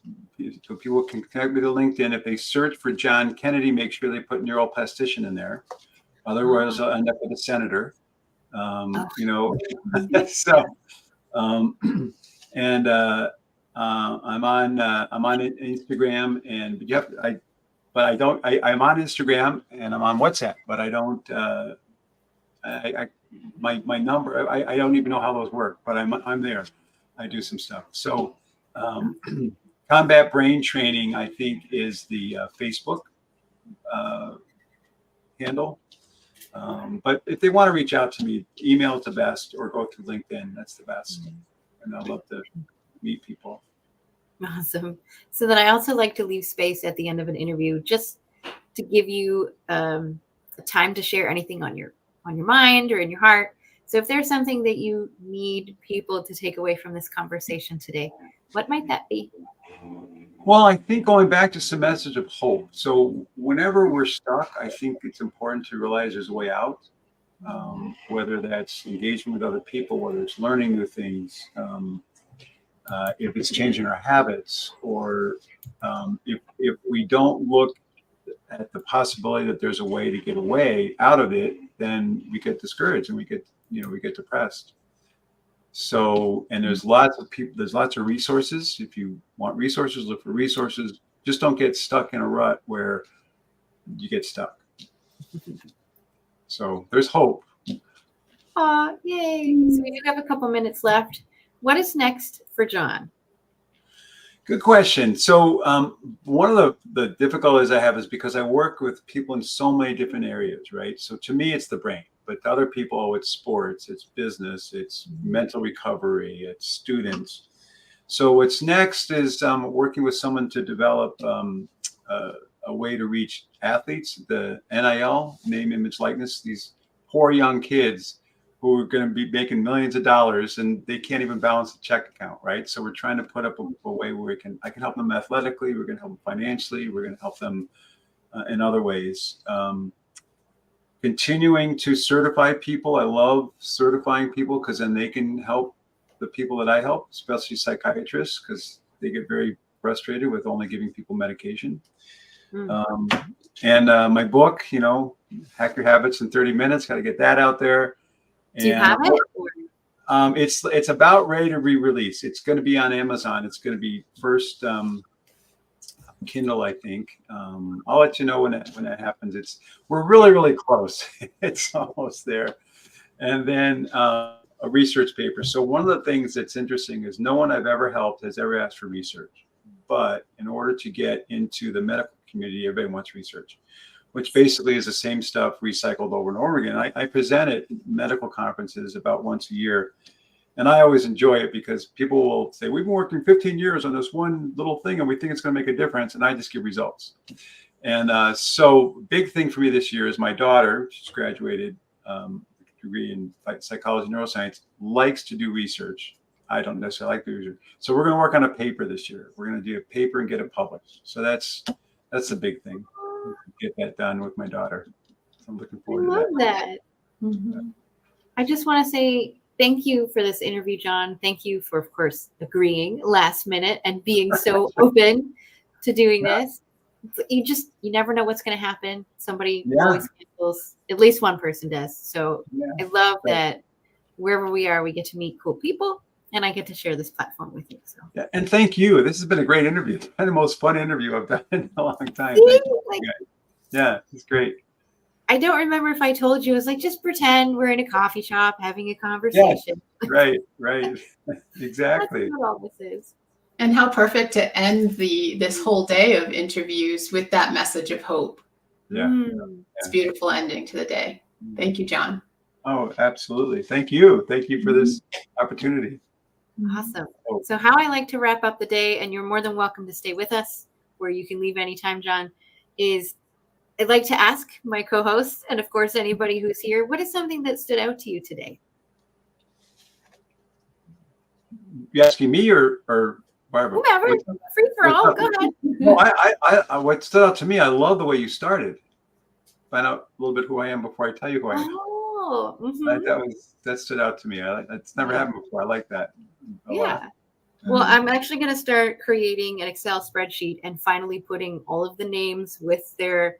so people can connect me to LinkedIn. If they search for John Kennedy, make sure they put neuroplastician in there. Otherwise, I'll end up with a senator. So, and I'm on Instagram, and I'm on Instagram and I'm on WhatsApp, but I don't. My number. I don't even know how those work, but I'm there. I do some stuff. So, Combat Brain Training, I think, is the Facebook handle. But if they want to reach out to me, email is the best, or go through LinkedIn. That's the best. And I'd love to meet people.
Awesome. So then I also like to leave space at the end of an interview just to give you time to share anything on your mind or in your heart. So if there's something that you need people to take away from this conversation today, what might that be?
Well, I think going back to some message of hope. So whenever we're stuck, I think it's important to realize there's a way out. Whether that's engagement with other people, whether it's learning new things, if it's changing our habits, or if we don't look at the possibility that there's a way to get away out of it, then we get discouraged and we get depressed. So, and there's lots of people, there's lots of resources. If you want resources, look for resources. Just don't get stuck in a rut where you get stuck. So there's hope.
Aw, yay. So we do have a couple minutes left. What is next for John?
Good question. So one of the difficulties I have is because I work with people in so many different areas, right? So to me, it's the brain. But to other people, it's sports, it's business, it's mental recovery, it's students. So what's next is working with someone to develop a way to reach athletes, the NIL, name, image, likeness, these poor young kids who are going to be making millions of dollars and they can't even balance a check account, right? So we're trying to put up a way where I can help them athletically, we're going to help them financially, we're going to help them in other ways. Continuing to certify people. I love certifying people because then they can help the people that I help, especially psychiatrists, because they get very frustrated with only giving people medication. And my book, Hack Your Habits in 30 Minutes, got to get that out there.
Do you have it?
It's about ready to be released. It's going to be on Amazon. It's going to be first Kindle, I think. I'll let you know when that happens. We're really close. It's almost there. And then a research paper. So one of the things that's interesting is no one I've ever helped has ever asked for research. but in order to get into the medical community, everybody wants research, which basically is the same stuff recycled over and over again. I present at medical conferences about once a year, and I always enjoy it because people will say, we've been working 15 years on this one little thing and we think it's going to make a difference, and I just give results. And so big thing for me this year is my daughter, she's graduated degree in psychology and neuroscience, likes to do research. I don't necessarily like the research. So we're going to work on a paper this year. We're going to do a paper and get it published. So that's the big thing. Get that done with my daughter. So I'm looking forward to that.
I love that.
Mhm.
I just want to say thank you for this interview, John. Thank you for, of course, agreeing last minute and being so open to doing this. You never know what's going to happen. Somebody always cancels. At least one person does. So I love that wherever we are, we get to meet cool people, and I get to share this platform with you. So
and thank you. This has been a great interview. It's been the most fun interview I've done in a long time. Thank you. Yeah, it's great.
I don't remember if I told you. It was like, just pretend we're in a coffee shop having a conversation.
Right. Exactly.
That's what all this is.
And how perfect to end this whole day of interviews with that message of hope.
Yeah.
It's a beautiful ending to the day. Thank you, John.
Oh, absolutely. Thank you. Thank you for this opportunity.
Awesome. So how I like to wrap up the day, and you're more than welcome to stay with us, where you can leave anytime, John, is I'd like to ask my co-hosts, and of course anybody who's here, what is something that stood out to you today?
You asking me or Barbara?
Whomever, free for all. Go ahead.
No, I what stood out to me, I love the way you started. Find out a little bit who I am before I tell you who I am.
Oh,
That stood out to me. That's never happened before. I like that.
Yeah. Well, I'm actually going to start creating an Excel spreadsheet and finally putting all of the names with their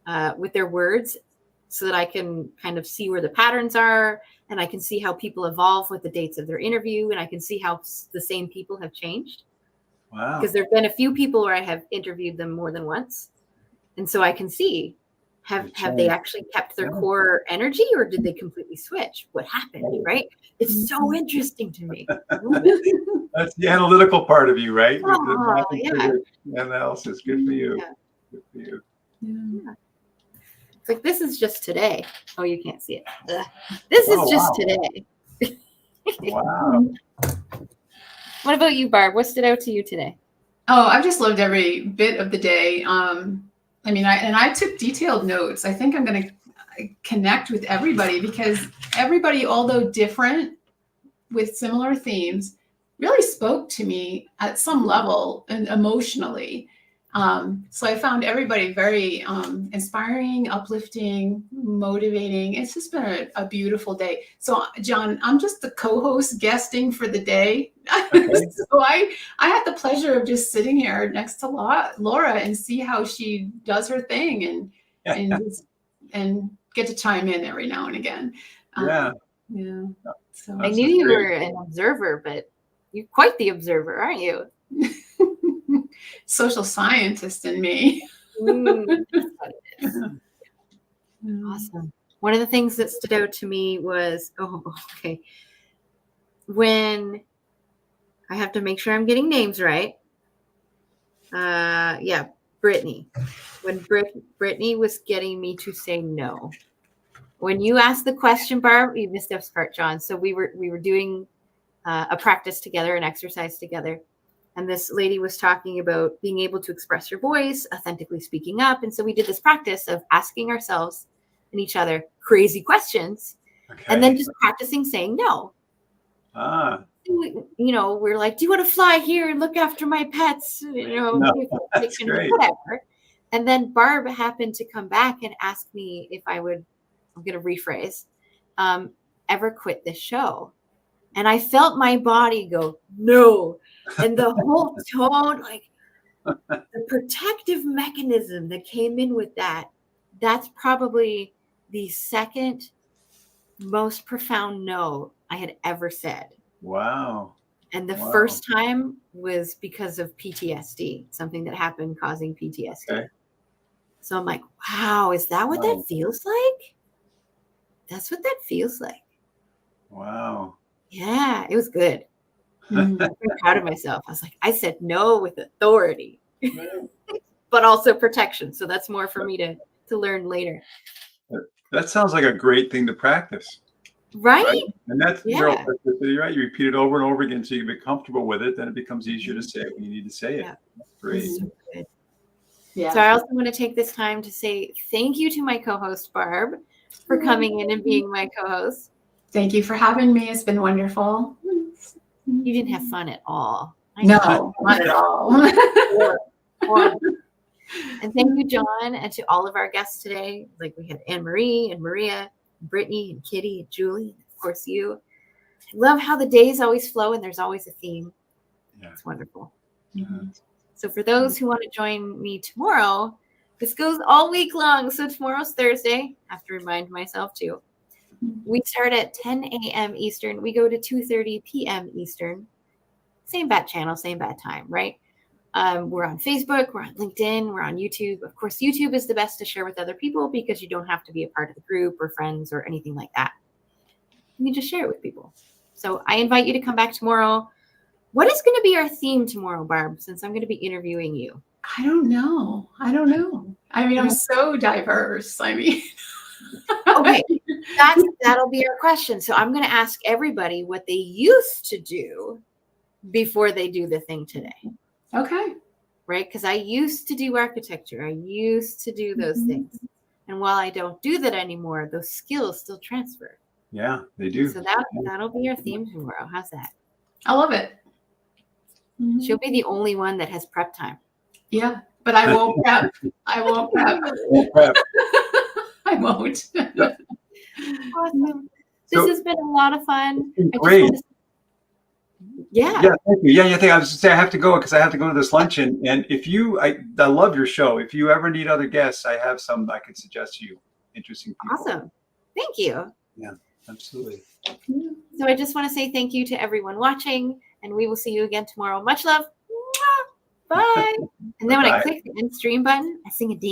words, so that I can kind of see where the patterns are, and I can see how people evolve with the dates of their interview, and I can see how the same people have changed.
Wow.
Because there've been a few people where I have interviewed them more than once, and so I can see have they actually kept their core energy, or did they completely switch? What happened, right? It's so interesting to me.
That's the analytical part of you, right?
Oh,
Analysis. Good for you.
Yeah.
Good for you.
Yeah. It's like, this is just today. Oh, you can't see it. Ugh. This is just today.
Wow.
What about you, Barb? What stood out to you today?
Oh, I've just loved every bit of the day. I took detailed notes. I think I'm going to connect with everybody, because everybody, although different with similar themes, really spoke to me at some level and emotionally. So I found everybody very inspiring, uplifting, motivating. It's just been a beautiful day. So, John, I'm just the co-host guesting for the day.
Okay.
So I had the pleasure of just sitting here next to Laura and see how she does her thing, and get to chime in every now and again.
Yeah.
So
I knew you were an observer, but you're quite the observer, aren't you?
Social scientist in me.
That's what it is. Awesome. One of the things that stood out to me was, when I have to make sure I'm getting names right. Brittany. When Brittany was getting me to say no. When you asked the question, Barb, you missed this part, John. So we were doing a practice together, an exercise together. And this lady was talking about being able to express your voice, authentically speaking up. And so we did this practice of asking ourselves and each other crazy questions, and then just practicing saying no. We're like, do you want to fly here and look after my pets?
That's great.
Whatever. And then Barb happened to come back and ask me if I would, I'm going to rephrase, ever quit this show. And I felt my body go, no. And the whole tone, like the protective mechanism that came in with that's probably the second most profound no I had ever said.
Wow.
And the first time was because of PTSD, something that happened causing PTSD.
Okay.
So I'm like, wow, is that what that feels like? That's what that feels like.
Wow.
Yeah, it was good. I'm very proud of myself. I was like, I said no with authority, but also protection. So that's more for me to learn later.
That sounds like a great thing to practice.
Right?
And that's
Yeah.
neuroplasticity, right? You repeat it over and over again so you get comfortable with it. Then it becomes easier to say it when you need to say it.
Yeah.
That's great.
So good.
Yeah.
So I also want to take this time to say thank you to my co-host, Barb, for coming in and being my co-host.
Thank you for having me. It's been wonderful.
You didn't have fun at all.
No, not at all.
Horrible. And thank you, John, and to all of our guests today. Like we had Anne Marie and Maria, Brittany and Kitty and Julie, and of course you. I love how the days always flow and there's always a theme.
Yeah.
It's wonderful.
Mm-hmm.
So for those who want to join me tomorrow, this goes all week long. So tomorrow's Thursday. I have to remind myself too. We start at 10 a.m. Eastern. We go to 2:30 p.m. Eastern. Same bat channel, same bat time, right? We're on Facebook, we're on LinkedIn, we're on YouTube. Of course, YouTube is the best to share with other people because you don't have to be a part of the group or friends or anything like that. You can just share it with people. So I invite you to come back tomorrow. What is going to be our theme tomorrow, Barb, since I'm going to be interviewing you?
I don't know. I mean, I'm so diverse. I mean,
Okay, that'll be our question. So I'm going to ask everybody what they used to do before they do the thing today.
Okay.
Right? Because I used to do architecture. I used to do those things. And while I don't do that anymore, those skills still transfer.
Yeah, they do.
So that'll be our theme tomorrow. How's that?
I love it.
She'll be the only one that has prep time.
Yeah, but I won't prep. I won't prep. I won't.
Awesome. This has been a lot of fun.
Great.
Yeah.
Yeah, thank you. Yeah, I was just saying I have to go because I have to go to this luncheon. And if you, I love your show. If you ever need other guests, I have some I could suggest to you. Interesting people.
Awesome. Thank you.
Yeah, absolutely.
So I just want to say thank you to everyone watching, and we will see you again tomorrow. Much love. Bye. And then when I click the end stream button, I sing a dance.